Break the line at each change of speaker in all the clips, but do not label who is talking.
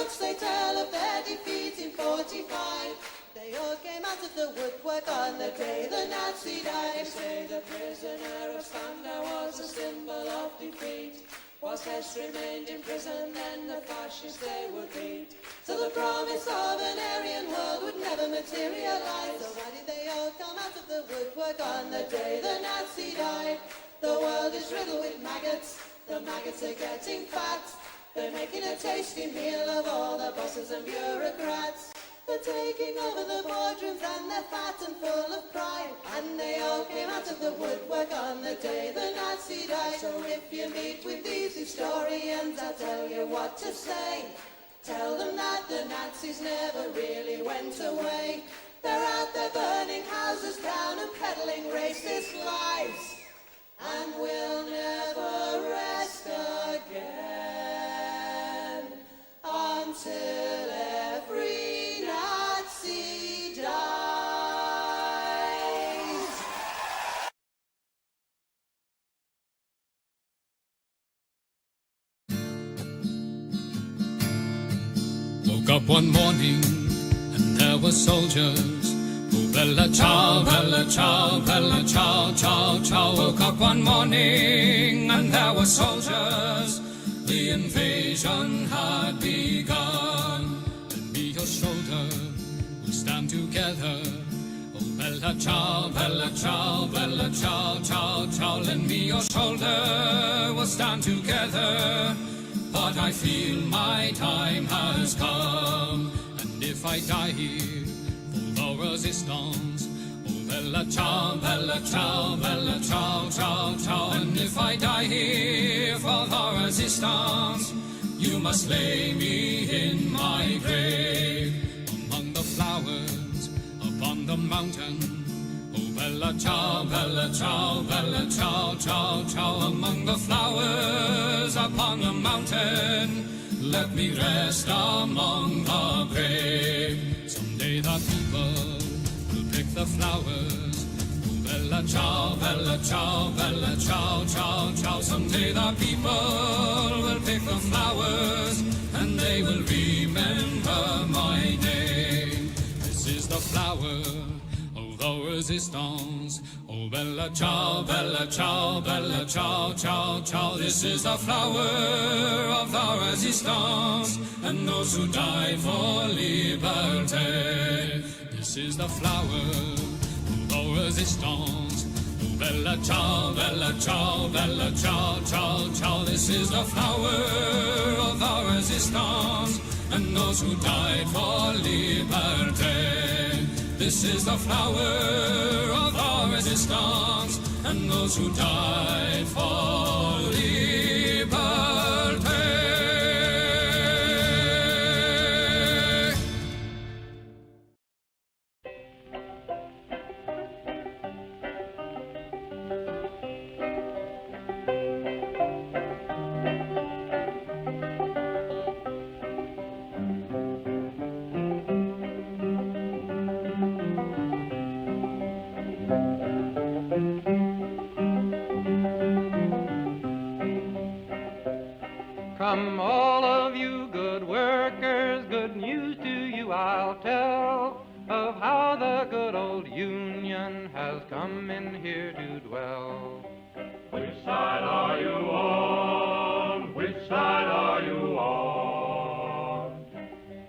jokes they tell of their defeat in 45. They all came out of the woodwork on the day the Nazi died. They say the prisoner of Spandau was a symbol of defeat, whilst Hess remained in prison and the fascists they would beat. So the promise of an Aryan world would never materialize. So why did they all come out of the woodwork on the day the Nazi died? The world is riddled with maggots, the maggots are getting fat. They're making a tasty meal of all the bosses and bureaucrats. They're taking over the boardrooms and they're fat and full of pride. And they all came out of the woodwork on the day the Nazi died. So if you meet with these historians, I'll tell you what to say. Tell them that the Nazis never really went away. They're out there burning houses down and peddling racist lies. And we'll never rest again until every Nazi dies.
Woke up one morning and there were soldiers. Oh, bella ciao, bella ciao, bella ciao, ciao, ciao. Woke up one morning and there were soldiers. The invasion had begun. Lend me your shoulder, we'll stand together. Oh, bella ciao, bella ciao, bella ciao, ciao, ciao. Lend me your shoulder, we'll stand together. But I feel my time has come, and if I die here for the resistance, oh, bella ciao, bella ciao, bella ciao, ciao, ciao. And if I die here for the resistance, you must lay me in my grave among the flowers upon the mountain. Oh, bella ciao, bella ciao, bella ciao, ciao, ciao. Among the flowers upon the mountain, let me rest among the brave. Someday the people will pick the flowers. Oh, bella ciao, bella ciao, bella ciao, ciao, ciao. Someday the people will pick the flowers, and they will remember my name. This is the flower of the resistance. Oh, bella ciao, bella ciao, bella ciao, ciao, ciao. This is the flower of the resistance, and those who died for liberty. This is the flower of the resistance. Oh, bella ciao, bella ciao, bella ciao, ciao, ciao. This is the flower of the resistance, and those who died for liberty. This is the flower of our resistance, and those who died for liberty.
Come all of you good workers, good news to you I'll tell, of how the good old Union has come in here to dwell.
Which side are you on? Which side are you on?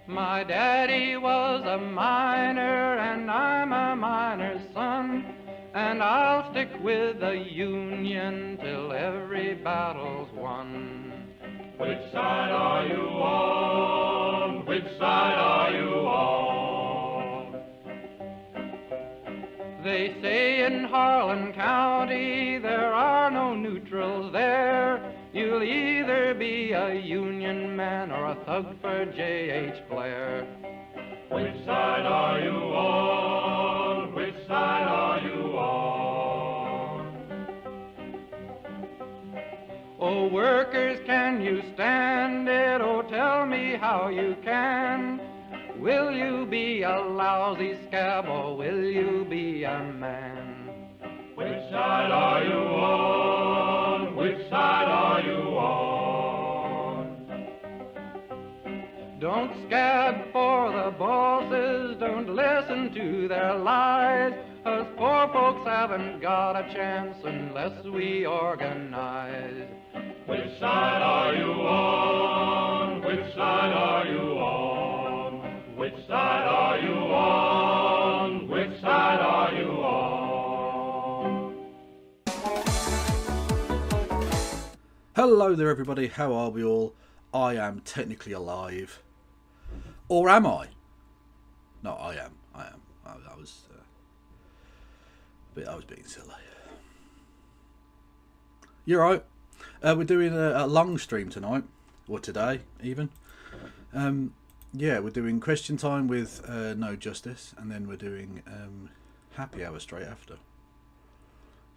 My daddy was a miner and I'm a miner's son, and I'll stick with the Union till every battle's won.
Which side are you on? Which side are you on?
They say in Harlan County there are no neutrals there. You'll either be a Union man or a thug for J.H. Blair.
Which side are you on? Which side are you on?
Oh, workers, can you stand it? Oh, tell me how you can. Will you be a lousy scab or will you be a man?
Which side are you on? Which side are you on?
Don't Don't scab for the bosses, don't listen to their lies. Us poor folks haven't got a chance unless we organize.
Which side are you on? Which side are you on? Which side are you on? Which side are you on?
Hello there everybody, how are we all? I am technically alive. Or am I? No, I am. I was being silly. You're right. We're doing a long stream tonight, or today even. Yeah, we're doing question time with No Justice, and then we're doing happy hour straight after.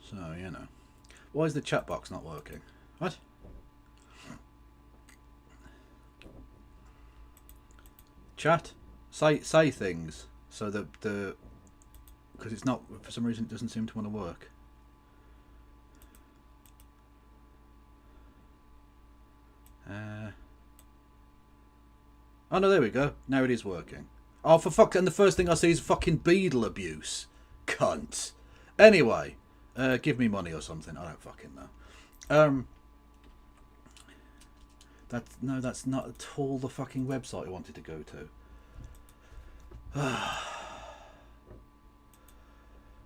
So, you know. Why is the chat box not working? What? Chat, say things so that because it's not, for some reason it doesn't seem to want to work. Oh no, there we go. Now it is working. Oh, for fuck! And the first thing I see is fucking beetle abuse, cunt. Anyway, give me money or something. I don't fucking know. That's not at all the fucking website I wanted to go to.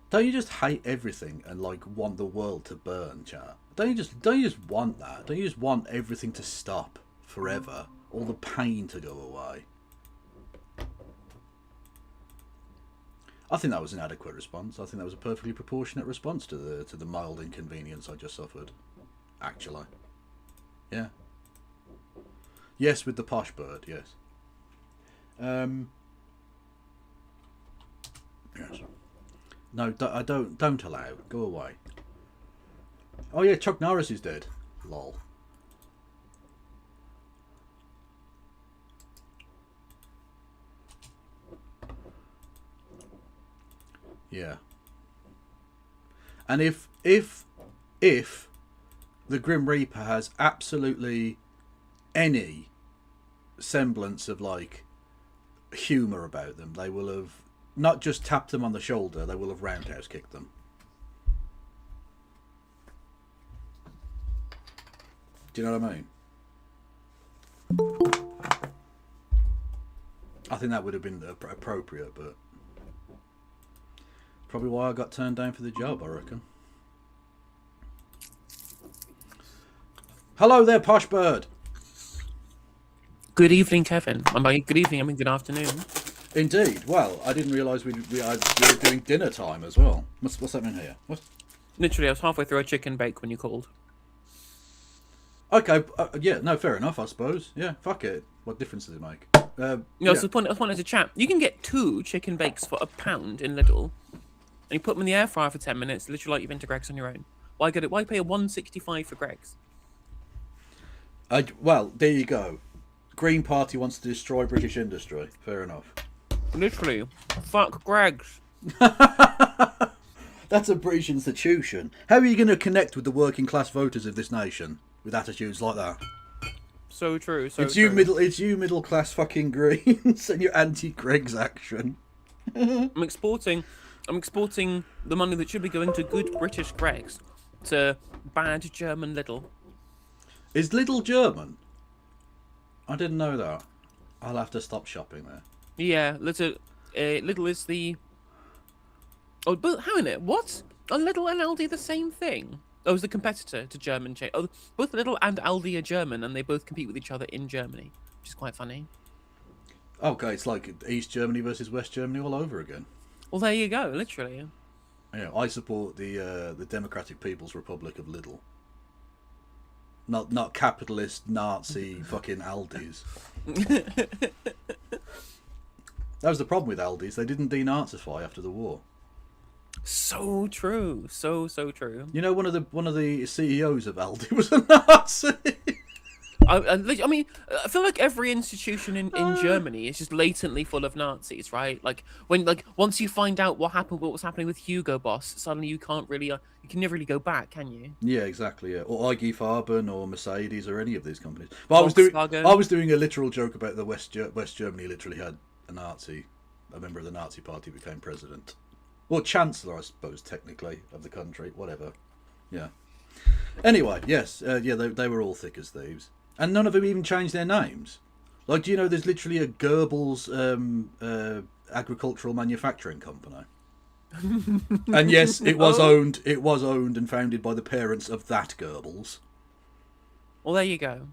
Don't you just hate everything and like want the world to burn, chat? Don't you just want that? Don't you just want everything to stop forever? All the pain to go away? I think that was an adequate response. I think that was a perfectly proportionate response to the mild inconvenience I just suffered. Actually. Yeah. Yes, with the posh bird, yes. Yes. No, I don't allow. Go away. Oh yeah, Chuck Norris is dead. Lol. Yeah. And if the Grim Reaper has absolutely any semblance of like humour about them, they will have not just tapped them on the shoulder, they will have roundhouse kicked them. Do you know what I mean? I think that would have been appropriate, but probably why I got turned down for the job, I reckon. Hello there, posh bird.
Good evening, Kevin. Good evening, I mean good afternoon.
Indeed. Well, I didn't realise we were doing dinner time as well. What's that mean here? What?
Literally, I was halfway through a chicken bake when you called.
Okay, yeah, no, fair enough, I suppose. Yeah, fuck it. What difference does it make?
Yeah. So the point is a chat. You can get 2 chicken bakes for £1 in Lidl, and you put them in the air fryer for 10 minutes, literally like you've been to Greggs on your own. Why pay a $1.65 for Greggs?
Well, there you go. Green Party wants to destroy British industry. Fair enough.
Literally, fuck Greggs.
That's a British institution. How are you going to connect with the working class voters of this nation with attitudes like that?
So true.
It's you middle class fucking Greens and your anti-Greggs action.
I'm exporting the money that should be going to good British Greggs to bad German Lidl.
Is Lidl German? I didn't know that. I'll have to stop shopping there.
Yeah, Lidl is the... Oh, but how in it? What? Are Lidl and Aldi the same thing? Oh, it's the competitor to German chain. Oh, both Lidl and Aldi are German, and they both compete with each other in Germany, which is quite funny.
Okay, it's like East Germany versus West Germany all over again.
Well, there you go, literally.
Yeah, I support the Democratic People's Republic of Lidl. Not capitalist Nazi fucking Aldi's. That was the problem with Aldi's. They didn't denazify after the war.
So true. So true.
You know, one of the CEOs of Aldi was a Nazi.
I mean, I feel like every institution in Germany is just latently full of Nazis, right? Like once you find out what was happening with Hugo Boss, suddenly you can't really, you can never really go back, can you?
Yeah, exactly. Yeah, or IG Farben or Mercedes or any of these companies. But I was doing a literal joke about the West Germany literally had a member of the Nazi Party became president, or chancellor, I suppose, technically, of the country. Whatever. Yeah. Anyway, yes, they were all thick as thieves, and none of them even changed their names. Like, do you know there's literally a Goebbels agricultural manufacturing company? And yes, it was owned and founded by the parents of that Goebbels.
Well, there you go.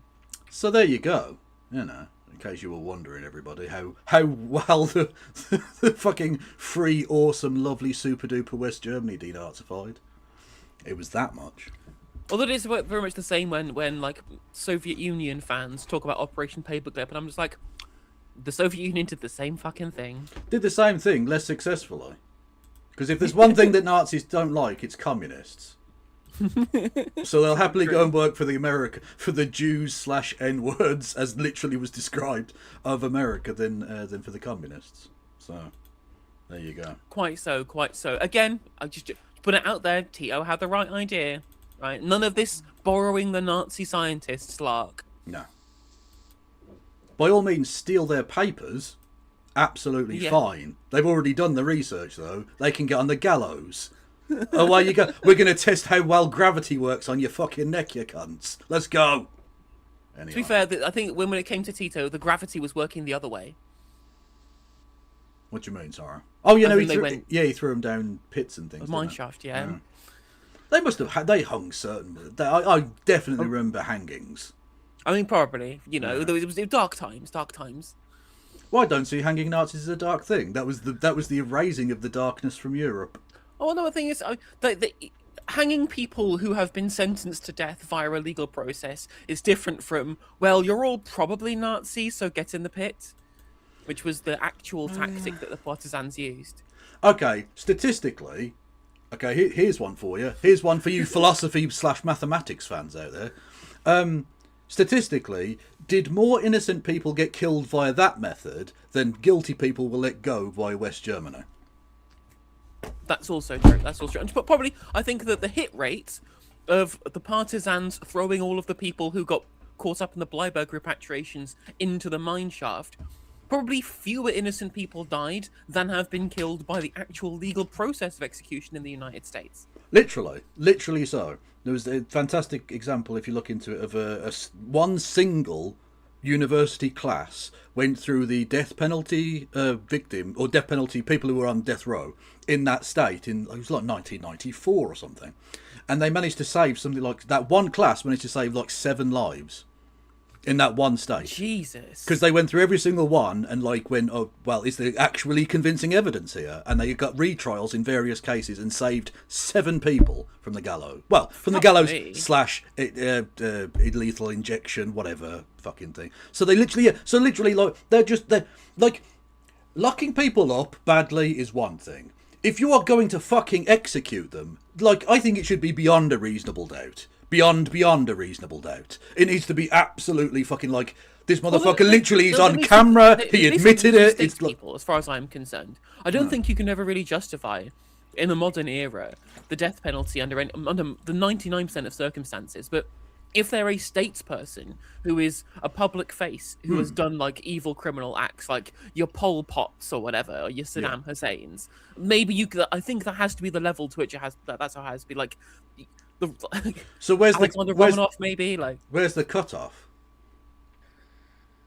So there you go. You know, in case you were wondering, everybody, how well the fucking free, awesome, lovely, super duper West Germany denazified. It was that much.
Although it is very much the same when like Soviet Union fans talk about Operation Paperclip, and I'm just like, the Soviet Union did the same fucking thing.
Did the same thing, less successfully. Because if there's one thing that Nazis don't like, it's communists. So they'll happily go and work for the Jews / N-words, as literally was described, of America than for the communists. So there you go.
Quite so. Again, I just put it out there. Tito had the right idea, right? None of this borrowing the Nazi scientists lark.
No. By all means, steal their papers. Absolutely fine. They've already done the research, though. They can get on the gallows. Away you go. We're going to test how well gravity works on your fucking neck, you cunts. Let's go. Anyway.
To be fair, I think when it came to Tito, the gravity was working the other way.
What do you mean, sorry? Oh, you know, he threw them down pits and things.
A mine shaft, yeah.
They must have they hung certain. I definitely remember hangings.
I mean, probably. You know, it was dark times.
Well, I don't see hanging Nazis as a dark thing. That was the erasing of the darkness from Europe.
Oh, no, the thing is, hanging people who have been sentenced to death via a legal process is different from, well, you're all probably Nazis, so get in the pit, which was the actual tactic that the partisans used.
Okay, statistically, here's one for you. Here's one for you philosophy / mathematics fans out there. Statistically, did more innocent people get killed via that method than guilty people were let go via West Germany?
That's also true. But probably, I think that the hit rate of the partisans throwing all of the people who got caught up in the Bleiburg repatriations into the mine shaft, probably fewer innocent people died than have been killed by the actual legal process of execution in the United States.
Literally so. There was a fantastic example, if you look into it, of one single university class went through the death penalty victim, or death penalty people who were on death row in that state, it was like 1994 or something. And they managed to save something like, that one class managed to save like 7 lives in that one state.
Jesus.
Because they went through every single one and like went, oh, well, is there actually convincing evidence here? And they got retrials in various cases and saved 7 people from the gallows. Well, from the gallows / lethal injection, whatever fucking thing. So they literally, like, they're like, locking people up badly is one thing. If you are going to fucking execute them, like, I think it should be beyond a reasonable doubt. Beyond a reasonable doubt. It needs to be absolutely fucking like, this motherfucker literally is on camera, he admitted it. It's like,
people, as far as I'm concerned. I don't think you can ever really justify, in the modern era, the death penalty under the 99% of circumstances, but if they're a statesperson who is a public face, who has done like evil criminal acts, like your Pol Pots or whatever, or your Saddam Husseins, maybe you could, I think that has to be the level to which that's how it has to be, like,
so where's
Alexander Romanov, maybe, like,
where's the cutoff?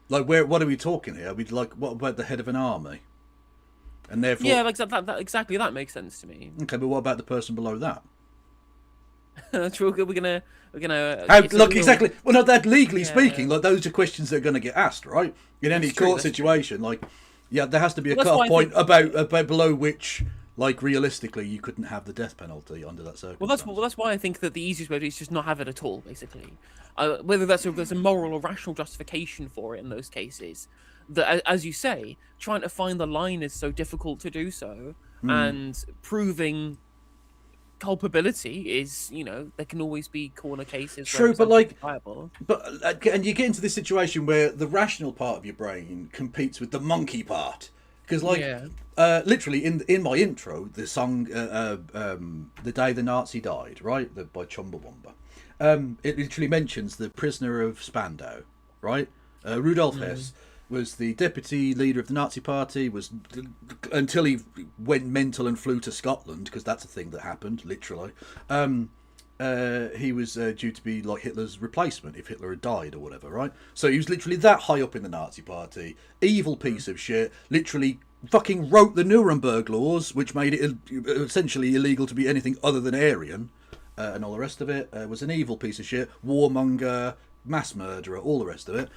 Like, what are we talking here? Like, what about the head of an army? And therefore,
yeah, like that exactly, that makes sense to me.
Okay, but what about the person below that?
We're gonna.
Look, exactly. Well, no, that legally speaking, like, those are questions that are going to get asked, right? In any court situation, like, yeah, there has to be a cut-off point about below which, like, realistically, you couldn't have the death penalty under that circumstance.
Well, that's why I think that the easiest way is just not have it at all, basically. Whether there's a moral or rational justification for it in those cases, that, as you say, trying to find the line is so difficult to do so, and proving culpability is, there can always be corner cases.
True,
where
but like,
viable.
and you get into this situation where the rational part of your brain competes with the monkey part, because like, literally in my intro, the song, "The Day the Nazi Died," right, by Chumbawamba, it literally mentions the prisoner of Spandau, right? Rudolf Hess was the deputy leader of the Nazi Party, was until he went mental and flew to Scotland, because that's a thing that happened, literally. He was due to be like Hitler's replacement if Hitler had died or whatever, right? So he was literally that high up in the Nazi Party, evil piece of shit, literally fucking wrote the Nuremberg laws, which made it essentially illegal to be anything other than Aryan, and all the rest of it. Was an evil piece of shit, warmonger, mass murderer, all the rest of it.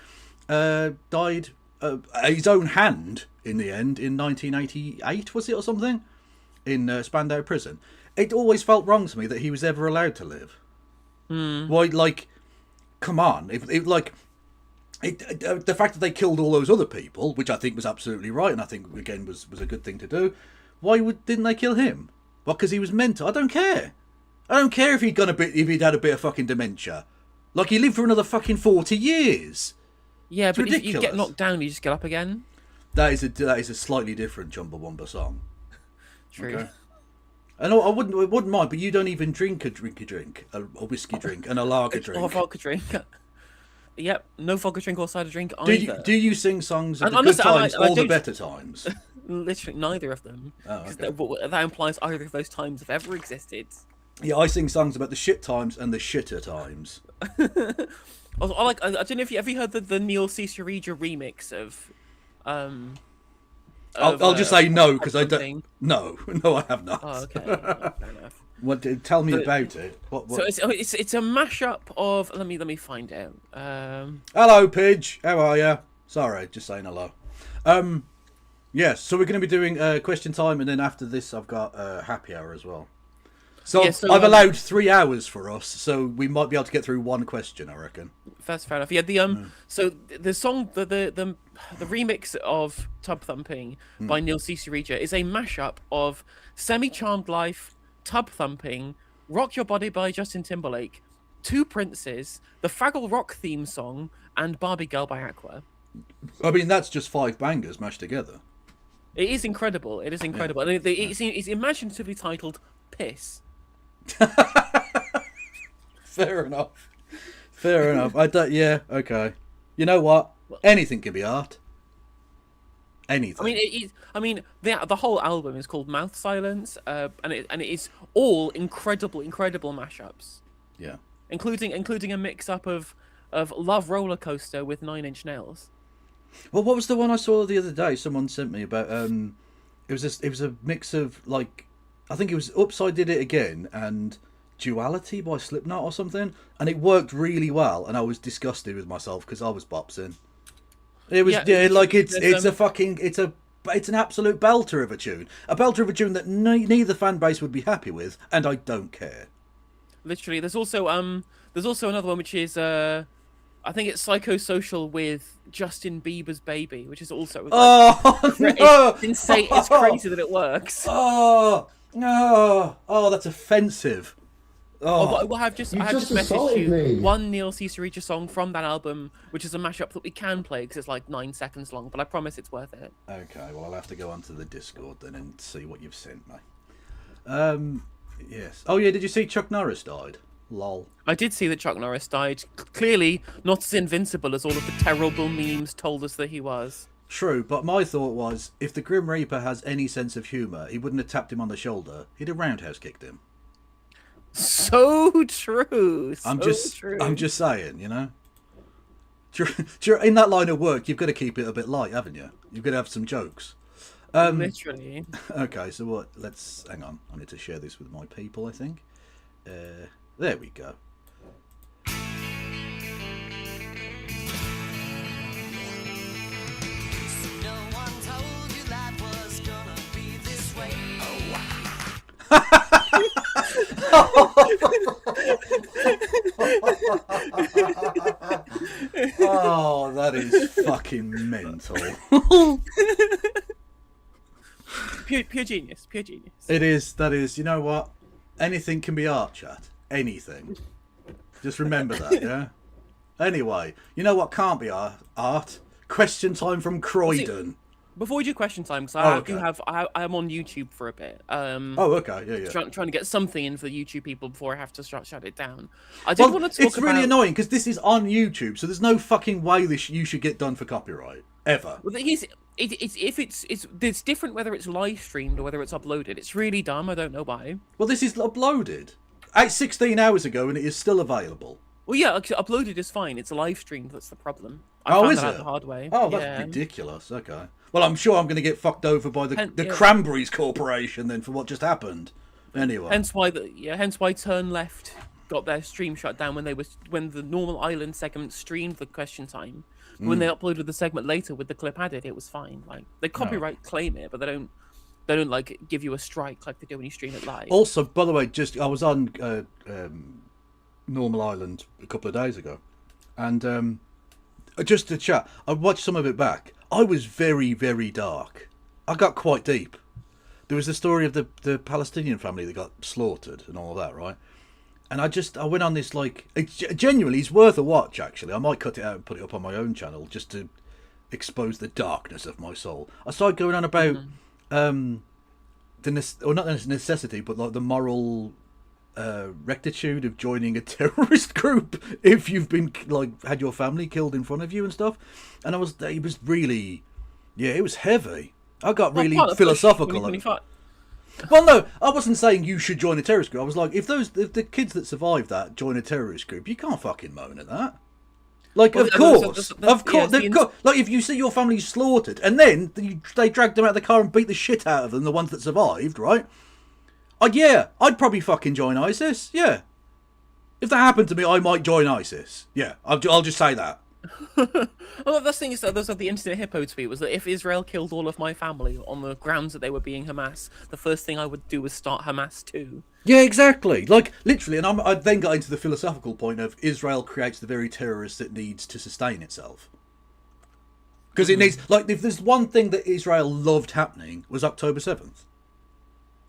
Died his own hand in the end in 1988, was it, or something, in Spandau prison. It always felt wrong to me that he was ever allowed to live. Why, like, come on, the fact that they killed all those other people, which I think was absolutely right, and I think again was a good thing to do. Why didn't they kill him? Well, because he was mental. I don't care. I don't care if he'd had a bit of fucking dementia. Like, he lived for another fucking 40 years.
Yeah,
It's
but if
ridiculous.
you get knocked down, you just get up again.
That is a slightly different Chumbawamba song.
True.
Okay. And I wouldn't mind, but you don't even drink a whiskey drink, and a lager drink.
Or a vodka drink. Yep, no vodka drink or cider drink either.
Do you sing songs of
And
the good
honestly,
times
I
or the
don't-
better times?
Literally neither of them.
Oh,
'Cause
okay.
that implies either of those times have ever existed.
Yeah, I sing songs about the shit times and the shitter times.
Also, I don't know if have you heard the Neil Cicerega remix of
I'll just say no, because I don't.
something.
No, I have not.
Oh, okay. Oh, fair enough.
Tell me about it. What?
So it's a mashup of let me find out.
Hello, Pidge. How are you? Sorry, just saying hello. Yes, so we're going to be doing question time, and then after this, I've got happy hour as well. So,
Yeah, so,
I've allowed 3 hours for us, so we might be able to get through one question, I reckon.
That's fair enough. Yeah, so the song the remix of Tub Thumping by Neil Cicerega is a mashup of Semi Charmed Life, Tub Thumping, Rock Your Body by Justin Timberlake, Two Princes, the Fraggle Rock theme song, and Barbie Girl by Aqua.
I mean, that's just 5 bangers mashed together.
It is incredible. It is incredible.
Yeah.
And it's imaginatively titled Piss.
Fair enough. I don't. Yeah. Okay. You know what? Anything can be art. Anything.
I mean, the whole album is called Mouth Silence, and it is all incredible mashups,
Yeah.
including a mix up of Love Roller Coaster with 9 Inch Nails.
Well, what was the one I saw the other day? Someone sent me about. It was a mix of, like, I think it was Upside Did It Again and Duality by Slipknot or something, and it worked really well. And I was disgusted with myself because I was bopsing. It was it's an absolute belter of a tune, a that neither fan base would be happy with, and I don't care.
Literally, there's also another one which is I think it's Psychosocial with Justin Bieber's Baby, which is also it's insane. It's crazy that it works.
That's offensive.
I have just messaged
assaulted
you
me.
one Neil Cicerega song from that album, which is a mashup that we can play because it's like 9 seconds long, but I promise it's worth it.
Okay, well, I'll have to go onto the Discord then and see what you've sent me. Yes. Oh yeah, did you see Chuck Norris died? Lol.
I did see that Chuck Norris died. Clearly not as invincible as all of the terrible memes told us that he was.
True, but my thought was, if the Grim Reaper has any sense of humour, he wouldn't have tapped him on the shoulder. He'd have roundhouse kicked him.
So true.
I'm
True.
just saying, you know. In that line of work, you've got to keep it a bit light, haven't you? You've got to have some jokes.
Literally.
Okay, so what? Let's hang on. I need to share this with my people, I think. There we go.
No one told you life was gonna be this way.
Oh, that is fucking mental.
Pure genius. Pure genius.
It is. That is. You know what? Anything can be art, chat. Anything. Just remember that, yeah? Anyway, you know what can't be art? Question time from Croydon.
Before we do question time, because I am on YouTube for a bit.
Oh, okay, yeah.
Trying to get something in for the YouTube people before I have to shut it down. I did want to talk
it's really annoying because this is on YouTube, so there's no fucking way you should get done for copyright ever.
Well, it's different whether it's live streamed or whether it's uploaded. It's really dumb. I don't know why.
Well, this is uploaded 16 hours ago, and it is still available.
Well, yeah, uploaded is fine. It's live streamed that's the problem. I
found
that
it
out the hard way.
Oh, that's ridiculous. Okay. Well, I'm sure I'm going to get fucked over by the Cranberries Corporation then for what just happened. Anyway.
Hence why Turn Left got their stream shut down when the normal island segment streamed the question time. When they uploaded the segment later with the clip added, it was fine. Like they copyright claim it, but they don't like give you a strike like they do when you stream it live.
Also, by the way, I was on Normal Island a couple of days ago, and just to chat, I watched some of it back. I was very, very dark. I got quite deep. There was the story of the Palestinian family that got slaughtered and all that, right? And I went on this, like, genuinely, it's worth a watch, actually. I might cut it out and put it up on my own channel just to expose the darkness of my soul. I started going on about not the necessity, but like the moral rectitude of joining a terrorist group if you've been had your family killed in front of you and stuff. And it was really, it was heavy. I got really philosophical. Well, no, I wasn't saying you should join a terrorist group. I was like, if the kids that survived that join a terrorist group, you can't fucking moan at that. Like, of course. Like, if you see your family slaughtered, and then they dragged them out of the car and beat the shit out of them, the ones that survived, right? I'd probably fucking join ISIS. Yeah. If that happened to me, I might join ISIS. Yeah, I'll just say that.
Well, the thing is that there's the Internet Hippo tweet was that if Israel killed all of my family on the grounds that they were being Hamas, the first thing I would do was start Hamas too.
Yeah, exactly. Like, literally, and I then got into the philosophical point of Israel creates the very terrorists it needs to sustain itself. Because it needs, like, if there's one thing that Israel loved happening was October 7th.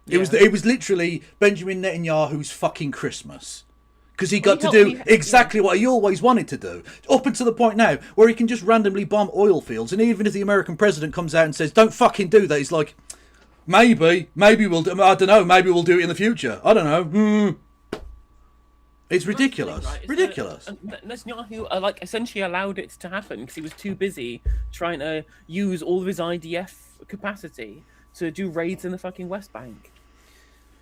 It was literally Benjamin Netanyahu's fucking Christmas. Because he got to do exactly what he always wanted to do. Up until the point now where he can just randomly bomb oil fields. And even if the American president comes out and says, don't fucking do that, he's like, maybe we'll do, I don't know, maybe we'll do it in the future. I don't know. It's ridiculous. Ridiculous.
Netanyahu essentially allowed it to happen because he was too busy trying to use all of his IDF capacity to do raids in the fucking West Bank.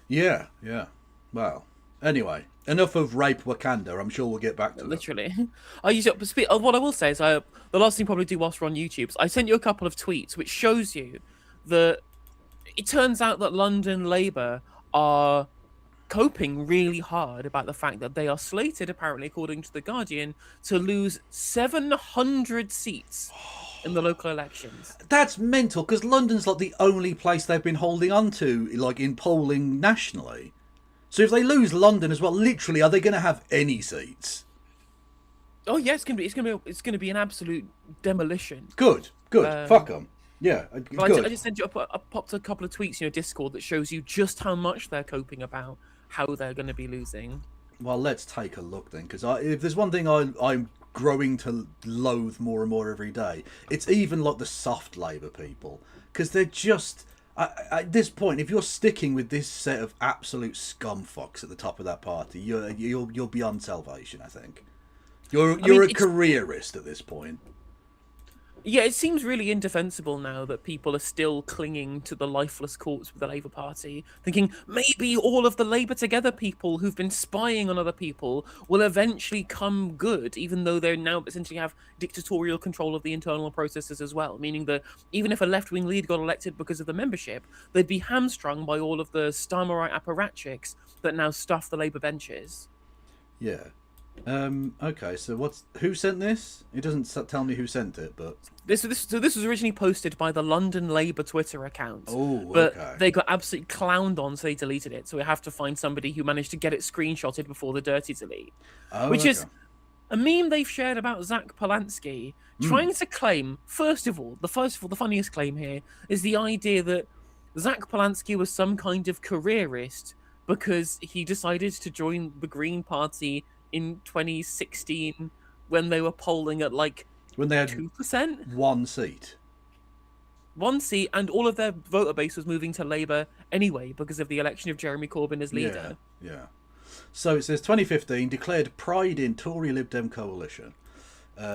Yeah. Well, anyway, enough of rape Wakanda. I'm sure we'll get back to
literally. What I will say is, the last thing probably do whilst we're on YouTube is I sent you a couple of tweets which shows you that it turns out that London Labour are coping really hard about the fact that they are slated, apparently, according to The Guardian, to lose 700 seats in the local elections.
That's mental, because London's like the only place they've been holding on to, like, in polling nationally. So if they lose London as well, literally, are they going to have any seats?
Oh yeah, it's gonna be an absolute demolition.
Good. Fuck them. Yeah, good.
I just sent you. I popped a couple of tweets in your Discord that shows you just how much they're coping about how they're going to be losing.
Well, let's take a look then, because if there's one thing I'm growing to loathe more and more every day, it's even like the soft Labour people, because they're just at this point, if you're sticking with this set of absolute scumfucks at the top of that party, you're beyond salvation. I think you're a careerist at this point.
Yeah, it seems really indefensible now that people are still clinging to the lifeless corpse of the Labour Party, thinking maybe all of the Labour Together people who've been spying on other people will eventually come good, even though they now essentially have dictatorial control of the internal processes as well, meaning that even if a left-wing lead got elected because of the membership, they'd be hamstrung by all of the Starmerite apparatchiks that now stuff the Labour benches.
Yeah. Okay, so who sent this? It doesn't tell me who sent it, but
this was originally posted by the London Labour Twitter account.
Oh,
but they got absolutely clowned on, so they deleted it. So we have to find somebody who managed to get it screenshotted before the dirty delete, which is a meme they've shared about Zach Polanski trying to claim. First of all, the funniest claim here is the idea that Zach Polanski was some kind of careerist because he decided to join the Green Party in 2016 when they were polling at like
When they had
2%.
one seat.
One seat, and all of their voter base was moving to Labour anyway because of the election of Jeremy Corbyn as leader.
Yeah. So it says 2015 declared pride in Tory Lib Dem coalition.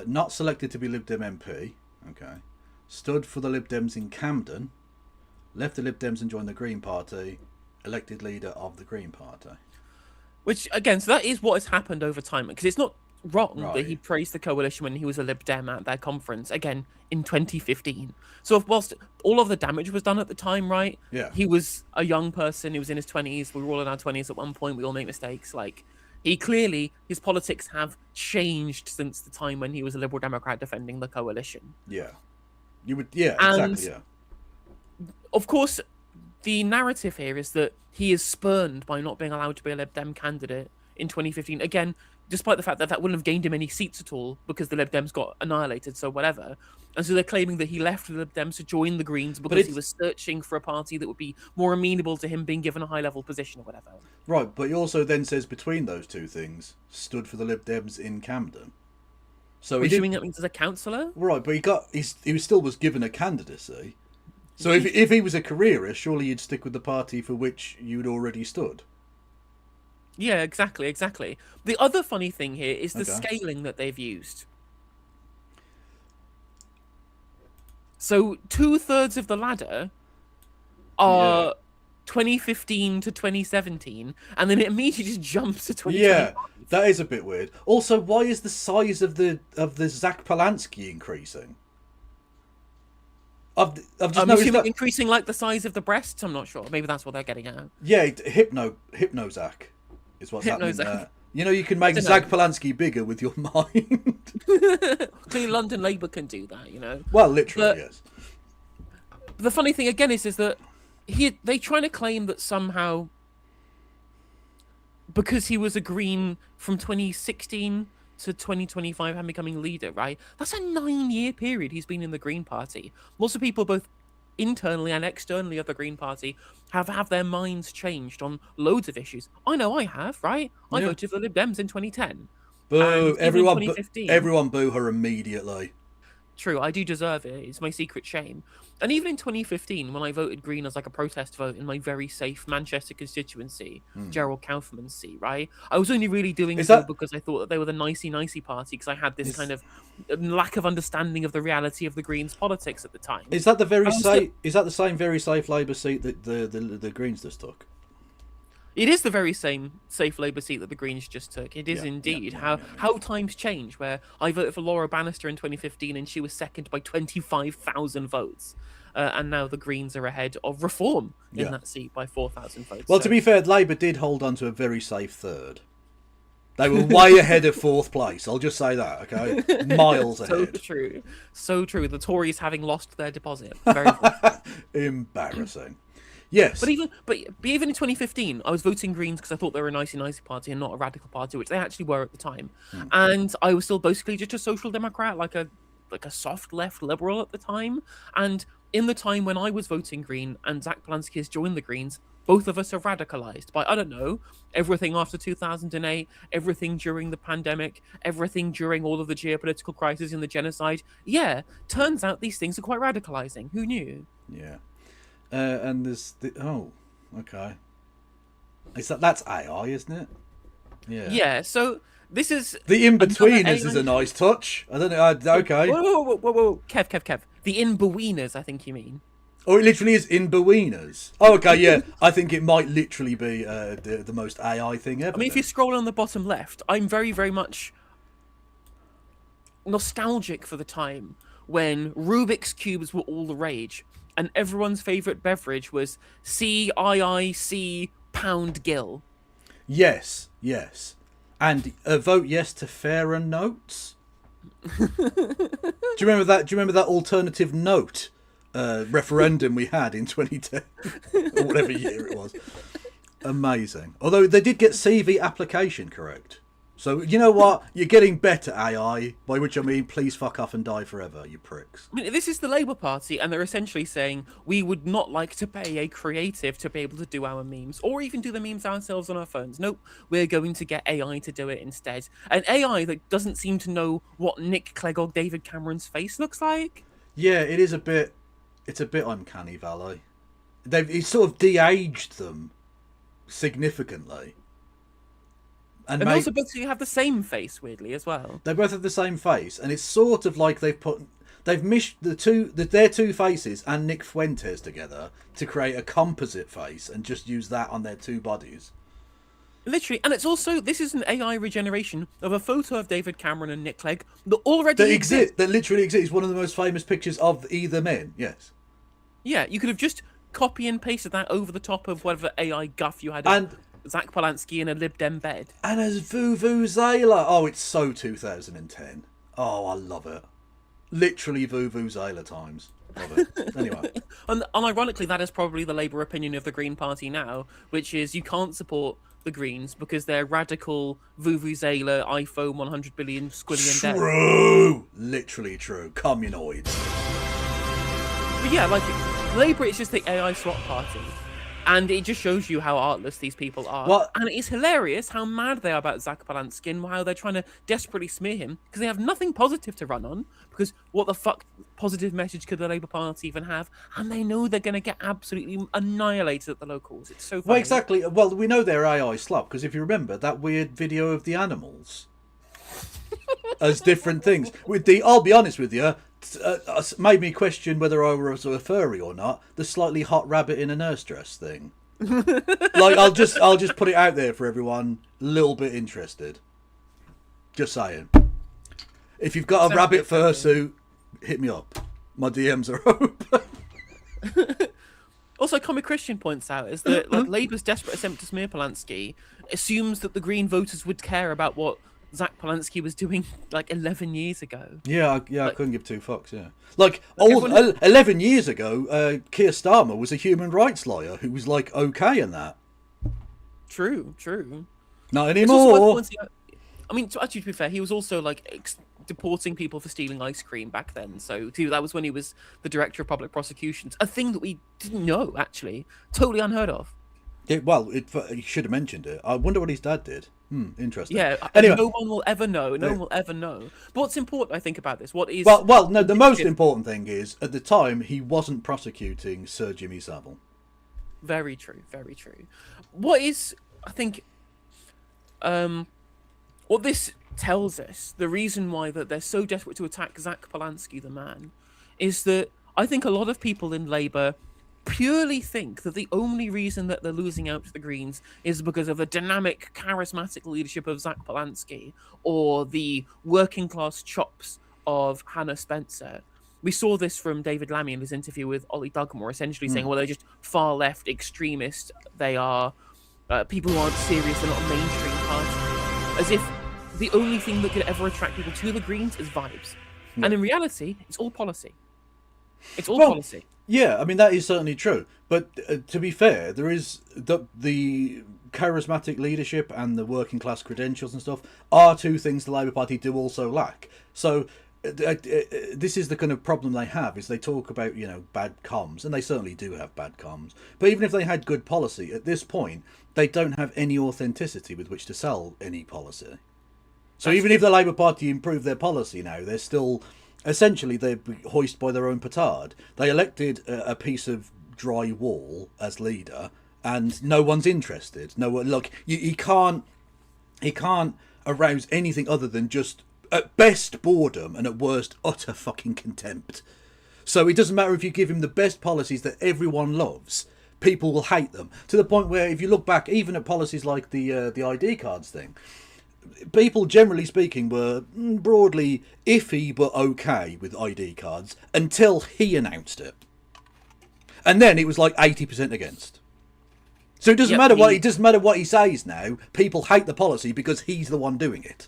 Not selected to be Lib Dem MP. Okay. Stood for the Lib Dems in Camden. Left the Lib Dems and joined the Green Party. Elected leader of the Green Party.
Which, again, so that is what has happened over time. Because it's not wrong that he
Right.
praised the coalition when he was a Lib Dem at their conference, again, in 2015. So whilst all of the damage was done at the time, right?
Yeah.
He was a young person. He was in his 20s. We were all in our 20s at one point. We all make mistakes. Like, he clearly, his politics have changed since the time when he was a Liberal Democrat defending the coalition.
Yeah. You would. Yeah.
And-
Exactly. Yeah.
Of course, the narrative here is that he is spurned by not being allowed to be a Lib Dem candidate in 2015. Again, despite the fact that that wouldn't have gained him any seats at all because the Lib Dems got annihilated, so whatever. And so they're claiming that he left the Lib Dems to join the Greens because he
it's-
was searching for a party that would be more amenable to him being given a high-level position or whatever.
Right, but he also then says between those two things, stood for the Lib Dems in Camden. So he
Assuming
did,
that means as a councillor?
right, but he still was given a candidacy. So if he was a careerist, surely you'd stick with the party for which you'd already stood.
Yeah, exactly. The other funny thing here is the
Okay.
scaling that they've used. So 2/3 of the ladder are
Yeah.
2015 to 2017, and then it immediately just jumps to 2020.
Yeah, that is a bit weird. Also, why is the size of the Zach Polanski increasing? I've just
I'm
noticed
assuming
that.
increasing like the size of the breasts. I'm not sure. Maybe that's what they're getting at.
Yeah, Hypno Zach is what's happening
Hypno-Zach.
there. You know, you can make
Dunno.
Zach Polanski bigger with your mind.
Clearly, London Labour can do that.
Well, literally,
But-
yes.
But the funny thing again is that they trying to claim that somehow because he was a Green from 2016 to 2025 and becoming leader, right? That's a 9-year period he's been in the Green Party. Lots of people, both internally and externally of the Green Party, have their minds changed on loads of issues. I know I have, right? I
Yeah.
voted for the Lib Dems in 2010.
Boo!
and even in
Everyone,
2015.
everyone boo her immediately.
True, I do deserve it. It's my secret shame. And even in 2015, when I voted Green as like a protest vote in my very safe Manchester constituency, Gerald Kaufman's seat, right? I was only really doing
Is
so
that-
because I thought that they were the nicey party because I had this
Is-
kind of lack of understanding of the reality of the Greens' politics at the time.
Is that the very
I was
safe? Is that the same very safe Labour seat that the Greens just took?
It is the very same safe Labour seat that the Greens just took. It is
Yeah, yeah,
indeed.
yeah.
How times change, where I voted for Laura Bannister in 2015 and she was second by 25,000 votes. And now the Greens are ahead of Reform in
Yeah.
that seat by 4,000 votes.
Well,
So-
to be fair, Labour did hold on to a very safe third. They were way ahead of fourth place. I'll just say that, okay? Miles
so
ahead.
true. So true. The Tories having lost their deposit. Very unfortunate.
Embarrassing. Yes.
But even in 2015, I was voting Greens because I thought they were a nicey party and not a radical party, which they actually were at the time. And I was still basically just a social democrat, like a soft left liberal at the time. And in the time when I was voting Green and Zach Polanski has joined the Greens, both of us are radicalized by, I don't know, everything after 2008, everything during the pandemic, everything during all of the geopolitical crisis and the genocide. Yeah, turns out these things are quite radicalizing. Who knew?
Yeah. And there's okay. That's AI, isn't it? Yeah.
Yeah, so this is
The in-betweeners
another
is a
AI
nice touch. I don't know. Okay.
Whoa. Kev. The in-betweeners, I think you mean.
Oh, it literally is in-betweeners. Oh, okay, yeah. I think it might literally be the most AI thing ever.
I mean, if you scroll on the bottom left, I'm very, very much nostalgic for the time when Rubik's Cubes were all the rage and everyone's favourite beverage was CIIC Pound Gill.
Yes. And vote yes to fairer notes. Do you remember that? Do you remember that alternative note referendum we had in 2010 or whatever year it was? Amazing. Although they did get CV application correct. So, you know what? You're getting better, AI, by which I mean, please fuck off and die forever, you pricks.
I mean, this is the Labour Party, and they're essentially saying we would not like to pay a creative to be able to do our memes, or even do the memes ourselves on our phones. Nope, we're going to get AI to do it instead. An AI that doesn't seem to know what Nick Clegg or David Cameron's face looks like.
Yeah, it is a bit... It's a bit uncanny valley. He's sort of de-aged them significantly.
And also both have the same face, weirdly, as well.
They both have the same face, and it's sort of like they've meshed their two faces and Nick Fuentes together to create a composite face and just use that on their two bodies.
Literally, and it's also, this is an AI regeneration of a photo of David Cameron and Nick Clegg that already exists.
That literally exists. It's one of the most famous pictures of either men, yes.
Yeah, you could have just copy and pasted that over the top of whatever AI guff you had. And Zach Polanski in a Lib Dem bed.
And as Vuvuzela. Oh, it's so 2010. Oh, I love it. Literally Vuvuzela times. Love it. Anyway.
And ironically, that is probably the Labour opinion of the Green Party now, which is you can't support the Greens because they're radical Vuvuzela, iPhone 100 billion squillion dead.
True! Literally true. Communoids.
But yeah, like, Labour is just the AI swap party. And it just shows you how artless these people are.
What?
And it's hilarious how mad they are about Zach Polanski and how they're trying to desperately smear him because they have nothing positive to run on. Because what the fuck positive message could the Labour Party even have? And they know they're going to get absolutely annihilated at the locals. It's so funny.
Well, exactly. Well, we know they're AI slop because if you remember that weird video of the animals as different things. I'll be honest with you, made me question whether I was a furry or not. The slightly hot rabbit in a nurse dress thing. Like, I'll just put it out there for everyone. A little bit interested. Just saying. If you've got a rabbit fursuit, hit me up. My DMs are open.
Also, Comic Christian points out is that like, Labour's desperate attempt to smear Polanski assumes that the Green voters would care about what Zach Polanski was doing like 11 years ago.
Yeah, I couldn't give two fucks, yeah. Like 11 years ago, Keir Starmer was a human rights lawyer who was like okay in that.
True.
Not anymore.
I mean, to be fair, he was also like deporting people for stealing ice cream back then. So that was when he was the director of public prosecutions. A thing that we didn't know, actually. Totally unheard of.
He should have mentioned it. I wonder what his dad did. Interesting.
Yeah,
anyway,
no one will ever know. No one will ever know. But what's important, I think, about this? What is...
Well, no, the most important thing is, at the time, he wasn't prosecuting Sir Jimmy Savile.
Very true. What is, I think... what this tells us, the reason why that they're so desperate to attack Zach Polanski, the man, is that I think a lot of people in Labour purely think that the only reason that they're losing out to the Greens is because of the dynamic, charismatic leadership of Zach Polanski or the working class chops of Hannah Spencer. We saw this from David Lammy in his interview with Ollie Dugmore, essentially saying, well, they're just far left extremists. They are people who aren't serious, they're not a mainstream party. As if the only thing that could ever attract people to the Greens is vibes. Yeah. And in reality, it's all policy. It's all policy.
Yeah, I mean, that is certainly true. But to be fair, there is the charismatic leadership and the working class credentials and stuff are two things the Labour Party do also lack. So this is the kind of problem they have, is they talk about, bad comms, and they certainly do have bad comms. But even if they had good policy, at this point, they don't have any authenticity with which to sell any policy. So even if the Labour Party improve their policy now, they're still... Essentially, they're hoisted by their own petard. They elected a piece of dry wall as leader, and no one's interested. No one. Look, he can't arouse anything other than just, at best, boredom, and at worst, utter fucking contempt. So it doesn't matter if you give him the best policies that everyone loves. People will hate them, to the point where, if you look back, even at policies like the ID cards thing, people, generally speaking, were broadly iffy but okay with ID cards until he announced it, and then it was like 80% against. So it doesn't matter what he says now. People hate the policy because he's the one doing it.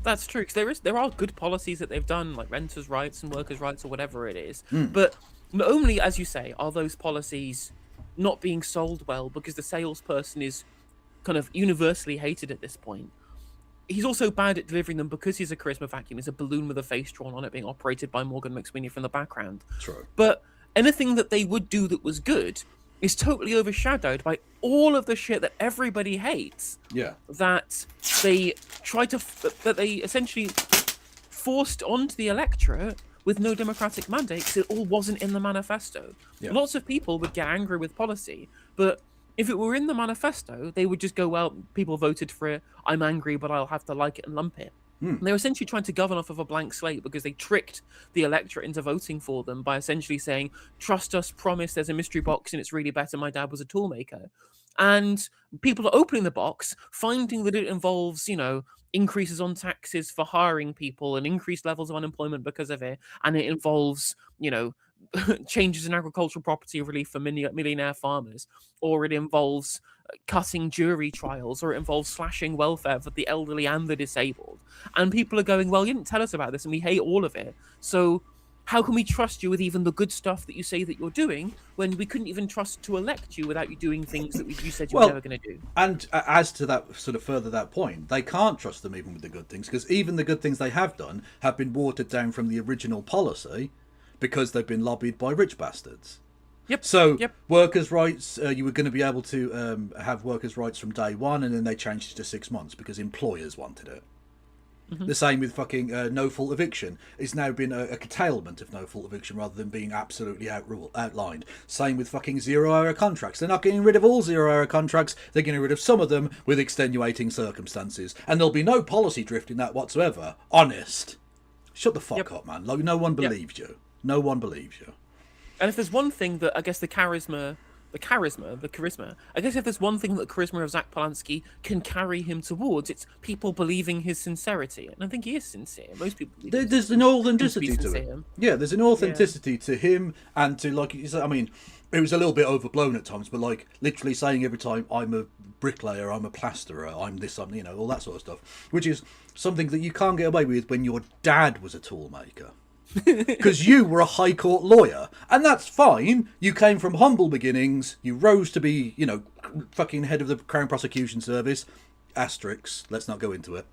That's true, because there are good policies that they've done, like renters' rights and workers' rights or whatever it is. But not only, as you say, are those policies not being sold well because the salesperson is kind of universally hated at this point. he's also bad at delivering them because he's a charisma vacuum. He's a balloon with a face drawn on it being operated by Morgan McSweeney from the background.
True.
But anything that they would do that was good is totally overshadowed by all of the shit that everybody hates.
Yeah.
That they that they essentially forced onto the electorate with no democratic mandate because it all wasn't in the manifesto.
Yeah.
Lots of people would get angry with policy, but if it were in the manifesto, they would just go, well, people voted for it, I'm angry, but I'll have to like it and lump it. And they were essentially trying to govern off of a blank slate because they tricked the electorate into voting for them by essentially saying, trust us, promise, there's a mystery box and it's really better, my dad was a toolmaker. And people are opening the box, finding that it involves, increases on taxes for hiring people and increased levels of unemployment because of it. And it involves, changes in agricultural property relief for millionaire farmers, or it involves cutting jury trials, or it involves slashing welfare for the elderly and the disabled. And people are going, well, you didn't tell us about this and we hate all of it. So how can we trust you with even the good stuff that you say that you're doing when we couldn't even trust to elect you without you doing things that you said you were never going to do?
And as to that, sort of further that point, they can't trust them even with the good things, because even the good things they have done have been watered down from the original policy because they've been lobbied by rich bastards.
Yep.
So
Yep.
workers' rights, you were going to be able to have workers' rights from day one, and then they changed it to 6 months because employers wanted it. The same with fucking no-fault eviction. It's now been a curtailment of no-fault eviction rather than being absolutely outlined. Same with fucking zero-hour contracts. They're not getting rid of all zero-hour contracts. They're getting rid of some of them with extenuating circumstances. And there'll be no policy drift in that whatsoever. Honest. Shut the fuck up, man. Like, no one believes you. No one believes you.
And if there's one thing that I guess the charisma, I guess if there's one thing that the charisma of Zach Polanski can carry him towards, it's people believing his sincerity. And I think he is sincere. Most people believe
There's an authenticity to
sincere.
him. Yeah, there's an authenticity to him and to, like, I mean, it was a little bit overblown at times, but like literally saying every time, I'm a bricklayer, I'm a plasterer, I'm this, I'm, all that sort of stuff, which is something that you can't get away with when your dad was a toolmaker. Because you were a high court lawyer, and that's fine. You came from humble beginnings. You rose to be, fucking head of the Crown Prosecution Service. Asterix. Let's not go into it.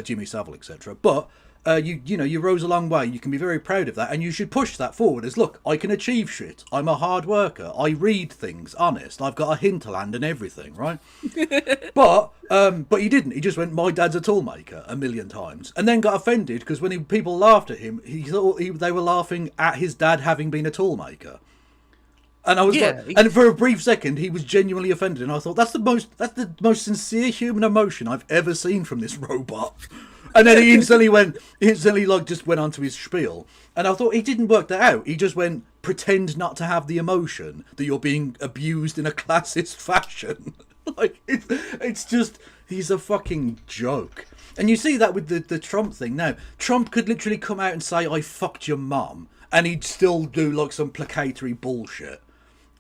Jimmy Savile, etc. But you rose a long way. You can be very proud of that, and you should push that forward. As look, I can achieve shit. I'm a hard worker. I read things. Honest. I've got a hinterland and everything, right? But he didn't. He just went, my dad's a toolmaker 1,000,000 times, and then got offended because when people laughed at him, he thought they were laughing at his dad having been a toolmaker. And I was and for a brief second, he was genuinely offended, and I thought that's the most sincere human emotion I've ever seen from this robot. And then he instantly just went on to his spiel, and I thought he didn't work that out. He just went, pretend not to have the emotion that you're being abused in a classist fashion. Like it's just, he's a fucking joke. And you see that with the Trump thing now. Trump could literally come out and say, I fucked your mum, and he'd still do like some placatory bullshit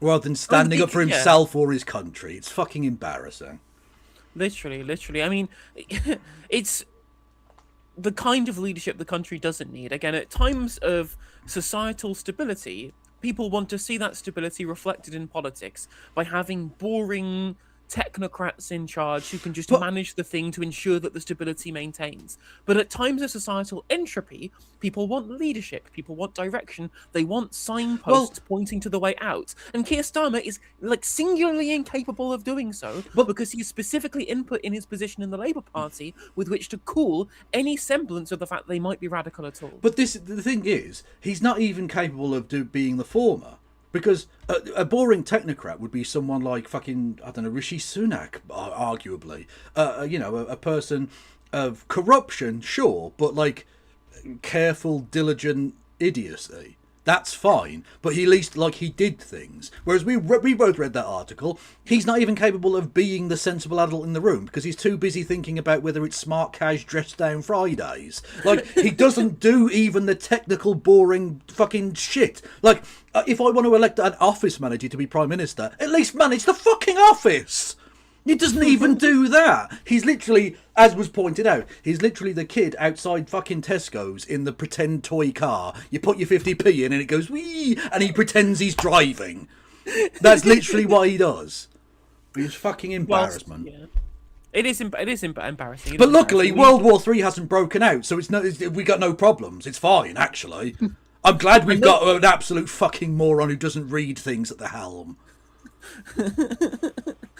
rather than standing up for himself or his country. It's fucking embarrassing.
Literally. I mean, it's the kind of leadership the country doesn't need. Again, at times of societal stability, people want to see that stability reflected in politics by having boring technocrats in charge who can just manage the thing to ensure that the stability maintains. But at times of societal entropy, people want leadership, people want direction, they want signposts pointing to the way out. And Keir Starmer is like singularly incapable of doing so because he's specifically input in his position in the Labour Party with which to cool any semblance of the fact they might be radical at all.
But the thing is, he's not even capable of being the former. Because a boring technocrat would be someone like fucking, I don't know, Rishi Sunak, arguably. A person of corruption, sure, but like careful, diligent idiocy. That's fine, but he at least, like, he did things. Whereas we both read that article, he's not even capable of being the sensible adult in the room because he's too busy thinking about whether it's smart cash dressed down Fridays. Like, he doesn't do even the technical, boring fucking shit. Like, if I want to elect an office manager to be Prime Minister, at least manage the fucking office! He doesn't even do that. He's literally, as was pointed out, he's literally the kid outside fucking Tesco's in the pretend toy car. You put your 50p in and it goes wee, and he pretends he's driving. That's literally what he does. It's fucking embarrassment.
It is embarrassing.
But luckily, World War III hasn't broken out, so we got no problems. It's fine, actually. I'm glad we've got an absolute fucking moron who doesn't read things at the helm.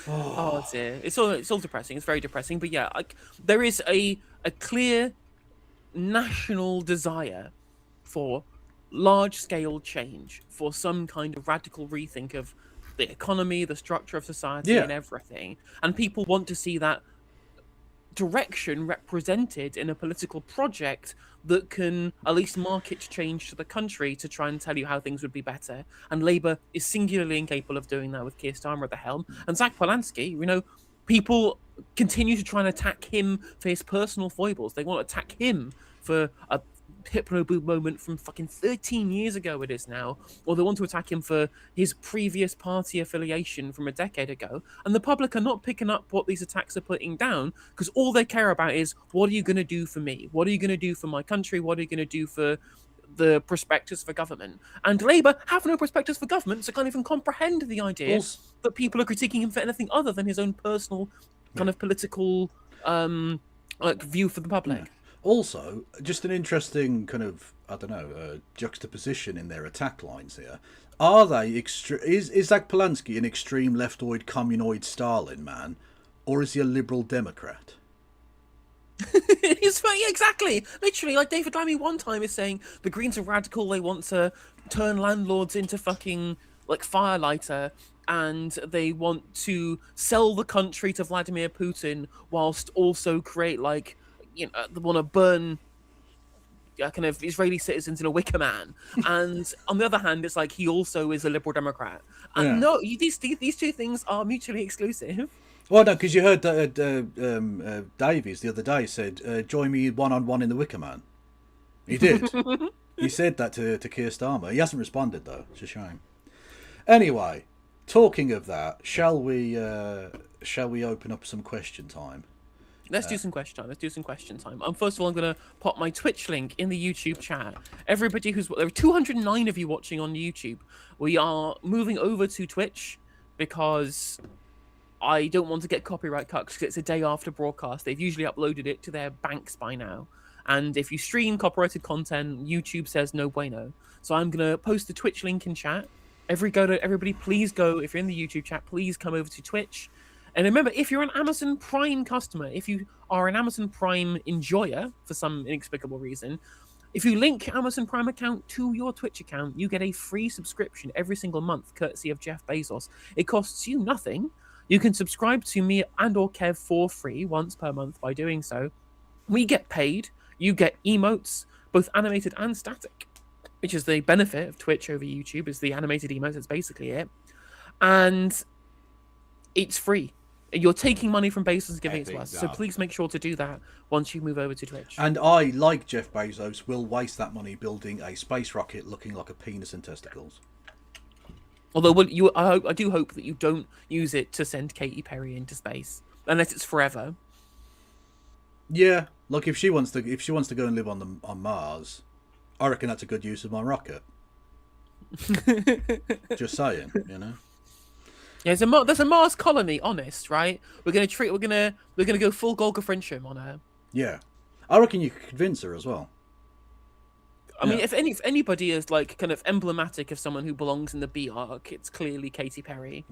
Oh dear, it's all depressing. It's very depressing. But yeah, there is a clear national desire for large-scale change, for some kind of radical rethink of the economy, the structure of society, and everything. And people want to see that direction represented in a political project that can at least market change to the country to try and tell you how things would be better. And Labour is singularly incapable of doing that with Keir Starmer at the helm. And Zach Polanski, people continue to try and attack him for his personal foibles. They want to attack him for a hypno-boo moment from fucking 13 years ago it is now, or they want to attack him for his previous party affiliation from a decade ago, and the public are not picking up what these attacks are putting down, because all they care about is, what are you going to do for me? What are you going to do for my country? What are you going to do for the prospectus for government? And Labour have no prospectus for government, so can't even comprehend the idea that people are critiquing him for anything other than his own personal kind of political view for the public.
Yeah. Also, just an interesting kind of, I don't know, juxtaposition in their attack lines here. Are they is Zach Polanski an extreme leftoid, communoid Stalin man, or is he a liberal Democrat?
It's funny, exactly. Literally, like David Lammy one time is saying the Greens are radical. They want to turn landlords into fucking like firelighter, and they want to sell the country to Vladimir Putin whilst also create they want to burn kind of Israeli citizens in a wicker man. And on the other hand, it's like he also is a liberal Democrat. And no, these two things are mutually exclusive.
Well, no, because you heard that Davies the other day said, join me one-on-one in the wicker man. He did. He said that to Keir Starmer. He hasn't responded, though. It's a shame. Anyway, talking of that, shall we open up some question time?
Let's do some question time. First of all, I'm going to pop my Twitch link in the YouTube chat. Everybody there are 209 of you watching on YouTube. We are moving over to Twitch because I don't want to get copyright cut because it's a day after broadcast. They've usually uploaded it to their banks by now. And if you stream copyrighted content, YouTube says no bueno. So I'm going to post the Twitch link in chat. Everybody, please go. If you're in the YouTube chat, please come over to Twitch. And remember, if you're an Amazon Prime customer, if you are an Amazon Prime enjoyer for some inexplicable reason, if you link your Amazon Prime account to your Twitch account, you get a free subscription every single month, courtesy of Jeff Bezos. It costs you nothing. You can subscribe to me and or Kev for free once per month by doing so. We get paid. You get emotes, both animated and static, which is the benefit of Twitch over YouTube, is the animated emotes. That's basically it. And it's free. You're taking money from Bezos and giving it to us. So please make sure to do that once you move over to Twitch.
And I, like Jeff Bezos, will waste that money building a space rocket looking like a penis and testicles.
Although I do hope that you don't use it to send Katy Perry into space, unless it's forever.
Yeah, like if she wants to go and live on Mars, I reckon that's a good use of my rocket. Just saying,
Yeah, there's a Mars colony. Honest, right? We're gonna go full Golga Friendship on her.
Yeah, I reckon you could convince her as well.
I mean, if anybody is like kind of emblematic of someone who belongs in the B arc, it's clearly Katy Perry.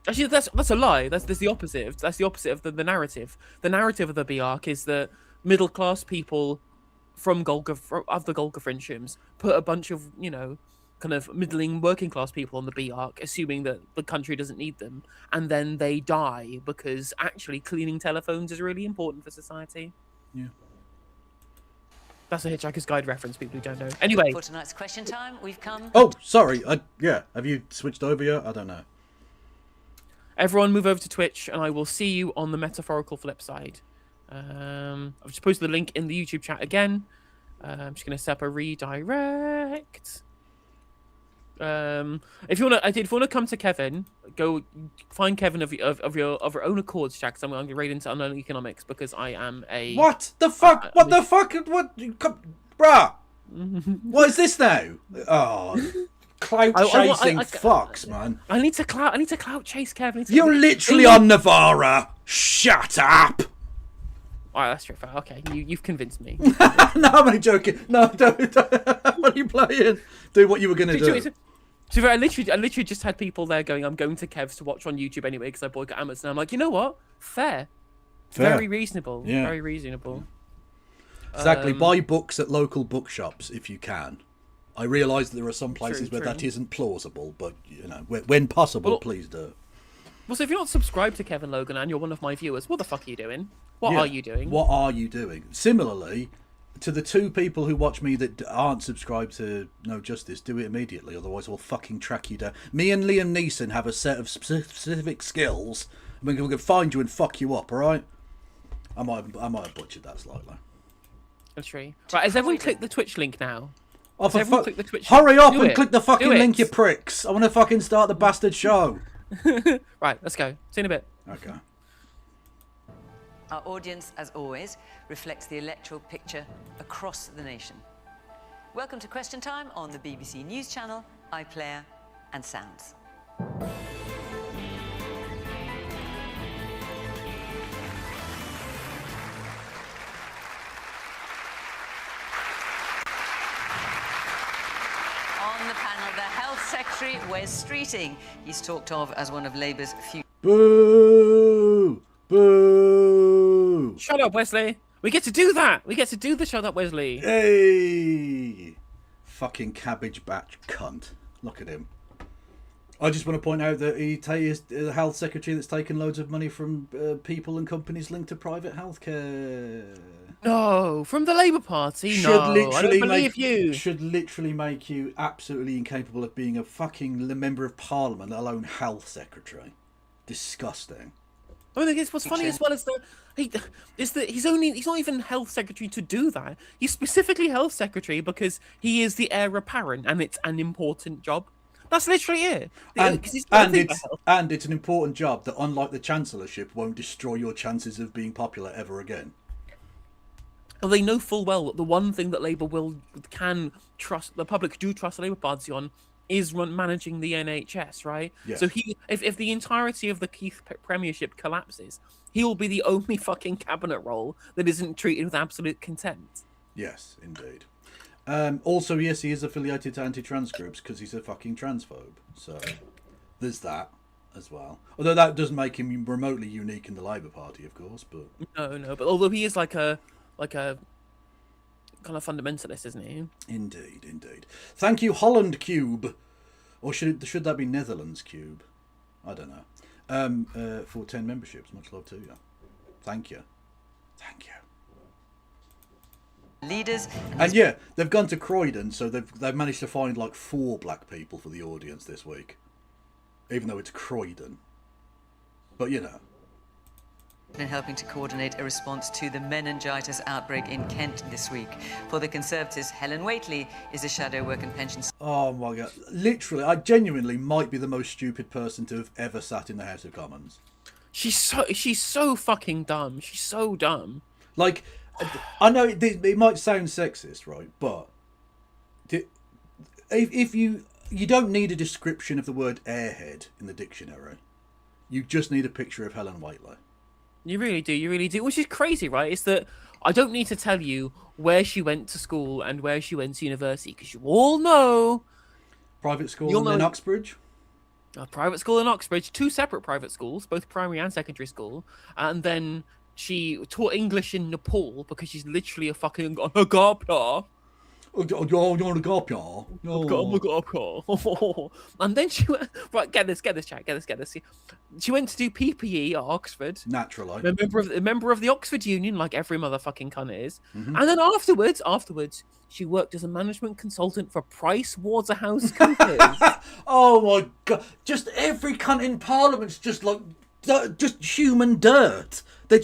Actually, that's a lie. That's the opposite. That's the opposite of the narrative. The narrative of the B arc is that middle class people from the Golga Friendships put a bunch of kind of middling working class people on the B arc, assuming that the country doesn't need them, and then they die because actually cleaning telephones is really important for society.
Yeah.
That's a Hitchhiker's Guide reference, people who don't know. Anyway.
For tonight's question time, we've come...
Oh, sorry. Have you switched over yet? I don't know.
Everyone move over to Twitch, and I will see you on the metaphorical flip side. I've just posted the link in the YouTube chat again. I'm just going to set up a redirect. If you want to come to Kevin, go find Kevin of your own accord, chat. Because I'm going to get right into unknown economics because I am a
what the fuck? What bruh? What is this now? Oh, clout chasing fucks, man.
I need to clout chase Kevin.
You're literally on Navarra. Shut up.
Alright, that's true. Okay, you've convinced me.
No, I'm only joking. No, don't. What are you playing? Do what you were going to do.
So I literally just had people there going, I'm going to Kev's to watch on YouTube anyway because I boycott Amazon. I'm like, you know what? Fair. Very reasonable.
Yeah.
Very reasonable.
Exactly. Buy books at local bookshops if you can. I realise that there are some places where
true.
that isn't plausible, but you know, when possible, please do.
Well, so if you're not subscribed to Kevin Logan and you're one of my viewers, what the fuck are you doing? What are you doing?
What are you doing? Similarly, to the 2 people who watch me that aren't subscribed to No Justice, do it immediately, otherwise we'll fucking track you down. Me and Liam Neeson have a set of specific skills, and we can find you and fuck you up, alright? I might have butchered that slightly.
That's true. Right, has everyone clicked the Twitch link now?
Oh, for
everyone click the Twitch
hurry
link?
up
Do
and
it.
click the fucking
Do it.
link, you pricks! I want to fucking start the bastard show.
Right, let's go. See you in a bit.
Okay.
Our audience, as always, reflects the electoral picture across the nation. Welcome to Question Time on the BBC News Channel, iPlayer and Sounds. On the panel, the Health Secretary, Wes Streeting. He's talked of as one of Labour's few...
Boo! Boo!
Shut up, Wesley. We get to do that. We get to do the shut up, Wesley.
Hey! Fucking cabbage batch cunt. Look at him. I just want to point out that he is the health secretary that's taken loads of money from people and companies linked to private healthcare.
No, from the Labour Party. No, I don't believe you.
Should literally make you absolutely incapable of being a fucking member of parliament, let alone health secretary. Disgusting.
I mean, what's funny as well is that he's not even health secretary to do that. He's specifically health secretary because he is the heir apparent and it's an important job. That's literally it.
And it's an important job that, unlike the chancellorship, won't destroy your chances of being popular ever again.
Well, they know full well that the one thing that Labour can trust, the public do trust the Labour Party on, is managing the NHS, right?
Yes.
So if the entirety of the Keith Premiership collapses, he will be the only fucking cabinet role that isn't treated with absolute contempt.
Yes, indeed. Also, yes, he is affiliated to anti-trans groups because he's a fucking transphobe. So there's that as well. Although that doesn't make him remotely unique in the Labour Party, of course. But
No. But although he is like a kind of fundamentalist, isn't he?
Indeed. Thank you, Holland Cube, or should that be Netherlands Cube? I don't know. For 10 memberships, much love to you. Thank you.
leaders.
And yeah, they've gone to Croydon, so they've managed to find like 4 black people for the audience this week, even though it's Croydon. But you know.
Been helping to coordinate a response to the meningitis outbreak in Kent this week. For the Conservatives, Helen Whately is a shadow work and pensions.
Oh my god! Literally, I genuinely might be the most stupid person to have ever sat in the House of Commons.
She's so fucking dumb. She's so dumb.
Like, I know it might sound sexist, right? But if you don't need a description of the word airhead in the dictionary, you just need a picture of Helen Whately.
You really do. Which is crazy, right? It's that I don't need to tell you where she went to school and where she went to university, because you all know.
Private school in Uxbridge?
A private school in Uxbridge, 2 separate private schools, both primary and secondary school. And then she taught English in Nepal because she's literally a fucking Agapya. And then she went, right, get this, chat, get this. She went to do PPE at Oxford.
Naturally.
A member of the Oxford Union, like every motherfucking cunt is. Mm-hmm. And then afterwards, she worked as a management consultant for Price Waterhouse Coopers.
Oh my god! Just every cunt in Parliament's just like just human dirt. They're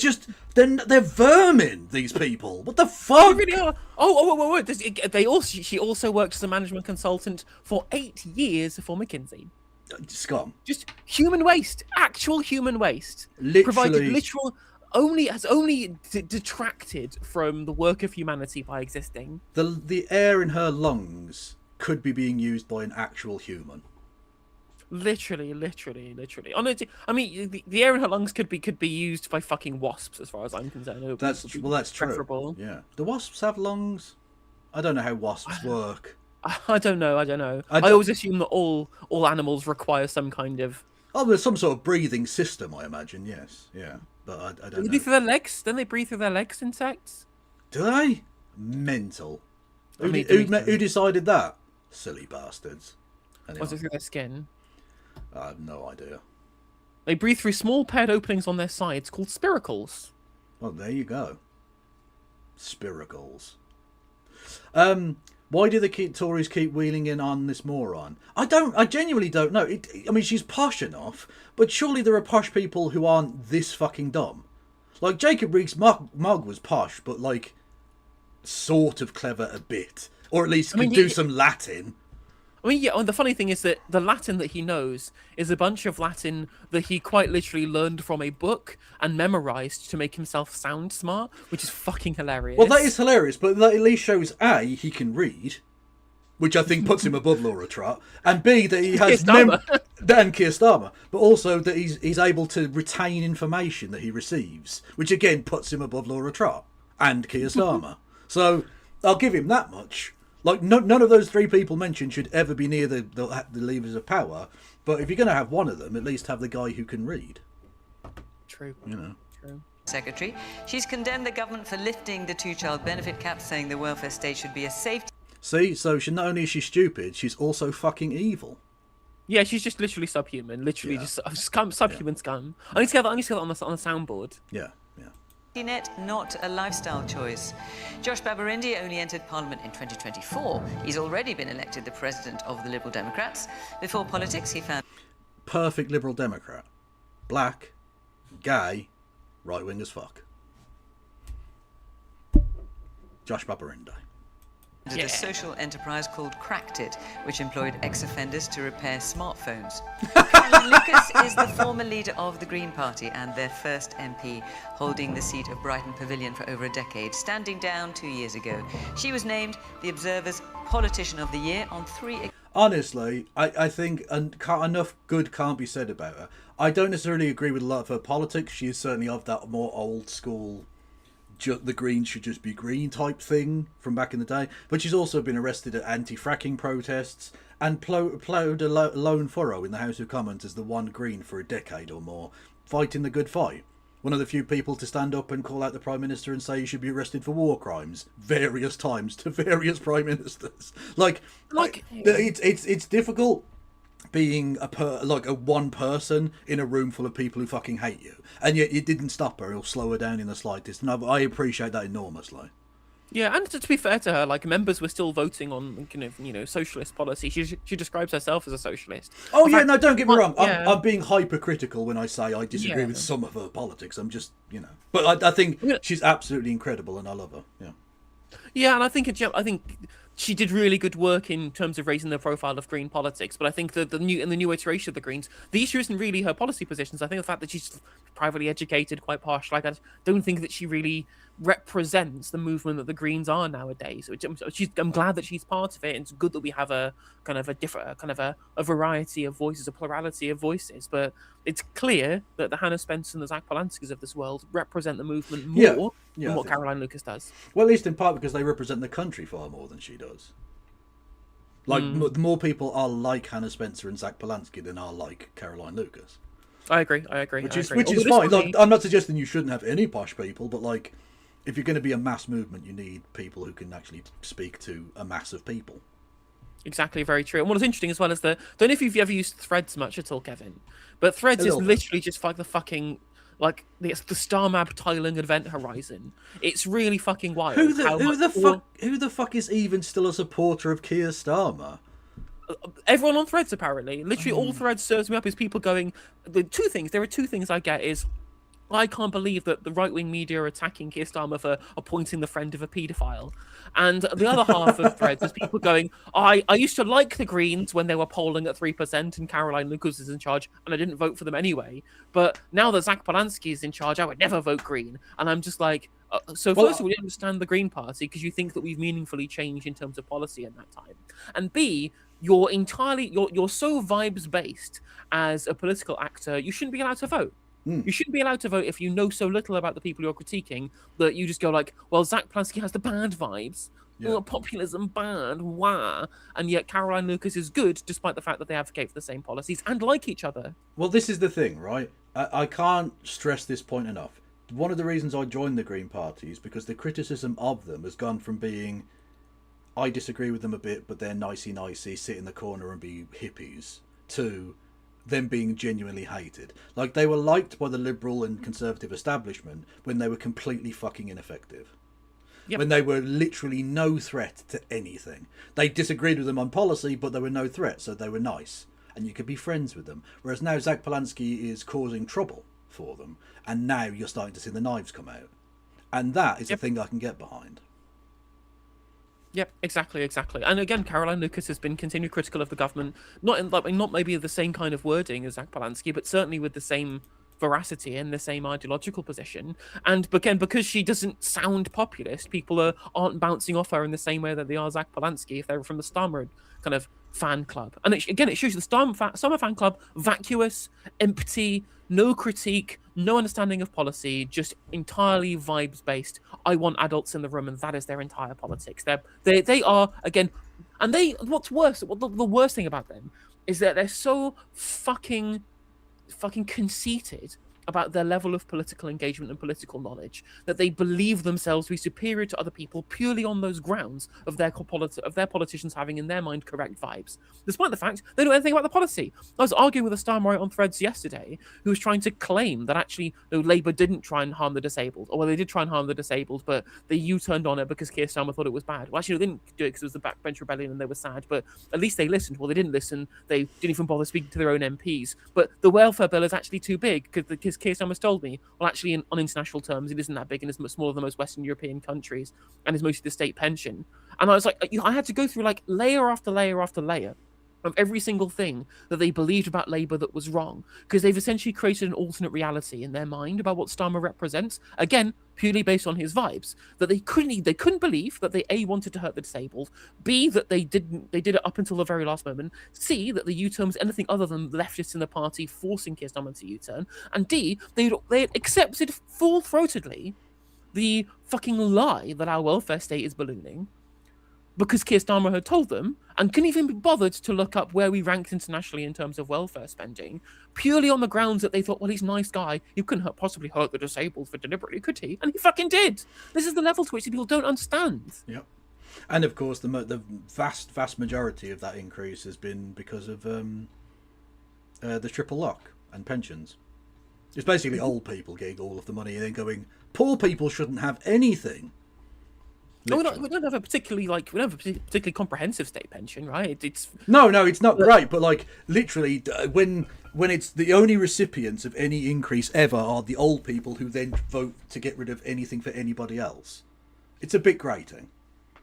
vermin. These people. What the fuck?
They really are. Oh! She also worked as a management consultant for 8 years for McKinsey.
Scum.
Just human waste. Actual human waste.
Literally.
Has only detracted from the work of humanity by existing.
The air in her lungs could be being used by an actual human.
Literally. Honestly, I mean, the air in her lungs could be used by fucking wasps, as far as I'm concerned.
That's true.
Preferable.
Yeah. Do wasps have lungs? I don't know how wasps work.
I don't know. I always assume that all animals require some kind of.
Oh, there's some sort of breathing system, I imagine. Yes. Yeah. But I
Do
don't
they
know.
breathe through their legs? Don't they breathe through their legs, insects?
Do they? Mental.
I mean,
Who decided that? Silly bastards. Anyway,
Was it through their skin?
I have no idea.
They breathe through small paired openings on their sides called spiracles.
Well, there you go. Spiracles. Why do the Tories keep wheeling in on this moron? I genuinely don't know. I mean, she's posh enough, but surely there are posh people who aren't this fucking dumb. Like, Jacob Rees-Mogg was posh, but, like, sort of clever a bit. Or at least could do some Latin.
I mean, yeah, and the funny thing is that the Latin that he knows is a bunch of Latin that he quite literally learned from a book and memorized to make himself sound smart, which is fucking hilarious.
Well, that is hilarious, but that at least shows A, he can read, which I think puts him above Laura Trott, and B, that he has and Keir Starmer, but also that he's able to retain information that he receives, which again puts him above Laura Trott and Keir Starmer. So I'll give him that much. Like, none of those three people mentioned should ever be near the levers of power. But if you're going to have one of them, at least have the guy who can read.
True.
You know.
True.
Secretary. She's condemned the government for lifting the two-child benefit cap, saying the welfare state should be a safety.
See, so not only is she stupid, she's also fucking evil.
Yeah, she's just literally subhuman. Literally just subhuman scum. I need to get that on the soundboard.
Yeah.
Net, not a lifestyle choice. Josh Babarindi only entered Parliament in 2024. He's already been elected the president of the Liberal Democrats. Before politics, he found...
Perfect Liberal Democrat. Black, gay, right-wing as fuck. Josh Babarindi.
A social enterprise called Cracked It, which employed ex-offenders to repair smartphones. Caroline Lucas is the former leader of the Green Party and their first MP, holding the seat of Brighton Pavilion for over a decade, standing down 2 years ago. She was named the Observer's Politician of the Year on 3...
Honestly, I think enough good can't be said about her. I don't necessarily agree with a lot of her politics. She is certainly of that more old school... the Greens should just be green type thing from back in the day. But she's also been arrested at anti-fracking protests and plowed a lone furrow in the House of Commons as the one Green for a decade or more, fighting the good fight. One of the few people to stand up and call out the Prime Minister and say he should be arrested for war crimes various times to various Prime Ministers. It's difficult being a one person in a room full of people who fucking hate you, and yet it didn't stop her or slow her down in the slightest, and I appreciate that enormously.
Yeah, and to be fair to her, like, members were still voting on socialist policy. She describes herself as a socialist.
Oh yeah, no, don't get me wrong. I'm being hypercritical when I say I disagree with some of her politics. I'm just, but I think she's absolutely incredible, and I love her.
Yeah, and I think she did really good work in terms of raising the profile of Green politics. But I think that the new iteration of the Greens, the issue isn't really her policy positions. I think the fact that she's privately educated, quite posh. Like, I don't think that she really represents the movement that the Greens are nowadays. I'm glad that she's part of it. It's good that we have a variety of voices, a plurality of voices. But it's clear that the Hannah Spencer and the Zach Polanskis of this world represent the movement more than what Caroline Lucas does.
Well, at least in part because they represent the country far more than she does. Like, more people are like Hannah Spencer and Zach Polanski than are like Caroline Lucas.
I agree.
Which is fine. Like, I'm not suggesting you shouldn't have any posh people, but like, if you're going to be a mass movement, you need people who can actually speak to a mass of people.
Exactly, very true. And what's interesting as well is that, don't know if you've ever used Threads much at all, Kevin, but Threads is literally just like the fucking, like, the Star Map tiling event horizon. It's really fucking wild.
Who the fuck is even still a supporter of Keir Starmer?
Everyone on Threads, apparently. Literally all Threads serves me up is people going... There are two things I get is... I can't believe that the right-wing media are attacking Keir Starmer for appointing the friend of a paedophile. And the other half of threads is people going, I used to like the Greens when they were polling at 3% and Caroline Lucas is in charge, and I didn't vote for them anyway. But now that Zach Polanski is in charge, I would never vote Green. And I'm just like, so first of all, you understand the Green Party because you think that we've meaningfully changed in terms of policy in that time. And B, you're so vibes-based as a political actor, you shouldn't be allowed to vote. You shouldn't be allowed to vote if you know so little about the people you're critiquing that you just go like, well, Zach Polanski has the bad vibes.
Yeah.
Populism bad, wah. And yet Caroline Lucas is good despite the fact that they advocate for the same policies and like each other.
Well, this is the thing, right? I can't stress this point enough. One of the reasons I joined the Green Party is because the criticism of them has gone from being, I disagree with them a bit, but they're nicey, sit in the corner and be hippies, to them being genuinely hated. Like, they were liked by the liberal and conservative establishment when they were completely fucking ineffective. Yep. When they were literally no threat to anything. They disagreed with them on policy, but they were no threat, so they were nice. And you could be friends with them. Whereas now Zach Polanski is causing trouble for them. And now you're starting to see the knives come out. And that is a thing I can get behind.
Yep, exactly. And again, Caroline Lucas has been continually critical of the government, not maybe the same kind of wording as Zach Polanski, but certainly with the same veracity and the same ideological position. And again, because she doesn't sound populist, people aren't bouncing off her in the same way that they are Zach Polanski if they were from the Starmer kind of fan club. And it shows you the Starmer fan club, vacuous, empty, no critique, no understanding of policy, just entirely vibes based. I want adults in the room, and that is their entire politics. They are again, and what's worse, the worst thing about them is that they're so fucking conceited about their level of political engagement and political knowledge that they believe themselves to be superior to other people purely on those grounds of their politicians having in their mind correct vibes, despite the fact they don't know anything about the policy. I was arguing with a Starmer on Threads yesterday who was trying to claim that actually Labour didn't try and harm the disabled, or well, they did try and harm the disabled, but they U-turned on it because Keir Starmer thought it was bad. Well, actually, they didn't do it because it was the Backbench Rebellion and they were sad, but at least they listened. Well, they didn't listen. They didn't even bother speaking to their own MPs. But the welfare bill is actually too big because Keir Starmer's told me, well, actually, on international terms, it isn't that big and it's much smaller than most Western European countries and is mostly the state pension. And I was like, I had to go through like layer after layer after layer of every single thing that they believed about Labour that was wrong, because they've essentially created an alternate reality in their mind about what Starmer represents, again, purely based on his vibes, that they couldn't believe that they A, wanted to hurt the disabled, B, that they did it up until the very last moment, C, that the U-turn was anything other than leftists in the party forcing Keir Starmer to U-turn, and D, they had accepted full-throatedly the fucking lie that our welfare state is ballooning, because Keir Starmer had told them, and couldn't even be bothered to look up where we ranked internationally in terms of welfare spending, purely on the grounds that they thought, well, he's a nice guy, he couldn't possibly hurt the disabled for deliberately, could he? And he fucking did! This is the level to which people don't understand.
Yep. And of course, the vast majority of that increase has been because of the triple lock and pensions. It's basically old people getting all of the money and then going, poor people shouldn't have anything.
No, we don't have a particularly comprehensive state pension, right?
No, it's not great, but like literally, when it's the only recipients of any increase ever are the old people who then vote to get rid of anything for anybody else, it's a bit grating.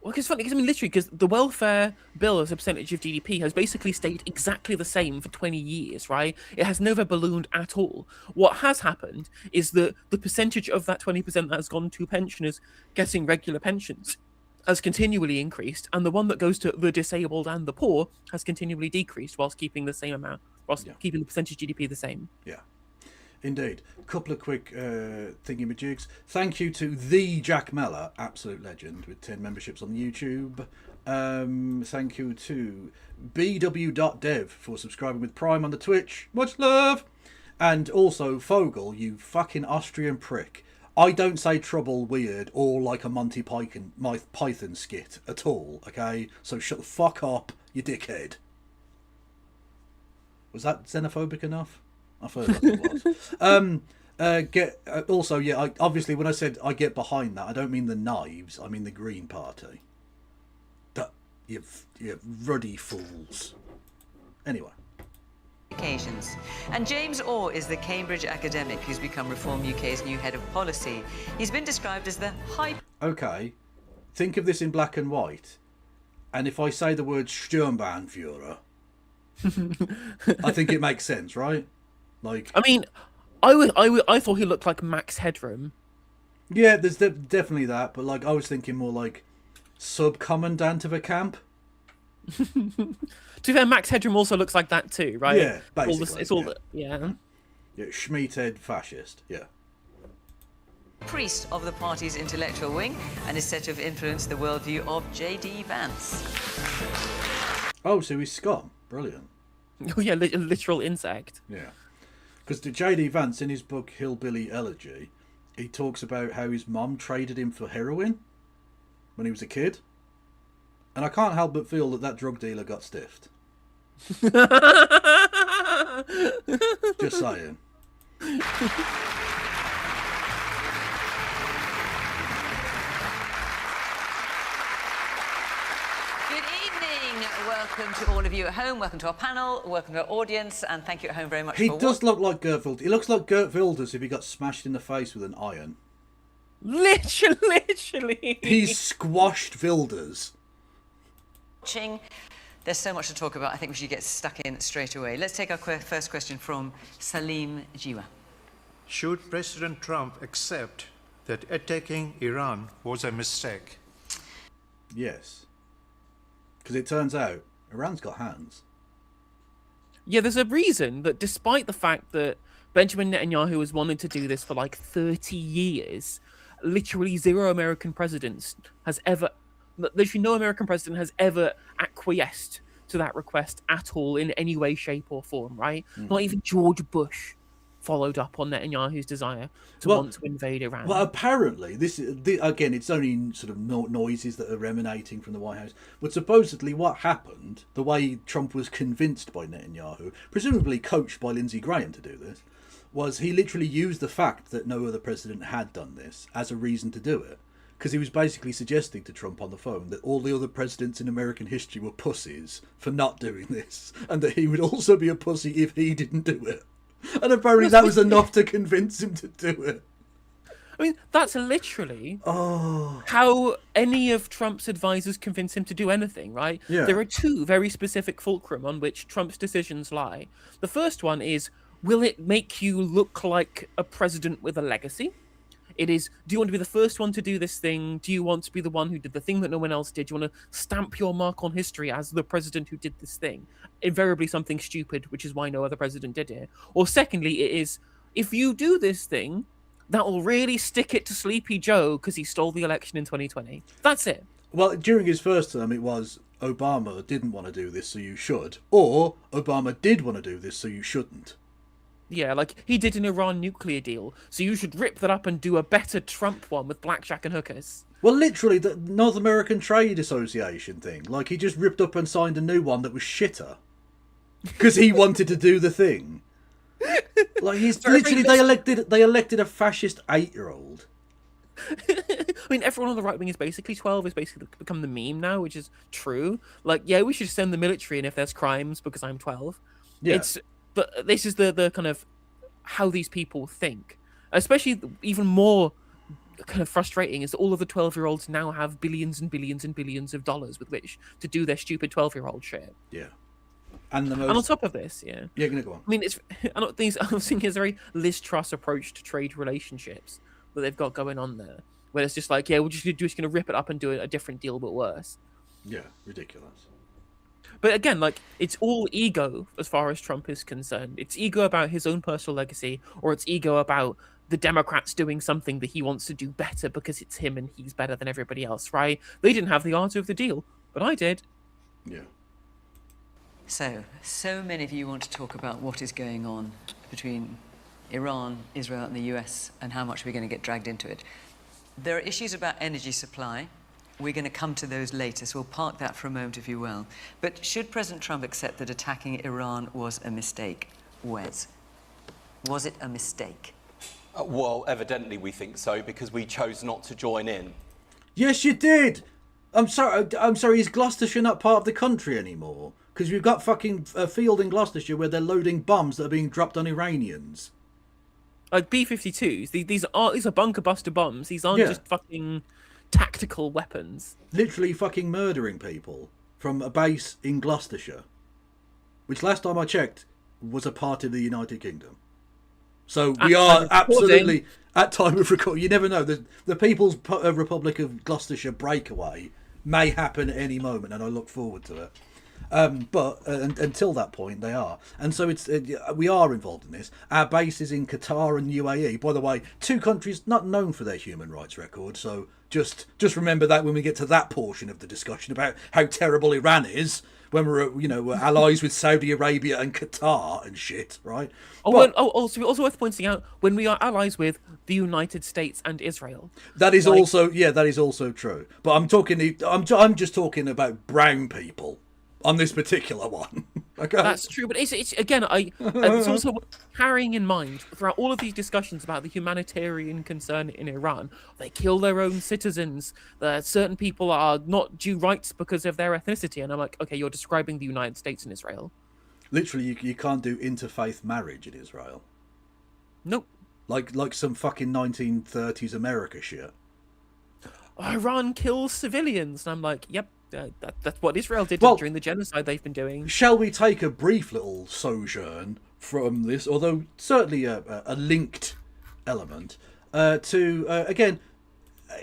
Well, it's funny, because the welfare bill as a percentage of GDP has basically stayed exactly the same for 20 years, right? It has never ballooned at all. What has happened is that the percentage of that 20% that has gone to pensioners getting regular pensions has continually increased, and the one that goes to the disabled and the poor has continually decreased whilst keeping the same amount, keeping the percentage GDP the same. Yeah.
Indeed. A couple of quick thingy-majigs. Thank you to the Jack Meller, absolute legend, with 10 memberships on the YouTube. Thank you to bw.dev for subscribing with Prime on the Twitch. Much love! And also, Fogel, you fucking Austrian prick. I don't say trouble weird or like a Monty Python skit at all, okay? So shut the fuck up, you dickhead. Was that xenophobic enough? I thought it was. Obviously, when I said I get behind that, I don't mean the knives. I mean the Green Party. You ruddy fools. Anyway.
occasions. And James Orr is the Cambridge academic who's become Reform UK's new head of policy. He's been described as the high...
Okay, think of this in black and white. And if I say the word Sturmbannführer, I think it makes sense, right? Like,
I mean, I thought he looked like Max Headroom.
yeah, there's definitely that, but like I was thinking more like sub-commandant of a camp.
To be fair, Max Headroom also looks like that too, right?
Yeah, basically.
It's all
Yeah, Schmeathead fascist, yeah.
priest of the party's intellectual wing and is said to have influenced the worldview of J.D. Vance.
Oh, so he's scum. Brilliant.
Oh yeah, a literal insect.
Yeah. Because J.D. Vance, in his book Hillbilly Elegy, he talks about how his mum traded him for heroin when he was a kid. And I can't help but feel that drug dealer got stiffed. Just saying.
Good evening. Welcome to all of you at home. Welcome to our panel. Welcome to our audience. And thank you at home very much
He
for
does look like Gert Wilders. He looks like Gert Wilders if he got smashed in the face with an iron.
Literally.
He's squashed Wilders.
watching. There's so much to talk about. I think we should get stuck in straight away. Let's take our first question from Salim Jiwa.
Should President Trump accept that attacking Iran was a mistake?
Yes. Because it turns out Iran's got hands.
Yeah, there's a reason that despite the fact that Benjamin Netanyahu has wanted to do this for like 30 years, literally zero American presidents has ever... Literally no American president has ever acquiesced to that request at all in any way, shape or form, right? Not even George Bush followed up on Netanyahu's desire to want to invade Iran.
Well, apparently, again, it's only sort of noises that are emanating from the White House. But supposedly what happened, the way Trump was convinced by Netanyahu, presumably coached by Lindsey Graham to do this, was he literally used the fact that no other president had done this as a reason to do it. Because he was basically suggesting to Trump on the phone that all the other presidents in American history were pussies for not doing this, and that he would also be a pussy if he didn't do it. And apparently that was enough to convince him to do it.
I mean, that's literally how any of Trump's advisors convince him to do anything, right?
Yeah.
There are two very specific fulcrum on which Trump's decisions lie. The first one is, will it make you look like a president with a legacy? It is, do you want to be the first one to do this thing? Do you want to be the one who did the thing that no one else did? Do you want to stamp your mark on history as the president who did this thing? Invariably something stupid, which is why no other president did it. Or secondly, it is, if you do this thing, that will really stick it to Sleepy Joe because he stole the election in 2020. That's it.
Well, during his first term, it was Obama didn't want to do this, so you should. Or Obama did want to do this, so you shouldn't.
Yeah, like, he did an Iran nuclear deal, so you should rip that up and do a better Trump one with blackjack and hookers.
Well, literally, the North American Trade Association thing. Like, he just ripped up and signed a new one that was shitter. Because he wanted to do the thing. Like, he's literally, they elected a fascist 8-year-old.
I mean, everyone on the right wing is basically 12, is basically become the meme now, which is true. Like, yeah, we should send the military in if there's crimes because I'm 12.
Yeah.
But this is the kind of how these people think. Especially even more kind of frustrating is that all of the 12-year-olds now have billions and billions and billions of dollars with which to do their stupid 12-year-old shit.
Yeah. And
on top of this, yeah.
Yeah, gonna go on.
I mean, I'm thinking it's a very Liz Truss approach to trade relationships that they've got going on there. Where it's just like, yeah, we're just going to rip it up and do a different deal, but worse.
Yeah, ridiculous.
But again, like, it's all ego as far as Trump is concerned. It's ego about his own personal legacy, or it's ego about the Democrats doing something that he wants to do better because it's him and he's better than everybody else, right? They didn't have the art of the deal, but I did.
Yeah.
So many of you want to talk about what is going on between Iran, Israel, and the US, and how much we're going to get dragged into it. There are issues about energy supply. We're going to come to those later, so we'll park that for a moment, if you will. But should President Trump accept that attacking Iran was a mistake? Wes, was it a mistake?
Well, evidently we think so, because we chose not to join in.
Yes, you did. I'm sorry. Is Gloucestershire not part of the country anymore? Because you've got fucking a field in Gloucestershire where they're loading bombs that are being dropped on Iranians.
Like B-52s. These are bunker buster bombs. These aren't
Yeah.
just fucking tactical weapons.
Literally fucking murdering people from a base in Gloucestershire, which last time I checked was a part of the United Kingdom. So we are absolutely at time of record. You never know. The People's Republic of Gloucestershire breakaway may happen at any moment, and I look forward to it. But until that point, they are, and so we are involved in this. Our base is in Qatar and UAE. By the way, two countries not known for their human rights record. So just remember that when we get to that portion of the discussion about how terrible Iran is, when we're allies with Saudi Arabia and Qatar and shit, right?
Also worth pointing out when we are allies with the United States and Israel.
That is also true. But I'm just talking about brown people on this particular one. Okay.
That's true, but it's again, it's also worth carrying in mind throughout all of these discussions about the humanitarian concern in Iran. They kill their own citizens. Certain people are not due rights because of their ethnicity, and I'm like, okay, you're describing the United States and Israel.
Literally, you can't do interfaith marriage in Israel.
Nope.
Like some fucking 1930s America shit.
Iran kills civilians, and I'm like, yep. That's what Israel did during the genocide they've been doing.
Shall we take a brief little sojourn from this, although certainly a linked element, again,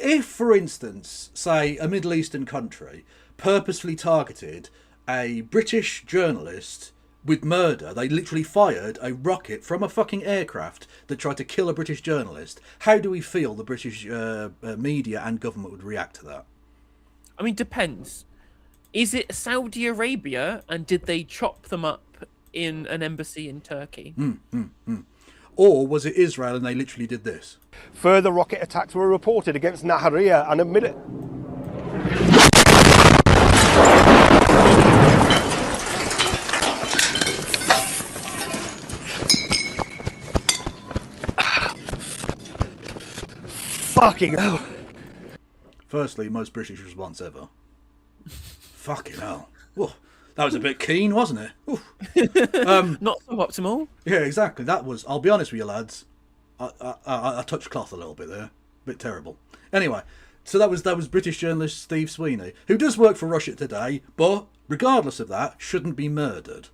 if, for instance, say a Middle Eastern country purposefully targeted a British journalist with murder, they literally fired a rocket from a fucking aircraft that tried to kill a British journalist, how do we feel the British media and government would react to that?
I mean, depends. Is it Saudi Arabia, and did they chop them up in an embassy in Turkey?
Or was it Israel and they literally did this?
Further rocket attacks were reported against Nahariya and admitted. Fucking hell.
Firstly, most British response ever. Fucking hell. Whoa, that was a bit keen, wasn't it?
Not so optimal.
Yeah, exactly. That was, I'll be honest with you lads, I touched cloth a little bit there. A bit terrible. Anyway, so that was British journalist Steve Sweeney, who does work for Russia Today, but regardless of that, shouldn't be murdered.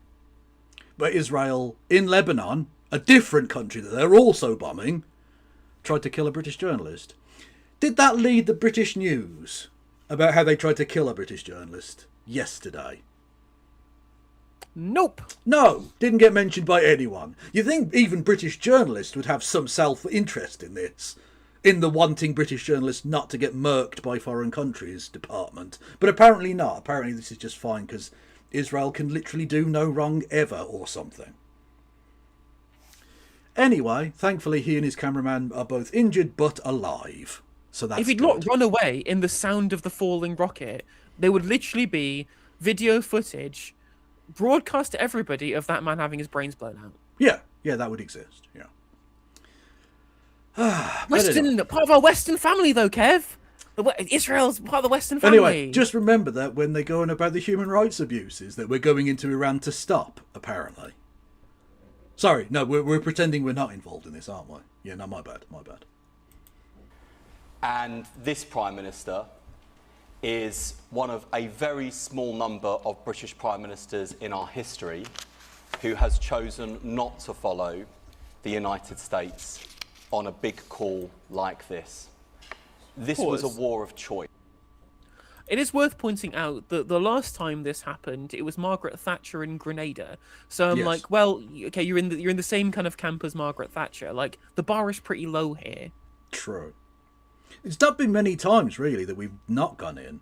But Israel, in Lebanon, a different country that they're also bombing, tried to kill a British journalist. Did that lead the British news about how they tried to kill a British journalist yesterday?
Nope.
No, didn't get mentioned by anyone. You think even British journalists would have some self-interest in this, in the wanting British journalists not to get murked by foreign countries department. But apparently not. Apparently this is just fine because Israel can literally do no wrong ever or something. Anyway, thankfully he and his cameraman are both injured but alive. So that's
if he'd
good.
not run away in the sound of the falling rocket, there would literally be video footage broadcast to everybody of that man having his brains blown out.
Yeah, that would exist. Yeah.
Part of our Western family, though, Kev. Israel's part of the Western family.
Anyway, just remember that when they go on about the human rights abuses that we're going into Iran to stop, apparently. Sorry, no, we're pretending we're not involved in this, aren't we? Yeah, no, my bad.
And this Prime Minister is one of a very small number of British Prime Ministers in our history who has chosen not to follow the United States on a big call like this. This was a war of choice.
It is worth pointing out that the last time this happened, it was Margaret Thatcher in Grenada. So I'm like, well, okay, you're in the same kind of camp as Margaret Thatcher. Like, the bar is pretty low here.
True. It's not been many times, really, that we've not gone in.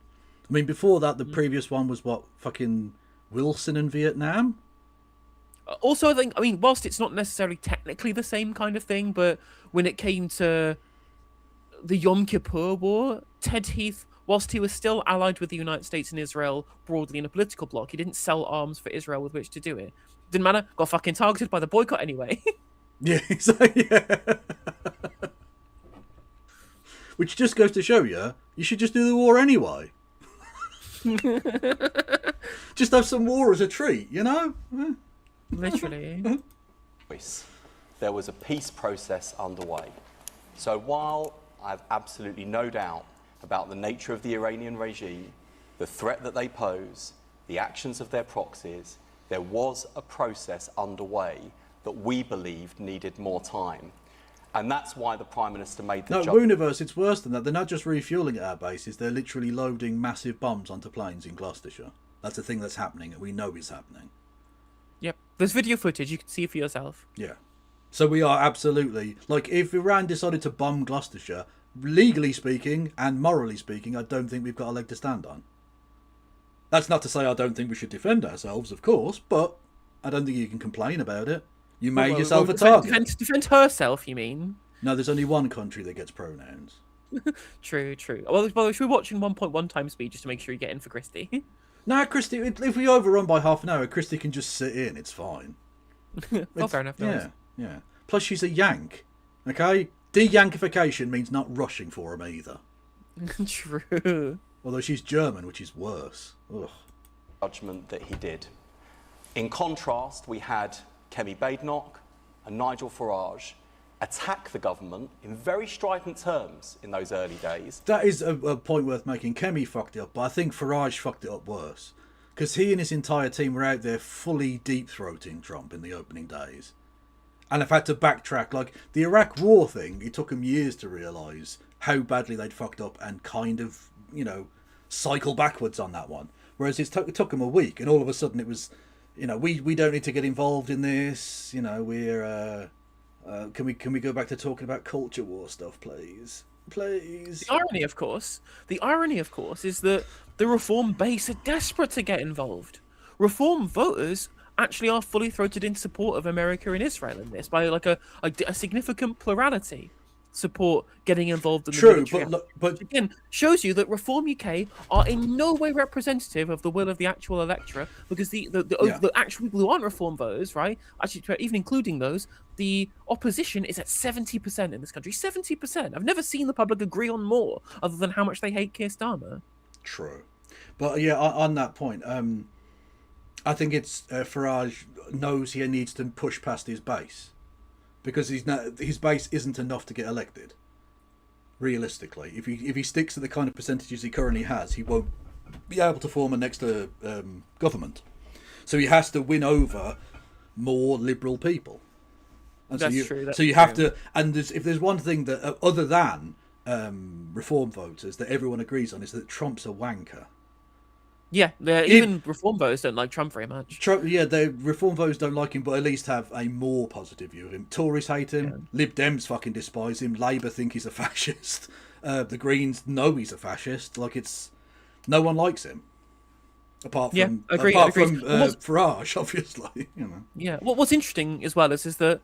I mean, before that, the previous one was what, fucking Wilson in Vietnam?
Also, I mean, whilst it's not necessarily technically the same kind of thing, but when it came to the Yom Kippur War, Ted Heath, whilst he was still allied with the United States and Israel broadly in a political bloc, he didn't sell arms for Israel with which to do it. Didn't matter, got fucking targeted by the boycott anyway.
Yeah, exactly. Yeah. Which just goes to show you should just do the war anyway. Do Just have some war as a treat, you know?
Literally.
There was a peace process underway. So while I have absolutely no doubt about the nature of the Iranian regime, the threat that they pose, the actions of their proxies, there was a process underway that we believed needed more time. And that's why the Prime Minister made the
No, Universe, it's worse than that. They're not just refuelling at our bases, they're literally loading massive bombs onto planes in Gloucestershire. That's a thing that's happening, and we know it's happening.
Yep. There's video footage, you can see it for yourself.
Yeah. So we are absolutely... Like, if Iran decided to bomb Gloucestershire, legally speaking and morally speaking, I don't think we've got a leg to stand on. That's not to say I don't think we should defend ourselves, of course, but I don't think you can complain about it. You made yourself a target.
Defend herself, you mean?
No, there's only one country that gets pronouns.
True. Well, we should be watching 1.1 times speed just to make sure you get in for Christy.
No, Christy, if we overrun by half an hour, Christy can just sit in. It's fine.
Well, fair enough.
Yeah. Plus, she's a Yank. Okay? De-Yankification means not rushing for him either.
True.
Although she's German, which is worse. Ugh.
judgment that he did. In contrast, we had Kemi Badenoch and Nigel Farage attack the government in very strident terms in those early days.
That is a point worth making. Kemi fucked it up, but I think Farage fucked it up worse. Because he and his entire team were out there fully deep-throating Trump in the opening days. And have had to backtrack. Like, the Iraq War thing, it took them years to realise how badly they'd fucked up and kind of, you know, cycle backwards on that one. Whereas it took them a week, and all of a sudden it was, you know, we don't need to get involved in this. You know, we're... can we go back to talking about culture war stuff, please? Please.
The irony, of course, is that the Reform base are desperate to get involved. Reform voters actually are fully throated in support of America and Israel in this, by like a significant plurality support getting involved in the military.
but
again, shows you that Reform UK are in no way representative of the will of the actual electorate, because the actual people who aren't Reform voters, right, actually even including those, the opposition is at 70% in this country. 70%. I've never seen the public agree on more, other than how much they hate Keir Starmer.
True. But yeah, on that point, I think it's Farage knows he needs to push past his base, because his base isn't enough to get elected. Realistically, if he sticks to the kind of percentages he currently has, he won't be able to form a next government. So he has to win over more liberal people. And
that's true.
So you have to, and if there's one thing that other than Reform voters that everyone agrees on, is that Trump's a wanker.
Yeah, even Reform voters don't like Trump very much.
The Reform voters don't like him, but at least have a more positive view of him. Tories hate him. Yeah. Lib Dems fucking despise him. Labour think he's a fascist. The Greens know he's a fascist. Like, it's... No one likes him. Apart from Farage, obviously. You know.
Yeah, what's interesting as well is that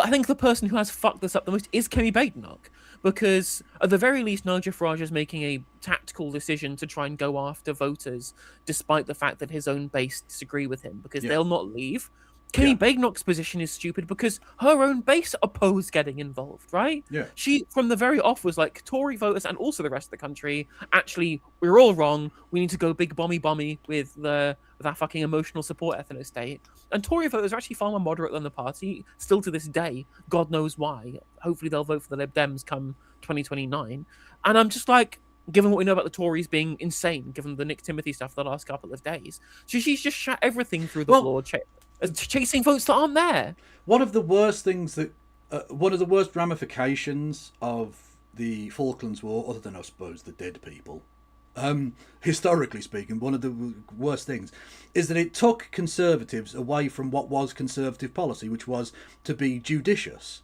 I think the person who has fucked this up the most is Kemi Badenoch. Because at the very least, Nigel Farage is making a tactical decision to try and go after voters, despite the fact that his own base disagree with him, because they'll not leave. Kemi Badenoch's position is stupid because her own base oppose getting involved, right?
Yeah.
She, from the very off, was like, Tory voters and also the rest of the country, actually, we're all wrong. We need to go big bomby with that fucking emotional support ethno state. And Tory voters are actually far more moderate than the party, still to this day. God knows why. Hopefully they'll vote for the Lib Dems come 2029. And I'm just like, given what we know about the Tories being insane, given the Nick Timothy stuff the last couple of days, so she's just shot everything through the floor, chasing votes that aren't there.
One of the worst things one of the worst ramifications of the Falklands War, other than I suppose the dead people, historically speaking, one of the worst things is that it took conservatives away from what was conservative policy, which was to be judicious.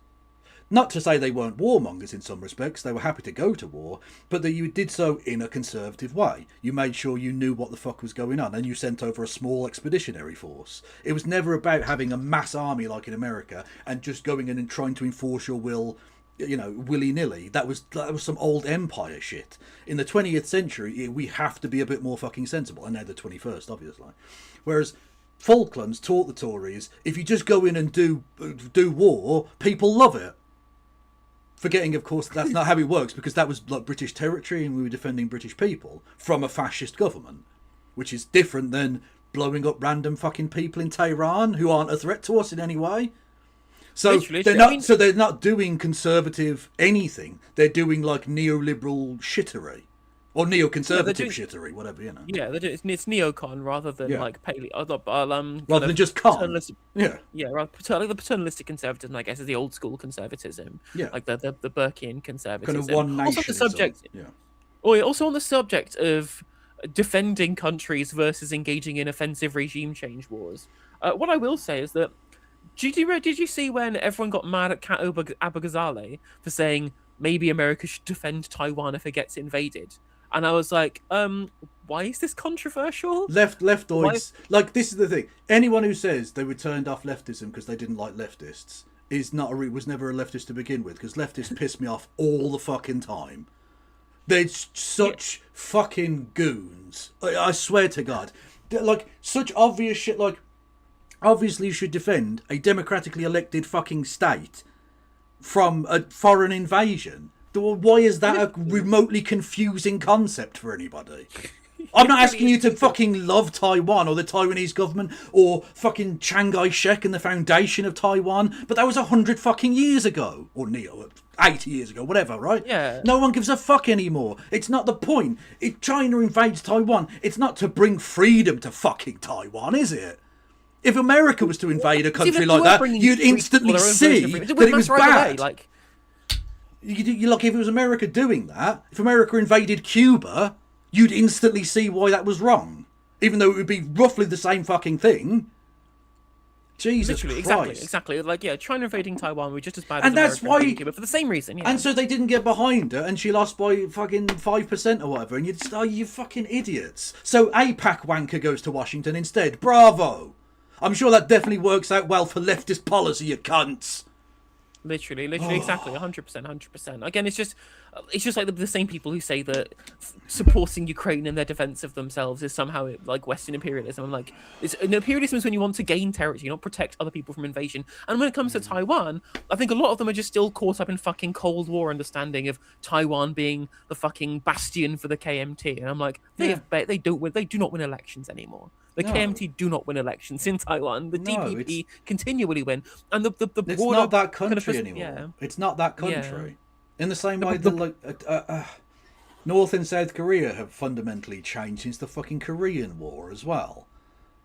Not to say they weren't warmongers in some respects, they were happy to go to war, but that you did so in a conservative way. You made sure you knew what the fuck was going on, and you sent over a small expeditionary force. It was never about having a mass army like in America and just going in and trying to enforce your will, you know, willy-nilly. That was some old empire shit. In the 20th century, we have to be a bit more fucking sensible, and now the 21st, obviously. Whereas Falklands taught the Tories, if you just go in and do war, people love it. Forgetting, of course, that's not how it works, because that was like British territory and we were defending British people from a fascist government, which is different than blowing up random fucking people in Tehran who aren't a threat to us in any way. So
Literally,
they're
I
not.
mean-
So they're not doing conservative anything. They're doing like neoliberal shittery, or neoconservative
doing-
shittery, whatever, you know.
Yeah, it's neocon rather than
Yeah.
like paleo.
Rather than just con.
paternalistic-
Yeah.
Yeah, the paternalistic conservatism, I guess, is the old school conservatism.
Yeah.
Like the Burkean conservatism.
Kind of one
Also
nation.
the subject.
Yeah.
Oh, yeah, also on the subject of defending countries versus engaging in offensive regime change wars. What I will say is that did you see when everyone got mad at Kat Abou-Ghazaleh for saying maybe America should defend Taiwan if it gets invaded? And I was like, why is this controversial?
Leftoids. Like, this is the thing. Anyone who says they were turned off leftism because they didn't like leftists is not was never a leftist to begin with, because leftists piss me off all the fucking time. They're such fucking goons. I swear to God. They're like, such obvious shit, like, obviously you should defend a democratically elected fucking state from a foreign invasion. Why is that a remotely confusing concept for anybody? I'm not asking you to fucking love Taiwan or the Taiwanese government or fucking Chiang Kai-shek and the foundation of Taiwan, but that was 100 fucking years ago. Or 80 years ago, whatever, right?
Yeah.
No one gives a fuck anymore. It's not the point. If China invades Taiwan, it's not to bring freedom to fucking Taiwan, is it? If America was to invade a country like that, you'd instantly see that it was bad.
Like,
You look, if it was America doing that, if America invaded Cuba, you'd instantly see why that was wrong. Even though it would be roughly the same fucking thing. Jesus
literally,
Christ.
exactly. Like, yeah, China invading Taiwan were just as bad
And
as
that's
America
why-
invading Cuba for the same reason. Yeah.
And so they didn't get behind her, and she lost by fucking 5% or whatever, and you'd say, oh, you fucking idiots. So APAC wanker goes to Washington instead. Bravo! I'm sure that definitely works out well for leftist policy, you cunts.
Literally, exactly, 100%. Again, it's just like the same people who say that supporting Ukraine in their defense of themselves is somehow like Western imperialism. I'm like, imperialism is when you want to gain territory, not protect other people from invasion. And when it comes to Taiwan, I think a lot of them are just still caught up in fucking Cold War understanding of Taiwan being the fucking bastion for the KMT. And I'm like, they do not win elections anymore. The
No.
KMT do not win elections in Taiwan. The
No,
DPP continually win, and the
It's
broader
not that
kind of
country
pers-
anymore.
yeah.
It's not that
Yeah.
country. In the same way that North and South Korea have fundamentally changed since the fucking Korean War as well.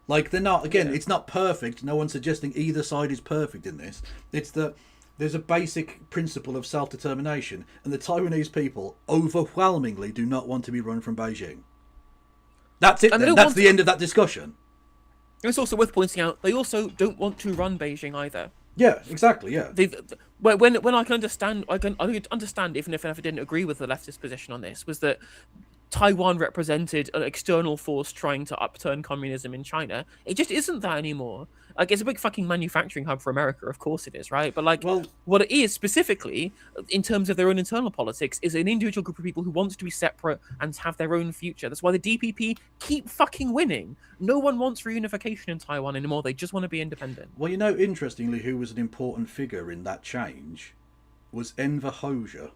Like, they're not, again, it's not perfect. No one's suggesting either side is perfect in this. It's that there's a basic principle of self-determination, and the Taiwanese people overwhelmingly do not want to be run from Beijing. That's it.
And they
Then.
don't
That's
want
the
to-
end of that discussion.
It's also worth pointing out they also don't want to run Beijing either.
Yeah, exactly. Yeah.
When I can understand, I can understand, even if I didn't agree with the leftist position on this, was that Taiwan represented an external force trying to upturn communism in China. It just isn't that anymore. Like, it's a big fucking manufacturing hub for America, of course it is, right? But like,
Well-
what it is specifically, in terms of their own internal politics, is an individual group of people who want to be separate and have their own future. That's why the DPP keep fucking winning. No one wants reunification in Taiwan anymore. They just want to be independent.
Well, you know, interestingly, who was an important figure in that change was Enver Hoxha.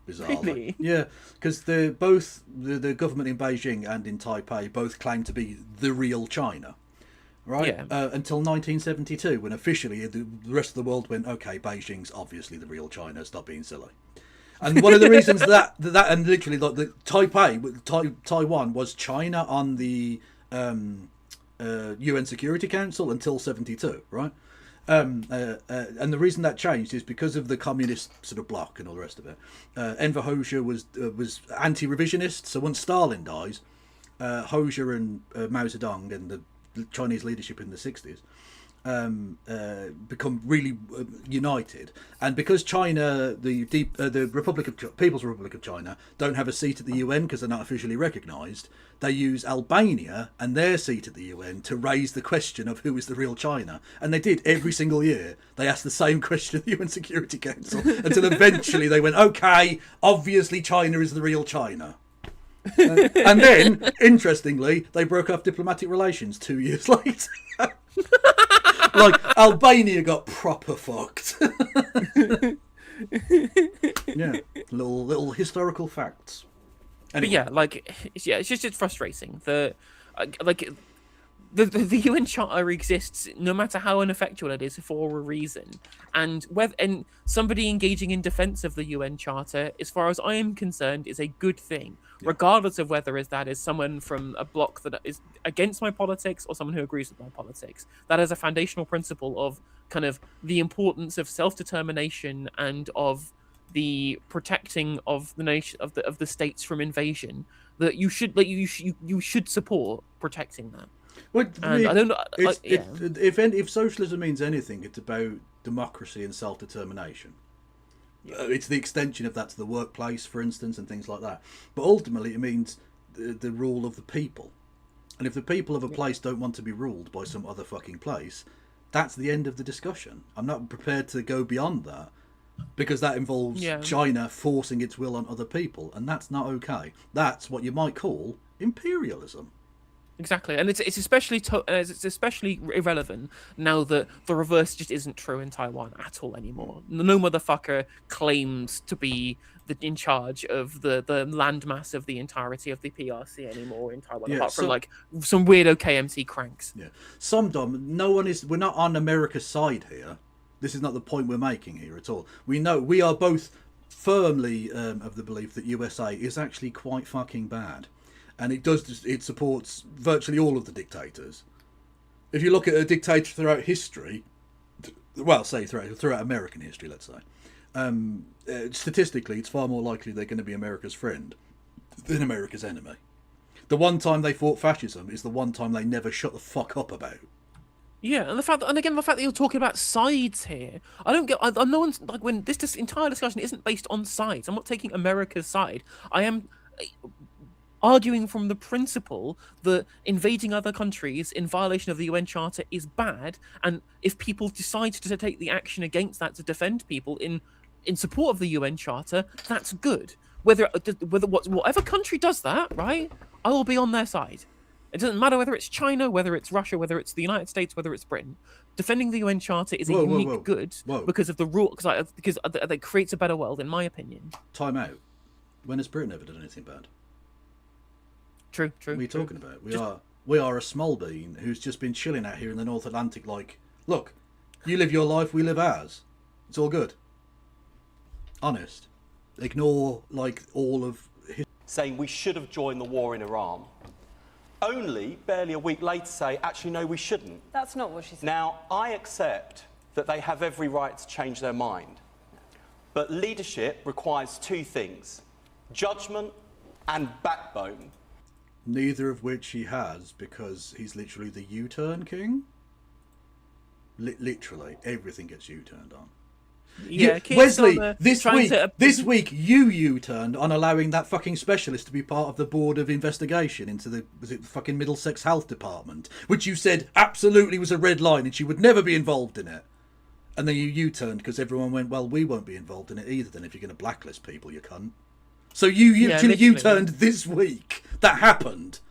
Bizarrely.
Really?
Yeah, because the government in Beijing and in Taipei both claim to be the real China, right?
Yeah.
Until 1972, when officially the rest of the world went, okay, Beijing's obviously the real China. Stop being silly. And one of the reasons that and literally like the Taiwan was China on the UN Security Council until 72, right? And the reason that changed is because of the communist sort of bloc and all the rest of it. Enver Hoxha was anti-revisionist, so once Stalin dies, Hoxha and Mao Zedong and the Chinese leadership in the 60s become really united, and because China, the People's Republic of China, don't have a seat at the UN because they're not officially recognised, they use Albania and their seat at the UN to raise the question of who is the real China, and they did every single year. They asked the same question at the UN Security Council until eventually they went, okay, obviously China is the real China. And then, interestingly, they broke off diplomatic relations 2 years later. Like, Albania got proper fucked. Yeah, little historical facts.
But
Anyway.
yeah, like, it's just frustrating. the UN Charter exists, no matter how ineffectual it is, for a reason. And somebody engaging in defense of the UN Charter, as far as I am concerned, is a good thing, regardless of whether that is someone from a bloc that is against my politics or someone who agrees with my politics. That is a foundational principle of kind of the importance of self-determination and of the protecting of the nation of the states from invasion. That you should support protecting that.
Well,
And I don't know.
If socialism means anything, it's about democracy and self-determination. It's the extension of that to the workplace, for instance, and things like that. But ultimately, it means the rule of the people. And if the people of a place don't want to be ruled by some other fucking place, that's the end of the discussion. I'm not prepared to go beyond that, because that involves China forcing its will on other people, and that's not okay. That's what you might call imperialism.
Exactly, and it's especially irrelevant now that the reverse just isn't true in Taiwan at all anymore. No motherfucker claims to be in charge of the landmass of the entirety of the PRC anymore in Taiwan, apart from like some weirdo KMT cranks.
Yeah, we're not on America's side here. This is not the point we're making here at all. We know we are both firmly of the belief that USA is actually quite fucking bad. And it supports virtually all of the dictators. If you look at a dictator throughout history, well, say throughout American history, let's say, statistically, it's far more likely they're going to be America's friend than America's enemy. The one time they fought fascism is the one time they never shut the fuck up about.
Yeah, and the fact that you're talking about sides here, I don't get. I'm no one's like when this entire discussion isn't based on sides. I'm not taking America's side. I am arguing from the principle that invading other countries in violation of the UN Charter is bad, and if people decide to take the action against that to defend people in support of the UN Charter, that's good. Whatever country does that, right, I will be on their side. It doesn't matter whether it's China, whether it's Russia, whether it's the United States, whether it's Britain. Defending the UN Charter is a unique good because of the rule, because it creates a better world, in my opinion.
Time out. When has Britain ever done anything bad?
True.
What are you talking about? We are a small bean who's just been chilling out here in the North Atlantic. Like, look, you live your life, we live ours. It's all good. Honest. Ignore like all of
saying we should have joined the war in Iran. Only barely a week later say, actually, no, we shouldn't.
That's not what she said.
Now, I accept that they have every right to change their mind. But leadership requires two things: judgment and backbone.
Neither of which he has, because he's literally the U-turn king. Literally, everything gets U-turned on.
Yeah,
Wesley, this week you U-turned on allowing that fucking specialist to be part of the board of investigation into the fucking Middlesex Health Department, which you said absolutely was a red line and she would never be involved in it. And then you U-turned because everyone went, well, we won't be involved in it either then if you're going to blacklist people, you cunt. So you actually U-turned this week. That happened.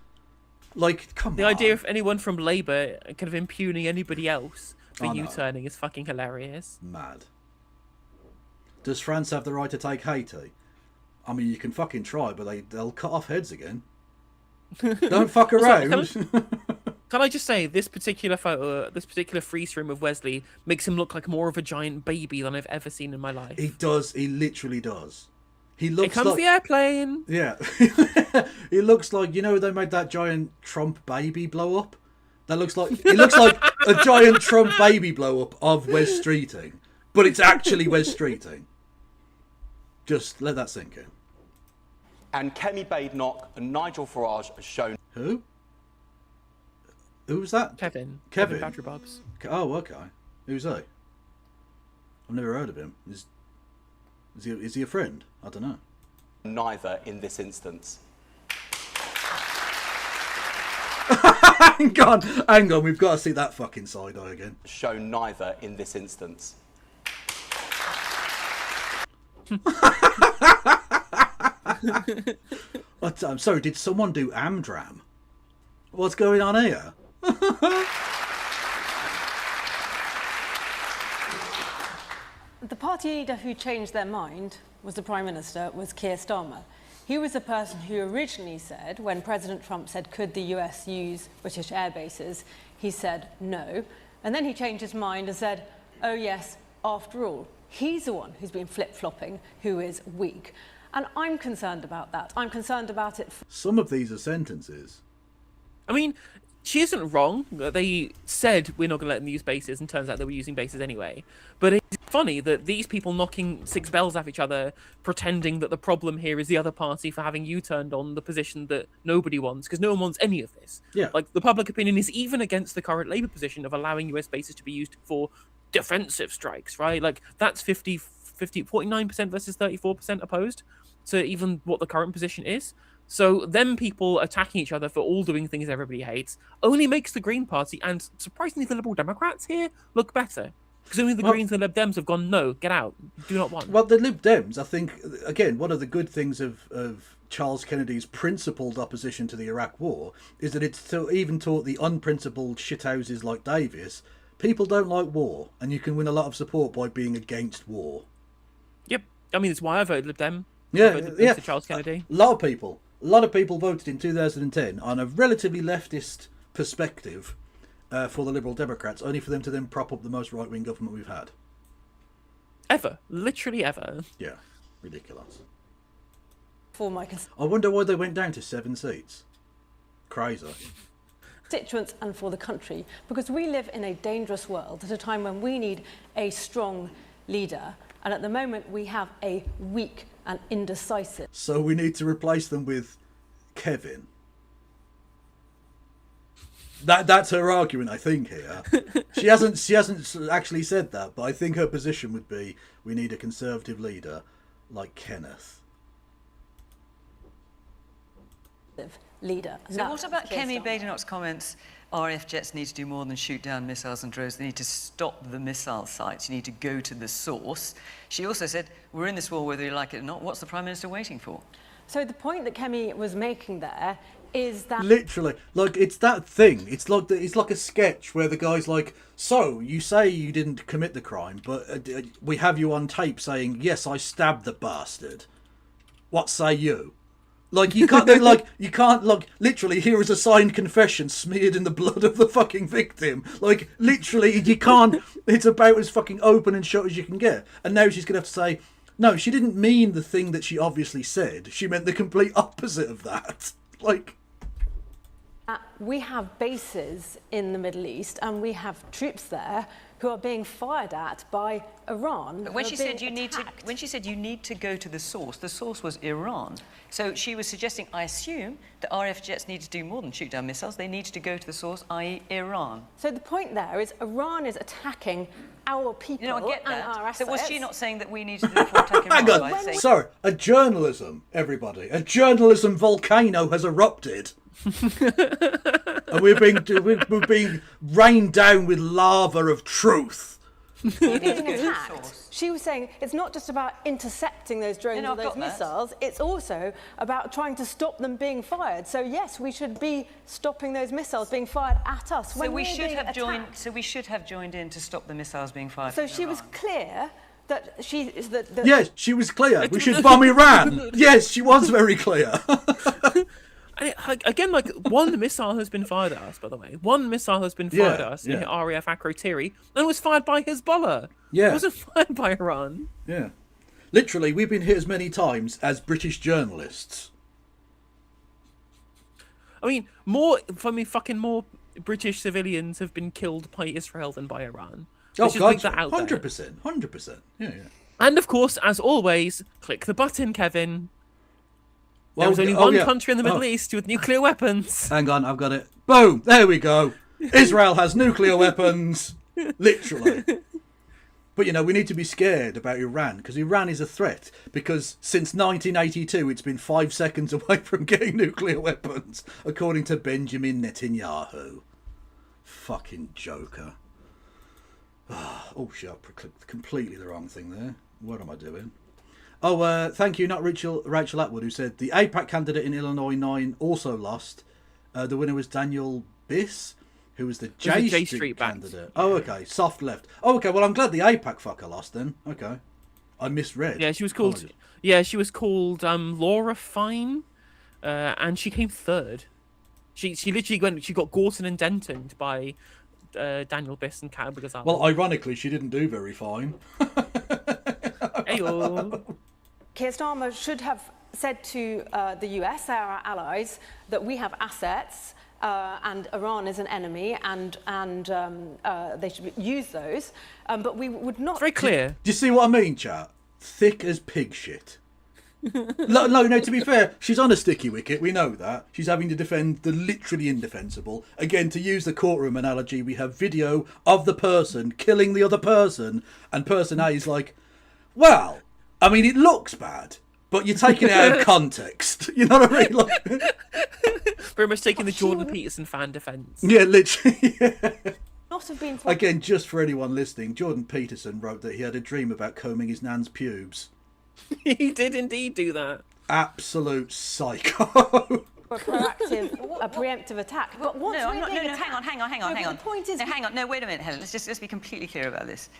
Like, come on.
The idea of anyone from Labour kind of impugning anybody else for U-turning is fucking hilarious.
Mad. Does France have the right to take Haiti? I mean, you can fucking try, but they'll cut off heads again. Don't fuck around.
Can I just say, this particular photo, this particular freeze room of Wesley makes him look like more of a giant baby than I've ever seen in my life.
He does. He literally does. He looks
Here comes the airplane.
Yeah. He looks like, you know, they made that giant Trump baby blow up? That looks like, he looks like a giant Trump baby blow up of Wes Streeting. But it's actually Wes Streeting. Just let that sink in.
And Kemi Badenoch and Nigel Farage have shown...
Who? Who was that?
Kevin Battery Bobs.
Oh, okay. Who's he? I've never heard of him. Is he a friend? I don't know.
Neither in this instance.
Hang on, we've got to see that fucking side eye again.
Shown neither in this instance.
I'm sorry, did someone do Amdram? What's going on here?
The party leader who changed their mind was the Prime Minister, was Keir Starmer. He was the person who originally said, when President Trump said, could the US use British air bases, he said no. And then he changed his mind and said, oh yes, after all. He's the one who's been flip-flopping, who is weak. And I'm concerned about that. I'm concerned about it.
Some of these are sentences.
I mean, she isn't wrong. They said we're not going to let them use bases, and turns out they were using bases anyway. But it's funny that these people knocking six bells at each other, pretending that the problem here is the other party for having U-turned on the position that nobody wants, because no one wants any of this.
Yeah.
Like, the public opinion is even against the current Labour position of allowing US bases to be used for defensive strikes, right? Like, that's 49% versus 34% opposed to even what the current position is. So them people attacking each other for all doing things everybody hates only makes the Green Party and surprisingly the Liberal Democrats here look better. Because only the Greens and the Lib Dems have gone, no, get out, do not want.
Well, the Lib Dems, I think, again, one of the good things of Charles Kennedy's principled opposition to the Iraq War is that it's even taught the unprincipled shithouses like Davis, people don't like war, and you can win a lot of support by being against war.
Yep, I mean, it's why I voted Lib Dem.
Yeah.
For Charles Kennedy.
A lot of people voted in 2010 on a relatively leftist perspective for the Liberal Democrats, only for them to then prop up the most right-wing government we've had.
Ever. Literally ever.
Yeah. Ridiculous.
For my
I wonder why they went down to 7 seats. Crazy.
constituents and for the country, because we live in a dangerous world at a time when we need a strong leader, and at the moment we have a weak and indecisive.
So we need to replace them with Kevin. That's her argument, I think, here. She hasn't actually said that, but I think her position would be we need a Conservative leader like Kenneth.
Leader.
So what about Kemi Badenoch's comments? RAF jets need to do more than shoot down missiles and drones. They need to stop the missile sites. You need to go to the source. She also said, we're in this war whether you like it or not. What's the Prime Minister waiting for?
So the point that Kemi was making there is that...
Literally, like, it's that thing. It's like a sketch where the guy's like, so, you say you didn't commit the crime, but we have you on tape saying, yes, I stabbed the bastard. What say you? Like, you can't, literally, here is a signed confession smeared in the blood of the fucking victim. Like, literally, you can't, it's about as fucking open and shut as you can get. And now she's going to have to say, no, she didn't mean the thing that she obviously said. She meant the complete opposite of that. Like...
we have bases in the Middle East and we have troops there who are being fired at by Iran.
But when she said you need to go to the source was Iran. So she was suggesting, I assume, that RF jets need to do more than shoot down missiles. They need to go to the source, i.e. Iran.
So the point there is Iran is attacking our people
I get that.
and our assets.
So was she not saying that we need to therefore attack Iran?
Hang on, sorry, a journalism, everybody. A journalism volcano has erupted. And we're being rained down with lava of truth.
Being attacked. She was saying it's not just about intercepting those drones or those missiles, it's also about trying to stop them being fired. So yes, we should be stopping those missiles being fired at us.
So we should have joined in to stop the missiles being fired.
So she was clear that she is that.
Yes, she was clear. We should bomb Iran. Yes, she was very clear.
Again, like, one missile has been fired at us, by the way. One missile has been fired at us in RAF Akrotiri and was fired by Hezbollah.
Yeah.
It wasn't fired by Iran.
Yeah. Literally, we've been hit as many times as British journalists.
I mean, more British civilians have been killed by Israel than by Iran.
Oh, God,
that out
100%. 100%. Yeah.
And, of course, as always, click the button, Kevin.
Well,
there was only one country in the Middle East with nuclear weapons.
Hang on, I've got it. Boom! There we go. Israel has nuclear weapons. Literally. But, you know, we need to be scared about Iran, because Iran is a threat. Because since 1982, it's been 5 seconds away from getting nuclear weapons, according to Benjamin Netanyahu. Fucking joker. Oh, shit, I clicked completely the wrong thing there. What am I doing? Oh, thank you, not Rachel Atwood, who said the APAC candidate in Illinois 9 also lost. The winner was Daniel Biss, who was the J Street candidate. Oh, okay, soft left. Oh, okay, well, I'm glad the APAC fucker lost then. Okay. I misread.
Yeah, she was called.
Apologies.
Yeah, she was called Laura Fine, and she came third. She literally went. She got Gorton and Dentoned by Daniel Biss and Kat Bugazala.
Well, ironically, she didn't do very fine.
Ayo.
Keir Starmer should have said to the US, our allies, that we have assets and Iran is an enemy, and they should use those. But we would not.
It's very clear.
Do you see what I mean, chat? Thick as pig shit. No, to be fair, she's on a sticky wicket, we know that. She's having to defend the literally indefensible. Again, to use the courtroom analogy, we have video of the person killing the other person, and person A is like, well, I mean, it looks bad, but you're taking it out of context. You know what I mean? Like,
very much taking the Jordan Peterson fan defence.
yeah, literally. Yeah.
Not have been.
Again, just for anyone listening, Jordan Peterson wrote that he had a dream about combing his nan's pubes.
He did indeed do that.
Absolute psycho.
A preemptive attack. But what's
No,
really
I'm not. No,
being
no, hang on,
attacked-
hang on, hang on,
No,
hang
but
on.
The point is,
no, hang on. No, wait a minute, Helen. Let's be completely clear about this.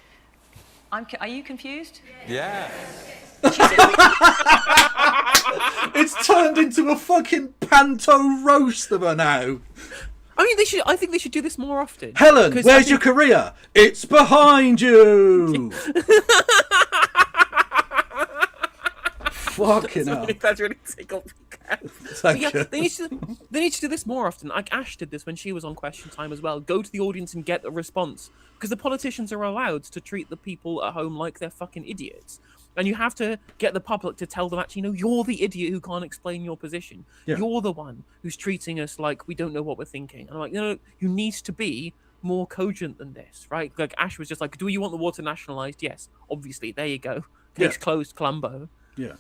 Are you confused?
Yeah.
It's turned into a fucking panto roast of her now.
I mean, I think they should do this more often.
Helen,
'Cause
where's your career? It's behind you. Fucking hell.
That's really tickled me.
Thank you.
They need to do this more often. Like Ash did this when she was on Question Time as well. Go to the audience and get a response, because the politicians are allowed to treat the people at home like they're fucking idiots. And you have to get the public to tell them, actually, no, you're the idiot who can't explain your position.
Yeah.
You're the one who's treating us like we don't know what we're thinking. And I'm like, no, you need to be more cogent than this, right? Like Ash was just like, do you want the water nationalised? Yes, obviously. There you go. Case closed, Columbo.
Yeah.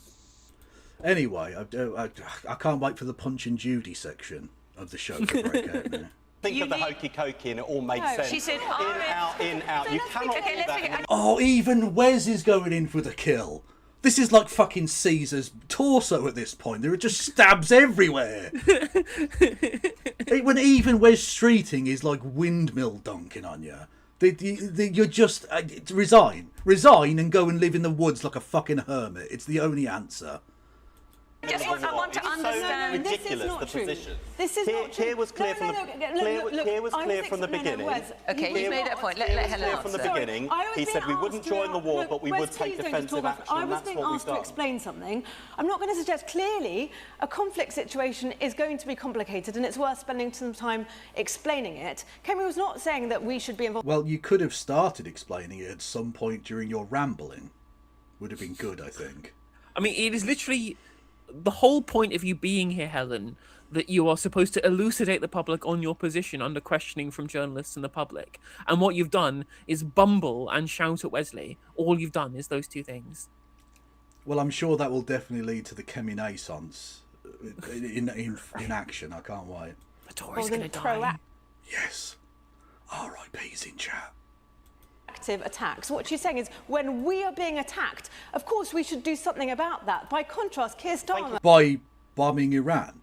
Anyway, I can't wait for the Punch and Judy section of the show to break out now.
Think of the hokey cokey and it all makes sense.
She said,
in, out. You cannot do that.
Oh, even Wes is going in for the kill. This is like fucking Caesar's torso at this point. There are just stabs everywhere. When even Wes Streeting is like windmill dunking on you. You're just resign and go and live in the woods like a fucking hermit. It's the only answer.
I want to understand.
This is
ridiculous,
not
the
true.
position.
This is not true.
Keir was clear from the Keir was clear from the beginning.
Okay, you made a point. Let Helen
Clear from the
answer.
beginning. He said we wouldn't join the war, but we would take defensive action.
I was
That's
being
what we've
asked to
done.
explain something. I'm not going to suggest clearly a conflict situation is going to be complicated and it's worth spending some time explaining it. Kemi was not saying that we should be involved.
Well, you could have started explaining it at some point during your rambling. Would have been good, I think.
I mean, it is literally the whole point of you being here, Helen, that you are supposed to elucidate the public on your position under questioning from journalists and the public. And what you've done is bumble and shout at Wesley. All you've done is those two things.
Well, I'm sure that will definitely lead to the Keminaissance in action. I can't wait.
The Tories going to die.
Yes. R.I.P.'s in chat.
Attacks. What she's saying is, when we are being attacked, of course we should do something about that. By contrast, Keir Starmer...
By bombing Iran.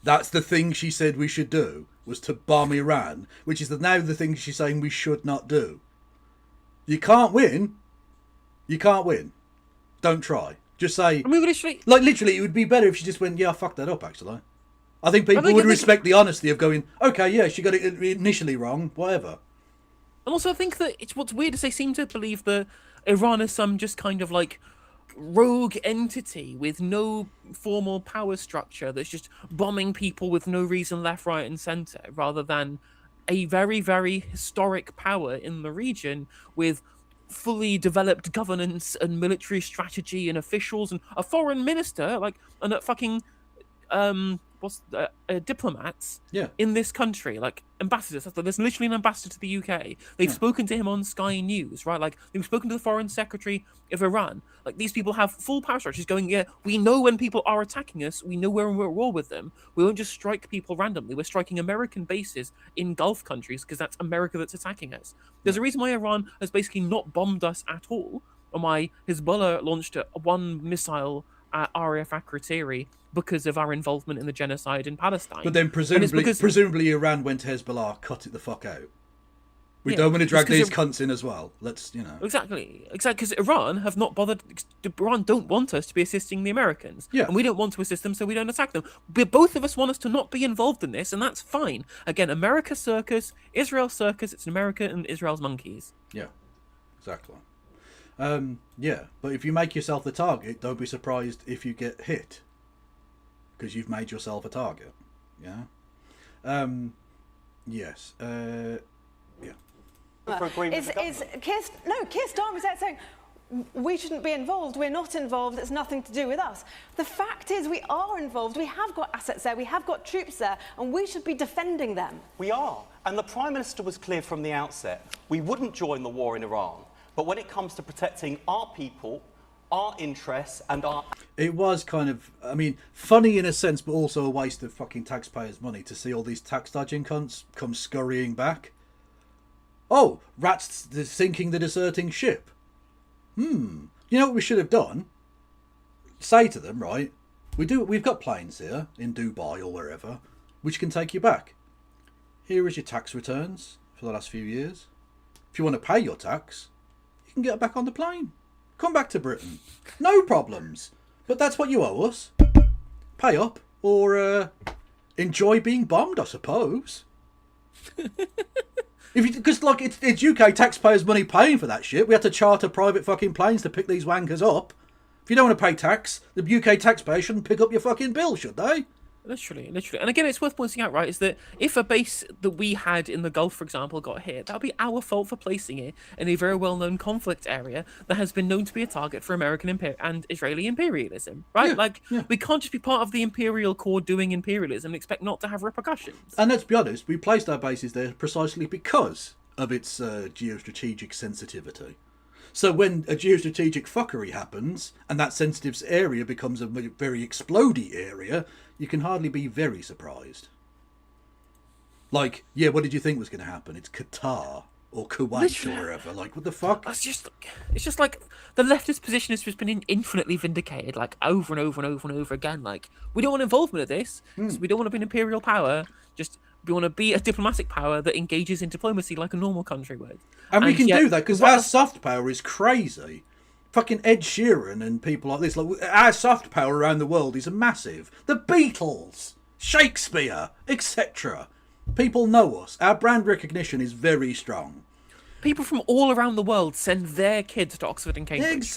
That's the thing she said we should do, was to bomb Iran, which is now the thing she's saying we should not do. You can't win. You can't win. Don't try. Just say...
I mean, literally...
Like, literally, it would be better if she just went, yeah, I fucked that up, actually. I think people would respect the honesty of going, okay, yeah, she got it initially wrong, whatever.
And also, I think that what's weird is they seem to believe that Iran is some just kind of like rogue entity with no formal power structure that's just bombing people with no reason left, right, and centre, rather than a very, very historic power in the region with fully developed governance and military strategy and officials and a foreign minister, like, and a fucking diplomats in this country, like ambassadors. There's literally an ambassador to the UK. They've spoken to him on Sky News, right? Like, they've spoken to the foreign secretary of Iran. Like, these people have full power structures going, yeah, we know when people are attacking us, we know we're in war with them. We won't just strike people randomly. We're striking American bases in Gulf countries because that's America that's attacking us. There's a reason why Iran has basically not bombed us at all, and why Hezbollah launched one missile at RAF Akrotiri because of our involvement in the genocide in Palestine.
But then presumably Iran went to Hezbollah, cut it the fuck out. We don't want to drag these cunts in as well. Let's,
Exactly, because Iran have not bothered. Iran don't want us to be assisting the Americans, and we don't want to assist them, so we don't attack them. But both of us want us to not be involved in this, and that's fine. Again, America circus, Israel circus. It's America and Israel's monkeys.
Yeah, exactly. But if you make yourself the target, don't be surprised if you get hit, because you've made yourself a target. Yeah. Yes.
Keir Starmer was out saying we shouldn't be involved. We're not involved. It's nothing to do with us. The fact is we are involved. We have got assets there. We have got troops there, and we should be defending them.
We are. And the Prime Minister was clear from the outset. We wouldn't join the war in Iran. But when it comes to protecting our people, our interests and our...
It was kind of, funny in a sense, but also a waste of fucking taxpayers' money to see all these tax dodging cunts come scurrying back. Oh, rats sinking the deserting ship. You know what we should have done? Say to them, right, we've got planes here in Dubai or wherever, which can take you back. Here is your tax returns for the last few years. If you want to pay your tax, you can get back on the plane. Come back to Britain. No problems. But that's what you owe us. Pay up or enjoy being bombed, I suppose. Because it's UK taxpayers' money paying for that shit. We have to charter private fucking planes to pick these wankers up. If you don't want to pay tax, the UK taxpayer shouldn't pick up your fucking bill, should they?
Literally. And again, it's worth pointing out, right, is that if a base that we had in the Gulf, for example, got hit, that would be our fault for placing it in a very well-known conflict area that has been known to be a target for American and Israeli imperialism, right? We can't just be part of the imperial core doing imperialism and expect not to have repercussions.
And let's be honest, we placed our bases there precisely because of its geostrategic sensitivity. So when a geostrategic fuckery happens, and that sensitive area becomes a very explodey area, you can hardly be very surprised. What did you think was going to happen? It's Qatar or Kuwait or wherever. What the fuck?
It's just like the leftist position has just been infinitely vindicated, over and over and over and over again. We don't want involvement of this. So we don't want to be an imperial power. We want to be a diplomatic power that engages in diplomacy like a normal country would.
And we can do that because our soft power is crazy. Fucking Ed Sheeran and people like this. Our soft power around the world is massive. The Beatles, Shakespeare, etc. People know us. Our brand recognition is very strong.
People from all around the world send their kids to Oxford and Cambridge.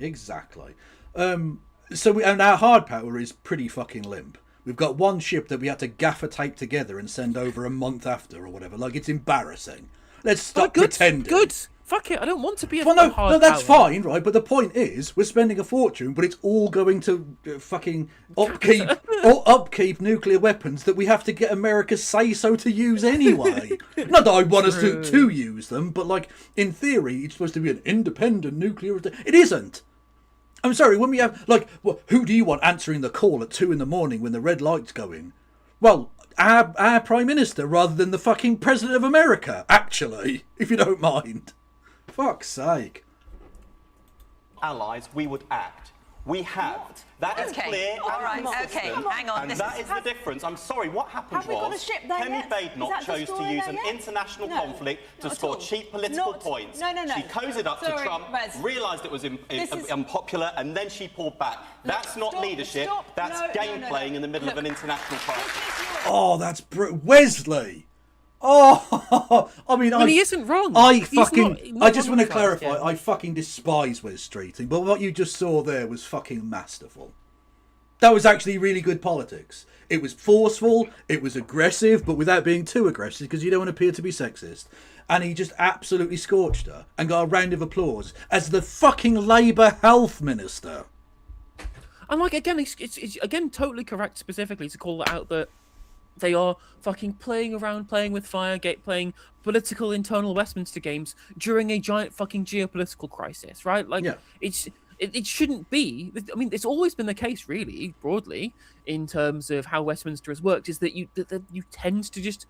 Exactly. And our hard power is pretty fucking limp. We've got one ship that we had to gaffer tape together and send over a month after or whatever. It's embarrassing. Let's stop pretending.
Good. Fuck it. I don't want to be a
hard
power.
No, that's fine, right? But the point is, we're spending a fortune, but it's all going to fucking upkeep nuclear weapons that we have to get America's say-so to use anyway. Not that I want us to use them, but in theory, it's supposed to be an independent nuclear... It isn't. I'm sorry, when we have, who do you want answering the call at 2 a.m. when the red light's going? Well, our Prime Minister rather than the fucking President of America, actually, if you don't mind. Fuck's sake.
Allies, we would act. We have.
What?
That is clear.
All right, okay, hang on.
And that is the difference. I'm sorry, what happened was Kemi Badenoch chose to use an international conflict to score cheap political points.
No.
She cozied up to Trump, realised it was unpopular, and then she pulled back. That's not leadership. That's game playing in the middle of an international crisis.
Oh, that's Wesley. Oh,
he isn't wrong.
I just want to clarify. I fucking despise Wes Streeting, but what you just saw there was fucking masterful. That was actually really good politics. It was forceful, it was aggressive, but without being too aggressive because you don't want to appear to be sexist. And he just absolutely scorched her and got a round of applause as the fucking Labour Health Minister.
And again, it's again totally correct specifically to call it out that they are fucking playing with fire, playing political internal Westminster games during a giant fucking geopolitical crisis, right? It shouldn't be. It's always been the case, really, broadly, in terms of how Westminster has worked, is that you tend to just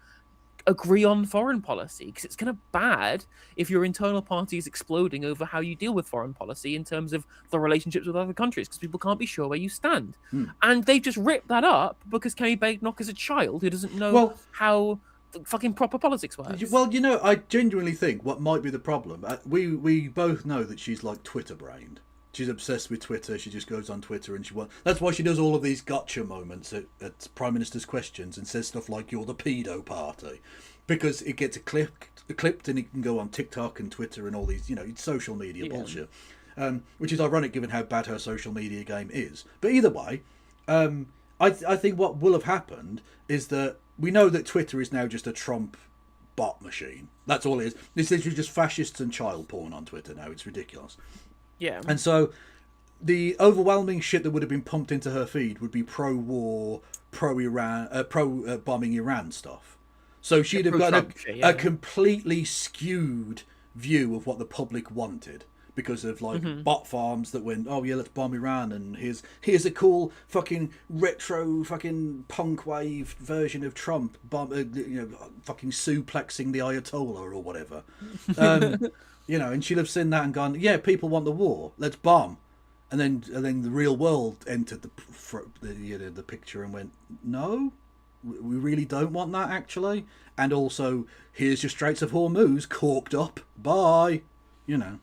agree on foreign policy, because it's kind of bad if your internal party is exploding over how you deal with foreign policy in terms of the relationships with other countries, because people can't be sure where you stand. And they've just ripped that up because Kemi Badenoch is a child who doesn't know how fucking proper politics works.
Well, you know, I genuinely think what might be the problem. We both know that she's like Twitter brained. She's obsessed with Twitter. She just goes on Twitter and that's why she does all of these gotcha moments at Prime Minister's questions and says stuff like "You're the pedo party," because it gets clipped and it can go on TikTok and Twitter and all these, you know, it's social media bullshit. Which is ironic given how bad her social media game is. But either way, I think what will have happened is that we know that Twitter is now just a Trump bot machine. That's all it is. It's literally just fascists and child porn on Twitter now. It's ridiculous.
Yeah.
And so the overwhelming shit that would have been pumped into her feed would be pro-war, pro-Iran, pro-bombing Iran stuff. So she'd have got a completely skewed view of what the public wanted. Because of like bot farms that went, oh yeah, let's bomb Iran, and here's a cool fucking retro fucking punk wave version of Trump, fucking suplexing the Ayatollah or whatever, you know. And she'll have seen that and gone, yeah, people want the war, let's bomb, and then the real world entered the picture and went, no, we really don't want that actually, and also here's your Straits of Hormuz corked up, bye, you know.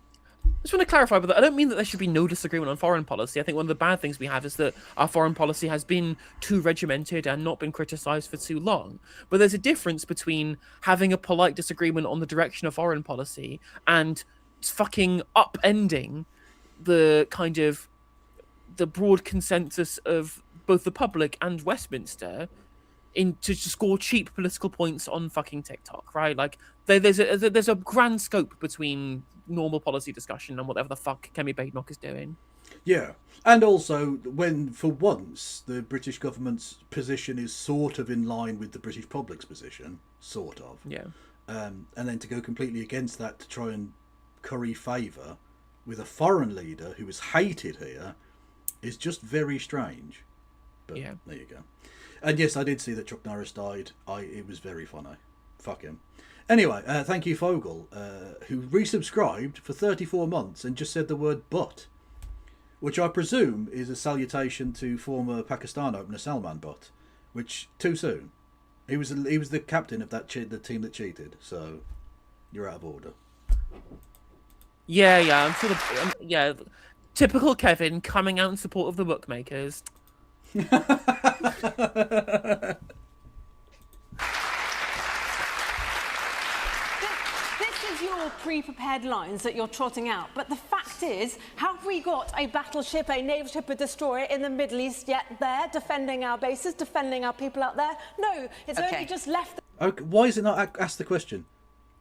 I just want to clarify, but I don't mean that there should be no disagreement on foreign policy. I think one of the bad things we have is that our foreign policy has been too regimented and not been criticised for too long. But there's a difference between having a polite disagreement on the direction of foreign policy and fucking upending the kind of the broad consensus of both the public and Westminster to score cheap political points on fucking TikTok, right? Like there's a grand scope between normal policy discussion and whatever the fuck Kemi Badenoch is doing.
Yeah, and also when for once the British government's position is sort of in line with the British public's position, sort of.
Yeah.
And then to go completely against that to try and curry favour with a foreign leader who is hated here is just very strange. But
yeah,
there you go. And yes, I did see that Chuck Norris died. It was very funny. Fuck him. Anyway, thank you, Fogel, who resubscribed for 34 months and just said the word "but," which I presume is a salutation to former Pakistan opener Salman Butt, which too soon. He was the captain of the team that cheated, so you're out of order.
Yeah, I'm sort of typical Kevin coming out in support of the bookmakers.
Your pre-prepared lines that you're trotting out, but the fact is, have we got a battleship, a naval ship, a destroyer in the Middle East yet there defending our bases, defending our people out there? No, it's only just left.
Okay, why is it not asked the question?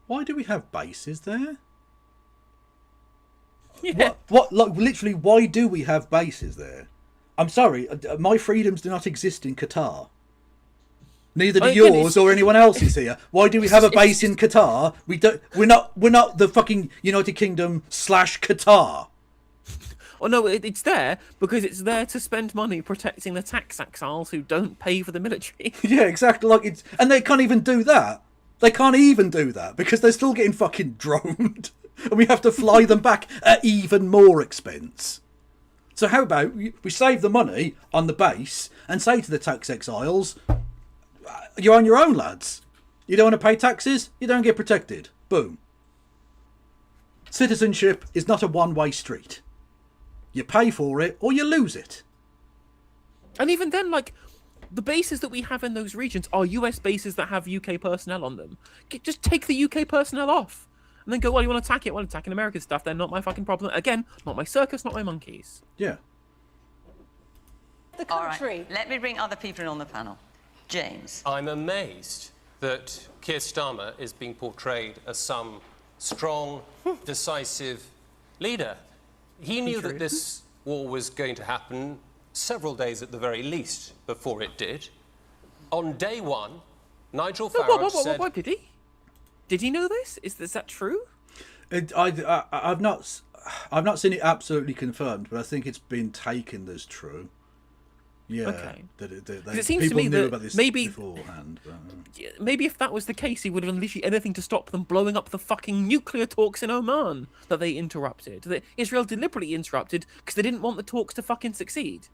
Why do we have bases there?
Yeah.
What? Like literally, why do we have bases there? I'm sorry, my freedoms do not exist in Qatar. Neither do yours or anyone else's here. Why do we have a base in Qatar? We're not the fucking United Kingdom / Qatar.
Oh no, it's there because it's there to spend money protecting the tax exiles who don't pay for the military.
Yeah, exactly. And they can't even do that. They can't even do that because they're still getting fucking droned, and we have to fly them back at even more expense. So how about we save the money on the base and say to the tax exiles, you're on your own, lads. You don't want to pay taxes, you don't get protected. Boom. Citizenship is not a one-way street. You pay for it or you lose it.
And even then, like, the bases that we have in those regions are US bases that have UK personnel on them. Just take the UK personnel off. And then go, well, you want to attack it? Well, attacking American stuff, they're not my fucking problem. Again, not my circus, not my monkeys.
Yeah.
The country.
All right, let me bring other people in on the panel. James.
I'm amazed that Keir Starmer is being portrayed as some strong, decisive leader. He knew that this war was going to happen several days at the very least before it did. On day one, Nigel Farage said...
What, did he? Did he know this? Is that true?
I've not seen it absolutely confirmed, but I think it's been taken as true. Yeah,
okay.
It
seems to me
knew
that
about this
maybe
beforehand. But,
maybe if that was the case, he would have done literally anything to stop them blowing up the fucking nuclear talks in Oman that they interrupted. That Israel deliberately interrupted because they didn't want the talks to fucking succeed.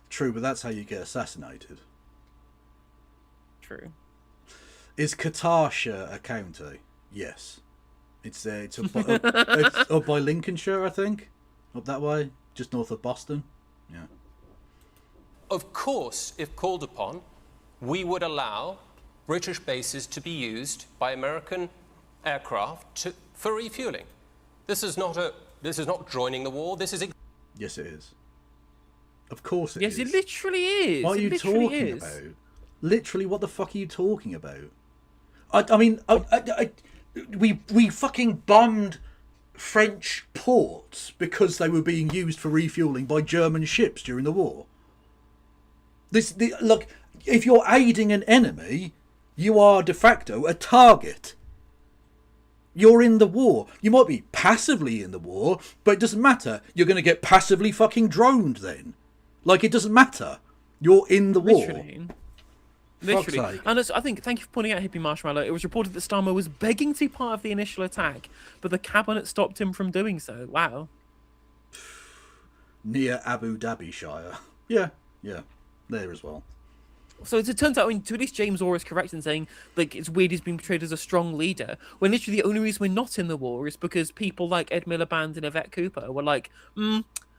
True, but that's how you get assassinated.
True.
Is Qatarshire a county? Yes. It's it's up by Lincolnshire, I think. Up that way, just north of Boston. Yeah.
Of course, if called upon, we would allow British bases to be used by American aircraft for refueling. This is not joining the war. This is.
Yes, it is. Of course it is.
Yes, it literally is.
What are you talking about? Literally, what the fuck are you talking about? I mean, we fucking bombed French ports because they were being used for refueling by German ships during the war. Look, if you're aiding an enemy, you are de facto a target. You're in the war. You might be passively in the war, but it doesn't matter. You're going to get passively fucking droned then. Like, it doesn't matter. You're in the war.
Literally. And I think, thank you for pointing out Hippie Marshmallow. It was reported that Starmer was begging to be part of the initial attack, but the cabinet stopped him from doing so. Wow.
Near Abu Dhabi Shire. Yeah. There as well.
So it turns out, to at least James Orr is correct in saying, like, it's weird he's being portrayed as a strong leader, when literally the only reason we're not in the war is because people like Ed Miliband and Yvette Cooper were like,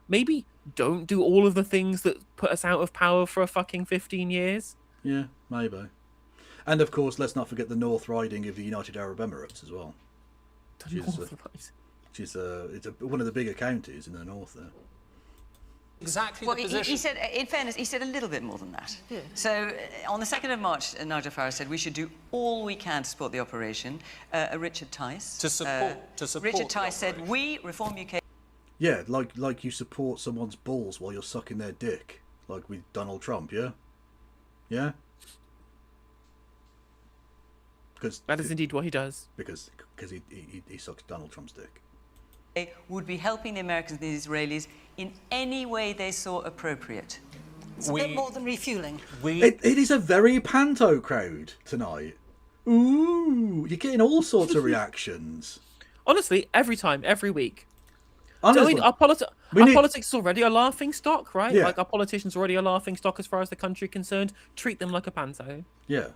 maybe don't do all of the things that put us out of power for a fucking 15 years.
Yeah, maybe. And of course, let's not forget the North Riding of the United Arab Emirates as well. Which is one of the bigger counties in the north there.
Exactly
well,
the position.
He said, in fairness, he said a little bit more than that. Yeah. So, on the 2nd of March, Nigel Farage said we should do all we can to support the operation. Richard Tice.
To support
Richard Tice said, we, Reform UK...
Yeah, like you support someone's balls while you're sucking their dick. Like with Donald Trump, yeah? Yeah? Because
that is indeed what he does.
Because he sucks Donald Trump's dick.
Would be helping the Americans and the Israelis in any way they saw appropriate.
It's a bit more than refueling.
It is a very panto crowd tonight. Ooh, you're getting all sorts of reactions.
Honestly, every time, every week.
Honestly,
so, our politics is already a laughing stock, right?
Yeah.
Like, our politicians are already a laughing stock as far as the country is concerned. Treat them like a panto.
Yeah.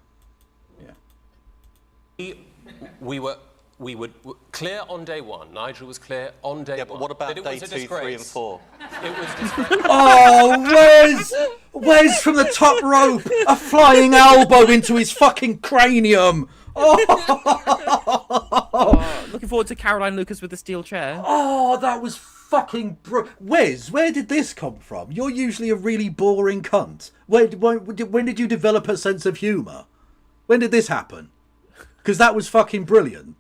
We were clear on day one. Nigel was clear on day one.
Yeah, but what about day 2, 3 and 4?
It was disgrace.
Oh, Wes from the top rope, a flying elbow into his fucking cranium.
Looking forward to Caroline Lucas with the steel chair.
Oh, that was fucking Wes, where did this come from? You're usually a really boring cunt. When did you develop a sense of humour? When did this happen? Because that was fucking brilliant.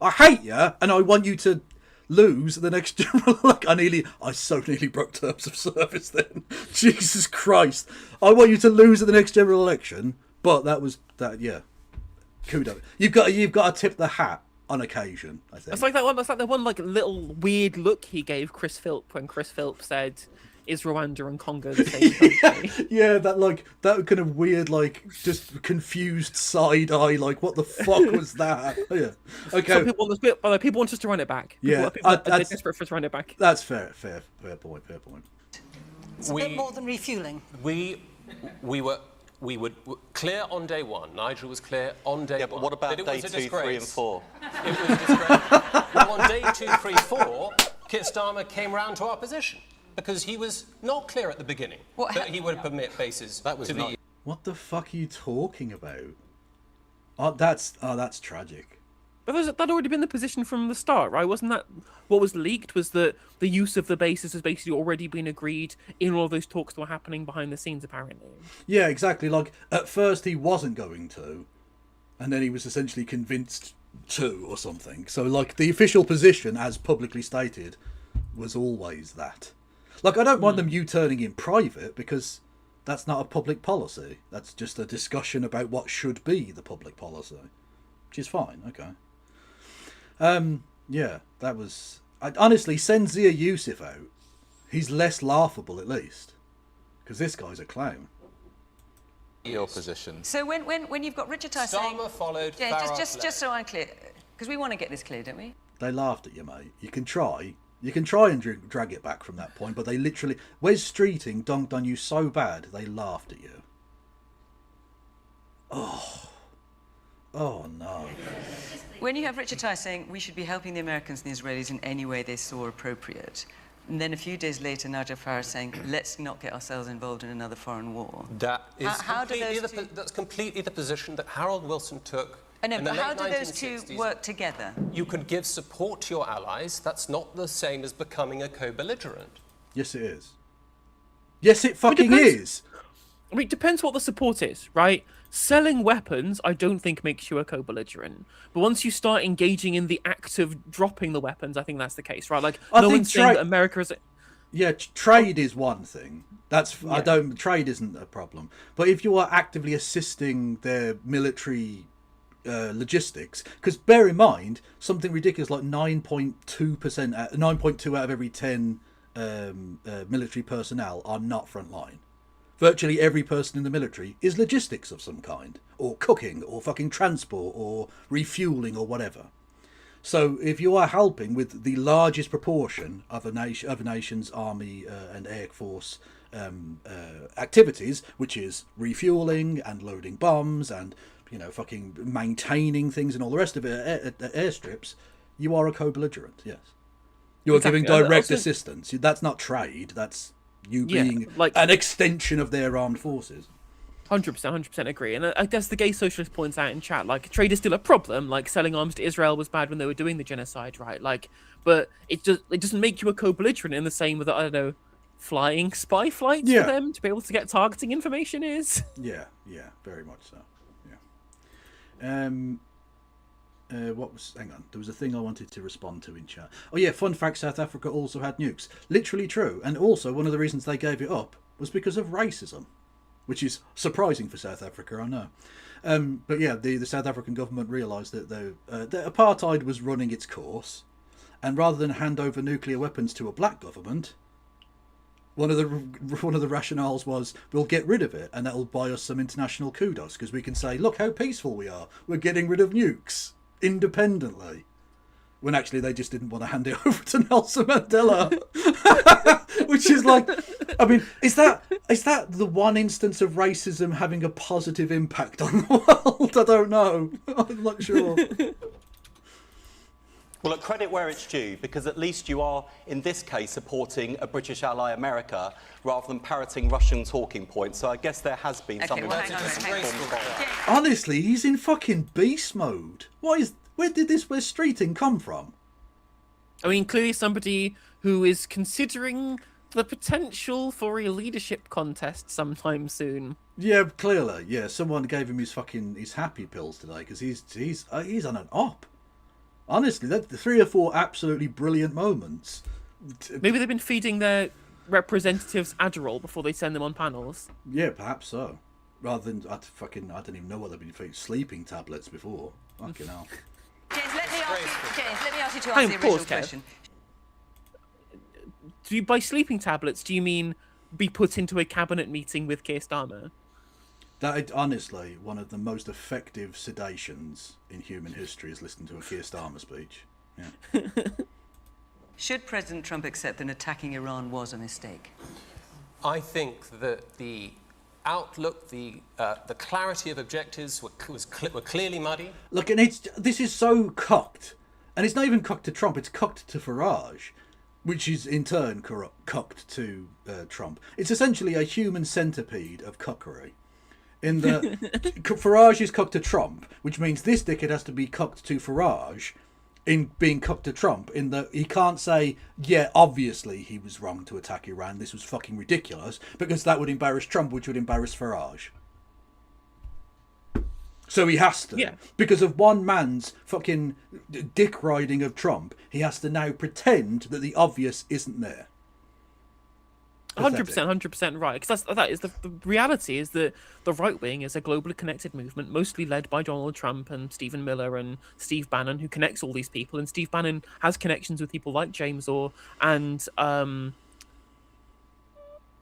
I hate you, and I want you to lose the next general election. I so nearly broke terms of service then. Jesus Christ. I want you to lose at the next general election, but yeah. Kudos. You've got to tip the hat on occasion, I think.
That's like that one like little weird look he gave Chris Philp when Chris Philp said, "Is Rwanda and Congo the same country?"
Yeah, that kind of weird, like, just confused side eye, like, what the fuck was that? Yeah. Okay.
Some people want us to run it back. People are desperate for us to run it back.
That's fair point.
It's a bit more than refueling.
We were clear on day one. Nigel was clear on day one.
Yeah, but what about day 2, 3 and 4?
It was disgrace. Well, on day 2, 3, 4, Keir Starmer came round to our position because he was not clear at the beginning that he would permit bases to be.
What the fuck are you talking about? That's tragic.
But that already been the position from the start, right? Wasn't that what was leaked? Was that the use of the bases has basically already been agreed in all of those talks that were happening behind the scenes, apparently.
Yeah, exactly. Like, at first he wasn't going to, and then he was essentially convinced to, or something. So, like, the official position, as publicly stated, was always that. Like, I don't mind them U-turning in private, because that's not a public policy. That's just a discussion about what should be the public policy, which is fine. Okay. Yeah, that was... honestly, send Zia Yusuf out. He's less laughable, at least. Because this guy's a clown.
Your position.
So when you've got Richard Tice saying...
Starmer followed
just so I'm clear, because we want to get this clear, don't we?
They laughed at you, mate. You can try and drag it back from that point, but they literally... Wes Streeting dunked on you so bad, they laughed at you. Oh no.
When you have Richard Tice saying we should be helping the Americans and the Israelis in any way they saw appropriate, and then a few days later Nigel Farage saying let's not get ourselves involved in another foreign war.
That is
How do those two...
that's completely the position that Harold Wilson took.
I know,
in the
but how
late
do those two
1960s.
work together?
You can give support to your allies. That's not the same as becoming a co-belligerent.
Yes, it is. Yes, it fucking is.
I mean, it depends what the support is, right? Selling weapons, I don't think makes you a co-belligerent. But once you start engaging in the act of dropping the weapons, I think that's the case, right? Like, no one's saying that America is...
Yeah, trade is one thing. Trade isn't a problem. But if you are actively assisting their military logistics, because bear in mind, something ridiculous like 9.2% out of every 10 military personnel are not frontline. Virtually every person in the military is logistics of some kind, or cooking, or fucking transport, or refueling, or whatever. So if you are helping with the largest proportion of a nation's army and air force activities, which is refueling and loading bombs and fucking maintaining things and all the rest of it at airstrips, you are a co-belligerent. Yes, you are giving direct assistance. That's not trade. That's you being an extension of their armed forces.
100% agree. And I guess the gay socialist points out in chat, like, trade is still a problem. Like, selling arms to Israel was bad when they were doing the genocide, right? Like, but it doesn't make you a co-belligerent in the same way that, I don't know, flying spy flights for them to be able to get targeting information is.
Yeah, very much so. Yeah. Hang on, there was a thing I wanted to respond to in chat. Oh yeah, fun fact, South Africa also had nukes. Literally true. And also one of the reasons they gave it up was because of racism, which is surprising for South Africa, I know. But yeah, the South African government realised that the apartheid was running its course, and rather than hand over nuclear weapons to a black government, one of the rationales was, we'll get rid of it, and that'll buy us some international kudos, because we can say, look how peaceful we are. We're getting rid of nukes independently. When actually they just didn't want to hand it over to Nelson Mandela. Which is like, I mean, is that the one instance of racism having a positive impact on the world? I don't know. I'm not sure.
Well, look, credit where it's due, because at least you are, in this case, supporting a British ally, America, rather than parroting Russian talking points. So I guess there has been something...
Honestly, he's in fucking beast mode. Where did this streeting come from?
I mean, clearly somebody who is considering the potential for a leadership contest sometime soon.
Yeah, clearly. Yeah, someone gave him his happy pills today, because he's on an op. Honestly, that's 3 or 4 absolutely brilliant moments.
Maybe they've been feeding their representatives Adderall before they send them on panels.
Yeah, perhaps so. Rather than I don't even know what they've been feeding. Sleeping tablets before. Fucking hell.
James, let me ask you to answer the original question.
By sleeping tablets, do you mean be put into a cabinet meeting with Keir Starmer?
That is, honestly, one of the most effective sedations in human history is listening to a Keir Starmer speech. Yeah.
Should President Trump accept that attacking Iran was a mistake?
I think that the outlook, the clarity of objectives were clearly muddy.
Look, and this is so cocked, and it's not even cocked to Trump; it's cocked to Farage, which is in turn cocked to Trump. It's essentially a human centipede of cockery. In the Farage is cocked to Trump, which means this dickhead has to be cocked to Farage in being cocked to Trump, in that he can't say, yeah, obviously he was wrong to attack Iran, this was fucking ridiculous, because that would embarrass Trump, which would embarrass Farage. So he has to. Yeah. Because of one man's fucking dick riding of Trump, he has to now pretend that the obvious isn't there.
100% right. Because that is the reality is that the right wing is a globally connected movement, mostly led by Donald Trump and Stephen Miller and Steve Bannon, who connects all these people. And Steve Bannon has connections with people like James Orr and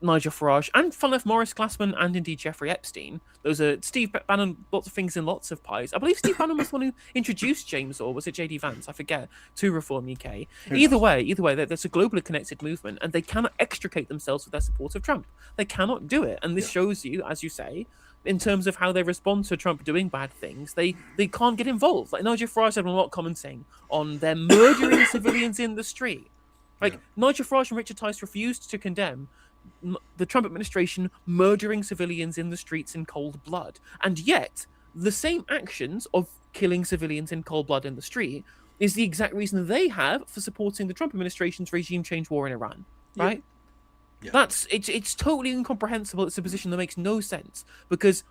Nigel Farage, and fun enough, Morris Glassman, and indeed Jeffrey Epstein. Those are Steve Bannon, lots of things in lots of pies. I believe Steve Bannon was the one who introduced James Orr, was it JD Vance? I forget, to Reform UK. Either way, there's a globally connected movement, and they cannot extricate themselves with their support of Trump. They cannot do it, and this shows you, as you say, in terms of how they respond to Trump doing bad things, they can't get involved. Like Nigel Farage had a lot commenting on them murdering civilians in the street. Like Nigel Farage and Richard Tice refused to condemn the Trump administration murdering civilians in the streets in cold blood, and yet the same actions of killing civilians in cold blood in the street is the exact reason they have for supporting the Trump administration's regime change war in Iran, right? Yeah. It's totally incomprehensible. It's a position that makes no sense, because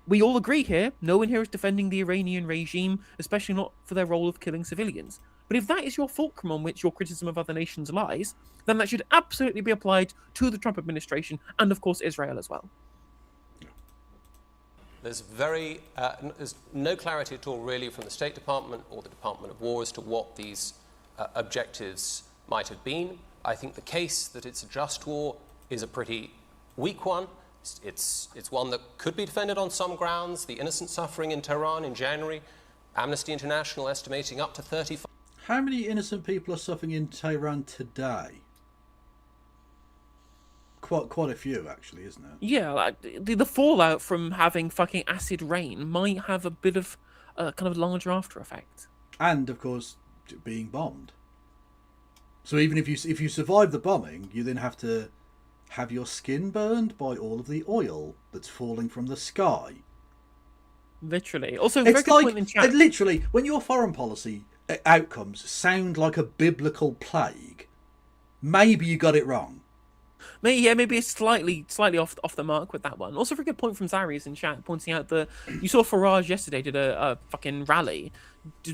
we all agree here, no one here is defending the Iranian regime, especially not for their role of killing civilians. But if that is your fulcrum on which your criticism of other nations lies, then that should absolutely be applied to the Trump administration and, of course, Israel as well.
There's no clarity at all, really, from the State Department or the Department of War as to what these objectives might have been. I think the case that it's a just war is a pretty weak one. It's one that could be defended on some grounds. The innocent suffering in Tehran in January, Amnesty International estimating up to 35.
How many innocent people are suffering in Tehran today? Quite a few, actually, isn't it?
Yeah, like, the fallout from having fucking acid rain might have a bit of kind of larger after effect.
And, of course, being bombed. So even if you survive the bombing, you then have to have your skin burned by all of the oil that's falling from the sky.
Literally. Also,
it's
very good point in chat.
Literally, when your foreign policy outcomes sound like a biblical plague, maybe you got it wrong.
Maybe it's slightly off the mark with that one. Also, a very good point from Zarius in chat, pointing out that you saw Farage yesterday did a fucking rally,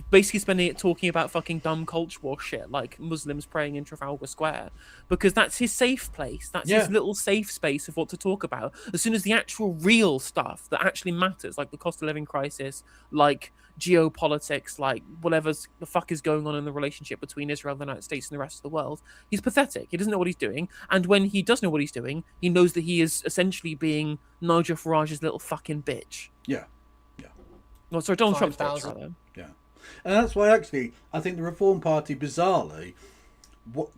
basically spending it talking about fucking dumb culture war shit, like Muslims praying in Trafalgar Square, because that's his safe place. That's his little safe space of what to talk about. As soon as the actual real stuff that actually matters, like the cost of living crisis, like geopolitics, like whatever the fuck is going on in the relationship between Israel, the United States, and the rest of the world, he's pathetic. He doesn't know what he's doing, and when he does know what he's doing, he knows that he is essentially being Nigel Farage's little fucking bitch.
Yeah.
No, sorry, Donald Trump's bitch, rather.
Yeah. And that's why, actually, I think the Reform Party, bizarrely,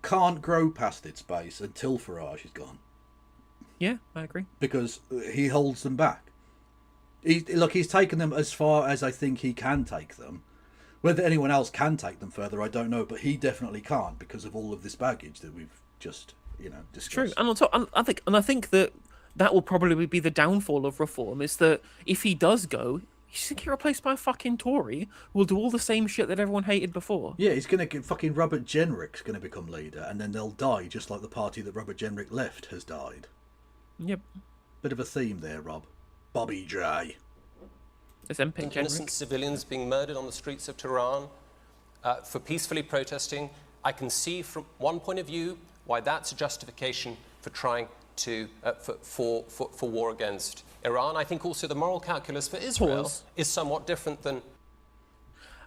can't grow past its base until Farage is gone.
Yeah, I agree.
Because he holds them back. He's taken them as far as I think he can take them. Whether anyone else can take them further, I don't know, but he definitely can't because of all of this baggage that we've just, discussed.
True, and on top, I think that will probably be the downfall of Reform, is that if he does go, he's going to get replaced by a fucking Tory who will do all the same shit that everyone hated before.
Yeah, he's going to get fucking Robert Jenrick's going to become leader, and then they'll die just like the party that Robert Jenrick left has died.
Yep.
Bit of a theme there, Rob. Bobby J.
Innocent civilians being murdered on the streets of Tehran for peacefully protesting. I can see from one point of view why that's a justification for trying to for war against Iran. I think also the moral calculus for Israel is somewhat different than.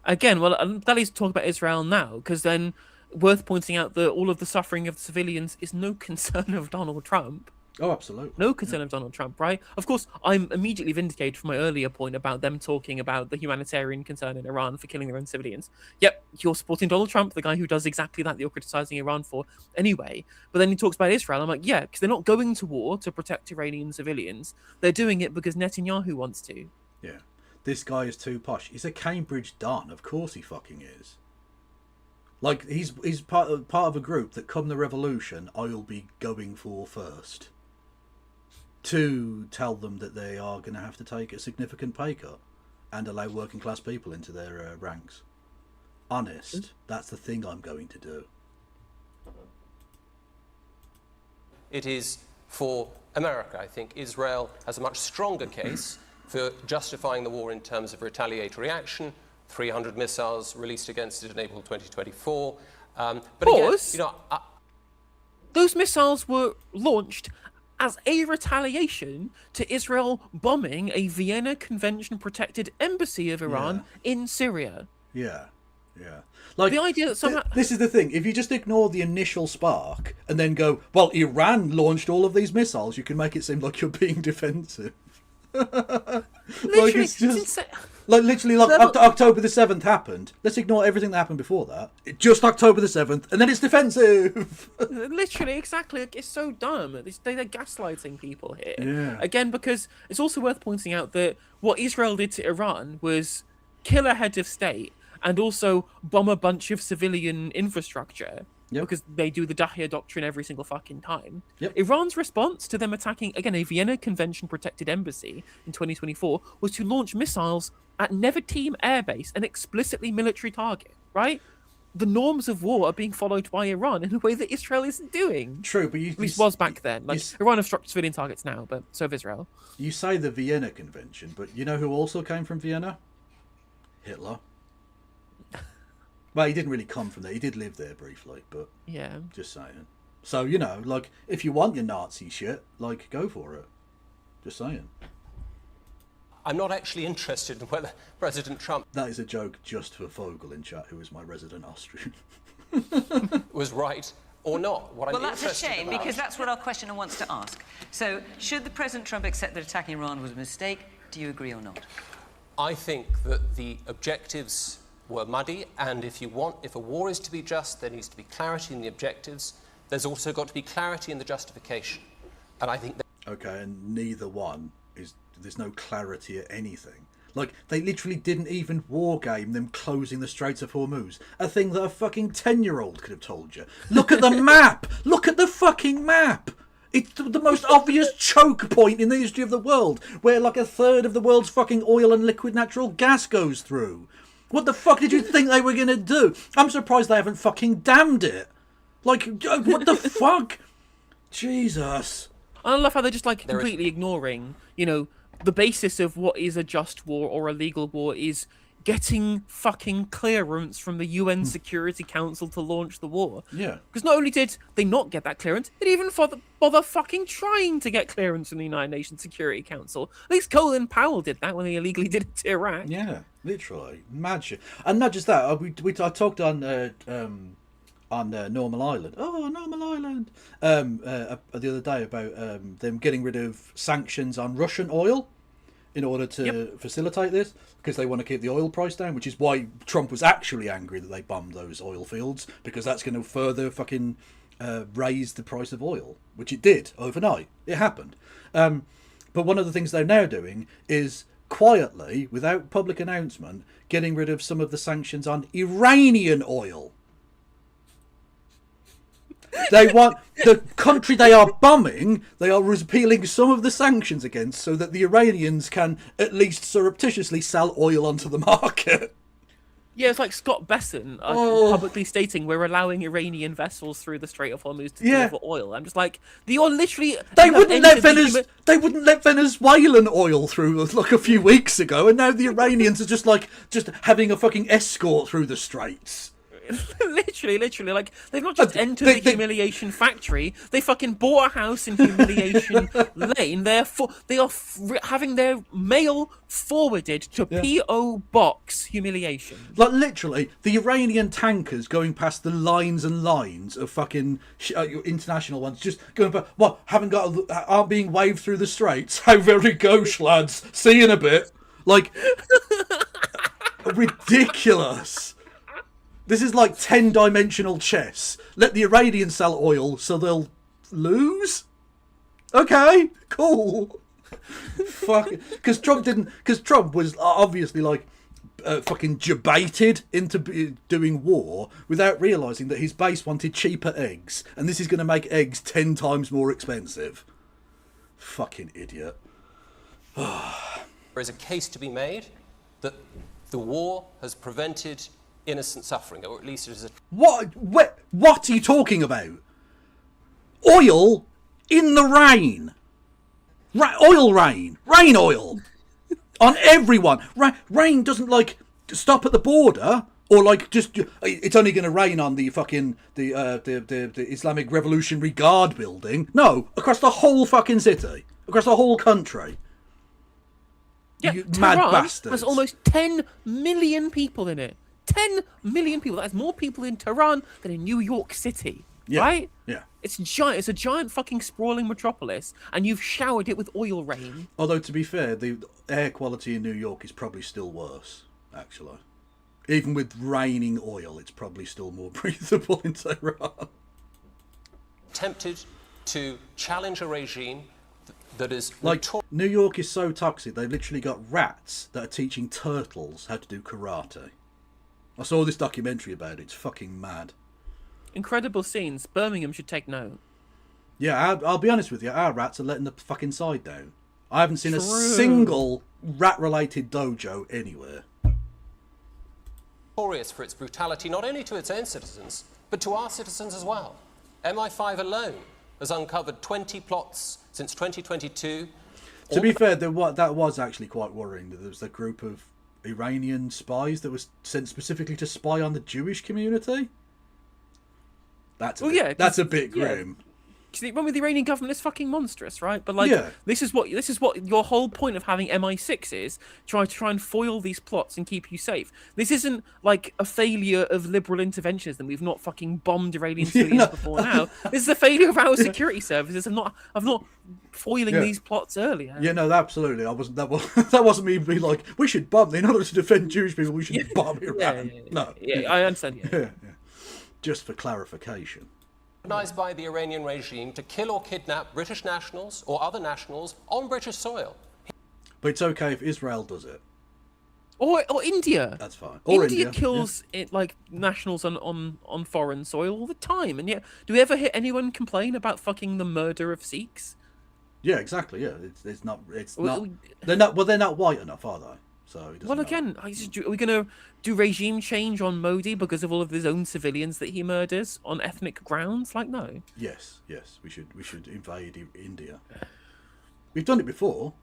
Again, well, that is talk about Israel now, because then worth pointing out that all of the suffering of the civilians is no concern of Donald Trump.
Oh, absolutely.
No concern of Donald Trump, right? Of course, I'm immediately vindicated from my earlier point about them talking about the humanitarian concern in Iran for killing their own civilians. Yep, you're supporting Donald Trump, the guy who does exactly that you're criticizing Iran for anyway. But then he talks about Israel. I'm like, yeah, because they're not going to war to protect Iranian civilians. They're doing it because Netanyahu wants to.
Yeah. This guy is too posh. He's a Cambridge Don. Of course he fucking is. Like, he's part of a group that, come the revolution, I'll be going for first. To tell them that they are going to have to take a significant pay cut and allow working class people into their ranks. Honest, that's the thing I'm going to do.
It is for America. I think Israel has a much stronger case for justifying the war in terms of retaliatory action. 300 missiles released against it in April 2024. But again,
those missiles were launched as a retaliation to Israel bombing a Vienna Convention-protected embassy of Iran in Syria.
Yeah. Like,
the idea that somehow...
This is the thing. If you just ignore the initial spark and then go, well, Iran launched all of these missiles, you can make it seem like you're being defensive.
Literally,
Like literally, like October the 7th happened. Let's ignore everything that happened before that. Just October the 7th, and then it's defensive.
Literally, exactly. Like, it's so dumb. They're gaslighting people here.
Yeah.
Again, because it's also worth pointing out that what Israel did to Iran was kill a head of state and also bomb a bunch of civilian infrastructure.
Yep.
Because they do the Dahya doctrine every single fucking time.
Yep.
Iran's response to them attacking, again, a Vienna Convention protected embassy in 2024 was to launch missiles at Nevatim Air Base, an explicitly military target, right? The norms of war are being followed by Iran in a way that Israel isn't doing.
True, but
At least was back then. Like, Iran have struck civilian targets now, but so have Israel.
You say the Vienna Convention, but you know who also came from Vienna? Hitler. Well, he didn't really come from there. He did live there briefly, but
yeah,
just saying. So, you know, like, if you want your Nazi shit, like, go for it. Just saying.
I'm not actually interested in whether President Trump...
That is a joke just for Vogel in chat, who is my resident Austrian.
...was right or not.
Well, that's a shame, because that's what our questioner wants to ask. So, should the President Trump accept that attacking Iran was a mistake? Do you agree or not?
I think that the objectives were muddy, and if a war is to be just, there needs to be clarity in the objectives. There's also got to be clarity in the justification. And I think that...
Okay, and neither one is... There's no clarity at anything. Like, they literally didn't even wargame them closing the Straits of Hormuz. A thing that a fucking 10-year-old could have told you. Look at the map! Look at the fucking map! It's the most obvious choke point in the history of the world, where like a third of the world's fucking oil and liquid natural gas goes through. What the fuck did you think they were going to do? I'm surprised they haven't fucking damned it. Like, what the fuck? Jesus.
I love how they're just like completely ignoring, you know, the basis of what is a just war or a legal war is getting fucking clearance from the UN Security Council to launch the war.
Yeah.
Because not only did they not get that clearance, they didn't even bother fucking trying to get clearance from the United Nations Security Council. At least Colin Powell did that when he illegally did it to Iraq.
Yeah, literally. Magic. And not just that, I talked on Normal Island. Oh, Normal Island. The other day about them getting rid of sanctions on Russian oil in order to facilitate this, because they want to keep the oil price down, which is why Trump was actually angry that they bombed those oil fields, because that's going to further fucking raise the price of oil, which it did overnight. It happened. But one of the things they're now doing is quietly, without public announcement, getting rid of some of the sanctions on Iranian oil. They want the country they are bombing, they are repealing some of the sanctions against so that the Iranians can at least surreptitiously sell oil onto the market.
Yeah, it's like Scott Besson publicly stating we're allowing Iranian vessels through the Strait of Hormuz to deliver oil. I'm just like, you're literally...
They wouldn't let Venezuelan oil through like a few weeks ago, and now the Iranians are just having a fucking escort through the straits.
literally, like, they've not just entered the humiliation factory, they fucking bought a house in humiliation lane. They are having their mail forwarded to P.O. Box humiliation.
Like, literally, the Iranian tankers going past the lines and lines of fucking international ones, just going, what, aren't being waved through the straits? How very gauche, lads. See you in a bit. Like, ridiculous. This is like 10-dimensional chess. Let the Iranians sell oil so they'll lose? Okay, cool. Fuck. Because Trump was obviously like fucking debated into doing war without realising that his base wanted cheaper eggs. And this is going to make eggs 10 times more expensive. Fucking idiot.
There is a case to be made that the war has prevented innocent suffering, or at least it is a...
What are you talking about? Oil in the rain. Oil rain. Rain oil. On everyone. Rain doesn't, like, stop at the border, or, like, just... It's only going to rain on the fucking... The Islamic Revolutionary Guard building. No, across the whole fucking city. Across the whole country.
Yeah,
you
Tehran
mad bastards.
has almost 10 million people in it. 10 million people. That's more people in Tehran than in New York City.
Yeah.
Right?
Yeah.
It's giant. It's a giant fucking sprawling metropolis, and you've showered it with oil rain.
Although, to be fair, the air quality in New York is probably still worse, actually. Even with raining oil, it's probably still more breathable in Tehran.
Tempted to challenge a regime that is
Like, New York is so toxic, they've literally got rats that are teaching turtles how to do karate. I saw this documentary about it. It's fucking mad.
Incredible scenes. Birmingham should take note.
Yeah, I'll be honest with you. Our rats are letting the fucking side down. I haven't seen a
True.
single rat-related dojo anywhere.
notorious for its brutality not only to its own citizens, but to our citizens as well. MI5 alone has uncovered 20 plots since 2022.
To be fair, that was actually quite worrying. There was a group of Iranian spies that was sent specifically to spy on the Jewish community. That's a bit grim.
The one with the Iranian government is fucking monstrous, right? But like,
Yeah.
this is what your whole point of having MI6 is: try and foil these plots and keep you safe. This isn't like a failure of liberal interventionism. We've not fucking bombed Iranian civilians before now. This is a failure of our security services of not foiling these plots earlier.
Yeah, no, absolutely. That wasn't me being like, we should bomb. In order to defend Jewish people, we should bomb Iran. No.
Yeah, I understand.
Yeah. Just for clarification.
Organised by the Iranian regime to kill or kidnap British nationals or other nationals on British soil.
But it's okay if Israel does it.
Or India.
That's fine. Or
India kills it like nationals on foreign soil all the time, and yet do we ever hear anyone complain about fucking the murder of Sikhs?
Yeah, exactly. Yeah, it's not. They're not. Well, they're not white enough, are they? So.
Well, again, are we going to do regime change on Modi because of all of his own civilians that he murders on ethnic grounds? Like, no.
Yes, we should invade India. We've done it before.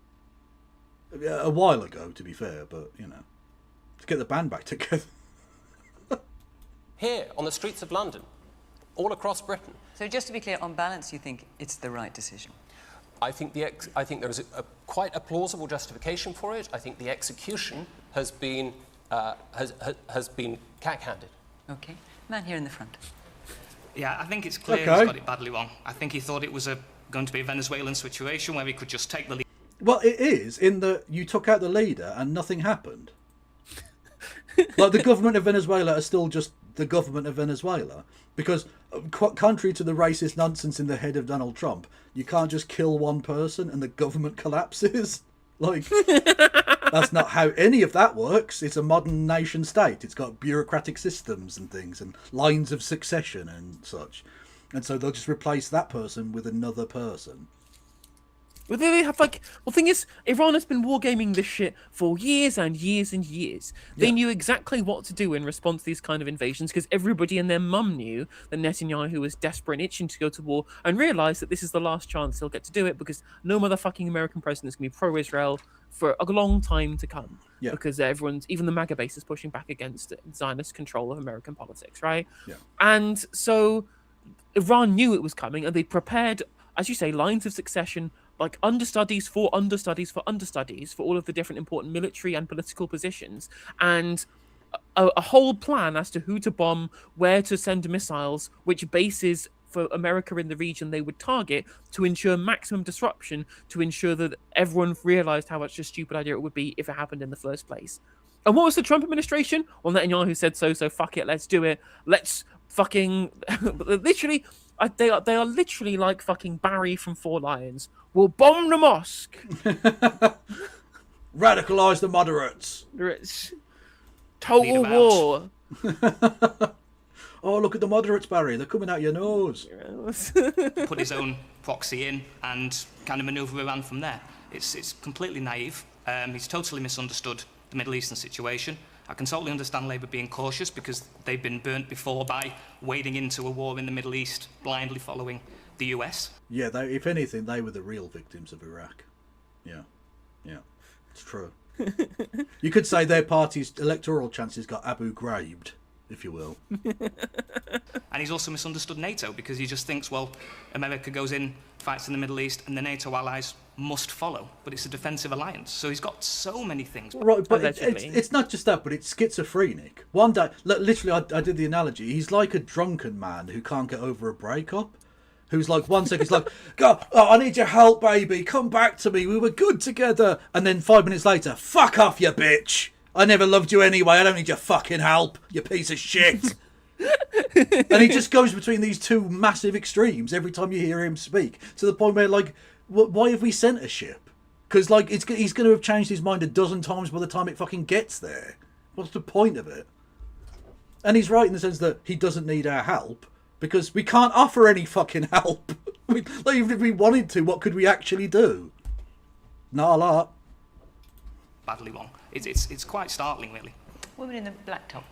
A while ago, to be fair, but to get the band back together.
Here, on the streets of London, all across Britain.
So just to be clear, on balance, you think it's the right decision?
I think there is quite a plausible justification for it. I think the execution has been cack-handed.
Okay, man here in the front.
Yeah, I think it's clear he's got it badly wrong. I think he thought it was going to be a Venezuelan situation where he could just take the lead.
Well, it is in that you took out the leader and nothing happened. Like the government of Venezuela are still just the government of Venezuela. Because, contrary to the racist nonsense in the head of Donald Trump, you can't just kill one person and the government collapses. Like, that's not how any of that works. It's a modern nation state. It's got bureaucratic systems and things and lines of succession and such. And so they'll just replace that person with another person.
Well, they have the thing is, Iran has been wargaming this shit for years and years and years. They knew exactly what to do in response to these kind of invasions because everybody and their mum knew that Netanyahu was desperate and itching to go to war and realised that this is the last chance he'll get to do it because no motherfucking American president is going to be pro-Israel for a long time to come.
Yeah.
Because even the MAGA base is pushing back against Zionist control of American politics, right?
Yeah.
And so Iran knew it was coming and they prepared, as you say, lines of succession, like understudies for all of the different important military and political positions, and a whole plan as to who to bomb, where to send missiles, which bases for America in the region they would target to ensure maximum disruption, to ensure that everyone realized how much a stupid idea it would be if it happened in the first place. And what was the Trump administration? Well, Netanyahu said so fuck it, let's do it. Let's fucking... literally... They are literally like fucking Barry from Four Lions. We'll bomb the mosque.
Radicalise the moderates.
Total war.
Oh, look at the moderates, Barry. They're coming out your nose.
Put his own proxy in and kind of manoeuvre around from there. It's completely naive. He's totally misunderstood the Middle Eastern situation. I can totally understand Labour being cautious because they've been burnt before by wading into a war in the Middle East, blindly following the US.
Yeah, if anything, they were the real victims of Iraq. Yeah, it's true. You could say their party's electoral chances got Abu Ghraibed, if you will.
And he's also misunderstood NATO because he just thinks, well, America goes in, fights in the Middle East, and the NATO allies must follow, but it's a defensive alliance. So he's got so many things.
Right, but it's not just that, but it's schizophrenic. One day, literally, I did the analogy. He's like a drunken man who can't get over a breakup. Who's like, 1 second, he's like, God, I need your help, baby. Come back to me. We were good together. And then 5 minutes later, fuck off, you bitch. I never loved you anyway. I don't need your fucking help, you piece of shit. And he just goes between these two massive extremes every time you hear him speak, to the point where, like, why have we sent a ship? Because, like, he's going to have changed his mind a dozen times by the time it fucking gets there. What's the point of it? And he's right in the sense that he doesn't need our help, because we can't offer any fucking help. Like, even if we wanted to, what could we actually do? Not a lot.
Badly wrong. It's quite startling, really.
Woman in the black top.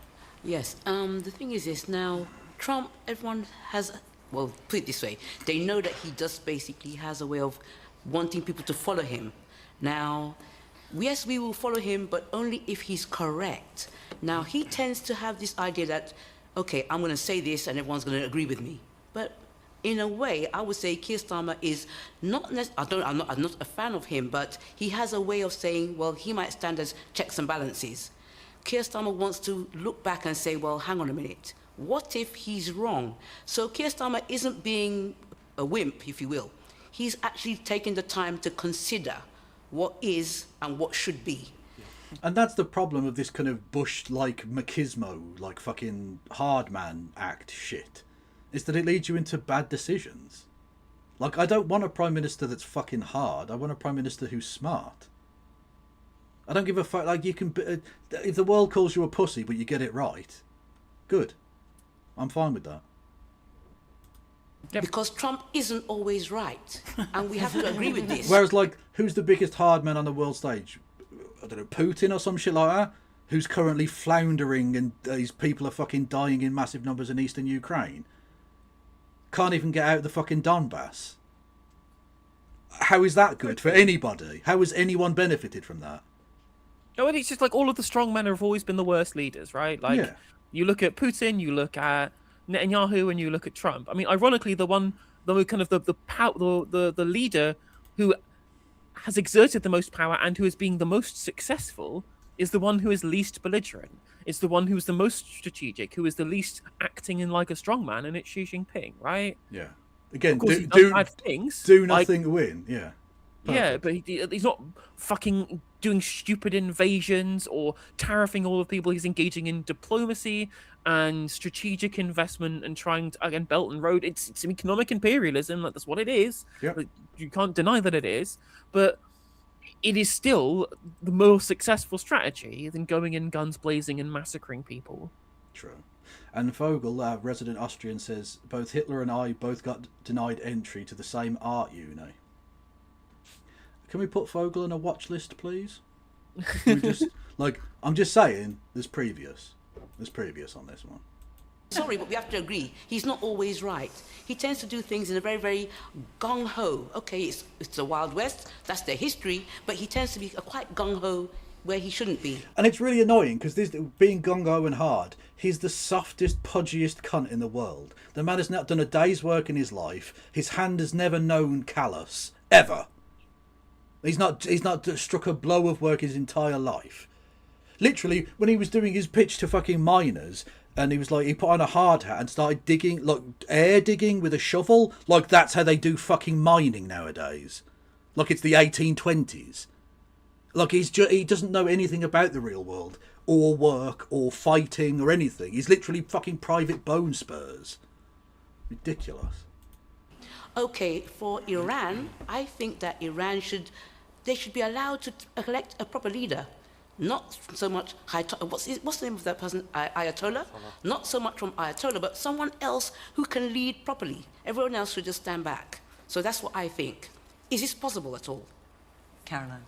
Yes, the thing is this, now, Trump, everyone has, well, put it this way, they know that he just basically has a way of wanting people to follow him. Now, yes, we will follow him, but only if he's correct. Now, he tends to have this idea that, okay, I'm going to say this and everyone's going to agree with me. But in a way, I would say Keir Starmer is not, I'm not a fan of him, but he has a way of saying, well, he might stand as checks and balances. Keir Starmer wants to look back and say, well, hang on a minute. What if he's wrong? So Keir Starmer isn't being a wimp, if you will. He's actually taking the time to consider what is and what should be.
And that's the problem of this kind of Bush-like machismo, like fucking hard man act shit, is that it leads you into bad decisions. Like, I don't want a Prime Minister that's fucking hard. I want a Prime Minister who's smart. I don't give a fuck. Like, you can, if the world calls you a pussy but you get it right, good. I'm fine with that.
Because Trump isn't always right, and we have to agree with this.
Whereas, like, who's the biggest hard man on the world stage? I don't know, Putin or some shit like that? Who's currently floundering and his people are fucking dying in massive numbers in eastern Ukraine? Can't even get out of the fucking Donbass. How is that good for anybody? How has anyone benefited from that?
No, and it's just like all of the strong men have always been the worst leaders, right? Like,
Yeah.
You look at Putin, you look at Netanyahu, and you look at Trump. I mean, ironically, the leader who has exerted the most power and who is being the most successful is the one who is least belligerent. It's the one who is the most strategic, who is the least acting in like a strongman, and it's Xi Jinping, right?
Yeah. Again,
Of course, he does bad things.
Do nothing to win. Yeah.
Yeah, but he's not fucking doing stupid invasions or tariffing all of people. He's engaging in diplomacy and strategic investment and trying to, again, Belt and Road. It's economic imperialism. Like, that's what it is.
Yep.
Like, you can't deny that it is. But it is still the most successful strategy than going in guns blazing and massacring people.
True. And Vogel, resident Austrian, says, both Hitler and I both got denied entry to the same art uni. Can we put Vogel on a watch list, please? Can we just, like, I'm just saying, there's previous on this one.
Sorry, but we have to agree. He's not always right. He tends to do things in a very, very gung-ho. Okay, it's the Wild West, that's their history, but he tends to be quite gung-ho where he shouldn't be.
And it's really annoying, because this being gung-ho and hard, he's the softest, pudgiest cunt in the world. The man has not done a day's work in his life. His hand has never known callous, ever. He's not struck a blow of work his entire life. Literally, when he was doing his pitch to fucking miners, and he was like, he put on a hard hat and started digging, like air digging with a shovel, like that's how they do fucking mining nowadays. Like it's the 1820s. Like he doesn't know anything about the real world, or work, or fighting, or anything. He's literally fucking private bone spurs. Ridiculous.
Okay, for Iran, I think that they should be allowed to elect a proper leader. Not so much, what's the name of that person? Ayatollah? Not so much from Ayatollah, but someone else who can lead properly. Everyone else should just stand back. So that's what I think. Is this possible at all?
Caroline.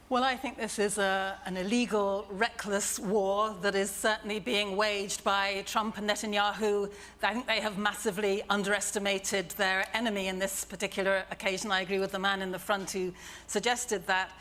Well, I think this is an illegal, reckless war that is certainly being waged by Trump and Netanyahu. I think they have massively underestimated their enemy in this particular occasion. I agree with the man in the front who suggested that.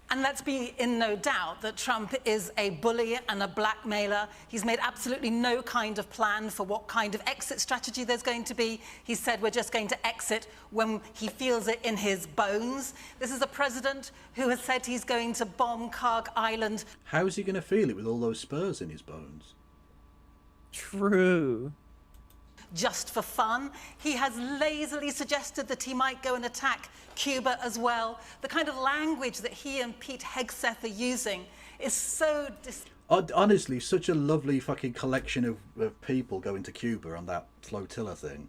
And let's be in no doubt that Trump is a bully and a blackmailer. He's made absolutely no kind of plan for what kind of exit strategy there's going to be. He said we're just going to exit when he feels it in his bones. This is a president who has said he's going to bomb Karg Island.
How is he going to feel it with all those spurs in his bones?
True.
Just for fun. He has lazily suggested that he might go and attack Cuba as well. The kind of language that he and Pete Hegseth are using is so...
Honestly, such a lovely fucking collection of people going to Cuba on that flotilla thing.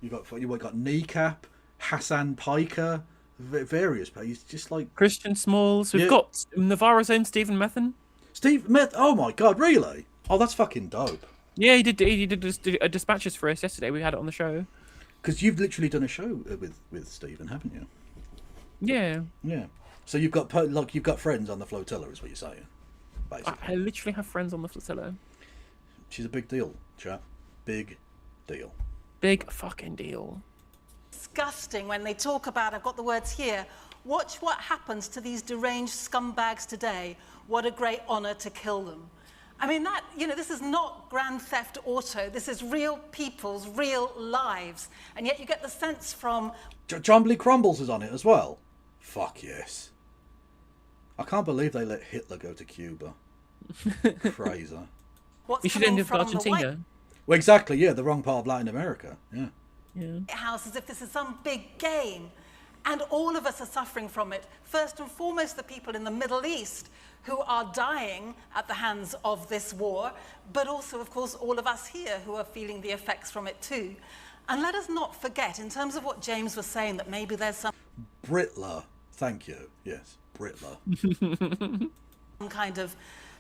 You got Kneecap, Hassan Piker, various people. He's just like...
Christian Smalls. We've got Navarro's own Stephen Methan.
Steve Meth? Oh my god, really? Oh, that's fucking dope.
Yeah, he did dispatches for us yesterday. We had it on the show.
Because you've literally done a show with Stephen, haven't you?
Yeah.
Yeah. So you've got friends on the flotilla, is what you're saying, basically.
I literally have friends on the flotilla.
She's a big deal, chap. Big deal.
Big fucking deal.
Disgusting when they talk about, I've got the words here, watch what happens to these deranged scumbags today. What a great honour to kill them. I mean, that, this is not Grand Theft Auto. This is real people's real lives. And yet you get the sense from...
Jumbly Crumbles is on it as well. Fuck yes. I can't believe they let Hitler go to Cuba. Crazy.
You should end up in Argentina.
Well, exactly, yeah, the wrong part of Latin America. Yeah.
White House as if this is some big game. And all of us are suffering from it. First and foremost, the people in the Middle East who are dying at the hands of this war, but also, of course, all of us here who are feeling the effects from it too. And let us not forget, in terms of what James was saying, that maybe there's some...
Britler. Thank you. Yes, Britler.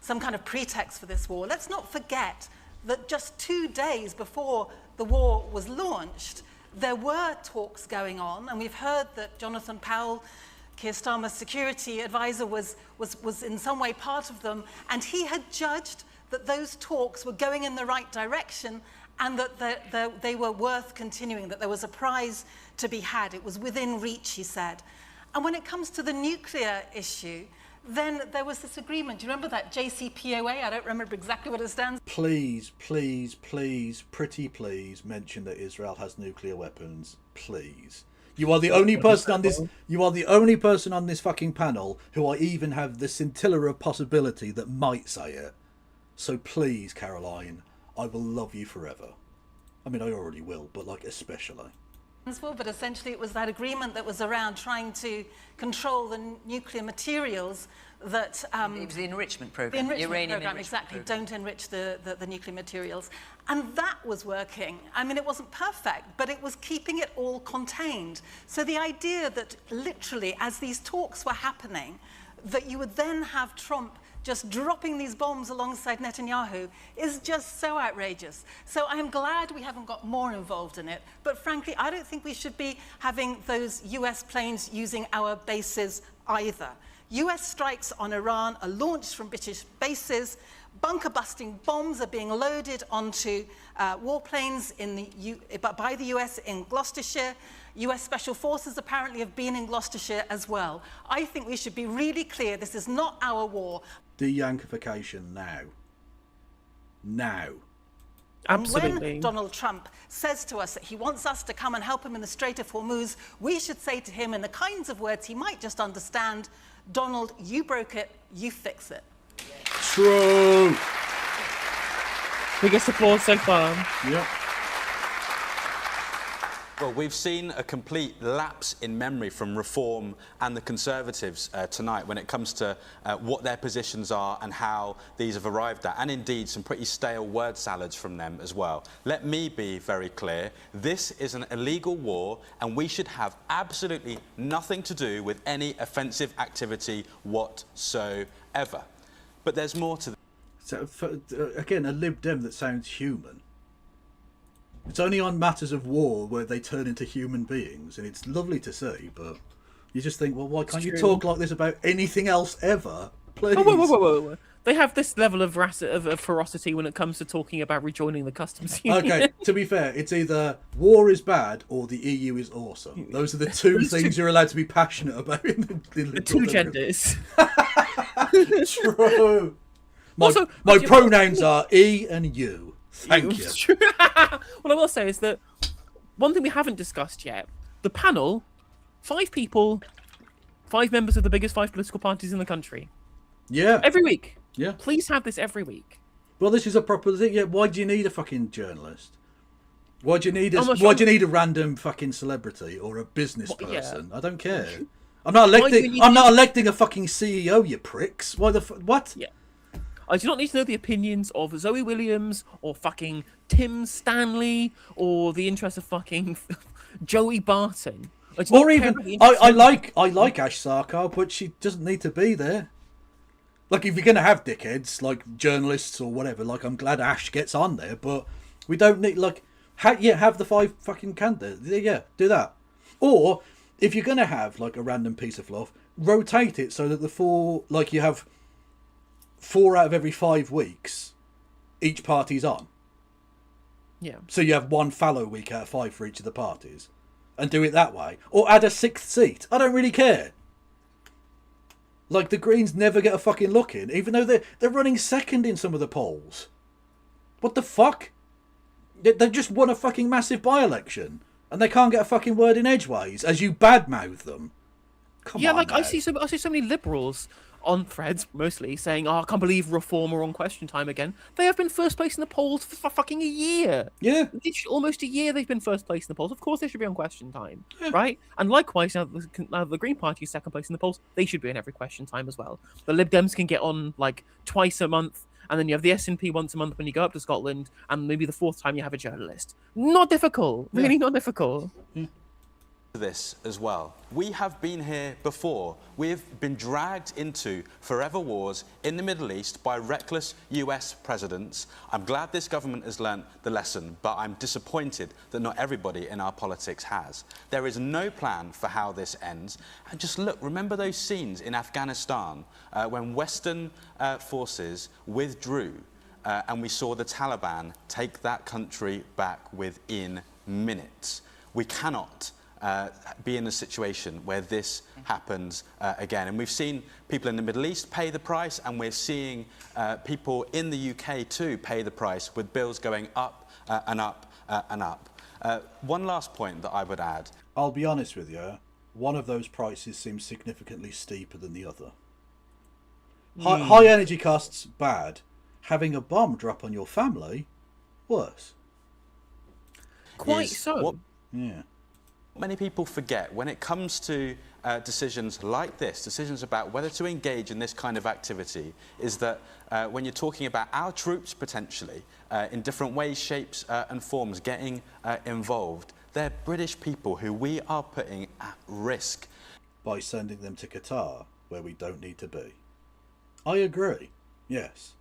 some kind of pretext for this war. Let's not forget that just 2 days before the war was launched, there were talks going on, and we've heard that Jonathan Powell, Keir Starmer's security advisor, was in some way part of them, and he had judged that those talks were going in the right direction and that they were worth continuing, that there was a prize to be had. It was within reach, he said. And when it comes to the nuclear issue, then there was this agreement. Do you remember that JCPOA? I don't remember exactly what it stands for.
Please, please, please, pretty please mention that Israel has nuclear weapons. Please. You are the only person on this. You are the only person on this fucking panel who I even have the scintilla of possibility that might say it. So please, Caroline, I will love you forever. I mean, I already will, but like especially.
But essentially it was that agreement that was around trying to control the nuclear materials that...
it was the enrichment program.
The enrichment program,
enrichment
exactly.
program.
Don't enrich the nuclear materials. And that was working. I mean, it wasn't perfect, but it was keeping it all contained. So the idea that literally, as these talks were happening, that you would then have Trump just dropping these bombs alongside Netanyahu is just so outrageous. So I'm glad we haven't got more involved in it. But frankly, I don't think we should be having those US planes using our bases either. US strikes on Iran are launched from British bases. Bunker-busting bombs are being loaded onto warplanes by the US in Gloucestershire. US Special Forces apparently have been in Gloucestershire as well. I think we should be really clear, this is not our war.
De-Yankification now. Now.
Absolutely.
When Donald Trump says to us that he wants us to come and help him in the Strait of Hormuz, we should say to him in the kinds of words he might just understand, Donald, you broke it, you fix it.
True.
Biggest applause so far.
Yep.
Well, we've seen a complete lapse in memory from Reform and the Conservatives tonight when it comes to what their positions are and how these have arrived at, and indeed some pretty stale word salads from them as well. Let me be very clear. This is an illegal war, and we should have absolutely nothing to do with any offensive activity whatsoever. But there's more to this.
So, again, a Lib Dem that sounds human. It's only on matters of war where they turn into human beings, and it's lovely to see, but you just think, well, why can't you talk like this about anything else ever? Please.
Oh, whoa. They have this level of ferocity when it comes to talking about rejoining the customs union.
Okay, to be fair, it's either war is bad or the EU is awesome. Those are the two things you're allowed to be passionate about in the
two genders.
True.
Also,
my pronouns are E and U. Thank you.
What I will say is that one thing we haven't discussed yet, the panel, 5 people, 5 members of the biggest 5 political parties in the country.
Yeah.
Every week.
Yeah.
Please have this every week.
Well, this is a proper thing. Yeah. Why do you need a fucking journalist? Why do you need a random fucking celebrity or a business person? I don't care. I'm not electing a fucking CEO, you pricks. Why the what?
Yeah. I do not need to know the opinions of Zoe Williams or fucking Tim Stanley or the interest of fucking Joey Barton.
Or even I like Ash Sarkar, but she doesn't need to be there. Like, if you're gonna have dickheads like journalists or whatever, like, I'm glad Ash gets on there, but we don't need have the 5 fucking candidates. Yeah, do that. Or if you're gonna have like a random piece of fluff, rotate it so that you have 4 out of every 5 weeks, each party's on.
Yeah.
So you have 1 fallow week out of 5 for each of the parties, and do it that way. Or add a 6th seat. I don't really care. Like, the Greens never get a fucking look in, even though they're running 2nd in some of the polls. What the fuck? They just won a fucking massive by-election, and they can't get a fucking word in edgeways as you badmouth them. Come on,
like, I see so many liberals on threads, mostly, saying, "Oh, I can't believe Reform are on Question Time again." They have been first place in the polls for fucking a year.
Yeah.
Almost a year they've been first place in the polls. Of course they should be on Question Time, right? And likewise, now the Green Party is 2nd place in the polls, they should be in every Question Time as well. The Lib Dems can get on, like, twice a month, and then you have the SNP once a month when you go up to Scotland, and maybe the 4th time you have a journalist. Not difficult. Really not difficult.
This as well. We have been here before. We've been dragged into forever wars in the Middle East by reckless US presidents. I'm glad this government has learnt the lesson, but I'm disappointed that not everybody in our politics has. There is no plan for how this ends. And just look, remember those scenes in Afghanistan when Western forces withdrew and we saw the Taliban take that country back within minutes. We cannot be in a situation where this happens again. And we've seen people in the Middle East pay the price, and we're seeing people in the UK too pay the price, with bills going up and up and up. One last point that I would add.
I'll be honest with you, one of those prices seems significantly steeper than the other. High energy costs, bad. Having a bomb drop on your family, worse.
Quite so.
Yeah.
Many people forget when it comes to decisions like this, decisions about whether to engage in this kind of activity, is that when you're talking about our troops potentially in different ways, shapes and forms getting involved, they're British people who we are putting at risk.
By sending them to Qatar, where we don't need to be. I agree, yes.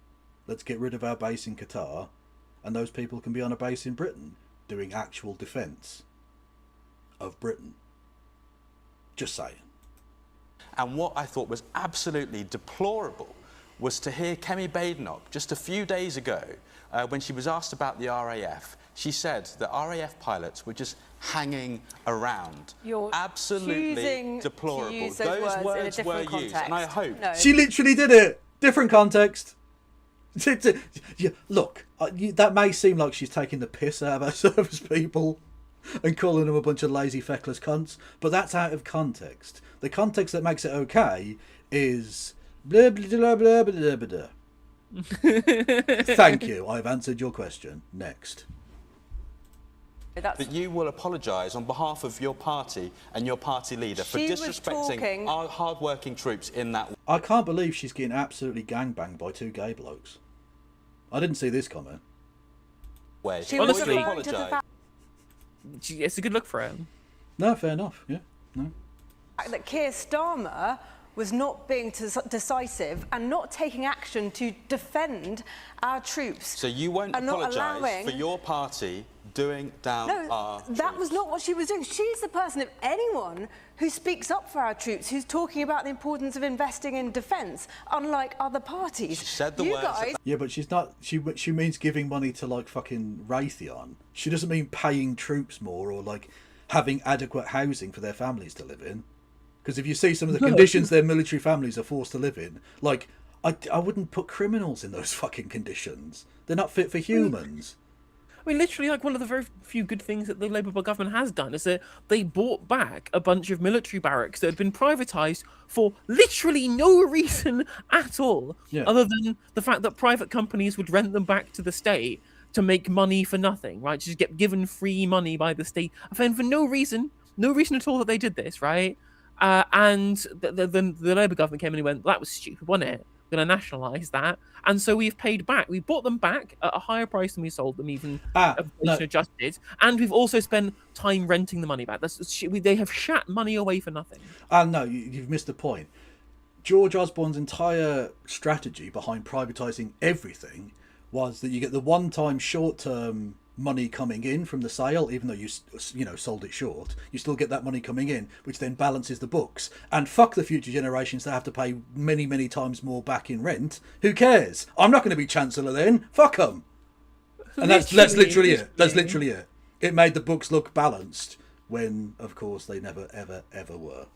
Let's get rid of our base in Qatar, and those people can be on a base in Britain, doing actual defence of Britain. Just saying.
And what I thought was absolutely deplorable was to hear Kemi Badenoch just a few days ago when she was asked about the RAF. She said that RAF pilots were just hanging around.
You're
absolutely deplorable.
To use those words
were
context.
used, and I hope
she literally did it. Different context. Look, that may seem like she's taking the piss out of our service people and calling them a bunch of lazy, feckless cunts, but that's out of context. The context that makes it okay is blah, blah, blah, blah, blah, blah, blah. Thank you. I've answered your question. Next.
That you will apologise on behalf of your party and your party leader for disrespecting our hard-working troops in that way.
I can't believe she's getting absolutely gangbanged by 2 gay blokes. I didn't see this comment.
Honestly, it's a good look for him.
No, fair enough. Yeah, no.
That Keir Starmer was not being decisive and not taking action to defend our troops.
So you won't
and not
apologise
allowing...
for your party doing down our
No, that was not what she was doing. She's the person, if anyone, who speaks up for our troops, who's talking about the importance of investing in defence, unlike other parties.
She said the
you
words
guys...
Yeah, but she's not. She means giving money to like fucking Raytheon. She doesn't mean paying troops more or like having adequate housing for their families to live in. Because if you see some of the conditions their military families are forced to live in, like I wouldn't put criminals in those fucking conditions. They're not fit for humans.
I mean, literally, like, one of the very few good things that the Labour government has done is that they bought back a bunch of military barracks that had been privatised for literally no reason at all, other than the fact that private companies would rent them back to the state to make money for nothing, right? Just get given free money by the state, and for no reason at all that they did this, right? And the Labour government came in and went, that was stupid, wasn't it? We're going to nationalise that. And so we've paid back. We bought them back at a higher price than we sold them, even inflation adjusted. And we've also spent time renting the money back. They have shat money away for nothing.
No, you've missed the point. George Osborne's entire strategy behind privatising everything was that you get the one-time short-term money coming in from the sale, even though you sold it short, you still get that money coming in, which then balances the books. And fuck the future generations that have to pay many, many times more back in rent. Who cares? I'm not going to be Chancellor then. Fuck them. And that's literally it. That's literally it. It made the books look balanced when, of course, they never, ever, ever were.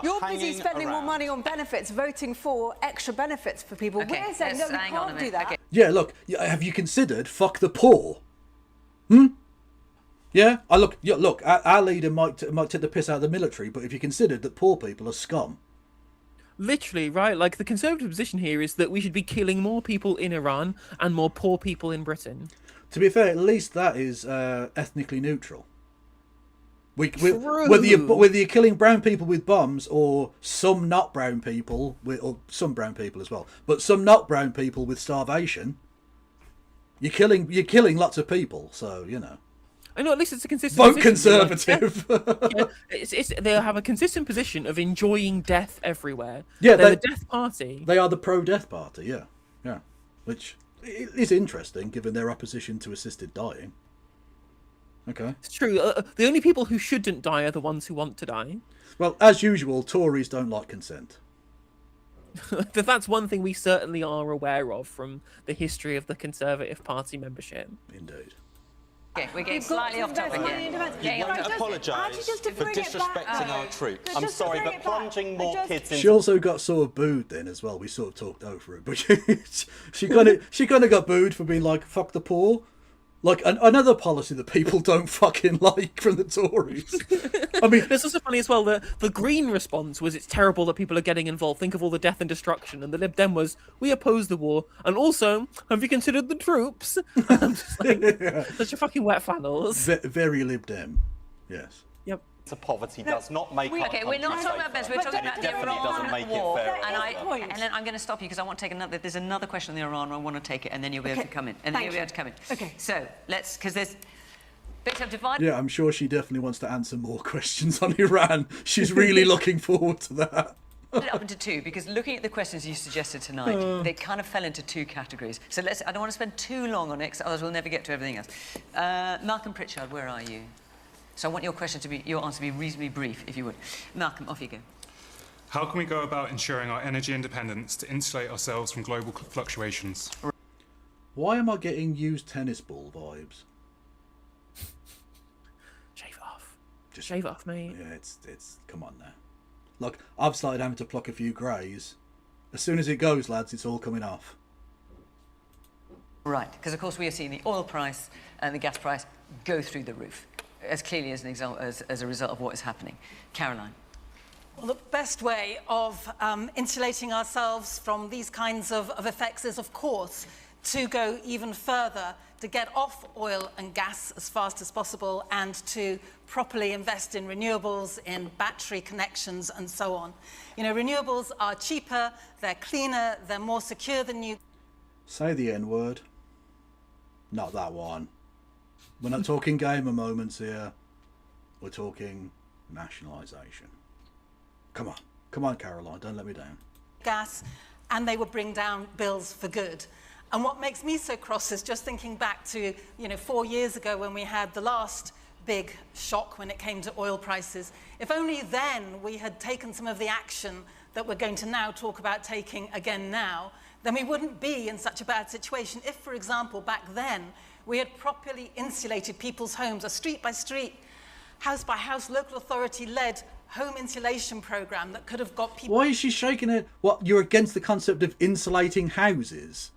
You're busy spending more money on benefits, voting for extra benefits for people.
Okay,
We're saying, no, we can't do that.
Okay.
Yeah, look, have you considered fuck the poor? Yeah? Look, our leader might take the piss out of the military, but if you considered that poor people are scum.
Literally, right? Like, the Conservative position here is that we should be killing more people in Iran and more poor people in Britain.
To be fair, at least that is ethnically neutral.
True.
Whether you're killing brown people with bombs or some not brown people, or some brown people as well, but some not brown people with starvation, you're killing lots of people. So
I know, at least it's a consistent
vote
position.
Conservative.
They have a consistent position of enjoying death everywhere.
Yeah,
they're the death party.
They are the pro-death party. Yeah, which is interesting given their opposition to assisted dying. Okay.
It's true. The only people who shouldn't die are the ones who want to die.
Well, as usual, Tories don't like consent.
That's one thing we certainly are aware of from the history of the Conservative Party membership.
Indeed.
Okay, we're getting slightly off topic again.
You won't apologise for disrespecting our troops.
I'm sorry, but plunging more kids into...
She also got sort of booed then as well. We sort of talked over it, but she kind of got booed for being like, fuck the poor. Like, another policy that people don't fucking like from the Tories. I mean...
It's also funny as well that the Green response was, it's terrible that people are getting involved. Think of all the death and destruction. And the Lib Dem was, we oppose the war. And also, have you considered the troops? I'm just like, such a fucking wet flannels.
Very Lib Dem, yes.
Yep.
Poverty does not make our
Okay, we're not talking about best. We're talking about the
definitely doesn't
Iran
make it
war.
fair.
And then I'm going to stop you because I want to take another. There's another question on the Iran. I want to take it, and then you'll be able to come in. And then you'll be able to come in. Okay. So let's, because there's bits have divided.
Yeah, I'm sure she definitely wants to answer more questions on Iran. She's really looking forward to that.
It up into two, because looking at the questions you suggested tonight, they kind of fell into two categories. So I don't want to spend too long on it, because otherwise we'll never get to everything else. Malcolm Pritchard, where are you? So I want your answer to be reasonably brief, if you would. Malcolm, off you go.
How can we go about ensuring our energy independence to insulate ourselves from global fluctuations?
Why am I getting used tennis ball vibes?
Shave off. Just shave off, mate.
Yeah, it's come on now. Look, I've started having to pluck a few greys. As soon as it goes, lads, it's all coming off.
Right, because of course we are seeing the oil price and the gas price go through the roof, as clearly as an example, as a result of what is happening. Caroline.
Well, the best way of insulating ourselves from these kinds of effects is, of course, to go even further, to get off oil and gas as fast as possible and to properly invest in renewables, in battery connections and so on. You know, renewables are cheaper, they're cleaner, they're more secure than you...
Say the N-word. Not that one. We're not talking gamer moments here. We're talking nationalisation.
Okay, we're not talking gamer moments here. We're talking nationalisation. Okay, so let's, because there's... Bits have divided. Okay, we're not talking gamer moments here. We're talking nationalisation. Okay, so let's, because there's... Bits have divided. Okay, we're not talking gamer moments here. We're talking nationalisation. Okay, so let's, because there's... Bits have divided. Okay, we're not talking gamer moments here. We're talking nationalisation.
Come on, Caroline, don't let me down.
Gas, and they would bring down bills for good. And what makes me so cross is just thinking back to, 4 years ago when we had the last big shock when it came to oil prices. If only then we had taken some of the action that we're going to now talk about taking again now, then we wouldn't be in such a bad situation. If, for example, back then, we had properly insulated people's homes, a street by street, house by house, local authority led home insulation program that could have got people...
Why is she shaking it? What, you're against the concept of insulating houses?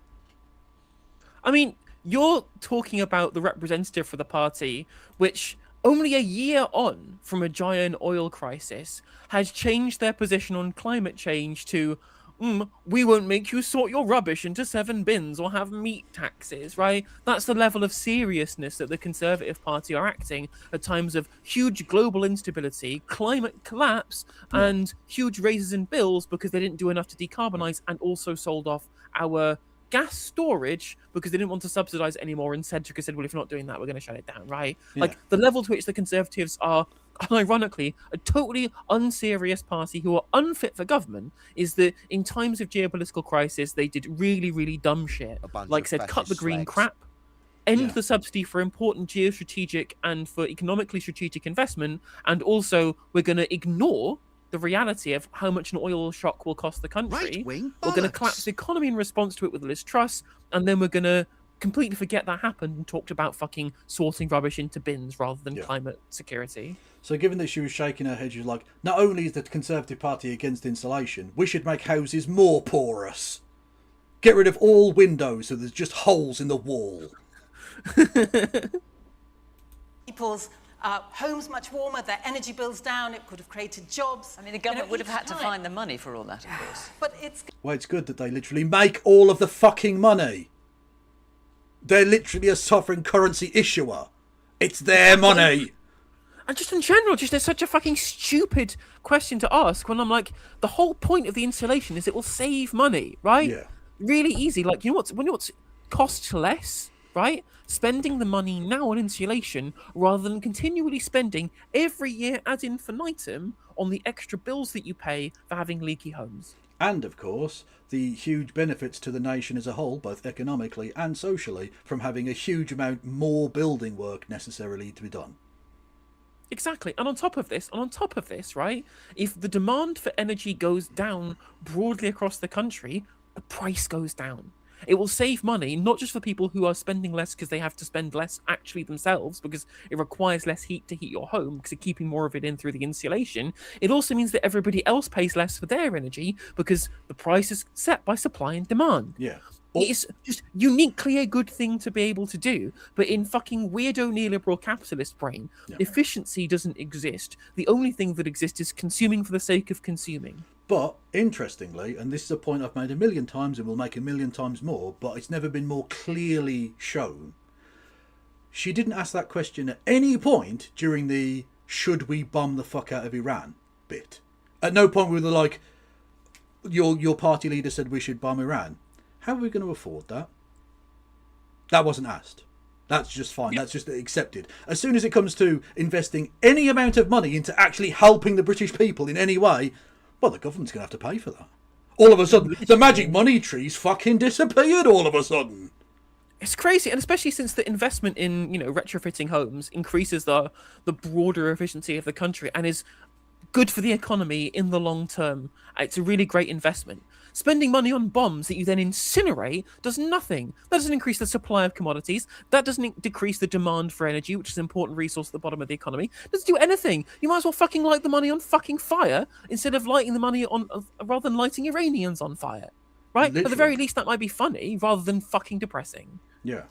I mean, you're talking about the representative for the party, which only a year on from a giant oil crisis has changed their position on climate change to, we won't make you sort your rubbish into 7 bins or have meat taxes, right? That's the level of seriousness that the Conservative Party are acting at times of huge global instability, climate collapse, and huge raises in bills because they didn't do enough to decarbonise and also sold off our gas storage because they didn't want to subsidise anymore, and Centrica said, well, if you're not doing that, we're going to shut it down, right?
Yeah.
Like, the level to which the Conservatives are, ironically, a totally unserious party who are unfit for government is that in times of geopolitical crisis, they did really, really dumb shit. Like I said, cut the green crap, end the subsidy for important geostrategic and for economically strategic investment, and also we're going to ignore the reality of how much an oil shock will cost the country. We're going to collapse the economy in response to it with Liz Truss, and then we're going to completely forget that happened and talked about fucking sorting rubbish into bins rather than climate security.
So given that she was shaking her head, she was like, not only is the Conservative Party against insulation, we should make houses more porous. Get rid of all windows so there's just holes in the wall.
People's homes much warmer, their energy bills down, it could have created jobs.
I mean, the government would have had to find the money for all that, of course.
But it's...
Well, it's good that they literally make all of the fucking money. They're literally a sovereign currency issuer. It's their money.
And just in general, just there's such a fucking stupid question to ask when I'm like, the whole point of the insulation is it will save money, right?
Yeah.
Really easy. Like, you know what's costs less, right? Spending the money now on insulation rather than continually spending every year ad infinitum on the extra bills that you pay for having leaky homes.
And, of course, the huge benefits to the nation as a whole, both economically and socially, from having a huge amount more building work necessarily to be done.
Exactly. And on top of this, right, if the demand for energy goes down broadly across the country, the price goes down. It will save money, not just for people who are spending less because they have to spend less actually themselves, because it requires less heat to heat your home because they're keeping more of it in through the insulation. It also means that everybody else pays less for their energy because the price is set by supply and demand.
Yeah.
It's just uniquely a good thing to be able to do, but in fucking weirdo neoliberal capitalist brain, efficiency doesn't exist. The only thing that exists is consuming for the sake of consuming.
But, interestingly, and this is a point I've made a million times and will make a million times more, but it's never been more clearly shown, she didn't ask that question at any point during the should we bomb the fuck out of Iran bit. At no point were they like, your party leader said we should bomb Iran. How are we going to afford that? That wasn't asked. That's just fine. That's just accepted. As soon as it comes to investing any amount of money into actually helping the British people in any way, well, the government's going to have to pay for that. All of a sudden, the magic money tree's fucking disappeared all of a sudden.
It's crazy, and especially since the investment in, retrofitting homes increases the broader efficiency of the country and is good for the economy in the long term. It's a really great investment. Spending money on bombs that you then incinerate does nothing. That doesn't increase the supply of commodities. That doesn't decrease the demand for energy, which is an important resource at the bottom of the economy. It doesn't do anything. You might as well fucking light the money on fucking fire instead of lighting the money on, rather than lighting Iranians on fire. Right?
Literally.
At the very least, that might be funny rather than fucking depressing.
Yeah.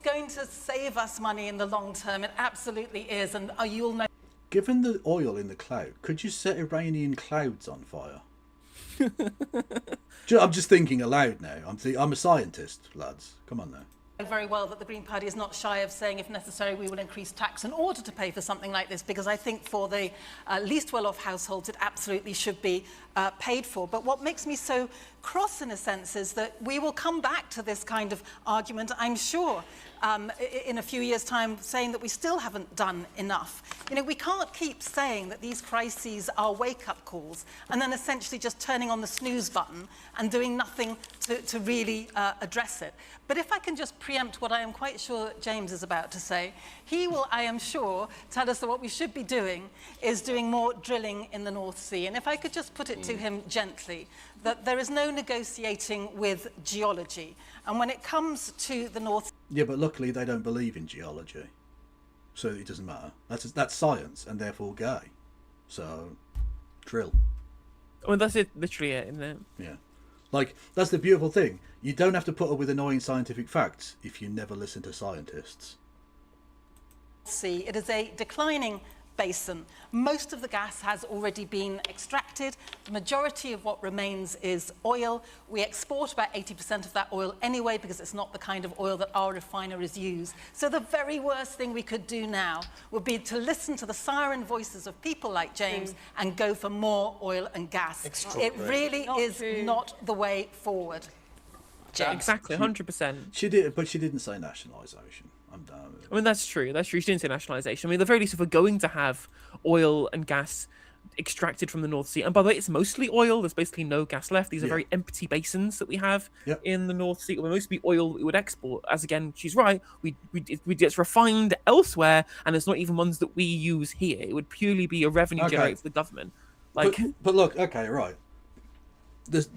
Going to save us money in the long term. It absolutely is, and you'll know.
Given the oil in the cloud, could you set Iranian clouds on fire? I'm just thinking aloud now. I'm a scientist, lads. Come on now.
Very well that the Green Party is not shy of saying, if necessary, we will increase tax in order to pay for something like this, because I think for the least well-off households, it absolutely should be paid for. But what makes me so cross, in a sense, is that we will come back to this kind of argument, I'm sure, in a few years' time, saying that we still haven't done enough. You know, we can't keep saying that these crises are wake-up calls and then essentially just turning on the snooze button and doing nothing to really address it. But if I can just preempt what I am quite sure that James is about to say, he will, I am sure, tell us that what we should be doing is doing more drilling in the North Sea. And if I could just put it to him gently, that there is no negotiating with geology. And when it comes to the North...
Yeah, but luckily they don't believe in geology. So it doesn't matter. That's science, and therefore gay. So, drill.
Well, that's it, literally it, isn't it?
Yeah. Like, that's the beautiful thing. You don't have to put up with annoying scientific facts if you never listen to scientists.
Sea, it is a declining basin. Most of the gas has already been extracted. The majority of what remains is oil. We export about 80% of that oil anyway because it's not the kind of oil that our refineries use. So the very worst thing we could do now would be to listen to the siren voices of people like James and go for more oil and gas. It really is not the way forward.
James. Exactly, 100%.
She did, but she didn't say nationalisation. I'm done with it.
I mean, that's true. That's true. She didn't say nationalisation. I mean, at the very least, if we're going to have oil and gas extracted from the North Sea, and by the way, it's mostly oil. There's basically no gas left. These are very empty basins that we have in the North Sea. It would mostly be oil that we would export. As again, she's right. We get refined elsewhere, and it's not even ones that we use here. It would purely be a revenue generator for the government. Like,
but look, okay, right.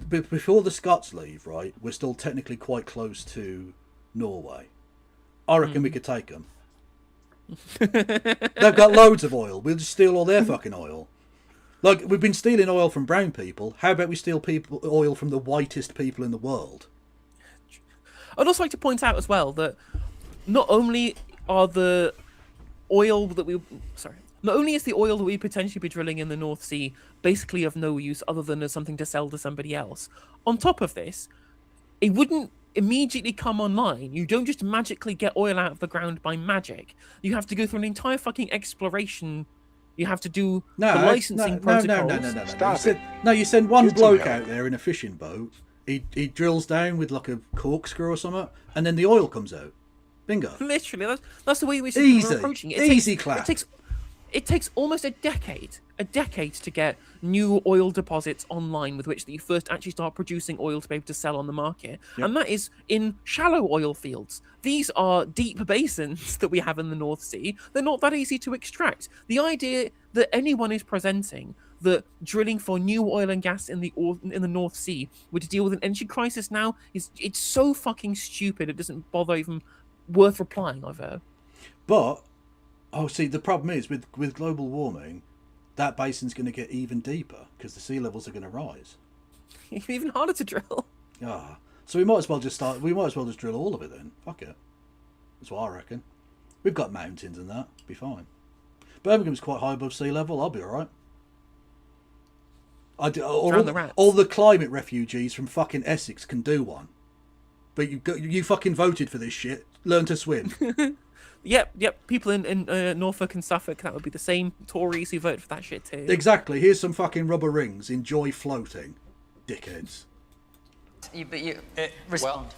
Before the Scots leave, right, we're still technically quite close to Norway. I reckon we could take them. They've got loads of oil. We'll just steal all their fucking oil. Like, we've been stealing oil from brown people. How about we steal oil from the whitest people in the world?
I'd also like to point out as well that not only are the oil that we... Sorry. Not only is the oil that we potentially be drilling in the North Sea basically of no use other than as something to sell to somebody else, on top of this, it wouldn't immediately come online. You don't just magically get oil out of the ground by magic. You have to go through an entire fucking exploration. You have to do the licensing protocols.
No, you send one bloke out there in a fishing boat. He drills down with like a corkscrew or something, and then the oil comes out. Bingo.
Literally, that's the way we're approaching it.
Easy clap.
It takes almost a decade to get new oil deposits online with which that you first actually start producing oil to be able to sell on the market. Yep. And that is in shallow oil fields. These are deep basins that we have in the North Sea. They're not that easy to extract. The idea that anyone is presenting that drilling for new oil and gas in the North Sea would deal with an energy crisis now it's so fucking stupid it doesn't bother even worth replying over.
But see, the problem is with global warming, that basin's going to get even deeper because the sea levels are going to rise.
Even harder to drill.
Ah, so we might as well just drill all of it then. Fuck it. That's what I reckon. We've got mountains and that. Be fine. Birmingham's quite high above sea level. I'll be all right. All the climate refugees from fucking Essex can do one. But you fucking voted for this shit. Learn to swim.
Yep. People in Norfolk and Suffolk, that would be the same Tories who voted for that shit too.
Exactly. Here's some fucking rubber rings. Enjoy floating, dickheads.
Well,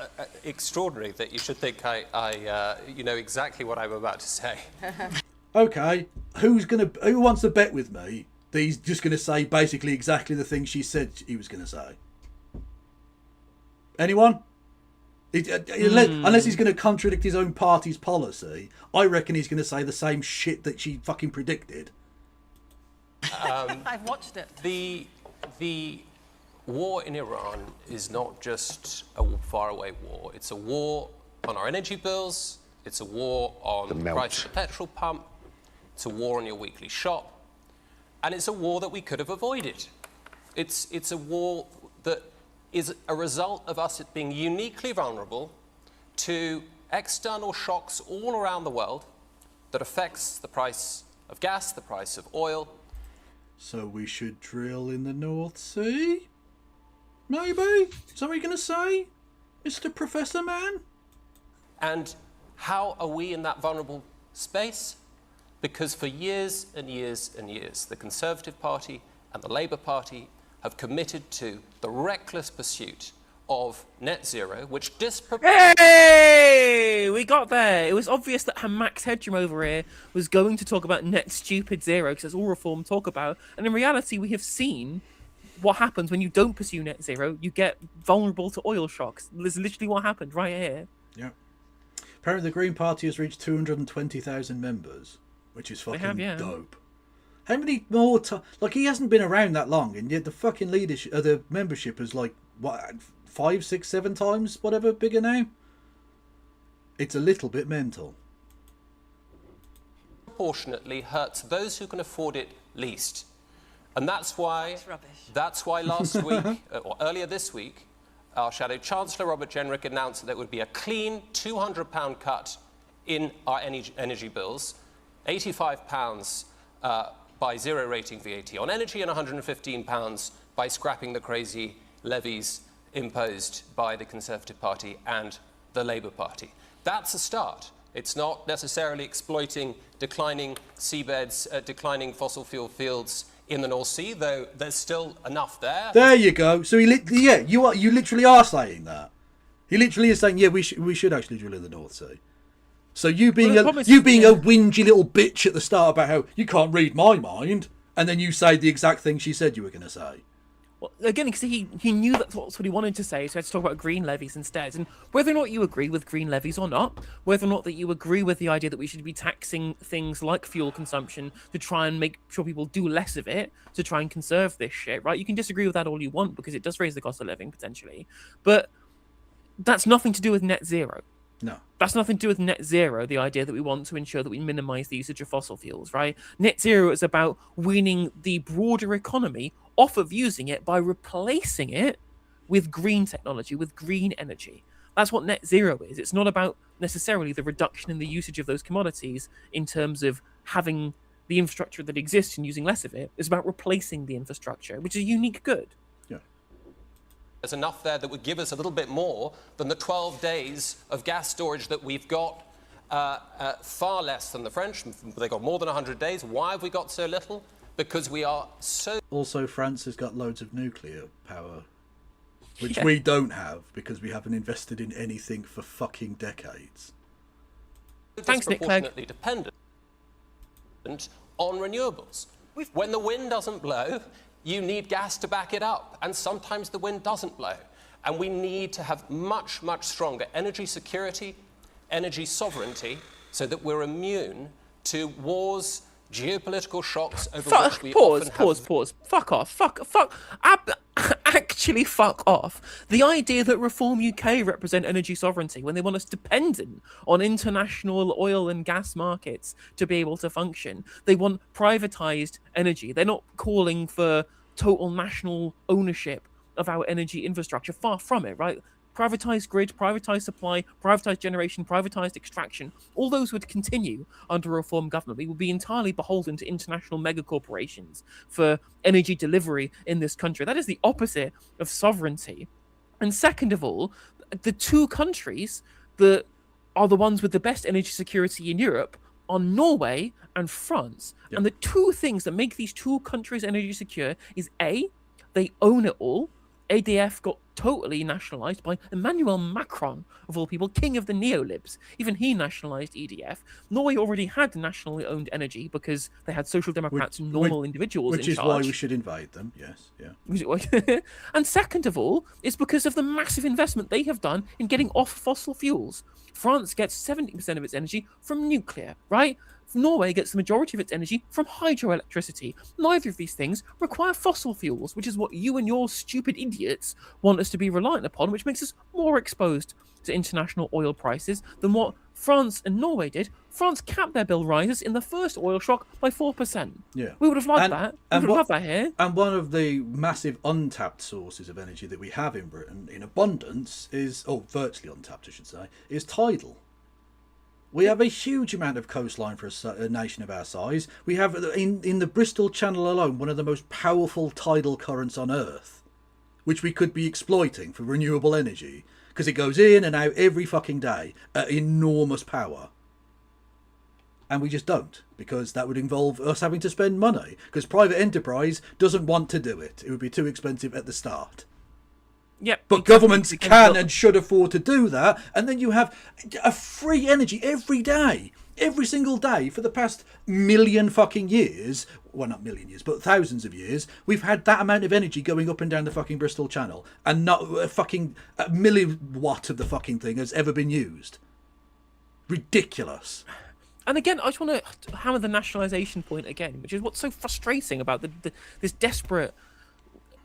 extraordinary that you should think I you know exactly what I'm about to say.
Okay, who wants to bet with me that he's just going to say basically exactly the thing she said he was going to say? Anyone? Unless he's going to contradict his own party's policy, I reckon he's going to say the same shit that she fucking predicted.
I've watched it.
The war in Iran is not just a faraway war. It's a war on our energy bills. It's a war on the price of the petrol pump. It's a war on your weekly shop. And it's a war that we could have avoided. It's a war that is a result of us being uniquely vulnerable to external shocks all around the world that affects the price of gas, the price of oil.
So we should drill in the North Sea? Maybe? Is that what you're going to say, Mr. Professor Man?
And how are we in that vulnerable space? Because for years and years and years, the Conservative Party and the Labour Party have committed to the reckless pursuit of net zero, which
Hey! We got there. It was obvious that Max Headroom over here was going to talk about net stupid zero, because that's all reform talk about. And in reality, we have seen what happens when you don't pursue net zero. You get vulnerable to oil shocks. This is literally what happened right here.
Yeah. Apparently the Green Party has reached 220,000 members, which is fucking dope. How many more like, he hasn't been around that long, and yet the fucking leadership, the membership is like, what, 5, 6, 7 times whatever bigger now? It's a little bit mental.
Proportionately hurts those who can afford it least. And that's why last week, or earlier this week, our Shadow Chancellor, Robert Jenrick, announced that there would be a clean £200 cut in our energy bills, £85 by zero rating VAT on energy, and £115 by scrapping the crazy levies imposed by the Conservative Party and the Labour Party. That's a start. It's not necessarily exploiting declining seabeds, declining fossil fuel fields in the North Sea, though there's still enough there.
There you go. So you literally are saying that. He literally is saying, yeah, we should actually drill in the North Sea. So you being a whingy little bitch at the start about how you can't read my mind, and then you say the exact thing she said you were going to say.
Well, again, because he knew that's what he wanted to say, so he had to talk about green levies instead. And whether or not you agree with green levies or not, whether or not that you agree with the idea that we should be taxing things like fuel consumption to try and make sure people do less of it, to try and conserve this shit, right? You can disagree with that all you want, because it does raise the cost of living, potentially. But that's nothing to do with net zero.
No.
That's nothing to do with net zero, the idea that we want to ensure that we minimize the usage of fossil fuels, right? Net zero is about weaning the broader economy off of using it by replacing it with green technology, with green energy. That's what net zero is. It's not about necessarily the reduction in the usage of those commodities in terms of having the infrastructure that exists and using less of it. It's about replacing the infrastructure, which is a unique good.
There's enough there that would give us a little bit more than the 12 days of gas storage that we've got, far less than the French. They've got more than 100 days. Why have we got so little? Because we are so...
Also, France has got loads of nuclear power, which we don't have, because we haven't invested in anything for fucking decades.
Thanks, Nick Clegg.
Disproportionately dependent on renewables. When the wind doesn't blow, you need gas to back it up, and sometimes the wind doesn't blow. And we need to have much, much stronger energy security, energy sovereignty, so that we're immune to wars, geopolitical shocks over which we often have...
Pause. Fuck off. Actually, fuck off. The idea that Reform UK represent energy sovereignty when they want us dependent on international oil and gas markets to be able to function. They want privatized energy. They're not calling for total national ownership of our energy infrastructure. Far from it, right? Privatized grid, privatized supply, privatized generation, privatized extraction. All those would continue under a Reform government. We would be entirely beholden to international mega corporations for energy delivery in this country. That is the opposite of sovereignty. And second of all, the two countries that are the ones with the best energy security in Europe are Norway and France. Yep. And the two things that make these two countries energy secure is A, they own it all. ADF got totally nationalized by Emmanuel Macron, of all people, king of the neolibs. Even he nationalized EDF. Norway already had nationally owned energy because they had social democrats and normal individuals in charge.
Which is why we should invade them, yes, yeah.
And second of all, it's because of the massive investment they have done in getting off fossil fuels. France gets 70% of its energy from nuclear, right? Norway gets the majority of its energy from hydroelectricity. Neither of these things require fossil fuels, which is what you and your stupid idiots want us to be reliant upon, which makes us more exposed to international oil prices than what France and Norway did. France capped their bill rises in the first oil shock by 4%.
Yeah.
We would have loved that. We would have loved that here.
And one of the massive untapped sources of energy that we have in Britain in abundance is, virtually untapped I should say, is tidal. We have a huge amount of coastline for a nation of our size. We have, in the Bristol Channel alone, one of the most powerful tidal currents on Earth, which we could be exploiting for renewable energy, because it goes in and out every fucking day at enormous power. And we just don't, because that would involve us having to spend money, because private enterprise doesn't want to do it. It would be too expensive at the start.
Yep.
But governments can and should afford to do that, and then you have a free energy every day. Every single day for the past million fucking years, well, not million years, but thousands of years, we've had that amount of energy going up and down the fucking Bristol Channel, and not a milliwatt of the fucking thing has ever been used. Ridiculous.
And again, I just want to hammer the nationalisation point again, which is what's so frustrating about this desperate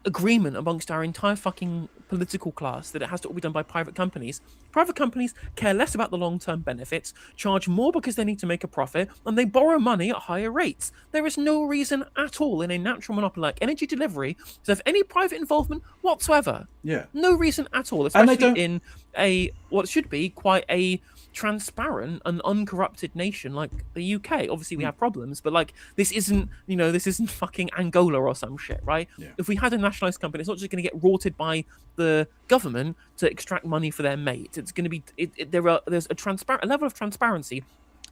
agreement amongst our entire fucking political class that it has to all be done by private companies. Private companies care less about the long-term benefits, charge more because they need to make a profit, and they borrow money at higher rates. There is no reason at all in a natural monopoly like energy delivery to have any private involvement whatsoever.
Yeah.
No reason at all, especially in what should be quite a transparent and uncorrupted nation like the UK. Obviously we have problems, but like this isn't fucking Angola or some shit, right?
Yeah.
If we had a nationalized company, it's not just going to get rorted by the government to extract money for their mate. It's going to be there's a level of transparency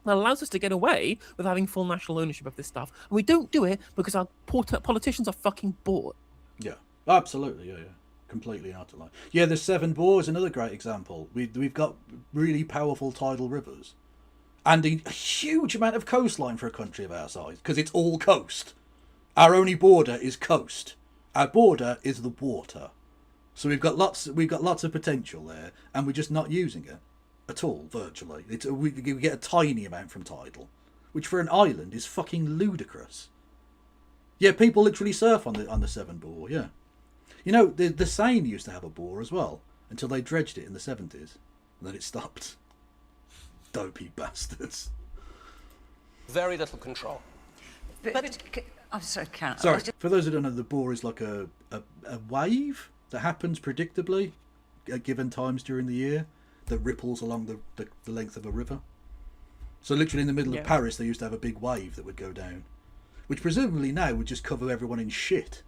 that allows us to get away with having full national ownership of this stuff, and we don't do it because our politicians are fucking bored.
Yeah, absolutely. Yeah. Completely and utterly. Yeah, the Severn Bore is another great example. We've got really powerful tidal rivers and a huge amount of coastline for a country of our size, because it's all coast. Our only border is coast. Our border is the water. So we've got lots of potential there, and we're just not using it at all, virtually. We get a tiny amount from tidal, which for an island is fucking ludicrous. Yeah, people literally surf on the Severn Bore, yeah. You know, the Seine used to have a bore as well, until they dredged it in the 70s, and then it stopped. Dopey bastards.
Very little control.
I'm sorry, Karen.
Sorry, for those who don't know, the bore is like a wave that happens predictably at given times during the year that ripples along the length of a river. So literally in the middle of Paris, they used to have a big wave that would go down, which presumably now would just cover everyone in shit.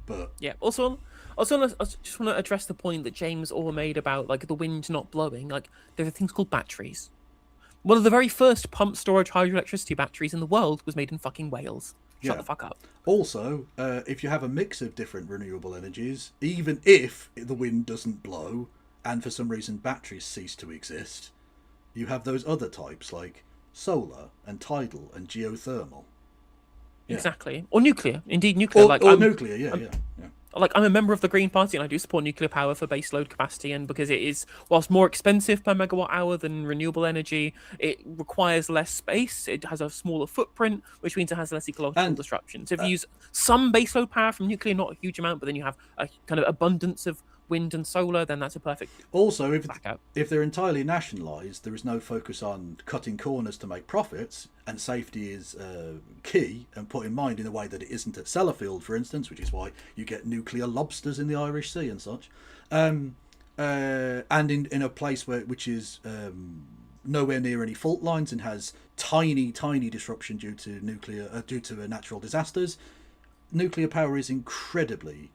But
yeah. Also, I just want to address the point that James Orr made about like the wind not blowing. Like there are things called batteries. One of the very first pump storage hydroelectricity batteries in the world was made in fucking Wales. Shut the fuck up.
Also, if you have a mix of different renewable energies, even if the wind doesn't blow and for some reason batteries cease to exist, you have those other types like solar and tidal and geothermal.
Yeah. Exactly. Or nuclear. Indeed, nuclear.
Nuclear, yeah.
Like, I'm a member of the Green Party and I do support nuclear power for baseload capacity, and because it is, whilst more expensive per megawatt hour than renewable energy, it requires less space, it has a smaller footprint, which means it has less ecological disruption. So if you use some baseload power from nuclear, not a huge amount, but then you have a kind of abundance of wind and solar, then that's a perfect
also if they're entirely nationalised, there is no focus on cutting corners to make profits, and safety is key and put in mind in a way that it isn't at Sellafield, for instance, which is why you get nuclear lobsters in the Irish Sea and such, and in a place which is nowhere near any fault lines and has tiny disruption due to natural disasters. Nuclear power is incredibly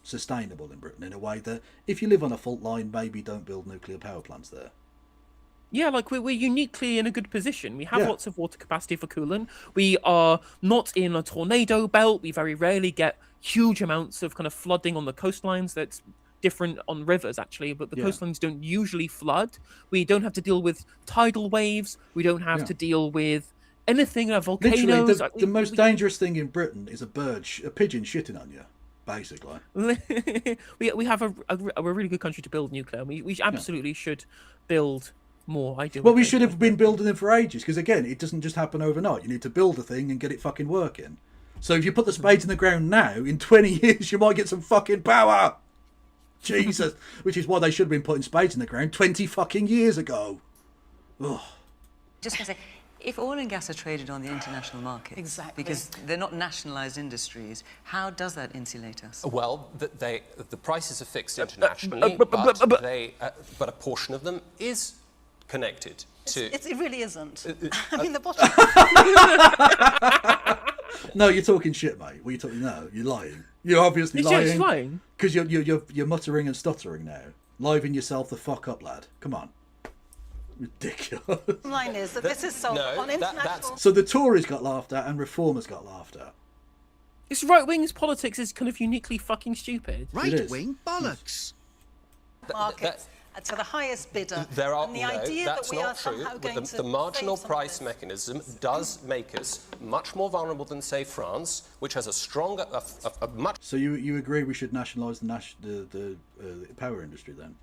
sustainable in Britain in a way that if you live on a fault line, maybe don't build nuclear power plants there.
Yeah, like we're uniquely in a good position. We have lots of water capacity for coolant. We are not in a tornado belt. We very rarely get huge amounts of kind of flooding on the coastlines. That's different on rivers, actually, but the coastlines don't usually flood. We don't have to deal with tidal waves. We don't have to deal with anything like volcanoes.
Literally, the most dangerous thing in Britain is a pigeon shitting on you, basically.
we have a really good country to build nuclear. We absolutely should build more.
Well, we should have been building them for ages, because again, it doesn't just happen overnight. You need to build a thing and get it fucking working. So if you put the spades in the ground now, in 20 years you might get some fucking power. Jesus. Which is why they should have been putting spades in the ground 20 fucking years ago. Ugh.
Just going to say, if oil and gas are traded on the international market, because they're not nationalised industries, how does that insulate us?
Well, the prices are fixed internationally, but a portion of them is connected to...
It really isn't. I mean, the bottom...
No, you're talking shit, mate. What are you talking? No, you're lying. You're obviously lying. Because you're muttering and stuttering now. Liven yourself the fuck up, lad. Come on. Ridiculous.
Line is that this is sold on international.
So the Tories got laughed at and reformers got laughed at.
It's right-wing's politics is kind of uniquely fucking stupid.
Right-wing bollocks.
Markets to the highest bidder.
There are
and the idea that
that's
we
not
are
true.
somehow going to
The marginal
save some of
price
this.
mechanism does make us much more vulnerable than, say, France, which has a stronger, a much.
So you agree we should nationalise the power industry then?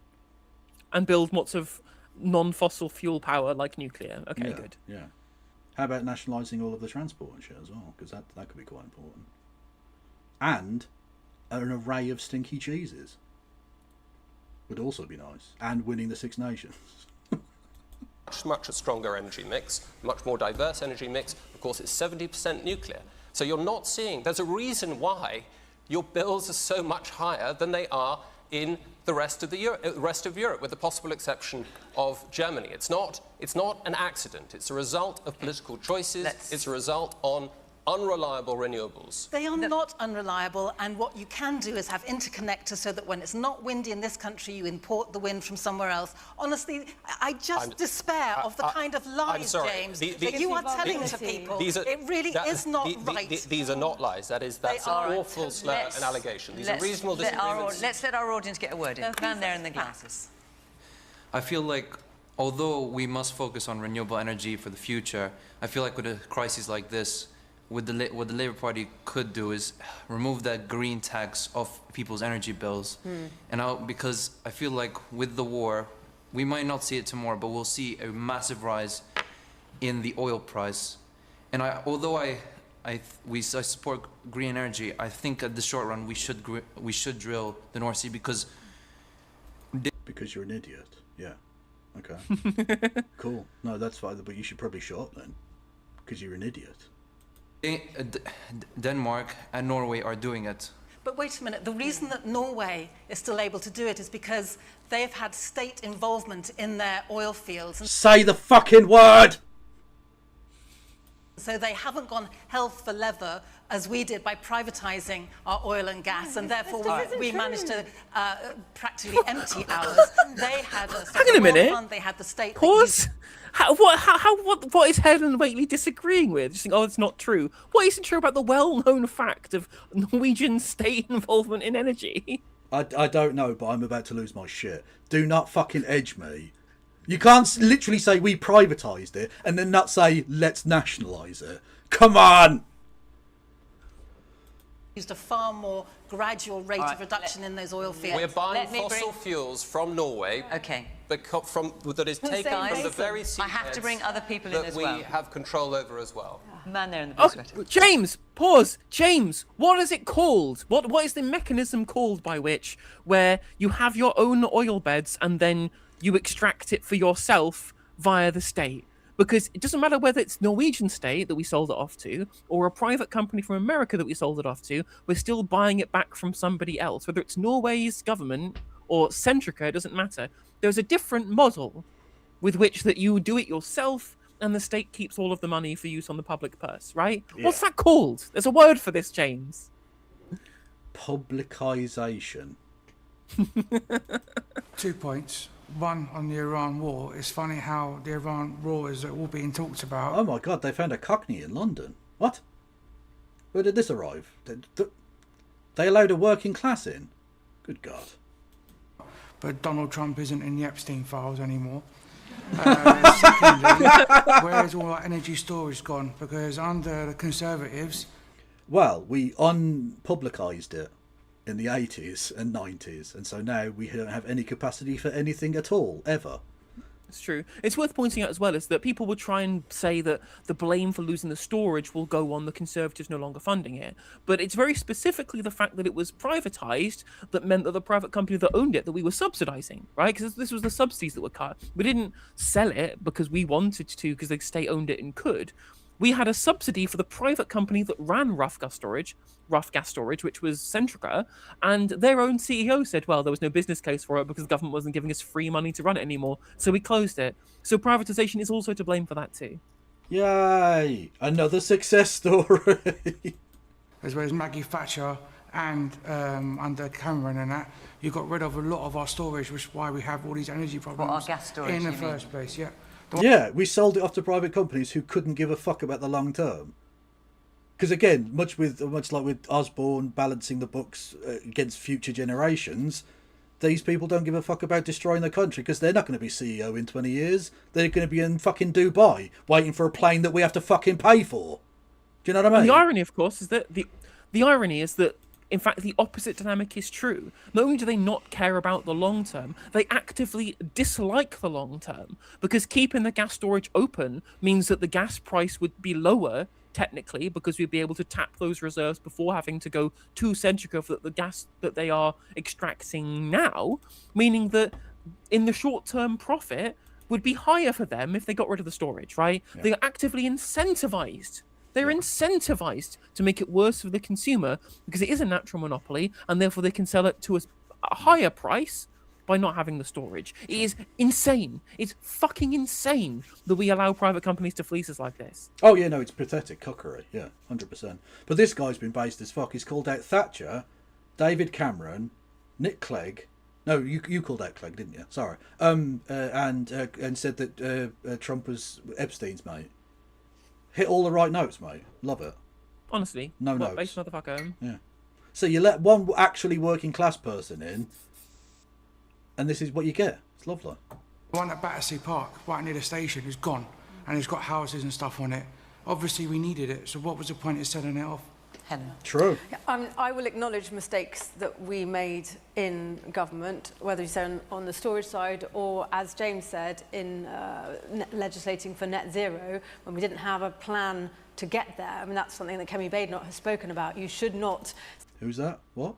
And build lots of non-fossil fuel power like nuclear. Okay,
Yeah,
good.
Yeah. How about nationalising all of the transport and shit as well? Because that could be quite important. And an array of stinky cheeses would also be nice. And winning the Six Nations.
Much stronger energy mix, much more diverse energy mix. Of course, it's 70% nuclear. So you're not seeing. There's a reason why your bills are so much higher than they are in the rest of Europe, with the possible exception of Germany. It's not an accident. It's a result of political choices. It's a result on unreliable renewables.
They are not unreliable, and what you can do is have interconnectors so that when it's not windy in this country, you import the wind from somewhere else. Honestly, I just despair of the kind of lies, James, that you are telling to people. It really is not right.
These are not lies. That's an awful slur, an allegation. These are reasonable disagreements.
Let's let our audience get a word in. Man there in the glasses.
I feel like, although we must focus on renewable energy for the future, I feel like with a crisis like this, what the Labour Party could do is remove that green tax off people's energy bills. Because I feel like with the war, we might not see it tomorrow, but we'll see a massive rise in the oil price. And although I support green energy, I think at the short run we should drill the North Sea because
you're an idiot. Yeah. Okay. Cool. No, that's fine. But you should probably shut up then, because you're an idiot.
Denmark and Norway are doing it.
But wait a minute, the reason that Norway is still able to do it is because they've had state involvement in their oil fields. And
Say the fucking word!
so they haven't gone hell for leather as we did by privatising our oil and gas, and therefore we managed to practically empty ours. They had a
Hang on a minute.
fund, they had the state.
Pause. What is Helen Whately disagreeing with? Just think, oh, it's not true. What isn't true about the well-known fact of Norwegian state involvement in energy?
I don't know, but I'm about to lose my shit. Do not fucking edge me. You can't literally say we privatised it and then not say let's nationalise it. Come on!
Used a far more gradual rate of reduction in those oil fields.
We're buying fossil fuels from Norway.
Okay.
That is taken from the very seabeds.
I have to bring other people in
that
as well.
we have control over as well.
Man there in the blue sweater.
James, pause. James, what is it called? What is the mechanism called by which where you have your own oil beds and then you extract it for yourself via the state? Because it doesn't matter whether it's Norwegian state that we sold it off to or a private company from America that we sold it off to, we're still buying it back from somebody else. Whether it's Norway's government or Centrica, it doesn't matter. There's a different model with which that you do it yourself and the state keeps all of the money for use on the public purse, right?
Yeah.
What's that called? There's a word for this, James.
Publicisation.
2 points. One, on the Iran war. It's funny how the Iran war is all being talked about.
Oh my god, they found a Cockney in London. What? Where did this arrive? They allowed a working class in? Good god.
But Donald Trump isn't in the Epstein files anymore. Secondly, where's all our energy storage gone? Because under the Conservatives...
Well, we unpublicised it in the 80s and 90s, and so now we don't have any capacity for anything at all, ever.
It's true. It's worth pointing out as well is that people will try and say that the blame for losing the storage will go on the Conservatives no longer funding it. But it's very specifically the fact that it was privatised that meant that the private company that owned it, that we were subsidising, right? Because this was the subsidies that were cut. We didn't sell it because we wanted to, because the state owned it and could. We had a subsidy for the private company that ran rough gas storage, which was Centrica, and their own CEO said, well, there was no business case for it because the government wasn't giving us free money to run it anymore, so we closed it. So privatisation is also to blame for that too.
Yay! Another success story!
As well as Maggie Thatcher and under Cameron and that, you got rid of a lot of our storage, which is why we have all these energy problems.
our gas storage,
in the
you
first place, yeah.
Yeah, we sold it off to private companies who couldn't give a fuck about the long term. Because again, much like with Osborne balancing the books against future generations, these people don't give a fuck about destroying the country because they're not going to be CEO in 20 years. They're going to be in fucking Dubai waiting for a plane that we have to fucking pay for. Do you know what I mean?
And the irony, of course, is that the irony is that, in fact, the opposite dynamic is true. Not only do they not care about the long term, they actively dislike the long term, because keeping the gas storage open means that the gas price would be lower, technically, because we'd be able to tap those reserves before having to go to Centrica for the gas that they are extracting now, meaning that in the short-term profit would be higher for them if they got rid of the storage, right?
Yeah.
They are actively incentivized. They're incentivized to make it worse for the consumer because it is a natural monopoly, and therefore they can sell it to a higher price by not having the storage. It is insane. It's fucking insane that we allow private companies to fleece us like this.
Oh, yeah, no, it's pathetic cockery. Yeah, 100%. But this guy's been based as fuck. He's called out Thatcher, David Cameron, Nick Clegg. No, you called out Clegg, didn't you? Sorry. And said that Trump was Epstein's mate. Hit all the right notes, mate. Love it.
Honestly.
No notes.
Base motherfucker.
Yeah. So you let one actually working class person in, and this is what you get. It's lovely.
The one at Battersea Park, right near the station, is gone, and it's got houses and stuff on it. Obviously, we needed it, so what was the point of selling it off?
Helen.
True.
I will acknowledge mistakes that we made in government, whether you say on the storage side or, as James said, in legislating for net zero, when we didn't have a plan to get there. I mean, that's something that Kemi Badenoch has spoken about. You should not...
Who's that? What?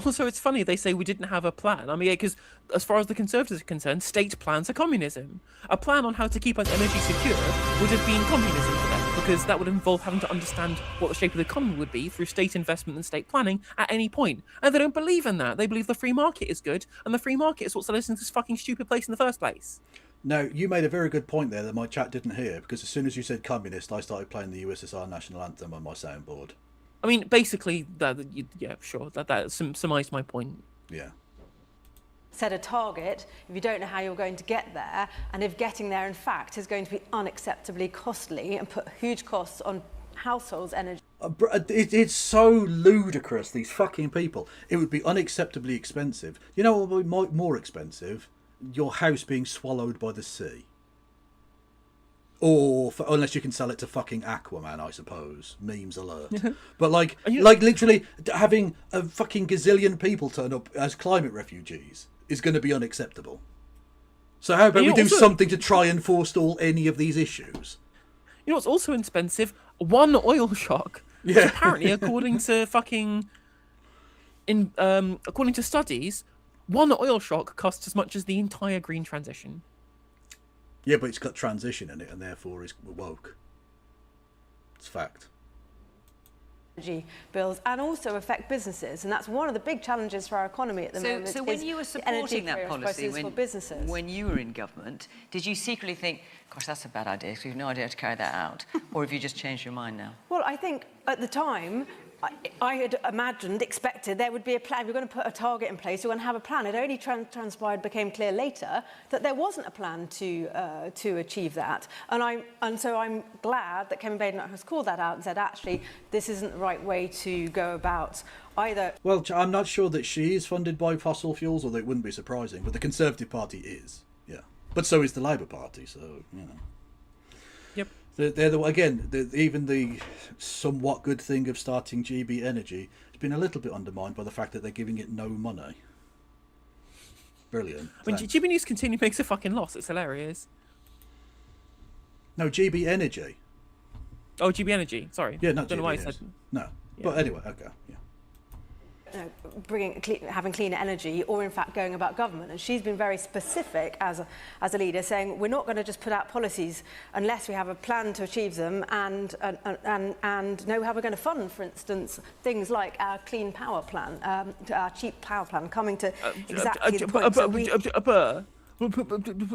Also, it's funny they say we didn't have a plan. I mean, because as far as the Conservatives are concerned, state plans are communism. A plan on how to keep us energy secure would have been communism for them, because that would involve having to understand what the shape of the economy would be through state investment and state planning at any point. And they don't believe in that. They believe the free market is good, and the free market is what's led us into this fucking stupid place in the first place.
No, you made a very good point there that my chat didn't hear, because as soon as you said communist, I started playing the USSR national anthem on my soundboard.
I mean, basically, yeah, sure, that summarised my point.
Yeah.
Set a target if you don't know how you're going to get there, and if getting there, in fact, is going to be unacceptably costly and put huge costs on households' energy.
It's so ludicrous, these fucking people. It would be unacceptably expensive. You know what would be more expensive? Your house being swallowed by the sea. Or unless you can sell it to fucking Aquaman, I suppose. Memes alert. But like literally having a fucking gazillion people turn up as climate refugees is going to be unacceptable. So how about we do something to try and forestall any of these issues?
You know what's also expensive? One oil shock. Which apparently, according to according to studies, one oil shock costs as much as the entire green transition.
Yeah, but it's got transition in it, and therefore is woke. It's fact.
Energy bills, and also affect businesses, and that's one of the big challenges for our economy at the moment.
So when you were supporting that policy,
when
you were in government, did you secretly think, gosh, that's a bad idea, because we've no idea how to carry that out? Or have you just changed your mind now?
Well, I think at the time, I had expected there would be a plan. We're going to put a target in place. We're going to have a plan. It only transpired, became clear later that there wasn't a plan to achieve that. And so I'm glad that Kemi Badenoch has called that out and said, actually, this isn't the right way to go about either.
Well, I'm not sure that she is funded by fossil fuels, although it wouldn't be surprising. But the Conservative Party is, yeah. But so is the Labour Party. So you know.
Yep.
They're even the somewhat good thing of starting GB Energy has been a little bit undermined by the fact that they're giving it no money. Brilliant.
I mean, GB News continue makes a fucking loss. It's hilarious.
No, GB Energy.
Oh, GB Energy. Sorry.
Yeah, not
Don't
GB
know why I
Energy.
said.
No, but anyway, okay. Yeah.
Having cleaner energy, or in fact going about government. And she's been very specific as a leader, saying we're not going to just put out policies unless we have a plan to achieve them, and know how we're going to fund, for instance, things like our clean power plan, our cheap power plan, coming to exactly the point.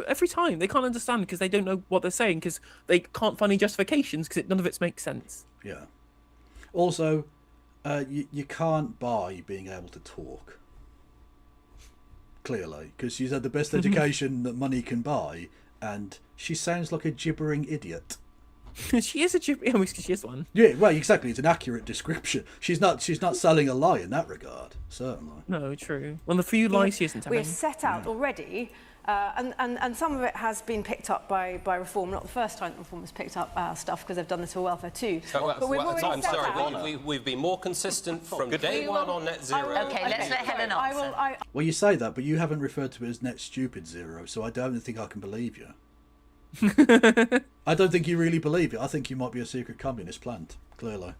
Every time they can't understand because they don't know what they're saying, because they can't find any justifications, because none of it makes sense.
Yeah. Also, You can't buy being able to talk. Clearly, because she's had the best education that money can buy, and she sounds like a gibbering idiot.
She is a gibbering. I mean, she is one.
Yeah, well, exactly. It's an accurate description. She's not selling a lie in that regard. Certainly.
No, true. Well, the few lies she isn't telling.
We're set out already. And some of it has been picked up by Reform. Not the first time that Reform has picked up our stuff, because they've done this for welfare too.
But I'm sorry, we've been more consistent from day one on net zero.
Okay, let's let Helen answer.
Well, you say that, but you haven't referred to it as net stupid zero, so I don't think I can believe you. I don't think you really believe it. I think you might be a secret communist plant. Clearly.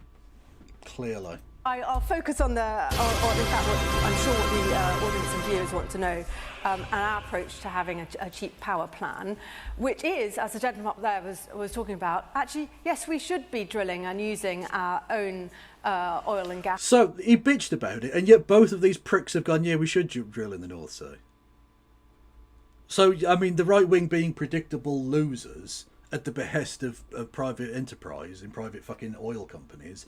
I'll focus on in fact, what I'm sure what the audience and viewers want to know, and our approach to having a cheap power plan, which is, as the gentleman up there was talking about, actually, yes, we should be drilling and using our own oil and gas.
So he bitched about it, and yet both of these pricks have gone, yeah, we should drill in the North Sea. So, I mean, the right wing being predictable losers at the behest of private enterprise and private fucking oil companies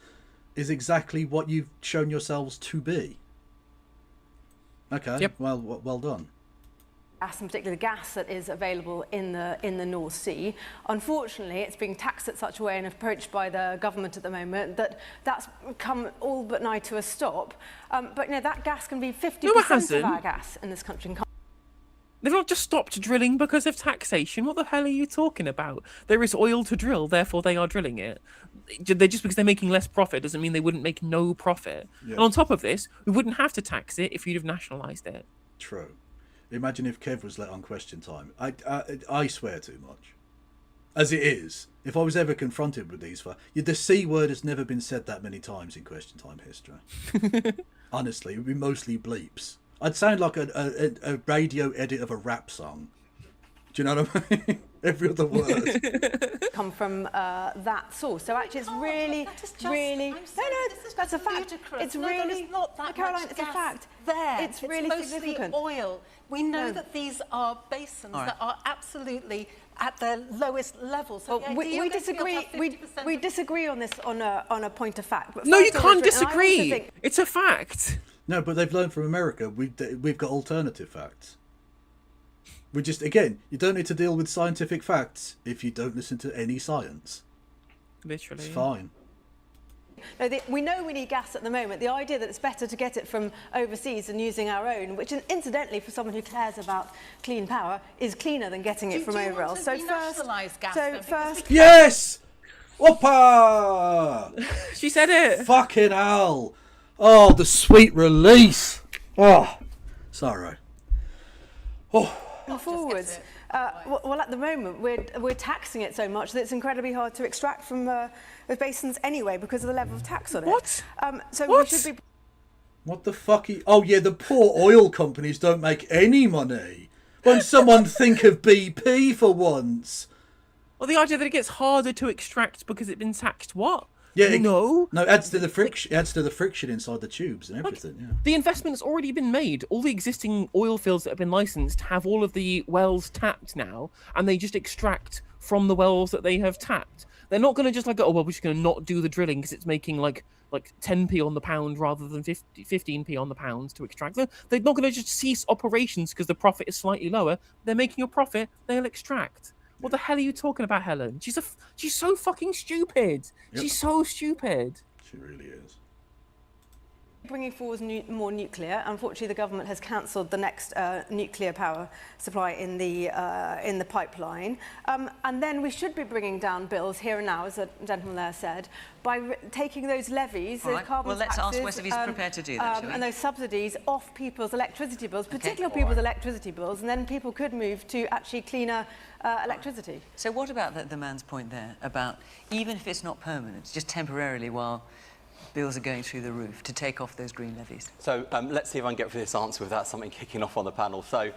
is exactly what you've shown yourselves to be. Okay, yep. Well done.
Gas, and particularly the gas that is available in the North Sea. Unfortunately, it's being taxed at such a way and approached by the government at the moment that that's come all but nigh to a stop. But you know, that gas can be 50% of our gas in this country.
They've not just stopped drilling because of taxation. What the hell are you talking about? There is oil to drill, therefore they are drilling it. Just because they're making less profit doesn't mean they wouldn't make no profit. Yeah. And on top of this, we wouldn't have to tax it if you'd have nationalised it.
True. Imagine if Kev was let on Question Time. I swear too much. As it is, if I was ever confronted with these, the C word has never been said that many times in Question Time history. Honestly, it would be mostly bleeps. I'd sound like a radio edit of a rap song. Do you know what I mean? Every other word.
Come from that source. So actually, it's really. That's a fact.
Ludicrous.
It's
no,
really
not that
Caroline.
much
It's a
gas
fact.
There,
it's really
mostly
significant.
Oil. We know that these are basins that are absolutely at their lowest level. So
well, we disagree. We disagree on this on a point of fact. But
no, you can't disagree. It's a fact.
No, but they've learned from America. We've got alternative facts. We just, again, you don't need to deal with scientific facts if you don't listen to any science.
Literally.
It's fine.
No, we know we need gas at the moment. The idea that it's better to get it from overseas than using our own, which incidentally, for someone who cares about clean power, is cleaner than getting it from over else. So first,
yes! Whoppa!
She said it.
Fucking hell! Oh, the sweet release. Oh, sorry. Oh.
Forwards. Well, at the moment, we're taxing it so much that it's incredibly hard to extract from the basins anyway because of the level of tax on it.
What?
So
what?
We should be.
What the fuck? Oh yeah, the poor oil companies don't make any money. Won't someone think of BP for once?
Well, the idea that it gets harder to extract because it's been taxed. What?
Yeah,
no,
it adds to the friction. It adds to the friction inside the tubes and everything. Yeah.
The investment's already been made. All the existing oil fields that have been licensed have all of the wells tapped now, and they just extract from the wells that they have tapped. They're not going to just oh well, we're just going to not do the drilling because it's making like 10p on the pound rather than 15p on the pound to extract. They're not going to just cease operations because the profit is slightly lower. They're making a profit. They'll extract. What the hell are you talking about, Helen? She's so fucking stupid. Yep. She's so stupid.
She really is.
Bringing forward more nuclear. Unfortunately, the government has cancelled the next nuclear power supply in the pipeline. And then we should be bringing down bills here and now, as the gentleman there said, by taking those levies, those carbon taxes,
let's ask Wes if he's prepared to do that, shall we?
And those subsidies off people's electricity bills, particularly people's electricity bills, and then people could move to actually cleaner electricity.
So what about the man's point there about even if it's not permanent, just temporarily while bills are going through the roof, to take off those green levies?
So let's see if I can get through this answer without something kicking off on the panel. So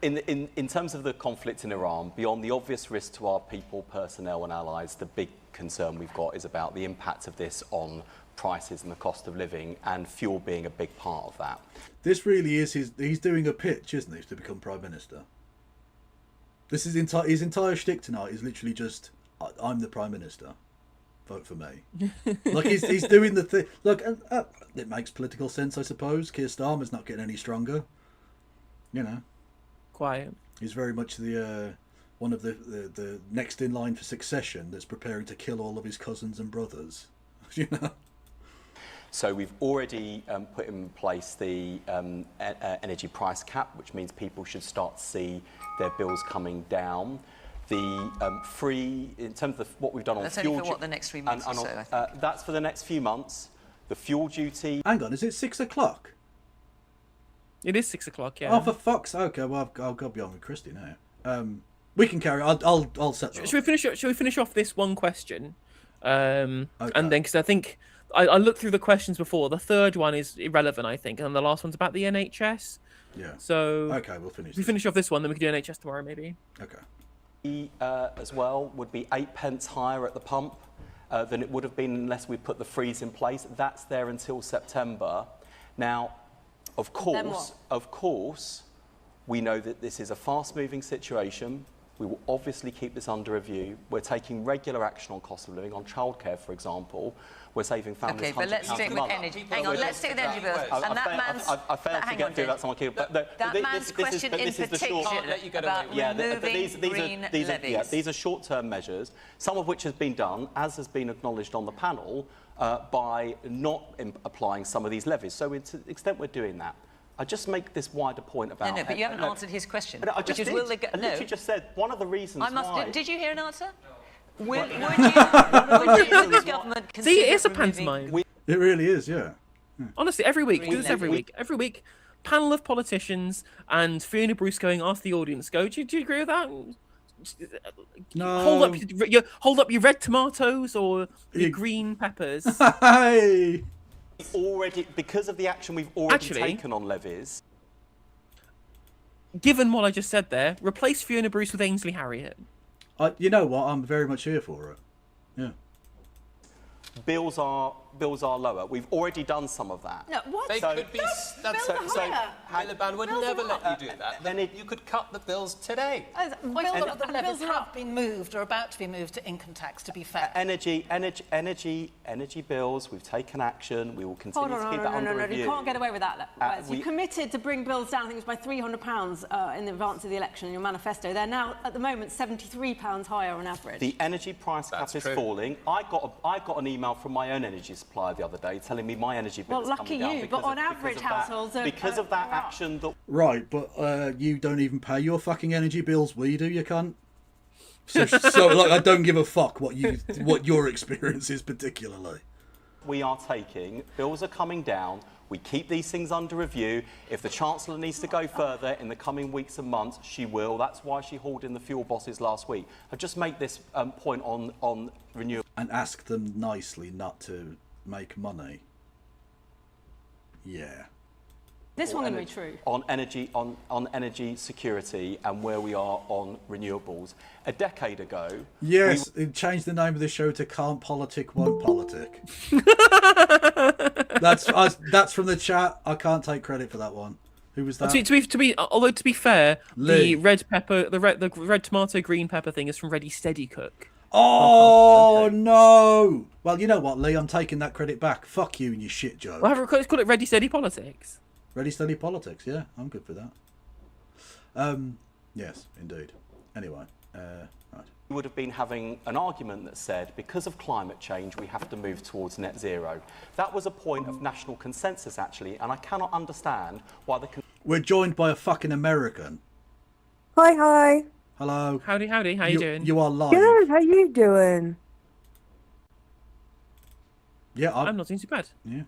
in terms of the conflict in Iran, beyond the obvious risk to our people, personnel and allies, the big concern we've got is about the impact of this on prices and the cost of living, and fuel being a big part of that.
This really is he's doing a pitch, isn't he, to become Prime Minister? This is his entire shtick tonight is literally just, I'm the Prime Minister. vote for me. Like he's doing the thing. Look, it makes political sense, I suppose. Keir Starmer's not getting any stronger. You know,
quiet.
He's very much the one of the next in line for succession that's preparing to kill all of his cousins and brothers. You know.
So we've already put in place the energy price cap, which means people should start to see their bills coming down. The free, in terms of what we've done on
that's
fuel...
That's only for what, the next 3 months or so, I think.
That's for the next few months. The fuel duty...
Hang on, is it 6 o'clock?
It is 6 o'clock, yeah.
Oh, for fuck's sake. Okay, well, I'll go beyond with Christy now. We can carry on. I'll set that
Shall we finish off this one question? Okay. And then, because I think... I looked through the questions before. The third one is irrelevant, I think, and the last one's about the NHS.
Yeah.
So...
Okay, we'll finish.
If we finish off this one, then we can do NHS tomorrow, maybe.
Okay.
As well would be 8 pence higher at the pump than it would have been unless we put the freeze in place. That's there until September. Now, of course, we know that this is a fast-moving situation. We will obviously keep this under review. We're taking regular action on cost of living, on childcare, for example. We're saving families
Okay, but let's stick with energy. Hang on, let's stick with energy bills. And that man's...
I failed to get through that, someone killed.
That man's question in particular about removing green levies.
Yeah, these are short-term measures, some of which has been done, as has been acknowledged on the panel, by not applying some of these levies. So to the extent we're doing that, I just make this wider point about...
No, but you haven't answered his question.
I just did. I literally just said one of the reasons why...
Did you hear an answer? Would the government consider...
See, it is a pantomime.
It really is, yeah.
Honestly, every week. We do this every week. Every week, panel of politicians and Fiona Bruce going, ask the audience, do you agree with that?
No.
Hold up your red tomatoes or your green peppers.
Hey!
Already, because of the action we've already taken on levies.
Given what I just said there, replace Fiona Bruce with Ainsley Harriott.
You know what? I'm very much here for it. Yeah.
Bills are lower. We've already done some of that.
No, what?
They could be... Miliband would never let you do that. Then you could cut the bills today.
The bills have been moved or about to be moved to income tax, to be fair.
Energy bills, we've taken action. We will continue to keep that under review.
You can't get away with that, Wes. You committed to bring bills down, I think it was by £300 in advance of the election in your manifesto. They're now, at the moment, £73 higher on average.
The energy price cap is falling. I got an email from my own energy supplier the other day telling me my energy bill is coming down.
Well, lucky you, but on average households are...
Because of that action that...
Right, but you don't even pay your fucking energy bills. We do, you cunt. So like, I don't give a fuck what your experience is particularly.
We are taking, bills are coming down. We keep these things under review. If the Chancellor needs to go further in the coming weeks and months, she will. That's why she hauled in the fuel bosses last week. I just make this point on renewable...
And ask them nicely not to make money. Yeah.
This one going to be true.
On energy security and where we are on renewables. A decade ago...
Yes, it changed the name of the show to Can't Politic, Won't Politic. That's from the chat. I can't take credit for that one. Who was that?
Although to be fair,
Lee.
the red tomato green pepper thing is from Ready Steady Cook.
Oh no! Well, you know what, Lee? I'm taking that credit back. Fuck you and your shit joke.
Well, let's call it Ready Steady Politics.
Ready Steady Politics. Yeah, I'm good for that. Yes, indeed. Anyway, right.
We would have been having an argument that said, because of climate change, we have to move towards net zero. That was a point of national consensus, actually, and I cannot understand why the...
We're joined by a fucking American.
Hi.
Hello.
Howdy. How you doing?
You are live.
Good. How you doing?
Yeah,
I'm not doing too bad.
Yeah.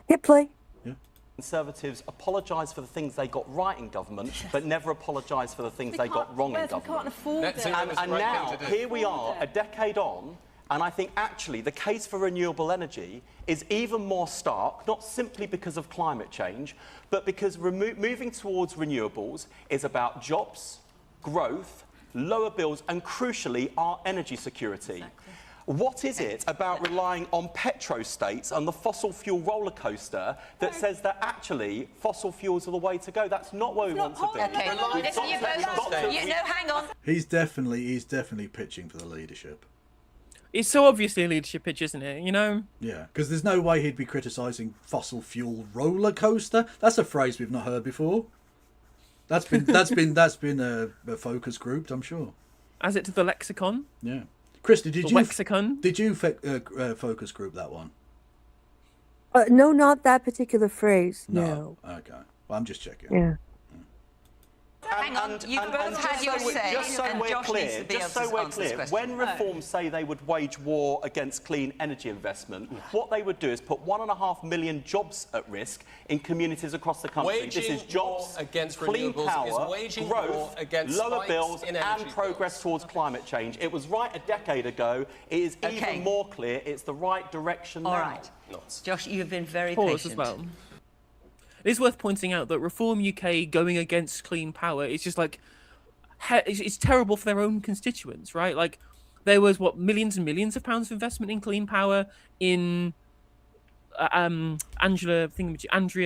Hit play.
Yeah.
Conservatives apologise for the things they got right in government, but never apologise for the things they got wrong in government.
We can't afford it.
And now, here we are, a decade on, and I think actually the case for renewable energy is even more stark, not simply because of climate change, but because moving towards renewables is about jobs, growth, lower bills, and crucially, our energy security.
Exactly.
What is it about relying on petrostates and the fossil fuel roller coaster that says that actually fossil fuels are the way to go? That's not where we want to be.
Okay, listen, hang on.
He's definitely pitching for the leadership.
It's so obviously a leadership pitch, isn't it? You know?
Yeah, because there's no way he'd be criticising fossil fuel roller coaster. That's a phrase we've not heard before. That's been a focus group, I'm sure.
As it to the lexicon.
Yeah, Christy, did you focus group that one?
No, not that particular phrase. No.
Okay. Well, I'm just checking.
Yeah.
Hang on, you've both had your say, and Josh needs to be able to answer this question.
When reforms say they would wage war against clean energy investment, what they would do is put 1.5 million jobs at risk in communities across the country. This is jobs,
against
clean
renewables
power,
is waging
growth,
war against
lower
spikes
bills,
in
and
energy
progress towards climate change. It was right a decade ago. It is even more clear. It's the right direction now.
All right. Josh, you've been very
Pause
patient.
as well. It is worth pointing out that Reform UK going against clean power is just like it's terrible for their own constituents, right? Like there was millions and millions of pounds of investment in clean power in Andrea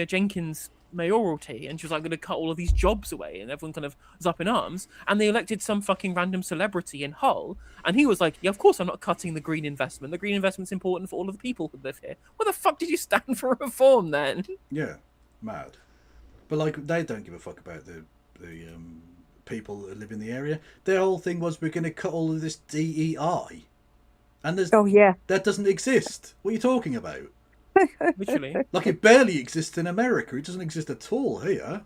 Jenkins' mayoralty, and she was like going to cut all of these jobs away, and everyone kind of was up in arms, and they elected some fucking random celebrity in Hull, and he was like, yeah, of course I'm not cutting the green investment. The green investment's important for all of the people who live here. What the fuck did you stand for reform then?
Yeah. Mad. But like they don't give a fuck about the people that live in the area. Their whole thing was we're going to cut all of this DEI, and that doesn't exist. What are you talking about?
Literally,
like it barely exists in America. It doesn't exist at all here.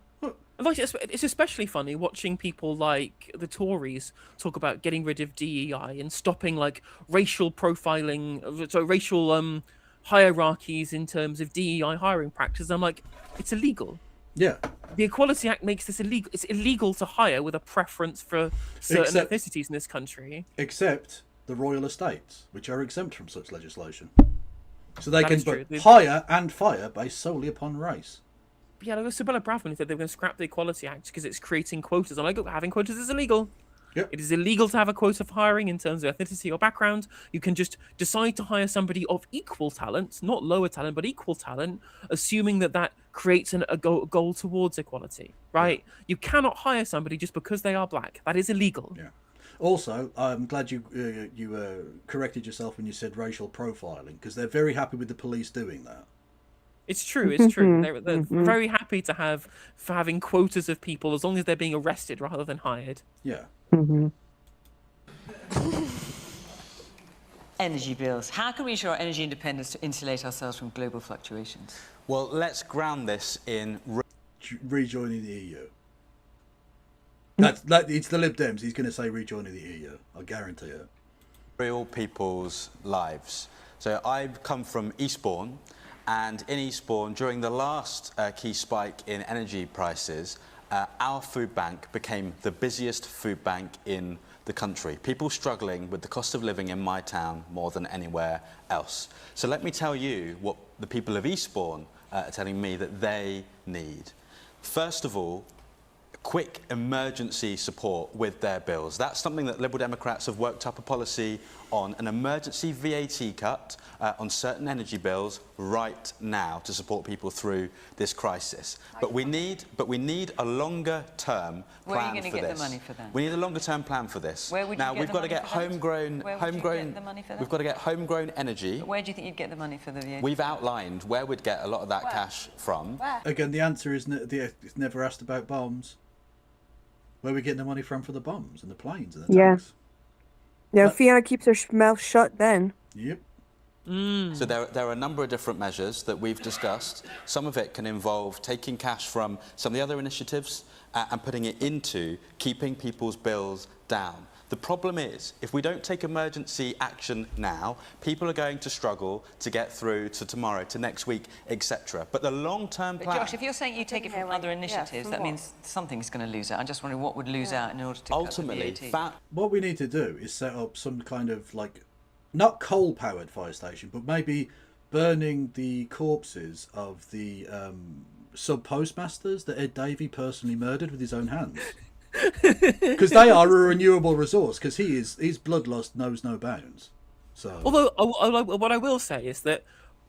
Like it's especially funny watching people like the Tories talk about getting rid of DEI and stopping like racial profiling, so racial hierarchies in terms of DEI hiring practices. I'm like, it's illegal.
Yeah.
The Equality Act makes this illegal. It's illegal to hire with a preference for certain ethnicities in this country.
Except the royal estates, which are exempt from such legislation. So they
That
can
is true.
hire and fire based solely upon race.
Yeah, like Sabella Bradman said they were going to scrap the Equality Act because it's creating quotas. I'm like, look, having quotas is illegal.
Yep.
It is illegal to have a quota for hiring in terms of ethnicity or background. You can just decide to hire somebody of equal talent, not lower talent, but equal talent, assuming that creates a goal towards equality, right? Yeah. You cannot hire somebody just because they are black. That is illegal.
Yeah. Also, I'm glad you corrected yourself when you said racial profiling, because they're very happy with the police doing that.
It's true. It's true. They're very happy to for having quotas of people as long as they're being arrested rather than hired.
Yeah.
Energy bills. How can we ensure energy independence to insulate ourselves from global fluctuations?
Well, let's ground this in
rejoining the EU. It's the Lib Dems. He's going to say rejoining the EU. I guarantee it.
Real people's lives. So I've come from Eastbourne, and in Eastbourne, during the last key spike in energy prices, our food bank became the busiest food bank in the country. People struggling with the cost of living in my town more than anywhere else. So let me tell you what the people of Eastbourne are telling me that they need. First of all, quick emergency support with their bills. That's something that Liberal Democrats have worked up a policy on, an emergency VAT cut on certain energy bills right now to support people through this crisis. But we need a longer term plan for this.
Where are you going to get the money for that?
We need a longer term plan for this.
Where would you
now
get
we've
the
got
money
to get
for that?
homegrown
Where would you get the money for that?
We've got to get homegrown energy.
But where do you think you'd get the money for the VAT?
We've outlined where we'd get a lot of that cash from.
Where?
Again, the answer is it's never asked about bombs. Where are we getting the money from for the bombs and the planes and the tanks?
Yeah, Fiona keeps her mouth shut then.
Yep.
So there are a number of different measures that we've discussed. Some of it can involve taking cash from some of the other initiatives and putting it into keeping people's bills down. The problem is, if we don't take emergency action now, people are going to struggle to get through to tomorrow, to next week, etc. But the long-term plan...
But Josh, if you're saying you take it from other initiatives, that means something's going to lose out. I'm just wondering what would lose out in order to
ultimately,
cut the VAT.
What we need to do is set up some kind of, like, not coal-powered fire station, but maybe burning the corpses of the sub-postmasters that Ed Davey personally murdered with his own hands. Because they are a renewable resource, because his bloodlust knows no bounds. So,
although what I will say is that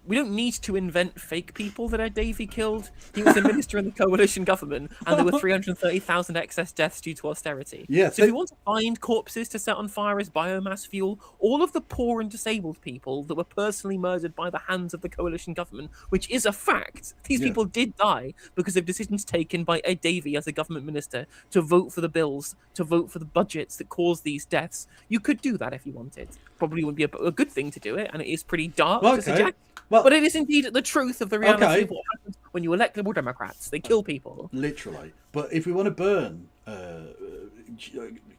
we don't need to invent fake people that Ed Davey killed. He was a minister in the coalition government, and there were 330,000 excess deaths due to austerity.
Yeah,
So if you want to find corpses to set on fire as biomass fuel, all of the poor and disabled people that were personally murdered by the hands of the coalition government, which is a fact, these people did die because of decisions taken by Ed Davey as a government minister to vote for the bills, to vote for the budgets that caused these deaths. You could do that if you wanted. Probably wouldn't be a good thing to do it, and it is pretty dark to suggest. But it is indeed the truth of the reality of what happens when you elect Liberal Democrats. They kill people.
Literally. But if we want to burn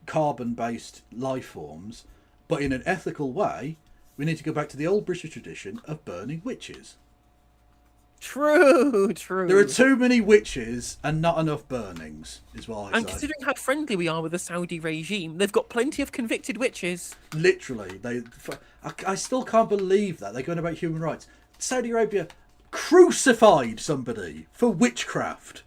carbon-based life forms, but in an ethical way, we need to go back to the old British tradition of burning witches.
True.
There are too many witches and not enough burnings, is what I
And
say.
considering how friendly we are with the Saudi regime, they've got plenty of convicted witches.
Literally. I still can't believe that. They're going about human rights. Saudi Arabia crucified somebody for witchcraft.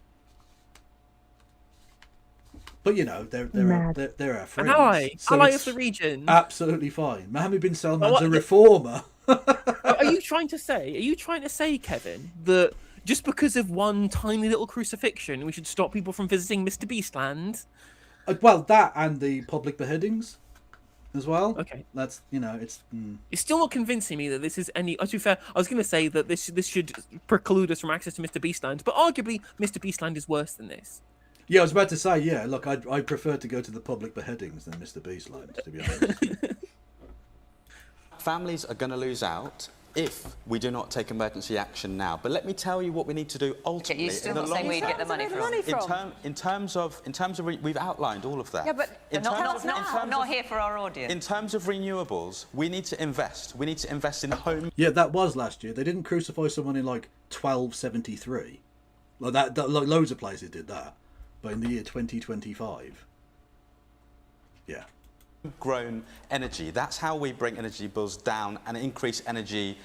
But, you know, they're our friends.
An ally.
So
Ally
it's
of the region.
Absolutely fine. Mohammed bin Salman's a reformer.
Are you trying to say, Kevin, that just because of one tiny little crucifixion, we should stop people from visiting Mr. Beastland?
Well, that and the public beheadings as well.
Okay.
That's, you know, it's...
It's still not convincing me that this is any... To be fair, I was going to say that this should preclude us from access to Mr. Beastland, but arguably Mr. Beastland is worse than this.
Yeah, I was about to say, yeah, look, I prefer to go to the public beheadings than Mr. Beastland, to be honest.
Families are going to lose out if we do not take emergency action now. But let me tell you what we need to do ultimately.
You're still not saying where you get the money from.
In terms of we've outlined all of that.
Yeah, but not here for our audience.
In terms of renewables, we need to invest. We need to invest in home.
Yeah, that was last year. They didn't crucify someone in like 1273. Like that like loads of places did that. But in the year 2025. Yeah.
Grown energy. That's how we bring energy bills down and increase energy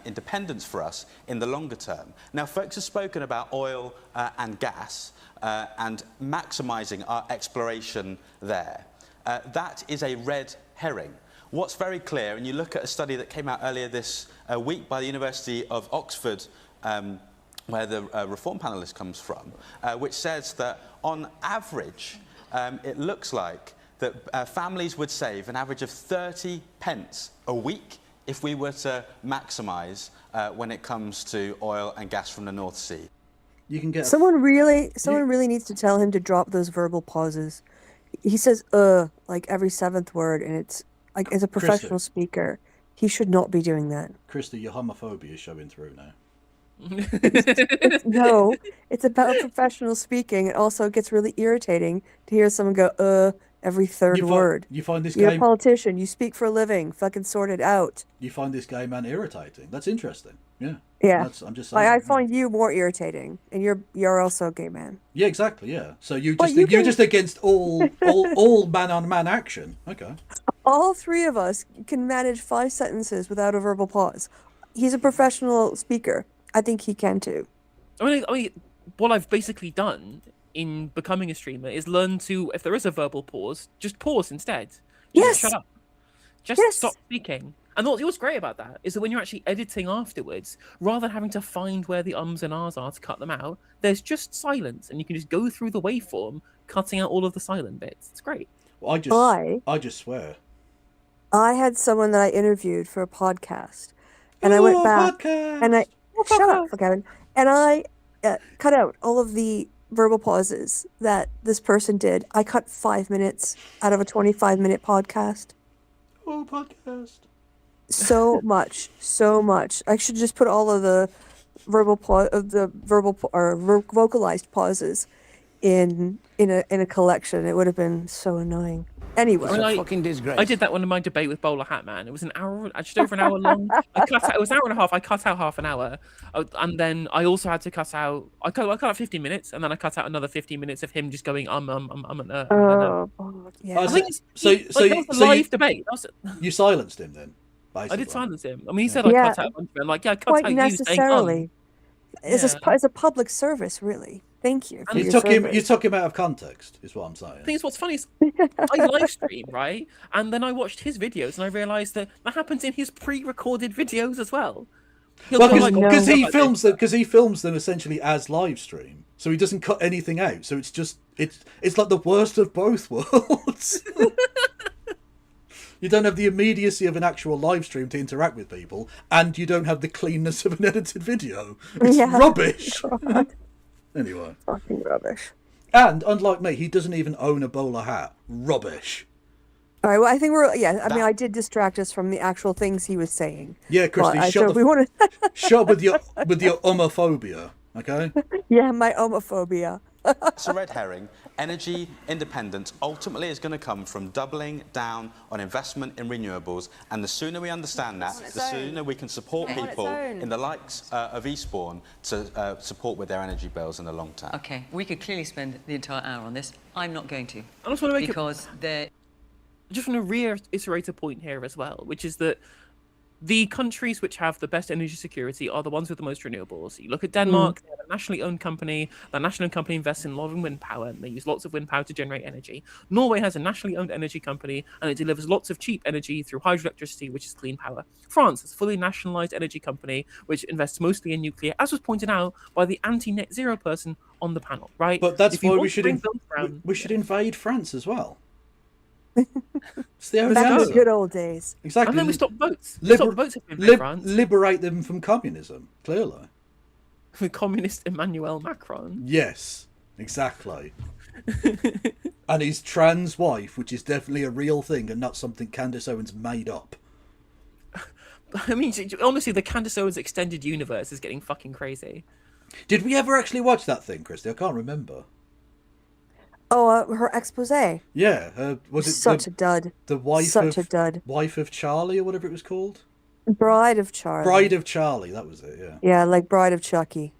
independence for us in the longer term. Now, folks have spoken about oil and gas and maximising our exploration there. That is a red herring. What's very clear, and you look at a study that came out earlier this week by the University of Oxford, where the reform panellist comes from, which says that on average, it looks like that families would save an average of 30 pence a week if we were to maximise when it comes to oil and gas from the North Sea.
You can get
someone really needs to tell him to drop those verbal pauses. He says like every seventh word, and it's like, as a professional speaker, he should not be doing that.
Krista, your homophobia is showing through now.
No, it's about professional speaking. It also gets really irritating to hear someone go every third word.
You find this
You're
game...
a politician. You speak for a living. Fucking sort it out.
You find this gay man irritating. That's interesting. Yeah.
Yeah.
I'm just saying.
I find you more irritating, and you're also a gay man.
Yeah, exactly. Yeah. So you're just against all man-on-man action. Okay.
All three of us can manage 5 sentences without a verbal pause. He's a professional speaker. I think he can too.
I mean, what I've basically done in becoming a streamer is learn to, if there is a verbal pause, just pause instead. Just shut up. Just stop speaking. And what's great about that is that when you're actually editing afterwards, rather than having to find where the ums and ahs are to cut them out, there's just silence, and you can just go through the waveform, cutting out all of the silent bits. It's great.
Well, I just swear.
I had someone that I interviewed for a podcast, and I went back and I shut up, Kevin, and I cut out all of the verbal pauses that this person did. I cut 5 minutes out of a 25-minute podcast.
Oh, podcast.
So much. I should just put all of the vocalized pauses in a collection. It would have been so annoying. Anyway,
fucking disgrace. I did that one in my debate with Bowler Hat Man. It was an hour, just over an hour long. It was an hour and a half. I cut out half an hour, and then I also had to cut out. I cut out 15 minutes, and then I cut out another 15 minutes of him just going
yeah.
live debate.
You silenced him then. Basically.
I did silence him. I mean, he said I cut out a bunch of it. I'm like, yeah, I cut out
necessarily. As a public service, really. Thank you.
You took him out of context, is what I'm saying.
The thing is, what's funny is I live stream, right? And then I watched his videos and I realised that happens in his pre-recorded videos as well. He'll
Well,
go like,
because
"Oh,
he
about
films
this?"
them because he films them essentially as live stream, so he doesn't cut anything out. So it's just it's like the worst of both worlds. You don't have the immediacy of an actual live stream to interact with people, and you don't have the cleanness of an edited video. It's rubbish. Anyway,
fucking rubbish.
And unlike me, he doesn't even own a bowler hat. Rubbish.
All right, well, I think we're, I mean, I did distract us from the actual things he was saying.
Yeah, Christy,
But
shut
we want to...
shut up with your homophobia, okay?
Yeah, my homophobia.
It's a red herring. Energy independence ultimately is going to come from doubling down on investment in renewables, and the sooner we understand that, the sooner we can support people in the likes of Eastbourne to support with their energy bills in the long term.
Okay, we could clearly spend the entire hour on this. I'm not going to.
I just want to make
because they're...
I just want to reiterate a point here as well, which is that the countries which have the best energy security are the ones with the most renewables. You look at Denmark, they have a nationally owned company. That nationally owned company invests in a lot of wind power, and they use lots of wind power to generate energy. Norway has a nationally owned energy company, and it delivers lots of cheap energy through hydroelectricity, which is clean power. France has a fully nationalized energy company, which invests mostly in nuclear, as was pointed out by the anti-net zero person on the panel, right?
But that's
If you
why
want
we
to
should
bring those down-
we should invade France as well. It's the only
Back in
answer.
the good old days.
Exactly.
And then we stop boats. Stop boats in France.
Liberate them from communism, clearly.
With communist Emmanuel Macron.
Yes, exactly. And his trans wife, which is definitely a real thing and not something Candace Owens made up.
I mean, honestly, the Candace Owens extended universe is getting fucking crazy.
Did we ever actually watch that thing, Christy? I can't remember.
Oh, her expose.
Yeah, was it
Such a dud.
The wife
Such
of
a dud.
Wife of Charlie or whatever it was called?
Bride of Charlie.
Bride of Charlie, that was it, yeah.
Yeah, like Bride of Chucky.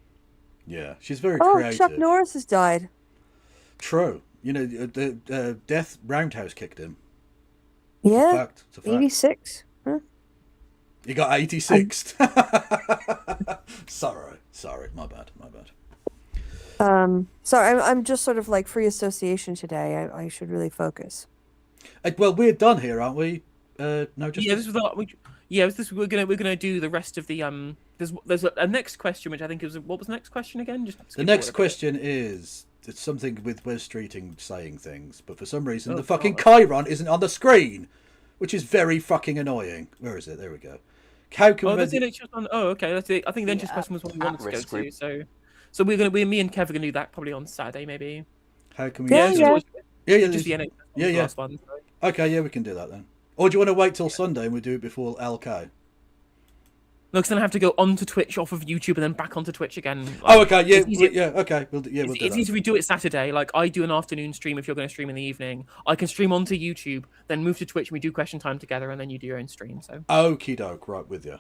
Yeah, she's very
Oh,
creative.
Chuck Norris has died.
True. You know, the death roundhouse kicked him.
Yeah.
Fact. It's a fact.
86. Huh?
He got 86th. Sorry, my bad.
Sorry, I'm just sort of like free association today. I should really focus.
Well, we're done here, aren't we? No, just
Yeah, we're gonna do the rest of the There's a next question, which I think is what was the next question again? Just
the next question is it's something with Wes Streeting saying things, but for some reason the fucking Chiron isn't on the screen, which is very fucking annoying. Where is it? There we go. How can
that's the NHS one. Oh, okay. That's it. I think the NHS question was what we wanted to go to. So me and Kev are gonna do that probably on Saturday, maybe.
How can we?
Yeah.
Just
the NHS last one.
Okay, yeah, we can do that then. Or do you want to wait till Sunday and we do it before LK?
No, because then I have to go onto Twitch off of YouTube and then back onto Twitch again.
Oh, okay, yeah, okay. We'll do
it's
that.
easy if we do it Saturday. Like, I do an afternoon stream if you're going to stream in the evening. I can stream onto YouTube, then move to Twitch and we do question time together, and then you do your own stream. So.
Okie doke, right, with you.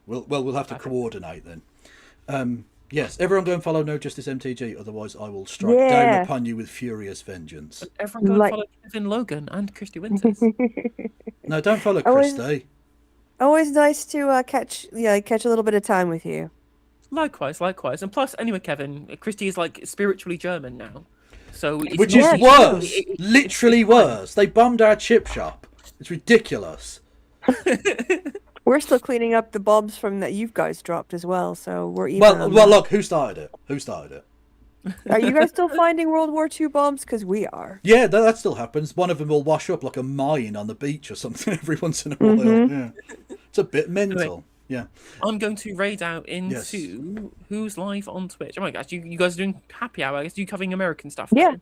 We'll have to coordinate then. Yes, everyone go and follow No Justice MTG, otherwise I will strike down upon you with furious vengeance.
Everyone go and follow Kevin Logan and Christy Winters.
No, don't follow Christy.
Always nice to catch a little bit of time with you.
Likewise. And plus, anyway, Kevin, Christy is like spiritually German now. So
which is worse. Literally worse. They bombed our chip shop. It's ridiculous.
We're still cleaning up the bombs from that you guys dropped as well, so we're even.
Well, look, who started it?
Are you guys still finding World War II bombs? Because we are.
Yeah, that still happens. One of them will wash up like a mine on the beach or something every once in a while. Yeah. It's a bit mental.
Anyway,
yeah.
I'm going to raid out into who's live on Twitch. Oh my gosh, you guys are doing happy hour. I guess you covering American stuff.
Yeah.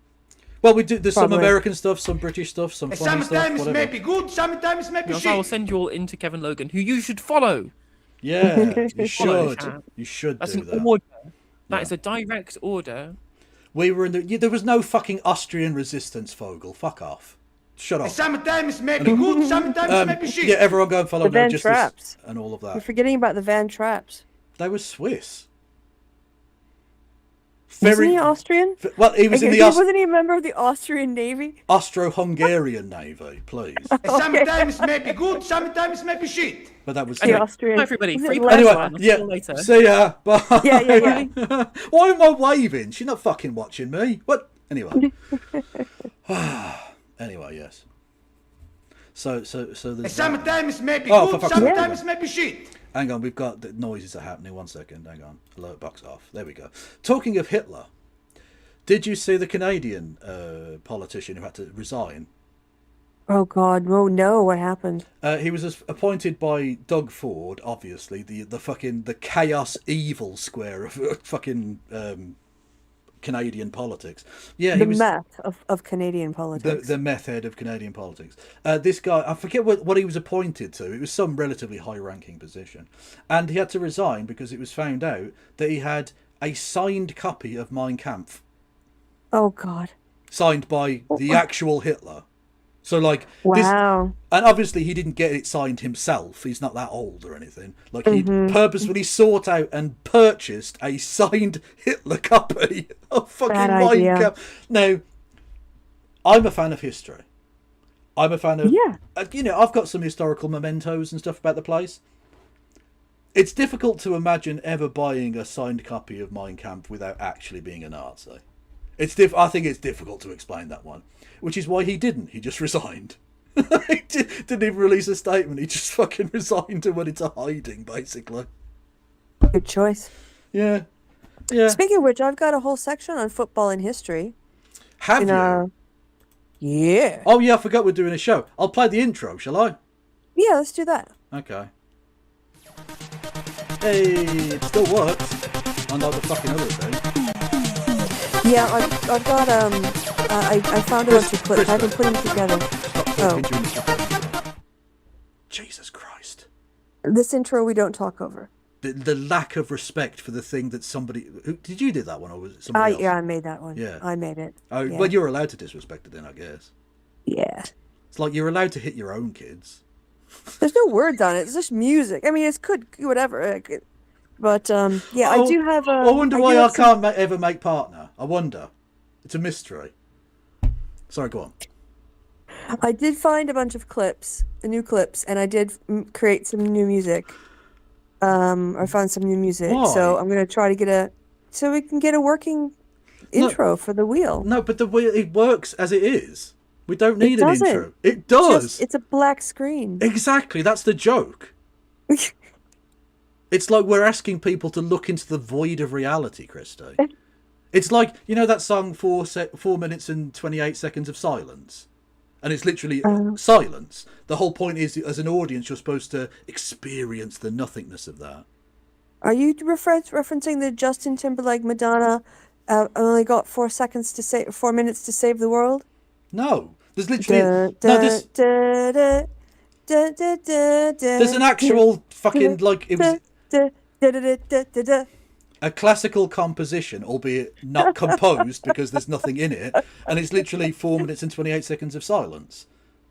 Well, we do. There's some American stuff, some British stuff, some funny stuff.
Sometimes it may be good, sometimes it may be
shit. I will send you all into Kevin Logan, who you should follow.
Yeah, you should. You should
That's
do
an
that.
order. That is a direct order.
We were in the. There was no fucking Austrian resistance, Fogel. Fuck off. Shut up.
Sometimes it may be good, sometimes it may be shit.
Yeah, everyone go and follow
The Van
No Justice
Traps.
and all of that.
You're forgetting about the Van Traps.
They were Swiss.
Wasn't he Austrian?
Well, he was in the
Wasn't he a member of the Austrian Navy?
Austro-Hungarian Navy, please.
Sometimes it may be good, sometimes it may be shit.
But that was
The Austrian.
Hi, everybody.
Was it
Free
last
anyway,
one?
yeah.
See you later.
See ya. Bye.
Yeah.
Why am I waving? She's not fucking watching me. What? Anyway. Anyway, yes. So there's
Sometimes it may be
Oh,
good,
for fuck's sake.
sometimes it may be shit.
Hang on, we've got the noises are happening. 1 second, hang on. Alert box off. There we go. Talking of Hitler, did you see the Canadian politician who had to resign?
Oh God, oh no, what happened?
He was appointed by Doug Ford, obviously the chaos evil square of fucking Canadian politics. Yeah,
The
he was
meth of Canadian politics.
the meth head of Canadian politics. This guy, I forget what he was appointed to. It was some relatively high-ranking position, and he had to resign because it was found out that he had a signed copy of Mein Kampf,
Oh God.
signed by the actual Hitler. So like this,
Wow.
and obviously he didn't get it signed himself. He's not that old or anything. Like he
Mhm.
purposefully sought out and purchased a signed Hitler copy of fucking
Bad
Mein
idea.
Kampf. Now, I'm a fan of history. I'm a fan of I've got some historical mementos and stuff about the place. It's difficult to imagine ever buying a signed copy of Mein Kampf without actually being a Nazi. I think it's difficult to explain that one, which is why he didn't. He just resigned. He didn't even release a statement. He just fucking resigned and went into hiding, basically.
Good choice.
Yeah. Yeah.
Speaking of which, I've got a whole section on football and history.
Have you?
Yeah.
Oh, yeah, I forgot we're doing a show. I'll play the intro, shall I?
Yeah, let's do that.
Okay. Hey, it still works. Unlike the fucking other thing.
Yeah, I've got I found a bunch of clips. I've been putting them together.
Jesus Christ.
This intro we don't talk over.
The lack of respect for the thing that somebody... Did you do that one, or was it somebody else?
Yeah, I made that one.
Yeah.
I made it.
Oh,
yeah.
Well, you're allowed to disrespect it then, I guess.
Yeah.
It's like you're allowed to hit your own kids.
There's no words on it. It's just music. I mean, it's good, whatever. But, yeah, I do have...
I wonder why I can't ever make partner. I wonder. It's a mystery. Sorry, go on.
I did find a bunch of clips, new clips, and I did create some new music. I found some new music, so I'm going to try to so we can get a working intro for the wheel.
No, but the wheel, it works as it is. We don't need an intro. It does.
It's a black screen.
Exactly, that's the joke. It's like we're asking people to look into the void of reality, Christy. It's like, you know that song 4 minutes and 28 seconds of silence? And it's literally silence. The whole point is, as an audience, you're supposed to experience the nothingness of that.
Are you referencing the Justin Timberlake Madonna only got 4 minutes to save the world?
No. There's literally... There's an actual fucking, like... It was... A classical composition, albeit not composed because there's nothing in it, and it's literally 4 minutes and 28 seconds of silence.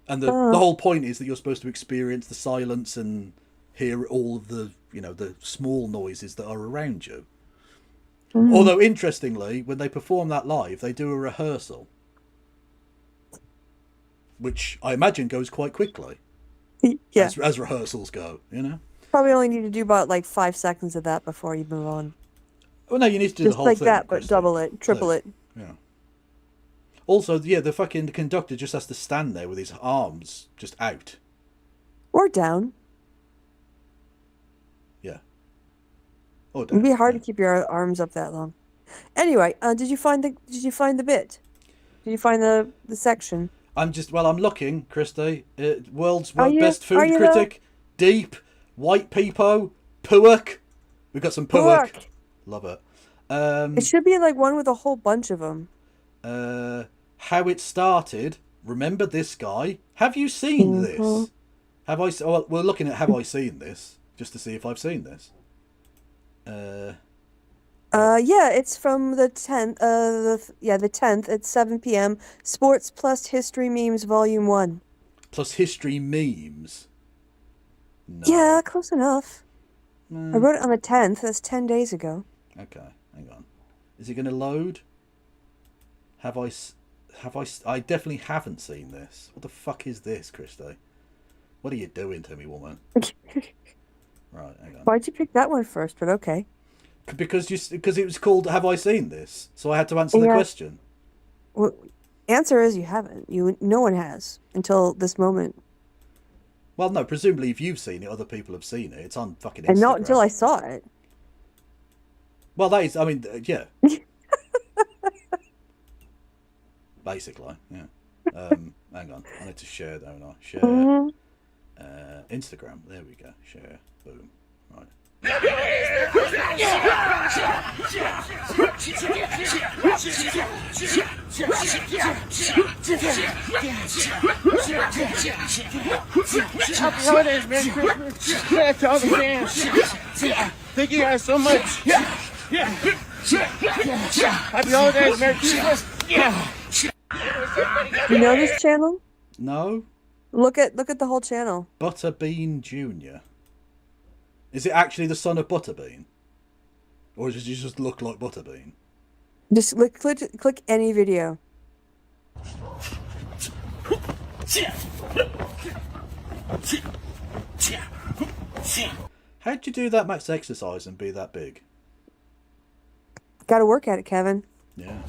And the whole point is that you're supposed to experience the silence and hear all of the, the small noises that are around you. Although, interestingly, when they perform that live, they do a rehearsal, which I imagine goes quite quickly.
Yeah.
As rehearsals go,
Probably only need to do about like 5 seconds of that before you move on.
Well, no, you need to do
Just
the whole
like
thing.
that, but double it, triple it.
Yeah. Also, yeah, the fucking conductor just has to stand there with his arms just out.
Or down.
Yeah. Or down.
It'd be hard to keep your arms up that long. Anyway, did you find the bit? Did you find the section?
I'm looking, Christy. World's
you-
best
are
food
you
critic, deep, white peepo, puak. We've got some puak.
Puak.
Love it.
It should be like one with a whole bunch of them.
How it started. Remember this guy? Have you seen this? Have I? Well, we're looking at have I seen this just to see if I've seen this.
Yeah, it's from the 10th. The 10th at 7 p.m. Sports plus History Memes Volume 1.
Plus history memes. No.
Yeah, close enough. I wrote it on the 10th. That's 10 days ago.
Okay, hang on. Is it going to load? I definitely haven't seen this. What the fuck is this, Christy? What are you doing to me, woman? Right, hang on.
Why'd you pick that one first? But okay.
Because it was called Have I Seen This? So I had to answer the question.
Well, answer is you haven't. No one has until this moment.
Well, no, presumably if you've seen it, other people have seen it. It's on fucking Instagram.
And not until I saw it.
Well, that is, I mean, yeah. Basically, yeah. Hang on, I need to share, don't I? Share. Instagram. There we go. Share. Boom. Right.
Happy holidays, Merry Christmas. Yeah, to all the fans. Thank you guys so much. Happy holidays, Merry Christmas.
You know this channel?
No.
Look at the whole channel.
Butterbean Jr. Is it actually the son of Butterbean? Or does he just look like Butterbean?
Just click any video.
How'd you do that much exercise and be that big?
Gotta work at it, Kevin.
Yeah.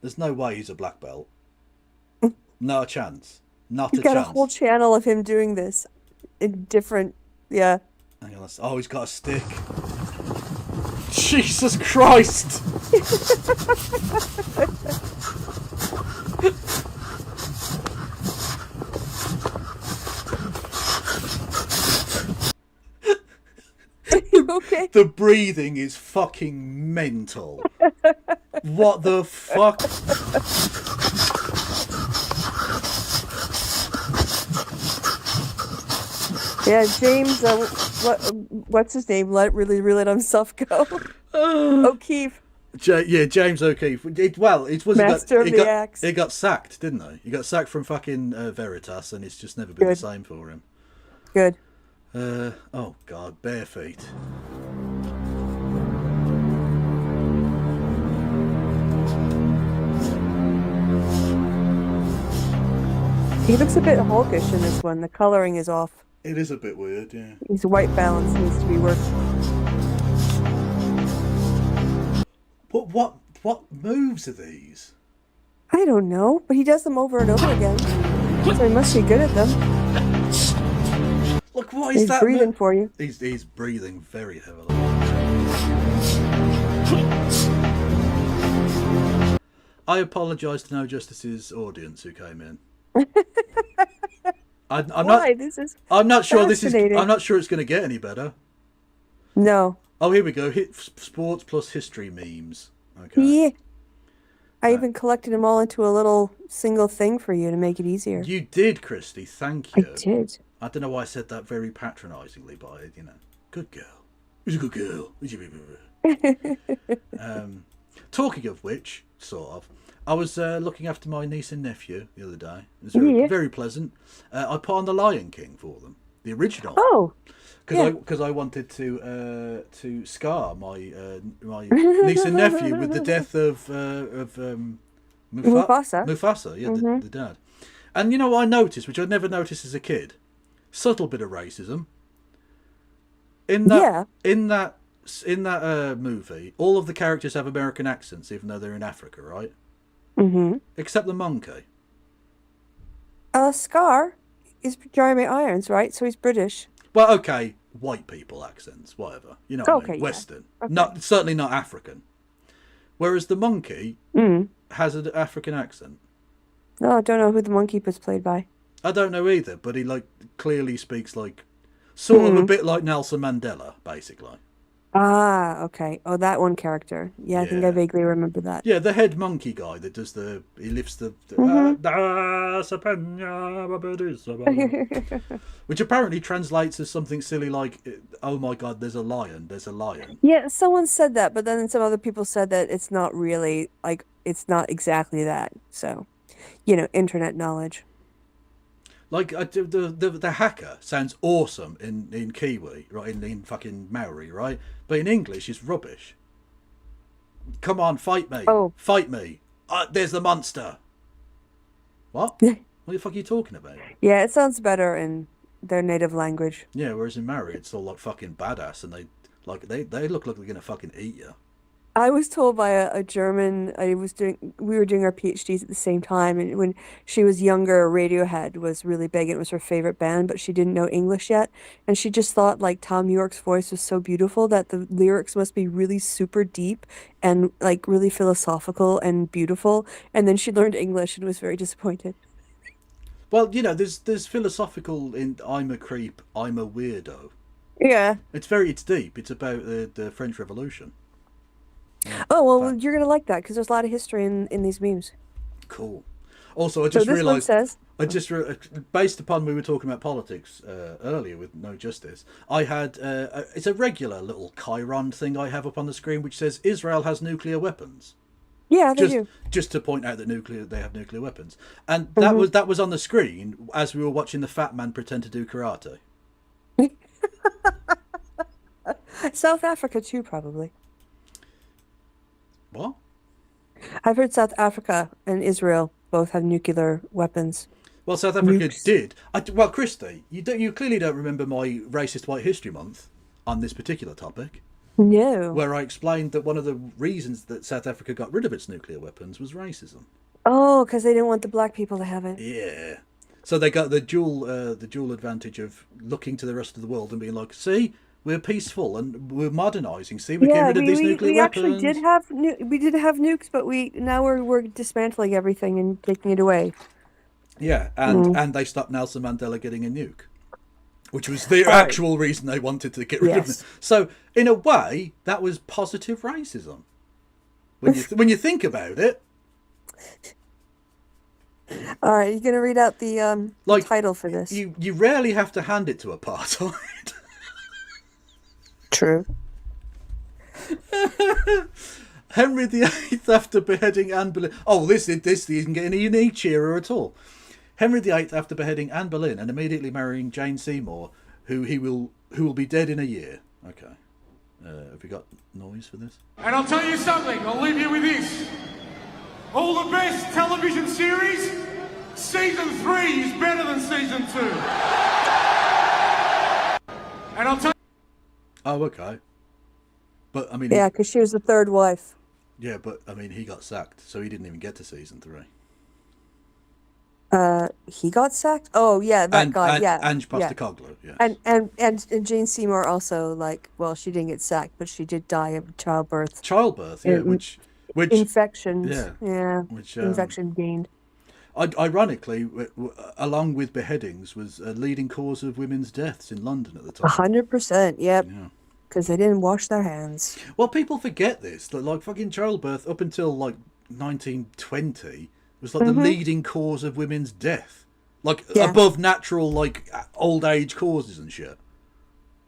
There's no way he's a black belt. Not a chance. Not
He's
a
got
chance.
a whole channel of him doing this in different, yeah.
Hang on, oh, he's got a stick. Jesus Christ!
Okay.
The breathing is fucking mental. What the fuck?
Yeah, James, what's his name? Really let himself go. O'Keefe.
James O'Keefe. It was
Master of the Axe.
He got sacked, didn't he? He got sacked from fucking Veritas, and it's just never been the same for him.
Good.
Oh God, bare feet.
He looks a bit hawkish in this one. The coloring is off.
It is a bit weird, yeah.
His white balance needs to be worked.
But what moves are these?
I don't know, but he does them over and over again. So he must be good at them.
Look, what is
He's
that?
breathing for you.
He's breathing very heavily. I apologise to No Justice's audience who came in. I'm
Why? This is
I'm not sure
fascinating.
I'm not sure it's going to get any better.
No.
Oh, here we go. Hit sports plus history memes. Okay.
Yeah. I even collected them all into a little single thing for you to make it easier.
You did, Christy. Thank you.
I did.
I don't know why I said that very patronisingly, but good girl. Who's a good girl? Talking of which, sort of, I was looking after my niece and nephew the other day. It was very pleasant. I put on The Lion King for them, the original.
Oh,
because I wanted to scar my niece and nephew with the death of
Mufasa.
Mufasa, yeah, the dad. And you know what I noticed, which I never noticed as a kid, subtle bit of racism. In that movie, all of the characters have American accents, even though they're in Africa, right?
Mm-hmm.
Except the monkey.
Scar is Jeremy Irons, right? So he's British.
Well, okay, white people accents, whatever. You know what I mean?
Yeah.
Western.
Okay.
Certainly not African. Whereas the monkey has an African accent.
No, I don't know who the monkey was played by.
I don't know either, but he clearly speaks sort of a bit like Nelson Mandela, basically.
Ah, okay. Oh, that one character. Yeah, I think I vaguely remember that.
Yeah, the head monkey guy that does he lifts which apparently translates as something silly like, oh my God, there's a lion.
Yeah, someone said that, but then some other people said that it's not really, it's not exactly that. So, internet knowledge.
Like the hacker sounds awesome in Kiwi, right? In fucking Maori, right? But in English, it's rubbish. Come on, fight me!
Oh.
Fight me! There's the monster. What? What the fuck are you talking about?
Yeah, it sounds better in their native language.
Yeah, whereas in Maori, it's all like fucking badass, and they Like they look like they're gonna fucking eat you.
I was told by a German. We were doing our PhDs at the same time, and when she was younger, Radiohead was really big. It was her favorite band, but she didn't know English yet, and she just thought like Tom York's voice was so beautiful that the lyrics must be really super deep and like really philosophical and beautiful. And then she learned English and was very disappointed.
Well, you know, there's philosophical in "I'm a creep, I'm a weirdo."
Yeah.
It's deep. It's about the French Revolution.
Oh well, you're gonna like that because there's a lot of history in these memes.
Cool. Also, I
So
just
this one
realised
says-
based upon we were talking about politics earlier with No Justice, I had it's a regular little Chiron thing I have up on the screen which says Israel has nuclear weapons.
Yeah, they do.
Just to point out that they have nuclear weapons, and that was on the screen as we were watching the fat man pretend to do karate.
South Africa too, probably.
What?
I've heard South Africa and Israel both have nuclear weapons.
Well, South Africa
Nukes.
did. Well, Christy, you clearly don't remember my Racist White History Month on this particular topic.
No.
Where I explained that one of the reasons that South Africa got rid of its nuclear weapons was racism.
Oh, because they didn't want the black people to have it.
Yeah. So they got the dual advantage of looking to the rest of the world and being like, see, we're peaceful and we're modernising. See, we're getting rid of these nuclear
we
weapons.
actually did have nukes, but we're dismantling everything and taking it away.
Yeah, and they stopped Nelson Mandela getting a nuke, which was the actual reason they wanted to get rid of it. So, in a way, that was positive racism. When you think about it.
All right, you're gonna read out the title for this.
You rarely have to hand it to apartheid.
True.
Henry VIII after beheading Anne Boleyn. Oh, this isn't getting a unique cheerer at all. Henry VIII after beheading Anne Boleyn and immediately marrying Jane Seymour, who will be dead in a year. Okay. Have we got noise for this?
And I'll tell you something, I'll leave you with this. All the best television series, season 3 is better than season 2. And I'll tell
Oh, okay. But, I mean...
Yeah, because she was the third wife.
Yeah, but, I mean, he got sacked, so he didn't even get to season 3.
He got sacked? Oh, yeah, that guy, yeah.
Ange
yeah.
Postecoglou, yes.
And Jane Seymour also, like, well, she didn't get sacked, but she did die of childbirth.
Childbirth, yeah, which
infections,
yeah,
infection gained.
Ironically, along with beheadings, was a leading cause of women's deaths in London at the time.
100%, yep. Because they didn't wash their hands.
Well, people forget this, that like fucking childbirth up until like 1920 was like the leading cause of women's death, like above natural like old age causes and shit.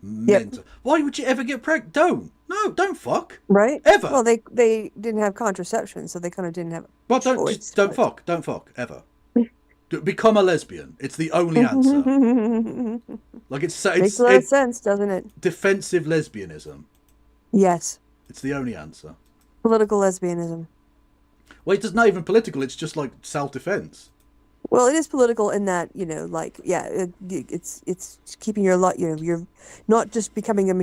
Mental. Why would you ever get pregnant? Don't fuck.
Right?
Ever.
Well, they didn't have contraception, so they kind of didn't have.
Well, don't fuck ever. Become a lesbian. It's the only answer. Like
makes a lot of sense, doesn't it?
Defensive lesbianism.
Yes.
It's the only answer.
Political lesbianism.
Well, it's not even political. It's just like self-defense.
Well, it is political in that, like, yeah, it's keeping your lot. You're not just becoming a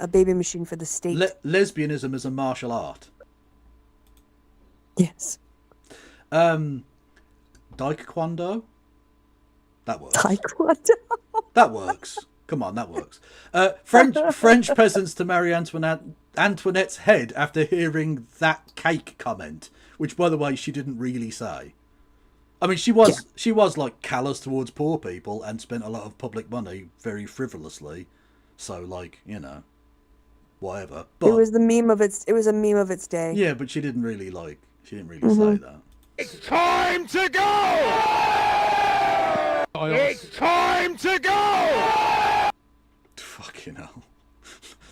baby machine for the state.
Lesbianism is a martial art.
Yes.
Taekwondo. That works.
Taekwondo.
That works. Come on, that works. French peasants to marry Antoinette's head after hearing that cake comment, which, by the way, she didn't really say. I mean, she was like callous towards poor people and spent a lot of public money very frivolously. So, like, whatever. But
it was a meme of its day.
Yeah, but she didn't really say that.
It's time to go! It's time to go!
Fucking hell.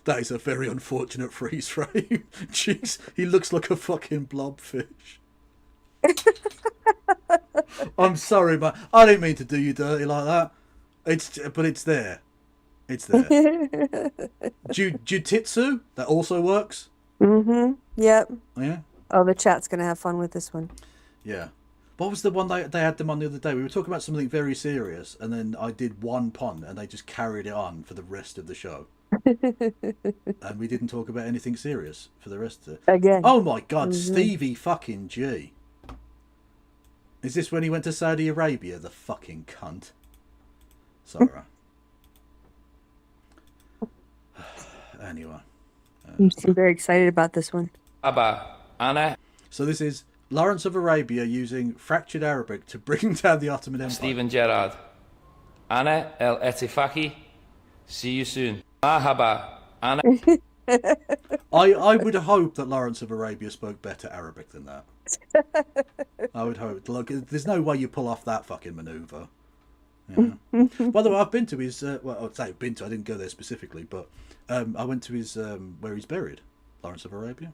That is a very unfortunate freeze frame. Jeez, he looks like a fucking blobfish. I'm sorry, but I didn't mean to do you dirty like that. But it's there. It's there. Jujitsu, that also works.
Yep.
Yeah.
Oh, the chat's gonna have fun with this one.
Yeah. What was the one they had them on the other day? We were talking about something very serious, and then I did one pun, and they just carried it on for the rest of the show. And we didn't talk about anything serious for the rest of it.
Again.
Oh my God, Stevie fucking G. Is this when he went to Saudi Arabia, the fucking cunt? Sorry. Anyway.
You seem very excited about this one.
So this is Lawrence of Arabia using fractured Arabic to bring down the Ottoman Empire.
Stephen Gerrard. Ana El Etifaki. See you soon. Mahaba. Ana.
I would hope that Lawrence of Arabia spoke better Arabic than that. I would hope. Look, there's no way you pull off that fucking manoeuvre. Yeah. By the way, I've been to his. Well, I'd say I've been to. I didn't go there specifically, but I went to his where he's buried, Lawrence of Arabia.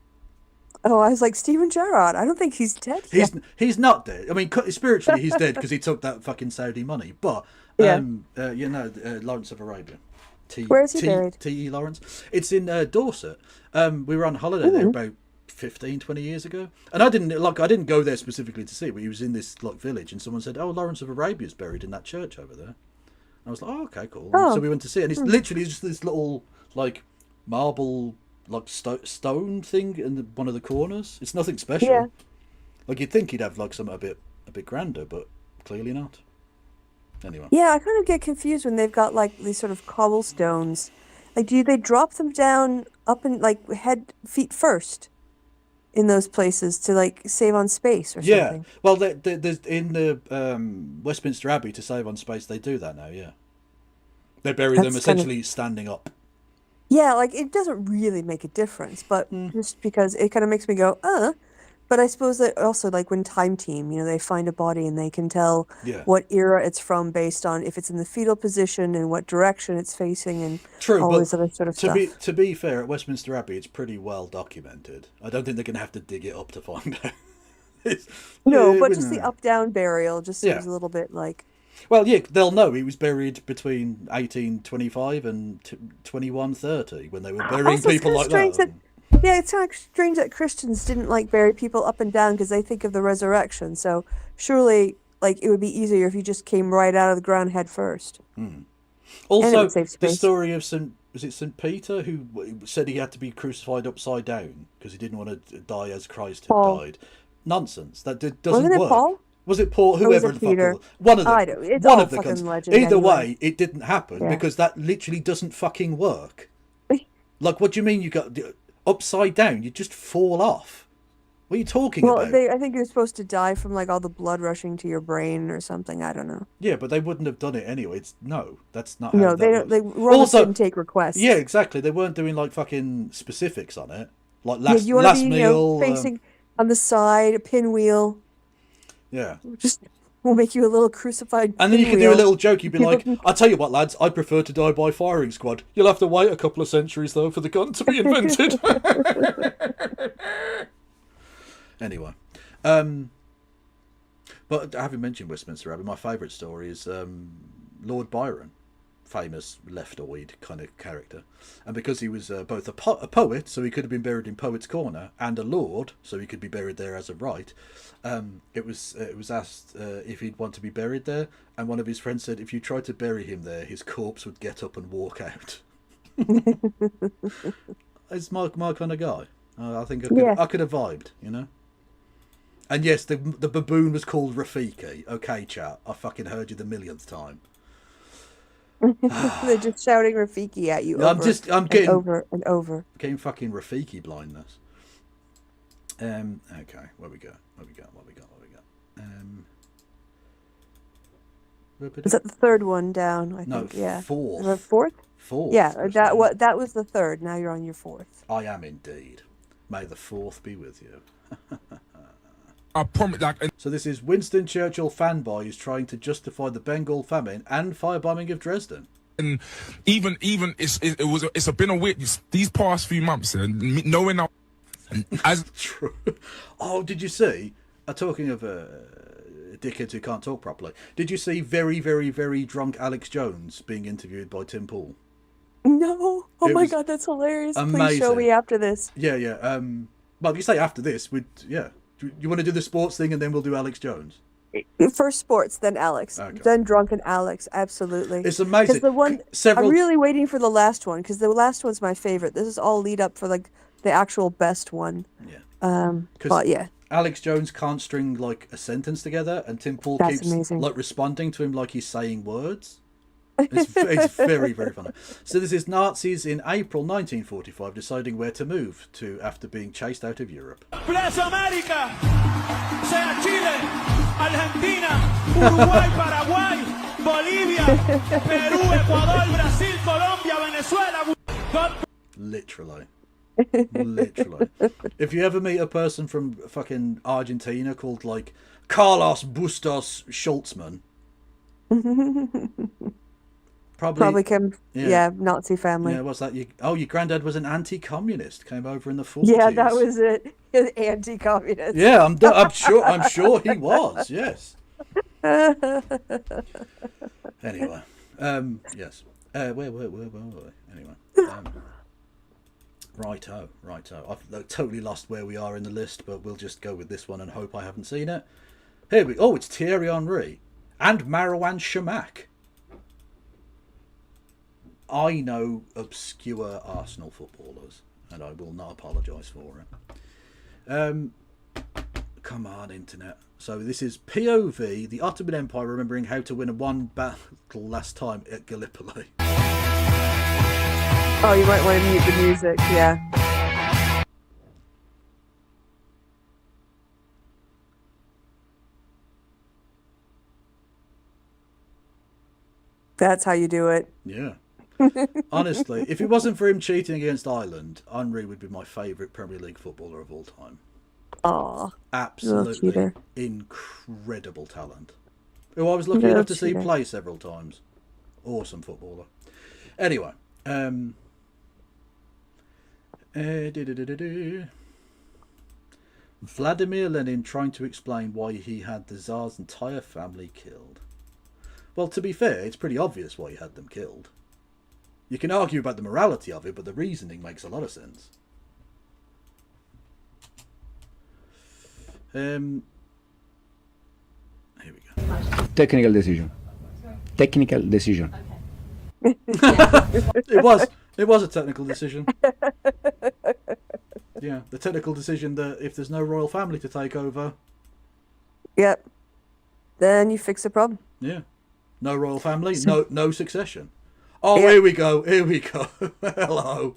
Oh, I was like, Stephen Gerrard. I don't think he's dead yet.
He's not dead. I mean, spiritually, he's dead because he took that fucking Saudi money. But Lawrence of Arabia.
Where is he buried?
T.E. Lawrence. It's in Dorset. We were on holiday there about 15, 20 years ago, and I didn't go there specifically to see it, but he was in this village, and someone said, "Oh, Lawrence of Arabia's buried in that church over there." And I was like, "Oh, okay, cool." So we went to see it, and it's literally just this little marble stone thing in one of the corners. It's nothing special.
Yeah.
You'd think he'd have something a bit grander, but clearly not. Anyway.
Yeah, I kind of get confused when they've got these sort of cobblestones. Do they drop them down up and feet first in those places to save on space or something?
Yeah. Well, there's in the Westminster Abbey, to save on space, they do that now. Yeah. They bury them essentially standing up.
Yeah, it doesn't really make a difference, but just because it kind of makes me go, But I suppose that also, when Time Team, they find a body and they can tell what era it's from based on if it's in the fetal position and what direction it's facing and all this other sort of stuff.
To be fair, at Westminster Abbey, it's pretty well documented. I don't think they're going to have to dig it up to find out.
But just the up-down burial just seems a little bit like...
Well, yeah, they'll know he was buried between 1825 and 2130 when they were burying people like that.
Yeah, it's kind of strange that Christians didn't bury people up and down because they think of the resurrection. So surely, it would be easier if you just came right out of the ground head first.
Also, the story of St. Peter, who said he had to be crucified upside down because he didn't want to die as Christ had died. Nonsense. That doesn't
Wasn't it
work.
Paul?
Was it Paul? Whoever the fuck it was. One of them.
It's
one
all
of the
fucking
cunts.
legend
Either
anyway.
way, it didn't happen because that literally doesn't fucking work. What do you mean you got upside down? You just fall off. What are you talking about?
I think you're supposed to die from all the blood rushing to your brain or something. I don't know.
Yeah, but they wouldn't have done it anyway. That's not.
No,
how
they
that
don't.
works.
Romans didn't take requests.
Yeah, exactly. They weren't doing fucking specifics on it.
Last meal, facing on the side, a pinwheel.
Yeah.
We'll make you a little crucified.
And then you can do a little joke. You'd be like, "I'll tell you what, lads. I prefer to die by firing squad. You'll have to wait a couple of centuries though for the gun to be invented." Anyway, but having mentioned Westminster Abbey, my favourite story is Lord Byron, famous Leftoid kind of character, and because he was both a poet, so he could have been buried in Poets' Corner, and a lord, so he could be buried there as a right. It was asked if he'd want to be buried there, and one of his friends said if you tried to bury him there, his corpse would get up and walk out. It's my kind of guy. I think I could have vibed, And yes, the baboon was called Rafiki. Okay, chat, I fucking heard you the millionth time.
They're just shouting Rafiki at you.
I'm getting
over and over.
Getting fucking Rafiki blindness. Okay, where we go?
Is that the third one down? I think. Yeah.
Fourth.
The fourth.
Fourth.
Yeah, that was the third. Now you're on your fourth.
I am indeed. May the fourth be with you.
I promise.
So this is Winston Churchill fanboys trying to justify the Bengal famine and firebombing of Dresden.
And even it's been a weird these past few months, and knowing how as
true. Oh, did you see? Talking of dickheads who can't talk properly. Did you see very, very, very drunk Alex Jones being interviewed by Tim Pool?
No. Oh my God, that's hilarious.
Amazing.
Please show me after this.
Yeah. Well, if you say after this, you want to do the sports thing and then we'll do Alex Jones?
First sports, then Alex, then drunken Alex. Absolutely,
It's amazing.
Because the one
Several-
I'm really waiting for the last one because the last one's my favorite. This is all lead up for like the actual best one.
Yeah.
But yeah,
Alex Jones can't string like a sentence together, and Tim Pool
That's
keeps
amazing.
like responding to him like he's saying words. It's very, very funny. So this is Nazis in April 1945 deciding where to move to after being chased out of Europe.
Plaza América, sea Chile, Argentina, Uruguay, Paraguay, Bolivia, Peru, Ecuador, Brasil, Colombia, Venezuela.
Literally. Literally. If you ever meet a person from fucking Argentina called like Carlos Bustos Schultzman,
probably came. Yeah, Nazi family.
Yeah, what's that? Your granddad was an anti-communist. Came over in the 40s.
Yeah, that was it. Anti-communist.
Yeah, I'm sure. I'm sure he was. Yes. Anyway, yes. Where? Anyway, righto. I've totally lost where we are in the list, but we'll just go with this one and hope I haven't seen it. Here we. Oh, it's Thierry Henry and Marouane Chamakh. I know obscure Arsenal footballers, and I will not apologise for it. Come on, internet. So this is POV, the Ottoman Empire remembering how to win a one battle last time at Gallipoli.
Oh, you might want to mute the music, yeah. That's how you do it.
Yeah. Honestly, if it wasn't for him cheating against Ireland, Henry would be my favourite Premier League footballer of all time.
Aw.
Absolutely incredible talent. Who I was lucky enough to see play several times. Awesome footballer. Anyway, Vladimir Lenin trying to explain why he had the Tsar's entire family killed. Well, to be fair, it's pretty obvious why he had them killed. You can argue about the morality of it, but the reasoning makes a lot of sense. Here we go.
Technical decision. Technical decision.
It was a technical decision. Yeah, the technical decision that if there's no royal family to take over.
Yep. Then you fix the problem.
Yeah. No royal family, no succession. Oh, yeah. Here we go. Hello.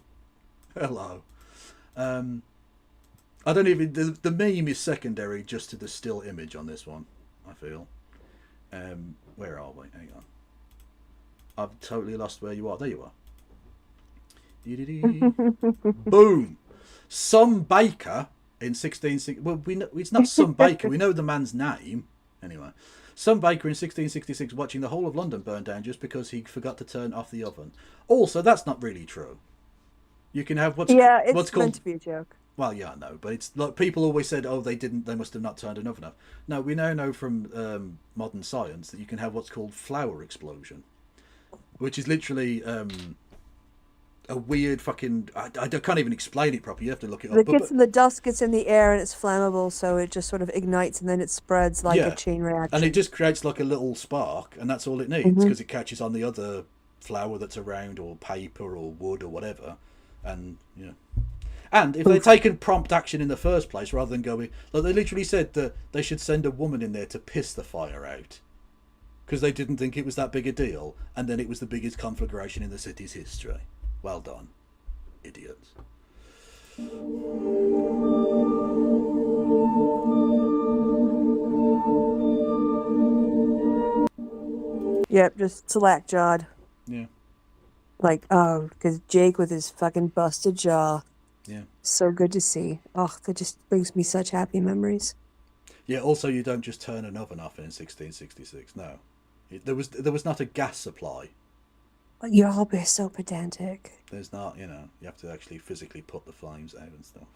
I don't even... The meme is secondary just to the still image on this one, I feel. Where are we? Hang on. I've totally lost where you are. There you are. Boom. Some baker in 1660... Well, we know, it's not some baker. We know the man's name. Anyway. Some baker in 1666 watching the whole of London burn down just because he forgot to turn off the oven. Also, that's not really true. You can have what's called...
meant to be a joke.
Well, yeah, I know, but it's like people always said, oh, they must have not turned an oven off. No, we now know from modern science that you can have what's called flour explosion, which is literally a weird fucking... I can't even explain it properly. You have to look it up.
The dust gets in the air and it's flammable, so it just sort of ignites and then it spreads like a chain reaction.
And it just creates like a little spark, and that's all it needs, because it catches on the other flour that's around, or paper, or wood, or whatever. And, yeah. And if they'd taken prompt action in the first place, rather than going... Like, they literally said that they should send a woman in there to piss the fire out. Because they didn't think it was that big a deal. And then it was the biggest conflagration in the city's history. Well done, idiots.
Yep, just slack-jawed.
Yeah.
Like, oh, because Jake with his fucking busted jaw.
Yeah.
So good to see. Oh, that just brings me such happy memories.
Yeah, also you don't just turn an oven off in 1666, no. There was not a gas supply.
You're always so pedantic.
There's not, you have to actually physically put the flames out and stuff.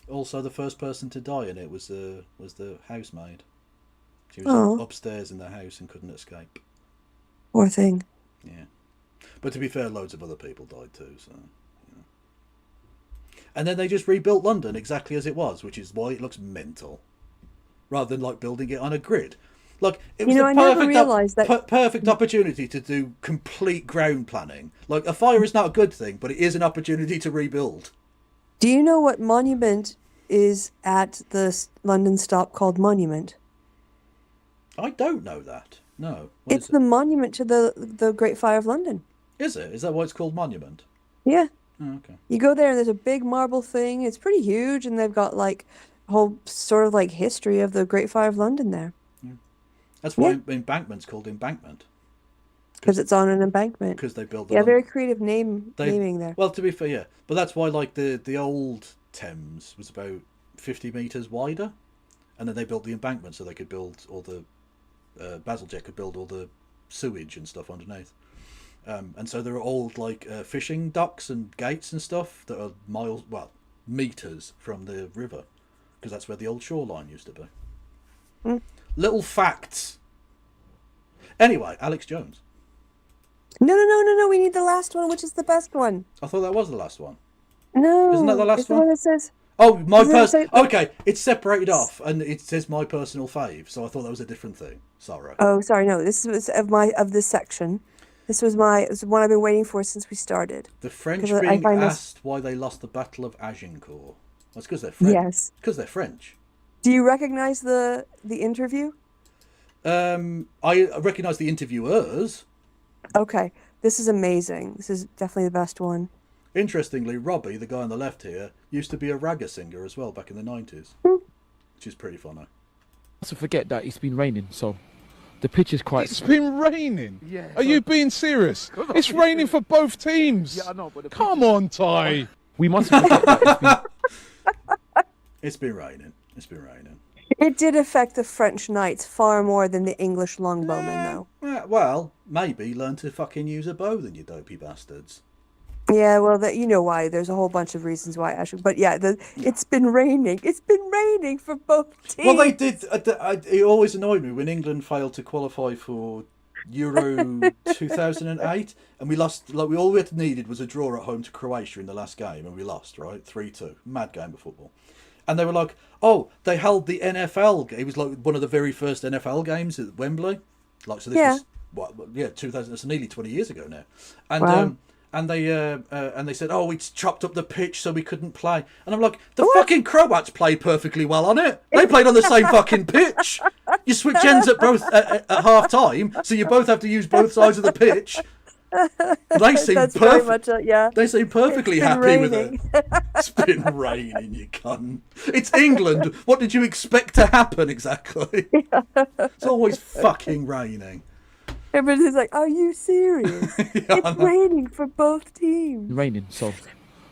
Also, the first person to die in it was the housemaid. She was upstairs in the house and couldn't escape.
Poor thing.
Yeah. But to be fair, loads of other people died too, so... And then they just rebuilt London exactly as it was, which is why it looks mental. rather than like building it on a grid. Like it was
I never realised that.
perfect opportunity to do complete ground planning. Like a fire is not a good thing, but it is an opportunity to rebuild.
Do you know what monument is at the London stop called Monument?
I don't know that. No.
It's the monument to the Great Fire of London.
Is it? Is that why it's called Monument?
Yeah.
Oh, okay.
You go there and there's a big marble thing. It's pretty huge, and they've got like a whole sort of like history of the Great Fire of London there.
That's why embankment's called Embankment.
Because it's on an embankment.
Because they built the
very creative naming there.
Well, to be fair, yeah. But that's why like the old Thames was about 50 metres wider, and then they built the embankment so they could build all the Bazalgette could build all the sewage and stuff underneath. And so there are old like fishing docks and gates and stuff that are meters from the river, because that's where the old shoreline used to be. Little facts. Anyway, Alex Jones.
No. We need the last one, which is the best one.
I thought that was the last one.
No.
Isn't that the last
it's
one?
The one that says.
Oh, my personal. Okay, it's separated off, and it says my personal fave. So I thought that was a different thing. Sorry.
Oh, sorry. No, this was of this section. This was one I've been waiting for since we started.
The French being asked why they lost the Battle of Agincourt. That's because they're French.
Yes.
Because they're French.
Do you recognize the interview?
I recognize the interviewers.
Okay, this is amazing. This is definitely the best one.
Interestingly, Robbie, the guy on the left here, used to be a ragga singer as well back in the 90s, which is pretty funny.
Also forget that it's been raining, so the pitch is quite...
It's been raining?
Yeah.
Are you being serious? It's raining for both teams.
Yeah, I know, but...
Come on, Ty.
We must forget that
it's been raining. It's been raining.
It did affect the French knights far more than the English longbowmen, though.
Well, maybe learn to fucking use a bow then, you dopey bastards.
Yeah, well, you know why. There's a whole bunch of reasons why, actually. But yeah, it's been raining. It's been raining for both teams.
Well, they did. It always annoyed me when England failed to qualify for Euro 2008, and we lost. Like all we needed was a draw at home to Croatia in the last game, and we lost, right, 3-2. Mad game of football. And they were like, "Oh, they held the NFL." It was like one of the very first NFL games at Wembley. Like, so this was 2000. It's nearly 20 years ago now, and
wow.
And they said, "Oh, it's chopped up the pitch so we couldn't play." And I'm like, "The fucking Croats played perfectly well on it. They played on the same fucking pitch. You switch ends at both at half time, so you both have to use both sides of the pitch." They seem They seem perfectly happy with it. It's been raining, you cunt. It's England. What did you expect to happen exactly? It's always fucking raining.
Everybody's like, "Are you serious? It's raining for both teams."
Raining, so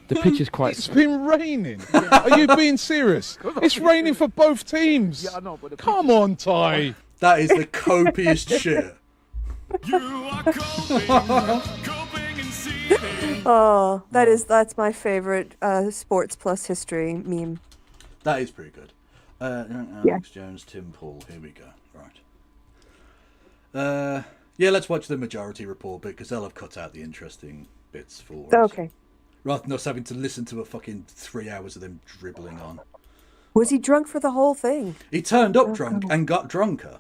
the pitch is quite...
It's been raining? Are you being serious? It's raining for both teams.
Yeah, I know, but...
Come on, Ty.
That is the copious shit.
You are coping
and
seething.
Oh, that's my favorite sports plus history meme.
That is pretty good. Alex Jones, Tim Paul. Here we go. Right. Yeah, let's watch the majority report bit because they'll have cut out the interesting bits for us.
Okay.
Rather than us having to listen to a fucking 3 hours of them dribbling on.
Was he drunk for the whole thing?
He turned up drunk and got drunker.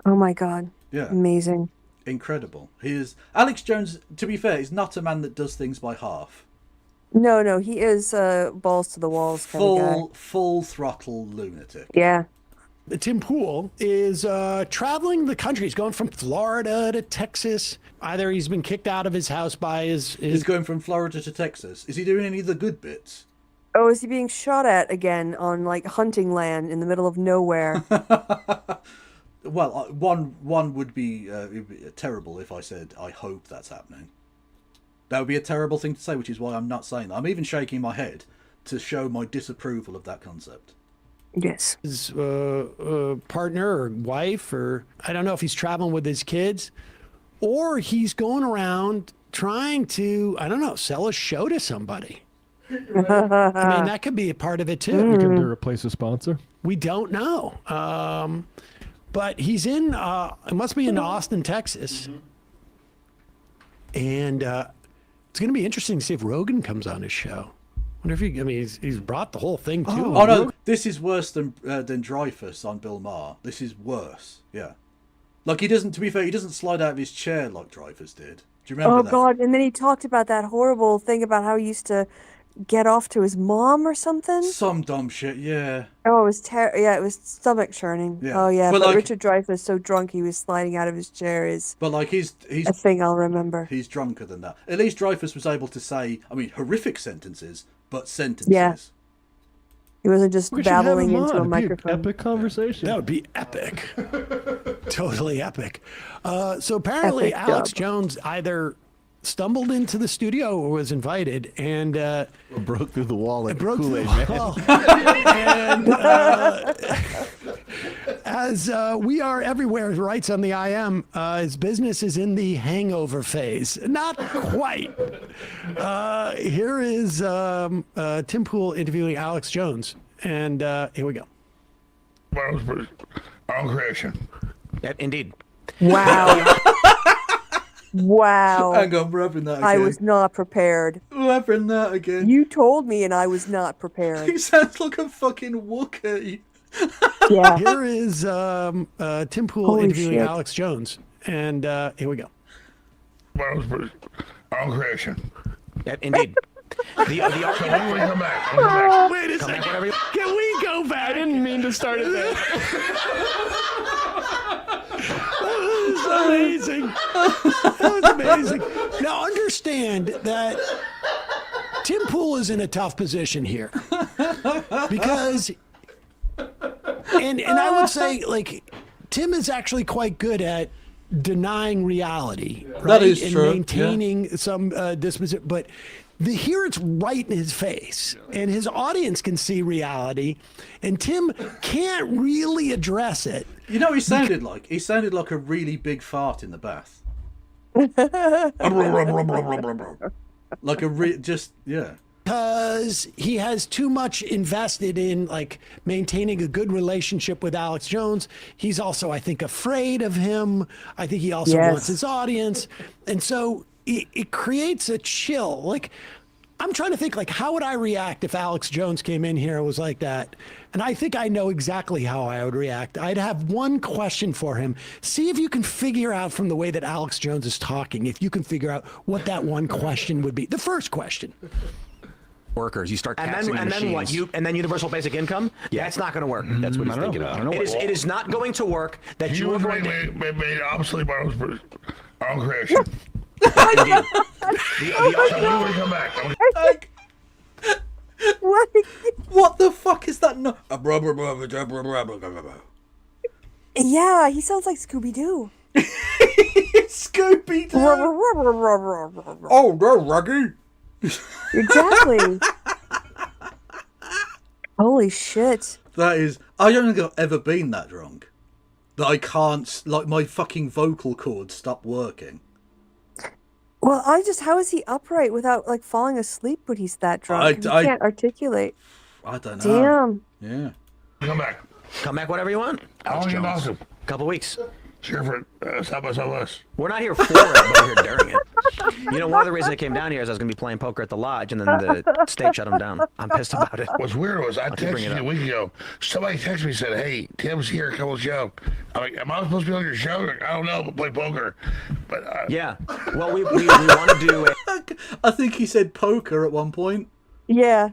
Oh my god.
Yeah.
Amazing.
Incredible. He is... Alex Jones, to be fair, is not a man that does things by half.
No, he is balls to the walls kind of guy.
Full throttle lunatic.
Yeah.
Tim Pool is traveling the country. He's going from Florida to Texas. Either he's been kicked out of his house by his...
He's going from Florida to Texas. Is he doing any of the good bits?
Oh, is he being shot at again on, like, hunting land in the middle of nowhere?
Well, one would be terrible if I said, I hope that's happening. That would be a terrible thing to say, which is why I'm not saying that. I'm even shaking my head to show my disapproval of that concept.
Yes.
His partner or wife, or I don't know if he's traveling with his kids, or he's going around trying to, I don't know, sell a show to somebody. I mean, that could be a part of it too.
Looking to replace a sponsor?
We don't know. But he's in, it must be in Austin, Texas. And it's going to be interesting to see if Rogan comes on his show. Wonder if he, I mean, he's brought the whole thing to him.
Oh no, this is worse than Dreyfus on Bill Maher. This is worse. Yeah, like he doesn't. To be fair, he doesn't slide out of his chair like Dreyfus did. Do you remember
Oh
that?
God! And then he talked about that horrible thing about how he used to get off to his mom or something.
Some dumb shit. Yeah.
Oh, it was yeah, it was stomach churning.
Yeah.
Oh yeah,
But,
but
like-
Richard Dreyfuss so drunk he was sliding out of his chair is
But like he's
a thing I'll remember.
He's drunker than that. At least Dreyfus was able to say, I mean, horrific sentences, but sentences.
Yeah. He wasn't just
We should have
babbling
him
into
on.
a
It'd be an
microphone.
epic conversation. That would be epic. Totally epic. So apparently
Epic
Alex
job.
Jones either stumbled into the studio or was invited and
broke through the wall like
broke
Kool-Aid
through the
Man.
wall. And as we are everywhere, as writes on the IM, his business is in the hangover phase. Not quite. Here is Tim Pool interviewing Alex Jones. And here we go.
On creation.
Indeed.
Wow. Wow.
Hang on, we're having that again.
I was not prepared.
We're having that again.
You told me and I was not prepared.
He sounds like a fucking Wookiee.
Yeah.
Here is Tim Pool
Holy
interviewing
shit.
Alex Jones. And here we go.
On creation.
Indeed. The
So when we come back, we'll come back.
Wait a
Come back
second.
whenever you-
Can we go back?
I didn't mean to start it there.
That was amazing. That was amazing. Now understand that Tim Pool is in a tough position here because, and I would say like Tim is actually quite good at denying reality. Right?
That is
and
true,
maintaining some disposition, but. Here it's right in his face, and his audience can see reality, and Tim can't really address it.
You know what he sounded like? He sounded like a really big fart in the bath. Like yeah.
Because he has too much invested in like maintaining a good relationship with Alex Jones. He's also, I think, afraid of him. I think he also
Yes.
wants his audience. And so it creates a chill. Like, I'm trying to think, like, how would I react if Alex Jones came in here and was like that? And I think I know exactly how I would react. I'd have one question for him. See if you can figure out from the way that Alex Jones is talking, if you can figure out what that one question would be. The first question.
Workers, you start and taxing then the what? machines. And then universal basic income? Yeah, that's not going to work.
That's what he's thinking about.
It is not going to work that
He
you are
was
going to.
made obsolete by on creation.
Indeed.
So when we come back,
What the fuck is that? No.
Yeah, he sounds like Scooby Doo.
Scooby Doo. Oh, no, Ruggy.
Exactly. Holy shit.
That is. I don't think I've ever been that drunk. That I can't. Like, my fucking vocal cords stop working.
Well, how is he upright without like falling asleep when he's that drunk? He
I-
can't articulate.
I don't know.
Damn.
Yeah.
come back.
Come back whenever you want.
How long you awesome?
Couple weeks.
Here for South by Southwest.
We're not here for it, but we're here during it. You know, one of the reasons I came down here is I was going to be playing poker at the lodge, and then the state shut him down. I'm pissed about it.
What's weird was I
keep bringing
texted
it
you a
up.
week ago. Somebody texted me and said, "Hey, Tim's here, come on the show." I'm like, "Am I supposed to be on your show?" Like, I don't know, but play poker. But
Yeah. Well, we want to do it.
I think he said poker at one point.
Yeah.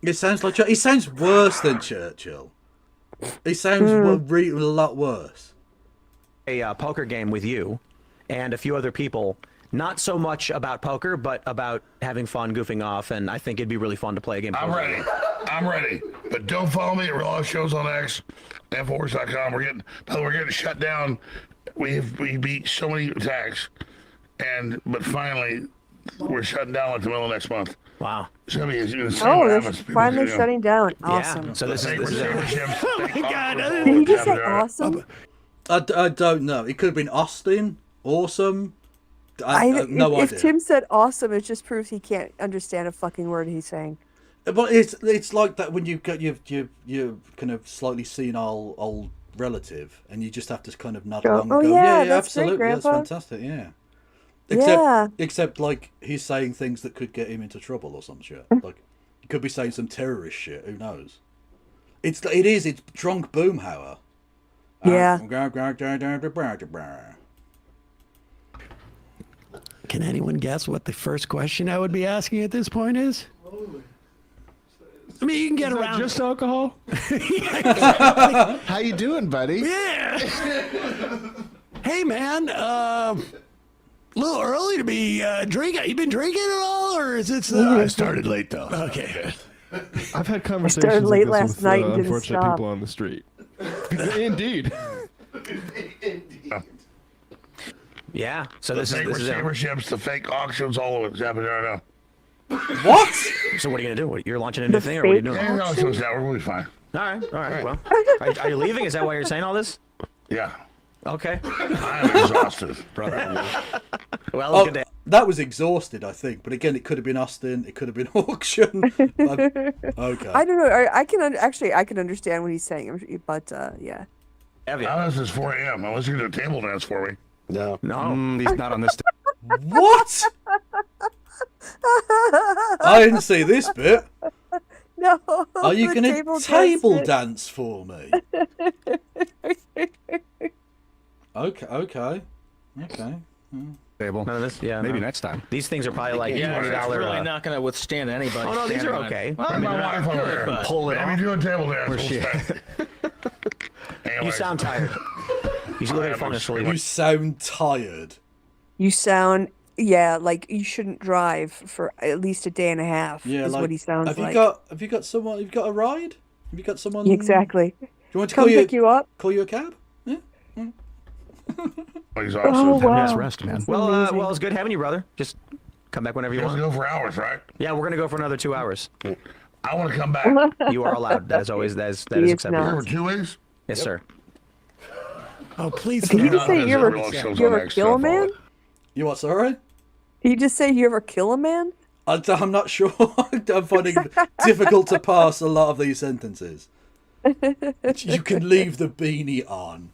It sounds like he sounds worse than Churchill. He sounds a lot worse.
A poker game with you and a few other people. Not so much about poker, but about having fun, goofing off, and I think it'd be really fun to play a game.
I'm ready. I'm ready. But don't follow me at Real Life Shows on X, Infowars.com. We're getting shut down. We beat so many attacks, but finally we're shutting down like the middle of next month.
Wow.
It's gonna be insane.
Oh,
what
they're
happens. People
finally
say,
shutting down. Awesome.
Yeah. So this is
Oh my God.
Did he just say awesome?
I don't know. It could have been Austin. Awesome. I no
if
idea.
Tim said awesome, it just proves he can't understand a fucking word he's saying.
But it's like that when you've got your kind of slightly senile old relative, and you just have to kind of nod
Go,
along.
"Oh,
And go,
yeah,
yeah,
that's
absolutely,
great,
that's
Grandpa."
fantastic, yeah.
Yeah.
Except like he's saying things that could get him into trouble or some shit. Like could be saying some terrorist shit. Who knows? It's drunk Boomhauer.
Yeah.
Can anyone guess what the first question I would be asking at this point is? I mean, you can get
Is that
around.
just alcohol?
How you doing, buddy?
Yeah. Hey, man. A little early to be drinking. You been drinking at all, or is it?
I started late though.
Okay.
I've had
started
conversations
late
like this
last
with
night and didn't
unfortunate
stop.
people on the street. Indeed.
Yeah. So
The
this
fake
is it.
receiverships, the fake auctions, all of it's happening right now.
What?
So what are you gonna do? You're launching a new thing, or what are you doing?
Yeah, auctions now, we're really fine.
All right. Well, are you leaving? Is that why you're saying all this?
Yeah.
Okay.
I'm exhausted, brother.
Well, good day.
That was exhausted, I think. But again, it could have been Austin. It could have been auction. Okay.
I don't know. I can I can understand what he's saying, but yeah.
Now this is 4 a.m. Unless you can do a table dance for me.
No.
He's
not on this.
What? I didn't see this bit.
No.
Are you
the
going to table dance for me? Okay.
Table.
None of this. Yeah.
Maybe
no.
next time.
These things are probably like
Yeah,
$20.
it's really not going to withstand anybody.
Oh no, these are
standing on it.
okay.
Well, my wife over there.
Pull it
Maybe
off.
do a table dance.
Where's she
You sound tired. You should look at falling asleep.
You sound tired.
You sound like you shouldn't drive for at least a day and a half.
Yeah,
is
like,
what he sounds
have you
like.
Have you got someone? Have you got a ride? Have you got someone?
Exactly.
Do you want to
Come
call
pick you up?
Call you a cab? Yeah.
He's
Oh wow.
Yes, rest, man.
Well, it's good having you, brother. Just come back whenever you
You
want.
go for hours, right?
Yeah, we're gonna go for another 2 hours.
I want to come back.
You are allowed. That is always that is
He is
acceptable.
not.
For 2 weeks?
Yes, sir.
Oh, please.
Did you just say
There's
you
a
ever
real shows
you
on
ever
X
kill a
stuff,
man?
all that.
You what? Sorry.
Did you just say you ever kill a man?
I'm not sure. I'm finding it difficult to pass a lot of these sentences. You can leave the beanie on.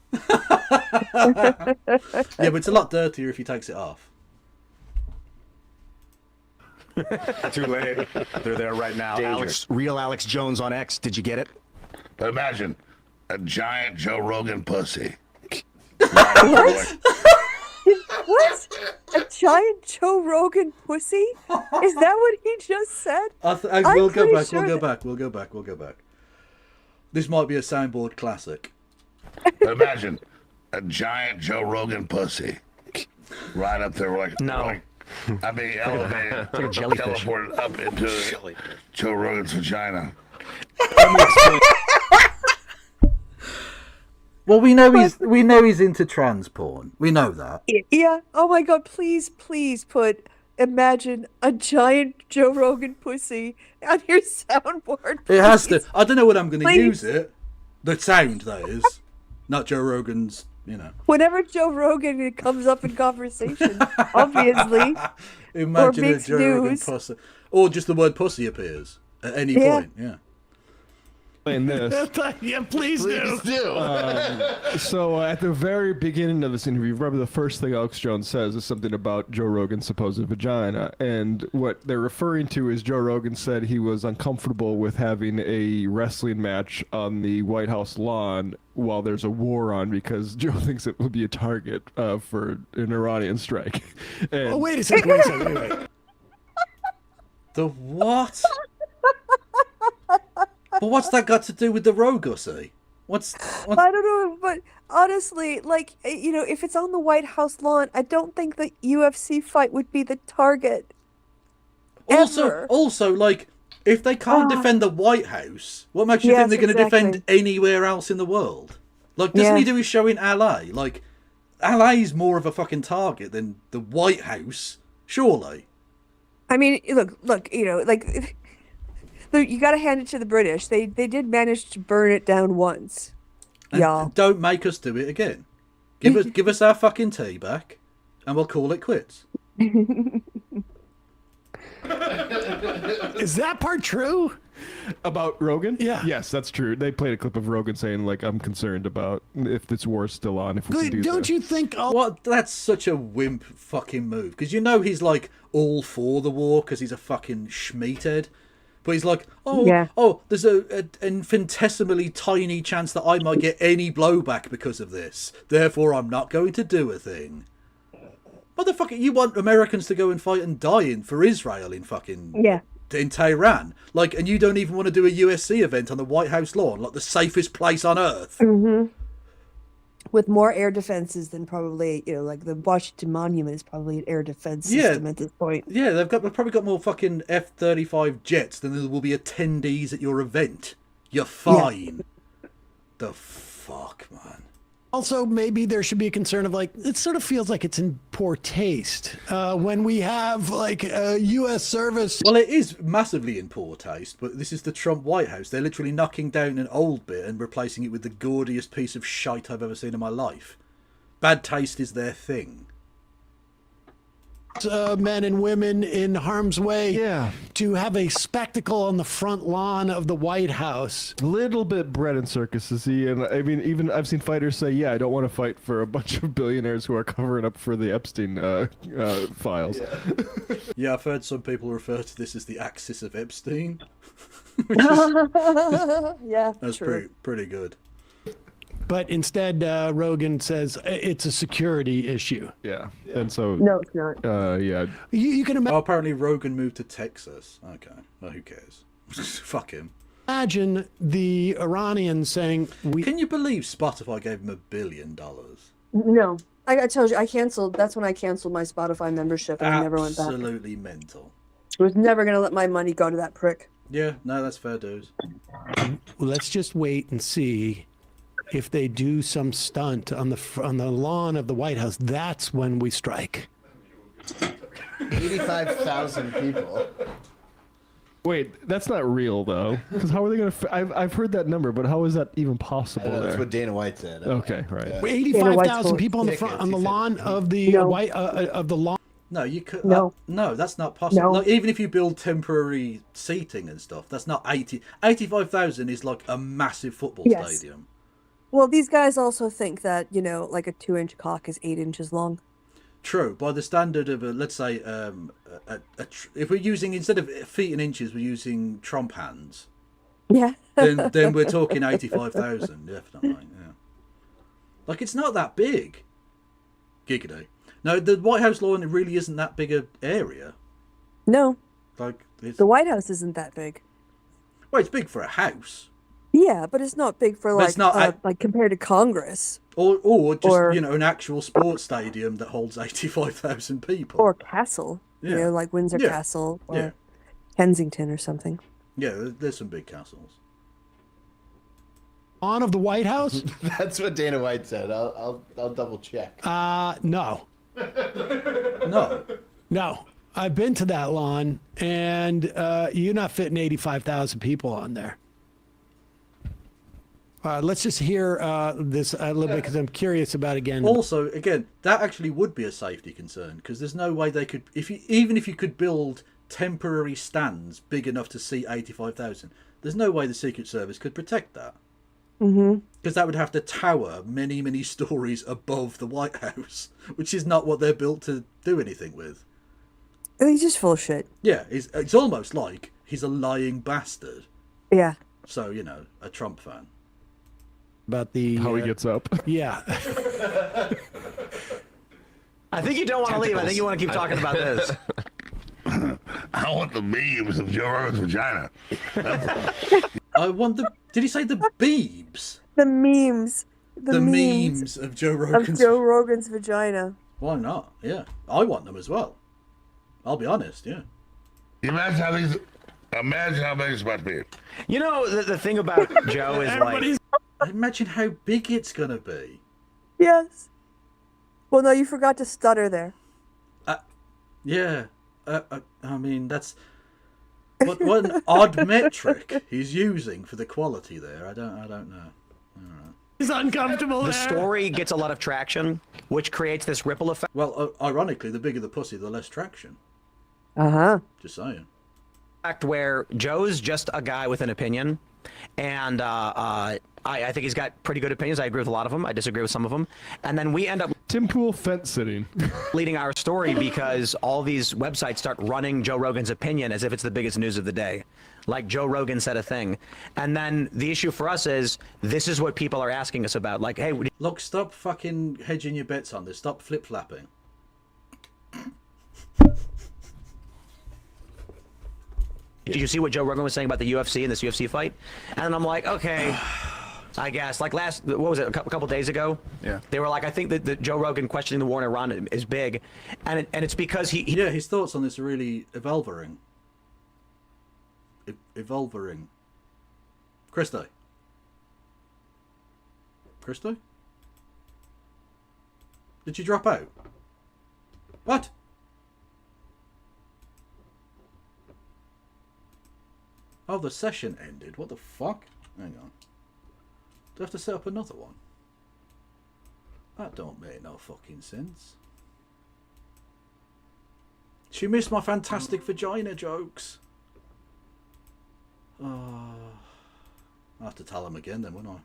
Yeah, but it's a lot dirtier if he takes it off.
Too late. They're there right now. Real Alex Jones on X. Did you get it?
But imagine a giant Joe Rogan pussy.
What? A giant Joe Rogan pussy? Is that what he just said?
We'll go back. We'll go back. This might be a soundboard classic.
But imagine a giant Joe Rogan pussy. Right up there, elevated,
like a jellyfish.
teleported up into Joe Rogan's vagina.
Well, we know he's into trans porn. We know that.
Yeah. Oh my God! Please imagine a giant Joe Rogan pussy on your soundboard.
It has to.
please.
I don't know what I'm going to
Please.
use it. The sound, that is. Not Joe Rogan's,
Whenever Joe Rogan comes up in conversation, obviously,
Imagine
or
a
makes
Joe Rogan
news.
pussy. Or just the word pussy appears at any
Yeah.
point, yeah.
In this.
Yeah, please do.
So at the very beginning of this interview, remember the first thing Alex Jones says is something about Joe Rogan's supposed vagina, and what they're referring to is Joe Rogan said he was uncomfortable with having a wrestling match on the White House lawn while there's a war on because Joe thinks it would be a target for an Iranian strike. And
Oh, wait a second. Wait.
The what? But what's that got to do with the Rogussy? What's
I don't know, but honestly, if it's on the White House lawn, I don't think the UFC fight would be the target. Ever.
Also, if they can't defend the White House, what makes you think they're going to defend anywhere else in the world? Doesn't he do his show in LA? LA is more of a fucking target than the White House, surely.
I mean, look, you got to hand it to the British. They did manage to burn it down once.
And don't make us do it again. Give us our fucking tea back, and we'll call it quits.
Is that part true?
About Rogan?
Yeah.
Yes, that's true. They played a clip of Rogan saying, I'm concerned about if this war's still on, if we can do
Don't
this.
you think?
What? That's such a wimp fucking move. Because he's all for the war because he's a fucking schmeathead. But he's like, there's an infinitesimally tiny chance that I might get any blowback because of this. Therefore, I'm not going to do a thing. Motherfucker, you want Americans to go and fight and die for Israel in in Tehran, and you don't even want to do a USC event on the White House lawn, like the safest place on earth.
Mm-hmm. With more air defenses than probably, like the Washington Monument is probably an air defense system at this point.
Yeah, they've probably got more fucking F-35 jets than there will be attendees at your event. You're fine. Yeah. The fuck, man.
Also, maybe there should be a concern of it sort of feels like it's in poor taste when we have a U.S. service.
Well, it is massively in poor taste, but this is the Trump White House. They're literally knocking down an old bit and replacing it with the gaudiest piece of shite I've ever seen in my life. Bad taste is their thing.
Men and women in harm's way to have a spectacle on the front lawn of the White House.
A little bit bread and circus-y, and I mean, even I've seen fighters say, I don't want to fight for a bunch of billionaires who are covering up for the Epstein files.
Yeah, I've heard some people refer to this as the axis of Epstein. That's
true.
pretty good.
But instead, Rogan says it's a security issue.
Yeah. And so...
No, it's not.
Yeah.
You can imagine...
Oh, apparently Rogan moved to Texas. Okay. Well, who cares? Fuck him.
Imagine the Iranians saying...
Can you believe Spotify gave him $1 billion?
No. I told you, I canceled. That's when I canceled my Spotify membership and I never went back.
Absolutely mental.
I was never going to let my money go to that prick.
Yeah, no, that's fair dues.
Well, let's just wait and see... If they do some stunt on the lawn of the White House, that's when we strike.
85,000 people.
Wait, that's not real though. Because how are they going to? I've heard that number, but how is that even possible?
That's what Dana White said.
Okay, right.
85,000 people on the lawn of the lawn.
No, you could.
No,
no, that's not possible.
No.
Even if you build temporary seating and stuff, that's not 85,000 is like a massive football stadium.
Well, these guys also think that, a 2-inch cock is 8 inches long.
True. By the standard of, let's say, if we're using, instead of feet and inches, we're using Trump hands.
Yeah.
then we're talking 85,000, definitely. Yeah. It's not that big. Giggity. No, the White House lawn really isn't that big an area.
No.
It's...
The White House isn't that big.
Well, it's big for a house.
Yeah, but it's not big for compared to Congress.
Or just an actual sports stadium that holds 85,000 people.
Or castle, like Windsor Castle or Kensington or something.
Yeah, there's some big castles.
On of the White House?
That's what Dana White said. I'll double check.
No.
No.
I've been to that lawn, and you're not fitting 85,000 people on there. Let's just hear this a little bit because I'm curious about again.
Also, again, that actually would be a safety concern because there's no way they could, even if you could build temporary stands big enough to seat 85,000, there's no way the Secret Service could protect that. Because that would have to tower many, many stories above the White House, which is not what they're built to do anything with.
He's just full of shit.
Yeah, it's almost like he's a lying bastard.
Yeah.
So, a Trump fan.
About the
how he gets up.
Yeah.
I think you don't want to leave. I think you want to keep talking about this.
I want the memes of Joe Rogan's vagina.
I want the... Did he say the beebs?
The memes.
The memes of Joe
Rogan's vagina.
Why not? Yeah. I want them as well. I'll be honest, yeah.
Imagine how big it's about to be.
The thing about Joe is
Imagine how big it's going to be.
Yes. Well, no, you forgot to stutter there.
Yeah. I mean, that's... What an odd metric he's using for the quality there. I don't know.
He's uncomfortable
The
there.
story gets a lot of traction, which creates this ripple effect.
Well, ironically, the bigger the pussy, the less traction. Just saying.
Fact where Joe's just a guy with an opinion, and I think he's got pretty good opinions. I agree with a lot of them. I disagree with some of them. And then we end up
Tim Pool fence sitting.
Leading our story because all these websites start running Joe Rogan's opinion as if it's the biggest news of the day. Like Joe Rogan said a thing. And then the issue for us is, this is what people are asking us about. Like, hey...
Look, stop fucking hedging your bets on this. Stop flip-flapping.
Did you see what Joe Rogan was saying about the UFC and this UFC fight? And I'm like, okay, I guess. Like what was it, a couple days ago?
Yeah.
They were like, I think that Joe Rogan questioning the war in Iran is big. And it's because he...
Yeah, his thoughts on this are really evolving. Evolving. Christo? Did you drop out? What? Oh, the session ended. What the fuck? Hang on. Do I have to set up another one? That don't make no fucking sense. She missed my fantastic vagina jokes. Oh, I'll have to tell him again then, won't I?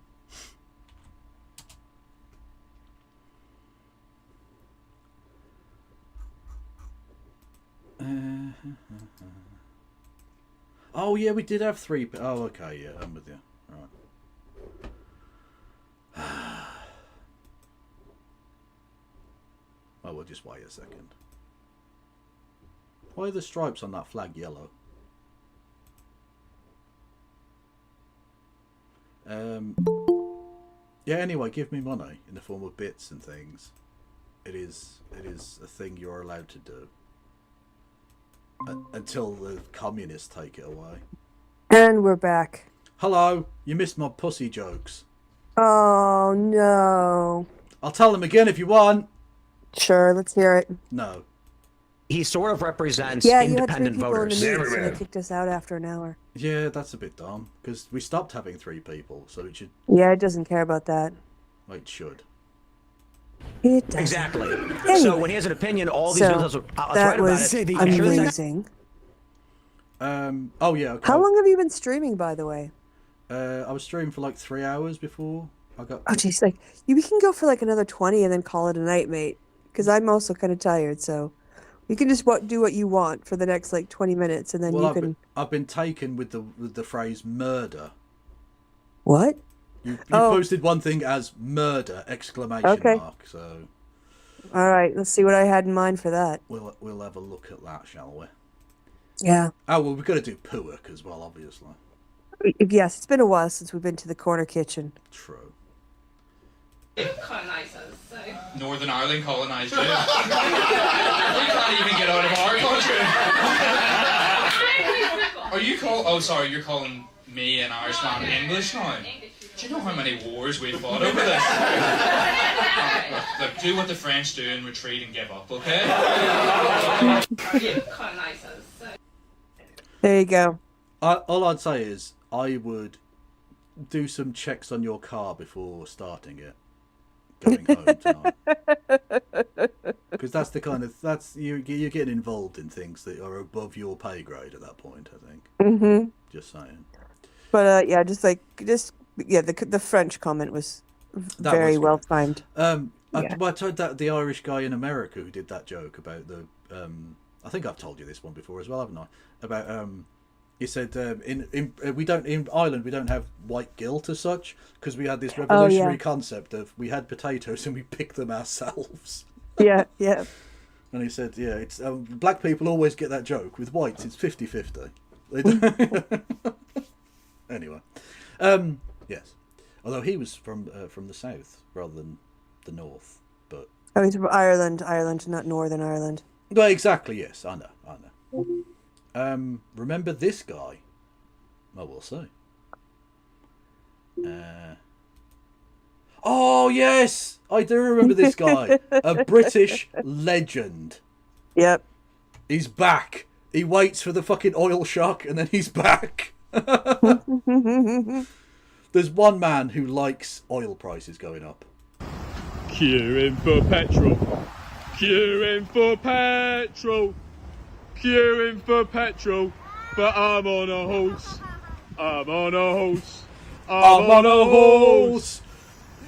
Oh yeah, we did have 3. Oh okay, yeah, I'm with you. Right. Oh, we'll just wait a second. Why are the stripes on that flag yellow? Yeah, anyway, give me money in the form of bits and things. It is a thing you're allowed to do. Until the communists take it away.
And we're back.
Hello, you missed my pussy jokes.
Oh no.
I'll tell them again if you want.
Sure, let's hear it.
No.
He sort of represents
independent
independent
voters.
voters.
In the meeting, so they kicked us out after an hour.
Yeah, that's a bit dumb because we stopped having 3 people, so it should.
Yeah, it doesn't care about that.
Well, it should.
It doesn't.
Exactly.
Anyway.
So when he has an opinion, all these news, I was
that
right about
was
it.
amazing.
Oh yeah. Okay.
How long have you been streaming, by the way?
I was streaming for like 3 hours before I got.
Oh, geez, like we can go for like another 20 and then call it a night, mate. Because I'm also kind of tired, so we can just do what you want for the next like 20 minutes, and then you can.
I've been taken with the phrase murder.
What?
You posted one thing as murder !
Okay.
So.
All right, let's see what I had in mind for that.
We'll have a look at that, shall we?
Yeah.
Oh well, we've got to do Puak as well, obviously.
Yes, it's been a while since we've been to the corner kitchen.
True.
Colonisers, so. Northern Ireland colonised you. You can't even get out of our country. Are you Oh, sorry, you're calling me an Irishman English now? Do you know how many wars we've fought over this? Look, do what the French do and retreat and give up, okay? Colonisers, so.
There you go.
All I'd say is I would do some checks on your car before starting it. Going home tonight. Because that's the kind of you're getting involved in things that are above your pay grade at that point, I think.
Mm-hmm.
Just saying.
But yeah, the French comment was very well timed.
I told that the Irish guy in America who did that joke about the I think I've told you this one before as well, haven't I? About he said in Ireland we don't have white guilt as such because we had this revolutionary concept of we had potatoes and we picked them ourselves.
Yeah, yeah.
And he said, yeah, it's black people always get that joke. With whites, it's 50-50. Anyway, yes. Although he was from the south rather than the north, but
he's from Ireland, not Northern Ireland.
Well, exactly. Yes, I know. Remember this guy? Well, we'll see. Oh yes, I do remember this guy. A British legend.
Yep.
He's back. He waits for the fucking oil shock and then he's back. There's one man who likes oil prices going up.
Queuing for petrol. Queuing for petrol. Queuing for petrol. But I'm on a horse. I'm on a horse. I'm on a horse.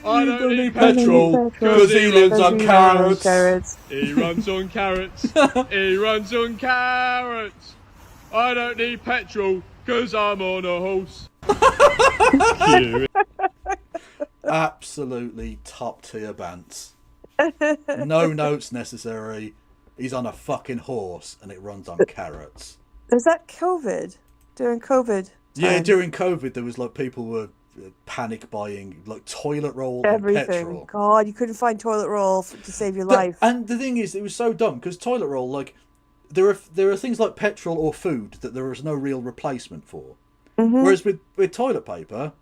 I don't need petrol, cause he lives on carrots. He runs on carrots. He runs on carrots. I don't need petrol, cause I'm on a horse. Cute.
Absolutely top tier bants. No notes necessary. He's on a fucking horse and it runs on carrots.
Was that COVID? During COVID?
Yeah,
time?
during COVID, there was like people were panic buying like toilet roll
Everything.
and petrol.
God, you couldn't find toilet roll to save your
The-
life.
And the thing is, it was so dumb because toilet roll, like, there are things like petrol or food that there is no real replacement for.
Mhm.
Whereas with toilet paper,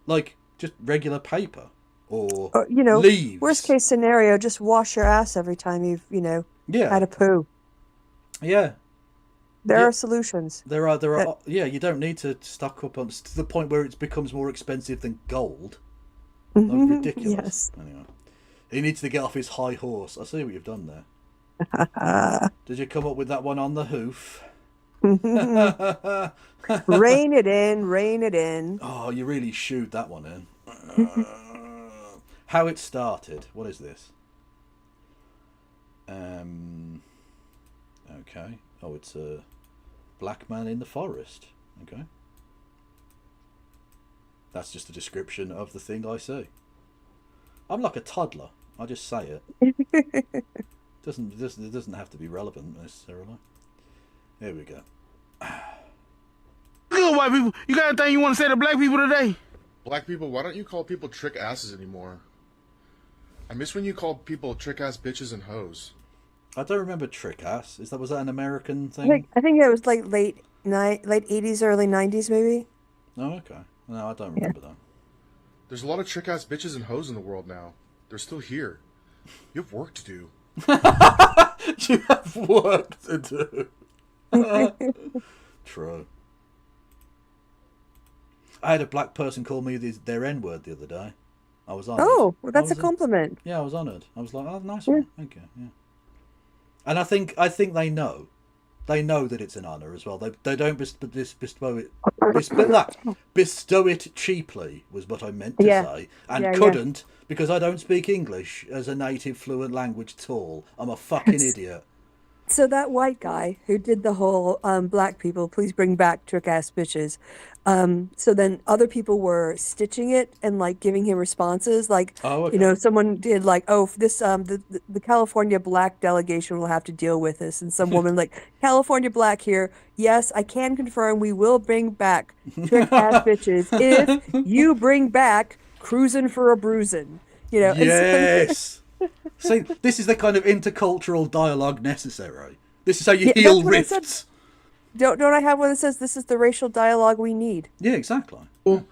like just regular paper or
You know,
leaves.
worst case scenario, just wash your ass every time you've,
Yeah.
had a poo.
Yeah.
There
Yeah.
are solutions.
There are. Yeah, you don't need to stock up on to the point where it becomes more expensive than gold. Like, ridiculous.
Yes.
Anyway, he needs to get off his high horse. I see what you've done there. Did you come up with that one on the hoof?
Rein it in, rein it in.
Oh, you really shooed that one in. How it started. What is this? Okay. Oh, it's a black man in the forest. Okay. That's just a description of the thing I see. I'm like a toddler. I just say it. It doesn't have to be relevant necessarily. Here we go.
Good white people. You got anything you want to say to black people today?
Black people, why don't you call people trick asses anymore? I miss when you called people trick ass bitches and hoes.
I don't remember trick ass. Was that an American thing?
I think it was like late 80s, early 90s, maybe.
Oh, okay. No, I don't remember that.
There's a lot of trick ass bitches and hoes in the world now. They're still here. You have work to do.
You have work to do. True. I had a black person call me their N-word the other day. I was honoured.
Oh, well, that's a compliment.
Yeah, I was honoured. I was like, oh, nice one. Thank you. Yeah. And I think they know. They know that it's an honour as well. They don't bestow it cheaply, was what I meant to say. And couldn't, because I don't speak English as a native fluent language at all. I'm a fucking idiot.
So that white guy who did the whole black people, please bring back trick ass bitches. So then other people were stitching it and like giving him responses, like someone did like, oh, this the California black delegation will have to deal with this, and some woman like, California black here, yes, I can confirm we will bring back trick ass bitches if you bring back cruising for a bruising.
Yes. See, this is the kind of intercultural dialogue necessary. This is how you heal rifts.
Don't I have one that says this is the racial dialogue we need?
Yeah, exactly.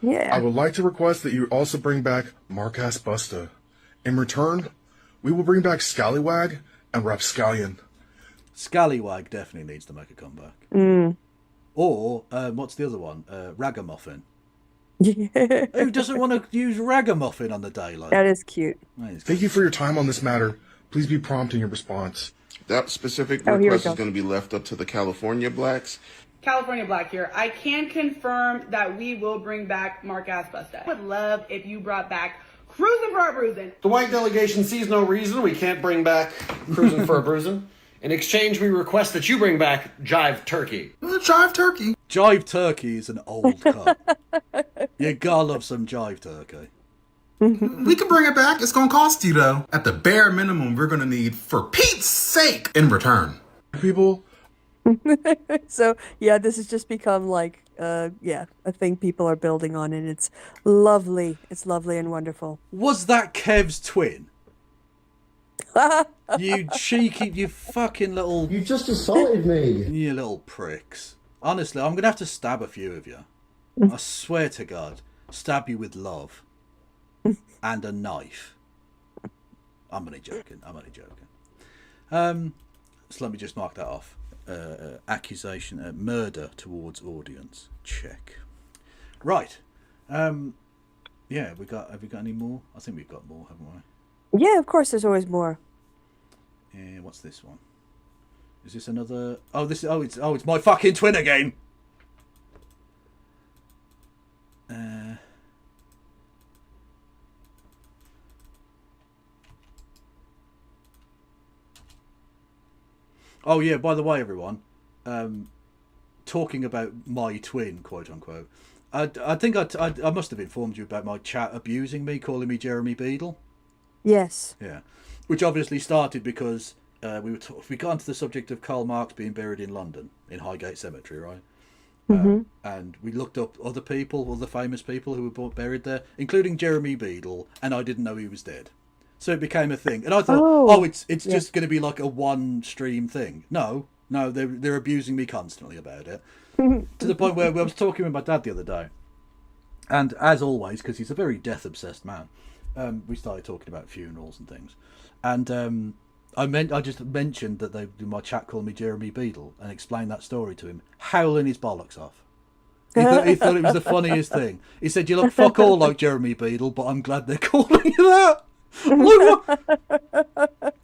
Yeah.
I would like to request that you also bring back Mark-ass Busta. In return, we will bring back Scallywag and Rapscallion.
Scallywag definitely needs to make a comeback. Or, what's the other one? Ragamuffin.
Yeah.
Who doesn't want to use ragamuffin on the daily?
That is cute.
Thank you for your time on this matter. Please be prompt in your response.
That specific
here we
request
go.
is going to be left up to the California blacks.
California Black here. I can confirm that we will bring back Mark-ass Busta. I would love if you brought back Cruising for a Bruising.
The white delegation sees no reason we can't bring back Cruising for a Bruising. In exchange, we request that you bring back Jive Turkey.
Jive Turkey?
Jive Turkey is an old cut. You gotta love some Jive Turkey.
We can bring it back. It's going to cost you, though. At the bare minimum, we're going to need, for Pete's sake, in return. People.
So yeah, this has just become like a thing people are building on, and it's lovely. It's lovely and wonderful.
Was that Kev's twin? You cheeky, you fucking little...
You just assaulted me.
You little pricks. Honestly, I'm going to have to stab a few of you. I swear to God. Stab you with love. And a knife. I'm only joking. So let me just mark that off. Accusation, murder towards audience. Check. Right. Have we got any more? I think we've got more, haven't we?
Yeah, of course. There's always more.
Yeah, what's this one? Is this another? It's my fucking twin again. Oh yeah, by the way, everyone, talking about my twin, quote unquote. I think I must have informed you about my chat abusing me, calling me Jeremy Beadle.
Yes.
Yeah, which obviously started because we got onto the subject of Karl Marx being buried in London in Highgate Cemetery, right? And we looked up other famous people who were buried there, including Jeremy Beadle, and I didn't know he was dead. So it became a thing, and I thought, it's just going to be like a one stream thing. No, they're abusing me constantly about it, to the point where I was talking with my dad the other day, and as always, because he's a very death obsessed man, we started talking about funerals and things, and I just mentioned that my chat called me Jeremy Beadle and explained that story to him, howling his bollocks off. He thought it was the funniest thing. He said, "You look fuck all like Jeremy Beadle, but I'm glad they're calling you that."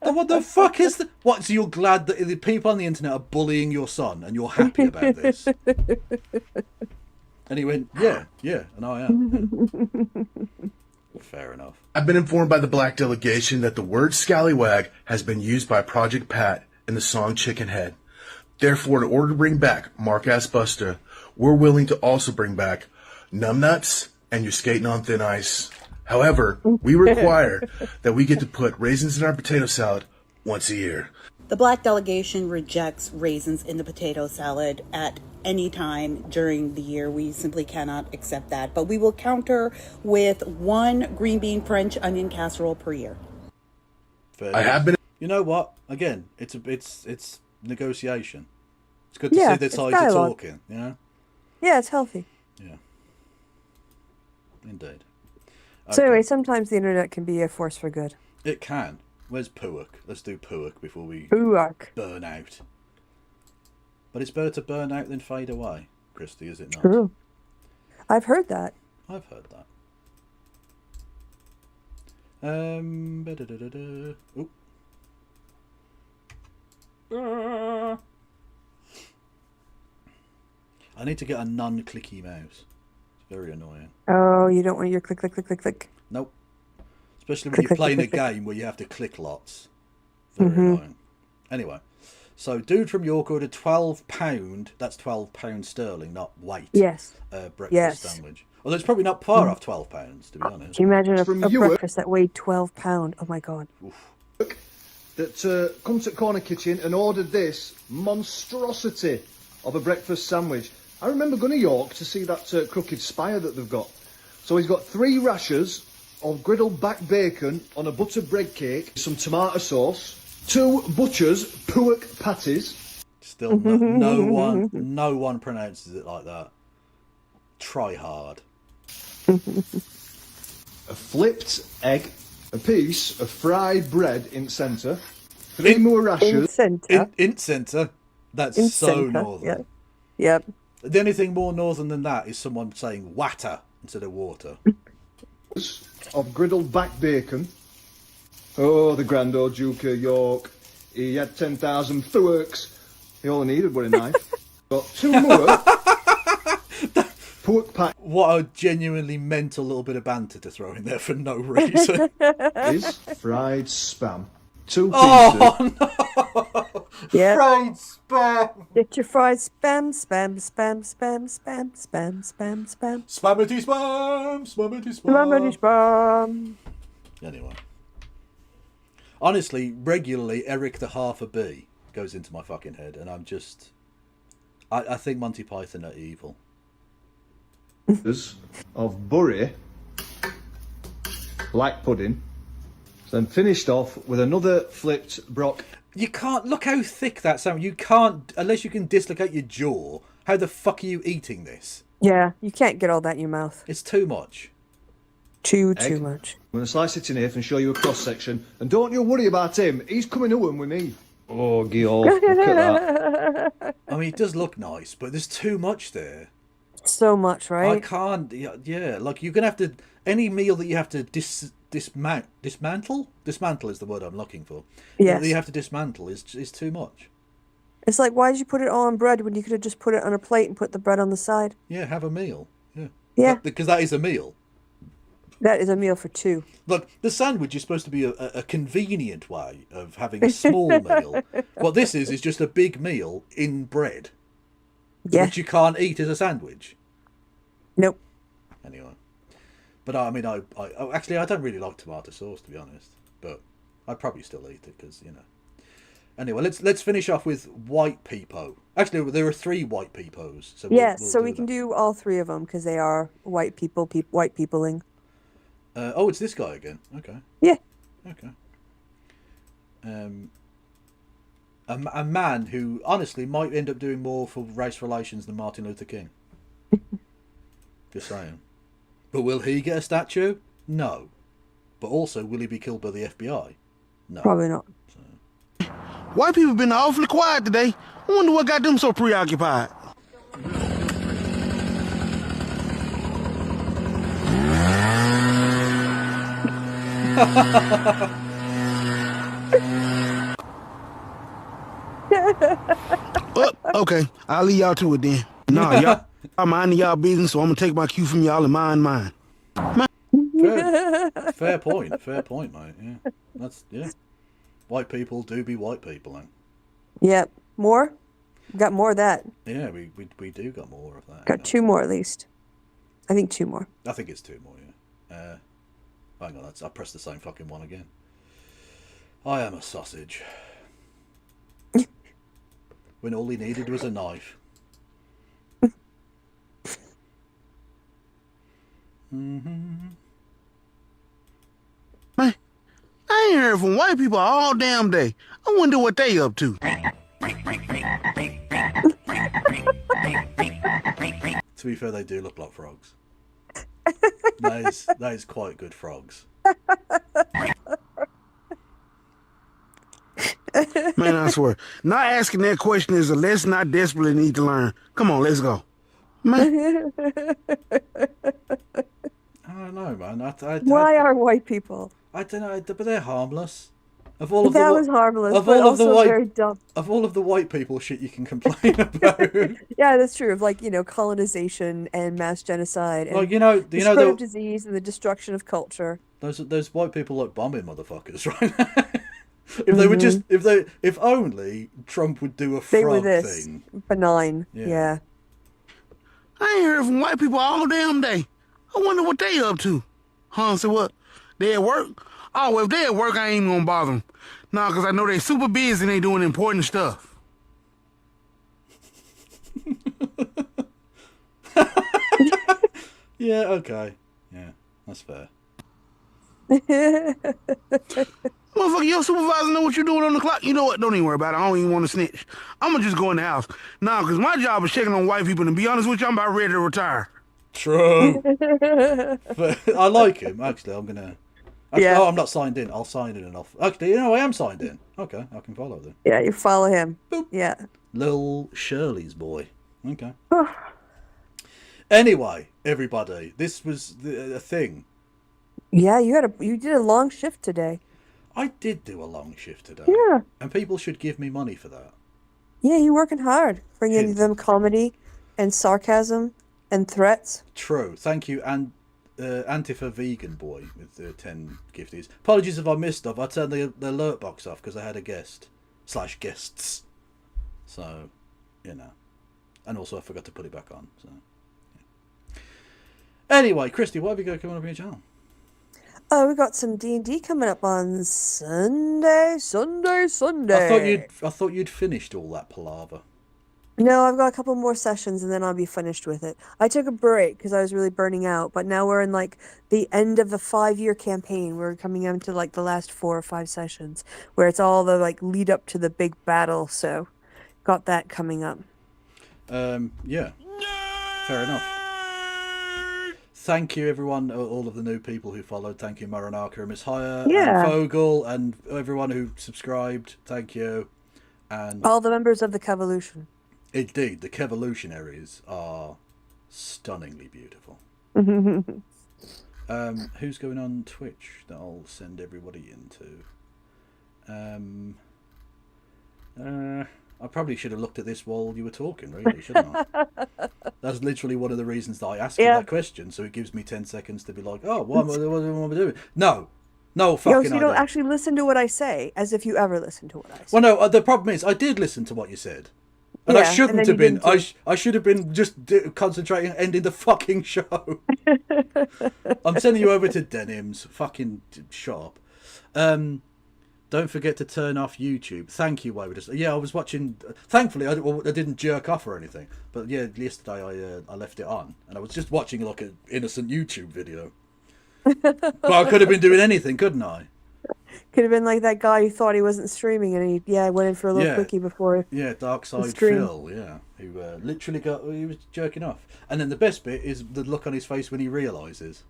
What the fuck is that? What? So you're glad that the people on the internet are bullying your son, and you're happy about this? And he went, "Yeah, and I am." Yeah. Fair enough.
I've been informed by the black delegation that the word scallywag has been used by Project Pat in the song Chicken Head. Therefore, in order to bring back Mark Ass Buster, we're willing to also bring back numbnuts and you're skating on thin ice. However, we require that we get to put raisins in our potato salad once a year.
The black delegation rejects raisins in the potato salad at any time during the year. We simply cannot accept that. But we will counter with 1 green bean French onion casserole per year.
I have been.
You know what? Again, it's negotiation. It's good to see the sides are talking. You know.
Yeah, it's healthy.
Yeah. Indeed.
So anyway, sometimes the internet can be a force for good.
It can. Where's Puak? Let's do Puak before we burn out. But it's better to burn out than fade away, Christy, is it not?
True. I've heard that.
I've heard that. Oop. I need to get a non-clicky mouse. It's very annoying.
Oh, you don't want your click, click, click, click, click.
Nope. Especially when you're playing a game where you have to click lots. Very annoying. Anyway, so dude from York ordered £12. That's £12 sterling, not weight.
Yes.
Breakfast sandwich. Although it's probably not far off £12, to be honest.
Can you imagine a breakfast that weighed £12? Oh my god.
That come to Corner Kitchen and ordered this monstrosity of a breakfast sandwich. I remember going to York to see that crooked spire that they've got. So he's got 3 rashers of griddled back bacon on a buttered bread cake, some tomato sauce, 2 butcher's Puak patties.
Still, no one pronounces it like that. Try hard.
A flipped egg, a piece of fried bread in centre, 3 more rashers.
In centre. That's
In
so
centre,
northern.
Yep.
The only thing more northern than that is someone saying water instead of water.
Of griddled back bacon. Oh, the Grand Old Duke of York. He had 10,000 Puaks. He only needed one a knife. Got 2 more. Puak pack.
What a genuinely mental little bit of banter to throw in there for no reason.
Is fried spam. 2 pieces.
Oh no!
Yep.
Fried spam.
Get your fried spam, spam, spam, spam, spam, spam, spam, spam.
Spammity spam, spammity spam.
Spammity spam.
Anyway. Honestly, regularly, Eric the half a bee goes into my fucking head, and I'm just... I think Monty Python are evil.
Of Bury, like pudding, then finished off with another flipped brock.
You can't... Look how thick that sounds. You can't... Unless you can dislocate your jaw, how the fuck are you eating this?
Yeah, you can't get all that in your mouth.
It's too much.
Too
Egg.
much.
I'm going to slice it in half and show you a cross section. And don't you worry about him. He's coming to him with me. Oh, Georg, look at that.
I mean, it does look nice, but there's too much there.
So much, right?
I can't... Yeah, like, you're going to have to... Any meal that you have to dismantle? Dismantle is the word I'm looking for.
Yes.
That you have to dismantle is too much.
It's like, why did you put it all on bread when you could have just put it on a plate and put the bread on the side?
Yeah, have a meal. Yeah.
Yeah.
Because that is a meal.
That is a meal for two.
Look, the sandwich is supposed to be a convenient way of having a small meal. What this is just a big meal in bread.
Yeah.
Which you can't eat as a sandwich.
Nope.
Anyway. But I mean, I actually, I don't really like tomato sauce, to be honest. But I'd probably still eat it, because, you know. Anyway, let's finish off with white peepo. Actually, there are 3 white peepos. So
Yes,
we'll
so
do
we
that.
can do all 3 of them, because they are white people, white peopling.
Oh, it's this guy again. Okay.
Yeah.
Okay. A man who honestly might end up doing more for race relations than Martin Luther King. Just saying. But will he get a statue? No. But also, will he be killed by the FBI? No.
Probably not.
White people been awfully quiet today. I wonder what got them so preoccupied. Well, okay, I'll leave y'all to it then. Nah, y'all, I'm minding y'all business, so I'm gonna take my cue from y'all and mind mine.
Fair point. Fair point, mate. Yeah, yeah. White people do be white people, eh?
Yep. More? Got more of that.
Yeah, we do got more of that.
Got 2 more at least. I think 2 more.
I think it's 2 more. Yeah. Hang on, I pressed the same fucking one again. I am a sausage. When all he needed was a knife.
Man, I ain't heard from white people all damn day. I wonder what they up to.
To be fair, they do look like frogs. That is quite good frogs.
Man, I swear, not asking that question is a lesson I desperately need to learn. Come on, let's go. Man.
I don't know, man.
Why are white people?
I don't know, but they're harmless. Of all of
That
the,
was harmless,
of
but
all of the
also
white,
very dumb.
Of all of the white people shit you can complain about.
Yeah, that's true. Of like, colonization and mass genocide and
Like,
the spread of disease and the destruction of culture.
Those white people like bombing motherfuckers, right? If they would just, if only Trump would do a
They were
frog
this
thing.
benign. Yeah.
I ain't heard from white people all damn day. I wonder what they up to. Huh? So what? They at work? Oh, well, if they at work, I ain't even gonna bother them. Nah, because I know they super busy and they doing important stuff.
Yeah, okay. Yeah, that's fair.
Motherfucker, your supervisor know what you're doing on the clock. You know what? Don't even worry about it. I don't even want to snitch. I'm going to just go in the house. Nah, because my job is checking on white people. And to be honest with you, I'm about ready to retire.
True. But I like him, actually. I'm going to...
Yeah.
Oh, I'm not signed in. I'll sign in and off. Actually, I am signed in. Okay, I can follow them.
Yeah, you follow him. Boop. Yeah.
Lil Shirley's boy. Okay. Anyway, everybody, this was a thing.
Yeah, you did a long shift today.
I did do a long shift today.
Yeah.
And people should give me money for that.
Yeah, you're working hard, bringing them comedy and sarcasm and threats.
True. Thank you, and Antifa Vegan Boy with the 10 gifties. Apologies if I missed stuff. I turned the alert box off because I had a guest/guests. So, and also I forgot to put it back on. So, yeah. Anyway, Christy, what have you got coming up on your channel?
Oh, we got some D&D coming up on Sunday.
I thought you'd finished all that palaver.
No, I've got a couple more sessions and then I'll be finished with it. I took a break because I was really burning out, but now we're in like the end of the 5-year campaign. We're coming into like the last 4 or 5 sessions where it's all the like lead up to the big battle. So, got that coming up.
Yeah. Fair enough. Thank you, everyone, all of the new people who followed. Thank you, Maranaka and Miss Hire, and Fogel, and everyone who subscribed. Thank you. And
all the members of the Kevolution.
Indeed, the Kevolutionaries are stunningly beautiful. Who's going on Twitch that I'll send everybody into? I probably should have looked at this while you were talking, really, shouldn't I? That's literally one of the reasons that I ask you
Yeah.
that question, so it gives me 10 seconds to be like, oh, what am I doing? No
Yo,
fucking
so you don't
idea.
actually listen to what I say, as if you ever listen to what I say.
Well, no, the problem is I did listen to what you said. And I
Yeah,
shouldn't
and then
have
you
been.
didn't
I should have been just concentrating on ending the fucking show. I'm sending you over to Denims. Fucking shut up. Don't forget to turn off YouTube. Thank you, Wayward. Yeah, I was watching. Thankfully, I didn't jerk off or anything. But yeah, yesterday I left it on, and I was just watching like an innocent YouTube video. But I could have been doing anything, couldn't I?
Could have been like that guy who thought he wasn't streaming, and he went in for a little quickie before.
Yeah, Dark
the
Side
stream.
Phil. Yeah, who literally he was jerking off, and then the best bit is the look on his face when he realizes.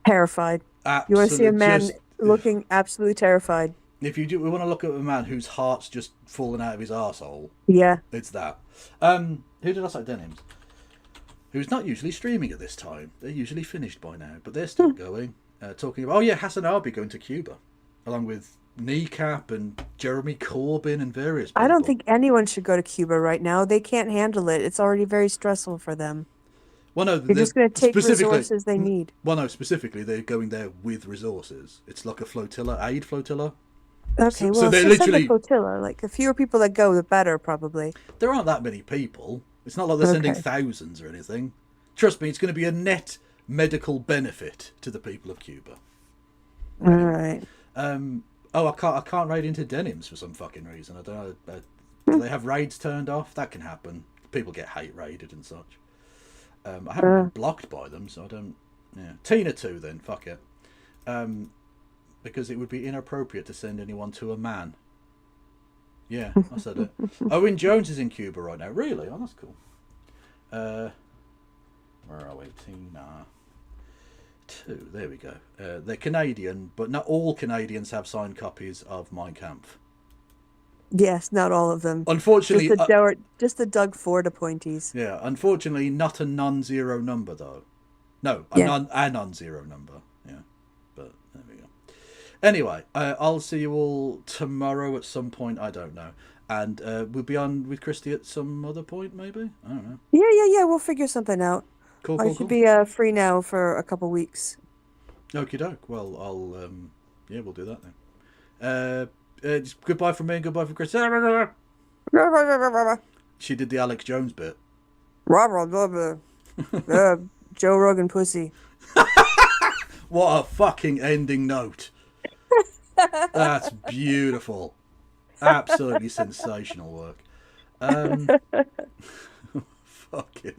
Terrified. You want to see a man
Just-
looking absolutely terrified.
If you do, we want to look at a man whose heart's just fallen out of his arsehole.
Yeah.
It's that. Who did I say? Denims. Who's not usually streaming at this time. They're usually finished by now, but they're still going. Talking about, Hassan Arby going to Cuba, along with Kneecap and Jeremy Corbyn and various people.
I don't think anyone should go to Cuba right now. They can't handle it. It's already very stressful for them.
Well, no,
They're just going to take
specifically-
resources they need.
Well, no, specifically, they're going there with resources. It's like a flotilla, aid flotilla.
Okay, well,
so they're
send the
literally.
flotilla. Like, the fewer people that go, the better, probably.
There aren't that many people. It's not like they're sending
Okay.
thousands or anything. Trust me, it's going to be a net medical benefit to the people of Cuba.
All right.
I can't raid into Denims for some fucking reason. I don't know. Do they have raids turned off? That can happen. People get hate raided and such. I haven't been blocked by them, so I don't. Yeah, Tina too. Then fuck it. Because it would be inappropriate to send anyone to a man. Yeah, I said it. Owen Jones is in Cuba right now. Really? Oh, that's cool. Where are we? Tina 2. There we go. They're Canadian, but not all Canadians have signed copies of Mein Kampf.
Yes, not all of them.
Unfortunately,
just the Doug Ford appointees.
Yeah, unfortunately, not a non-zero number though. No,
Yeah.
a non-zero number. Yeah, but there we go. Anyway, I'll see you all tomorrow at some point. I don't know, and we'll be on with Christy at some other point, maybe. I don't know.
Yeah. We'll figure something out.
Cool.
I should be free now for a couple weeks.
Okie doke. Well, I'll we'll do that then. Just goodbye from me and goodbye from Christy. She did the Alex Jones bit.
Joe Rogan pussy.
What a fucking ending note. That's beautiful. Absolutely sensational work. Fuck it.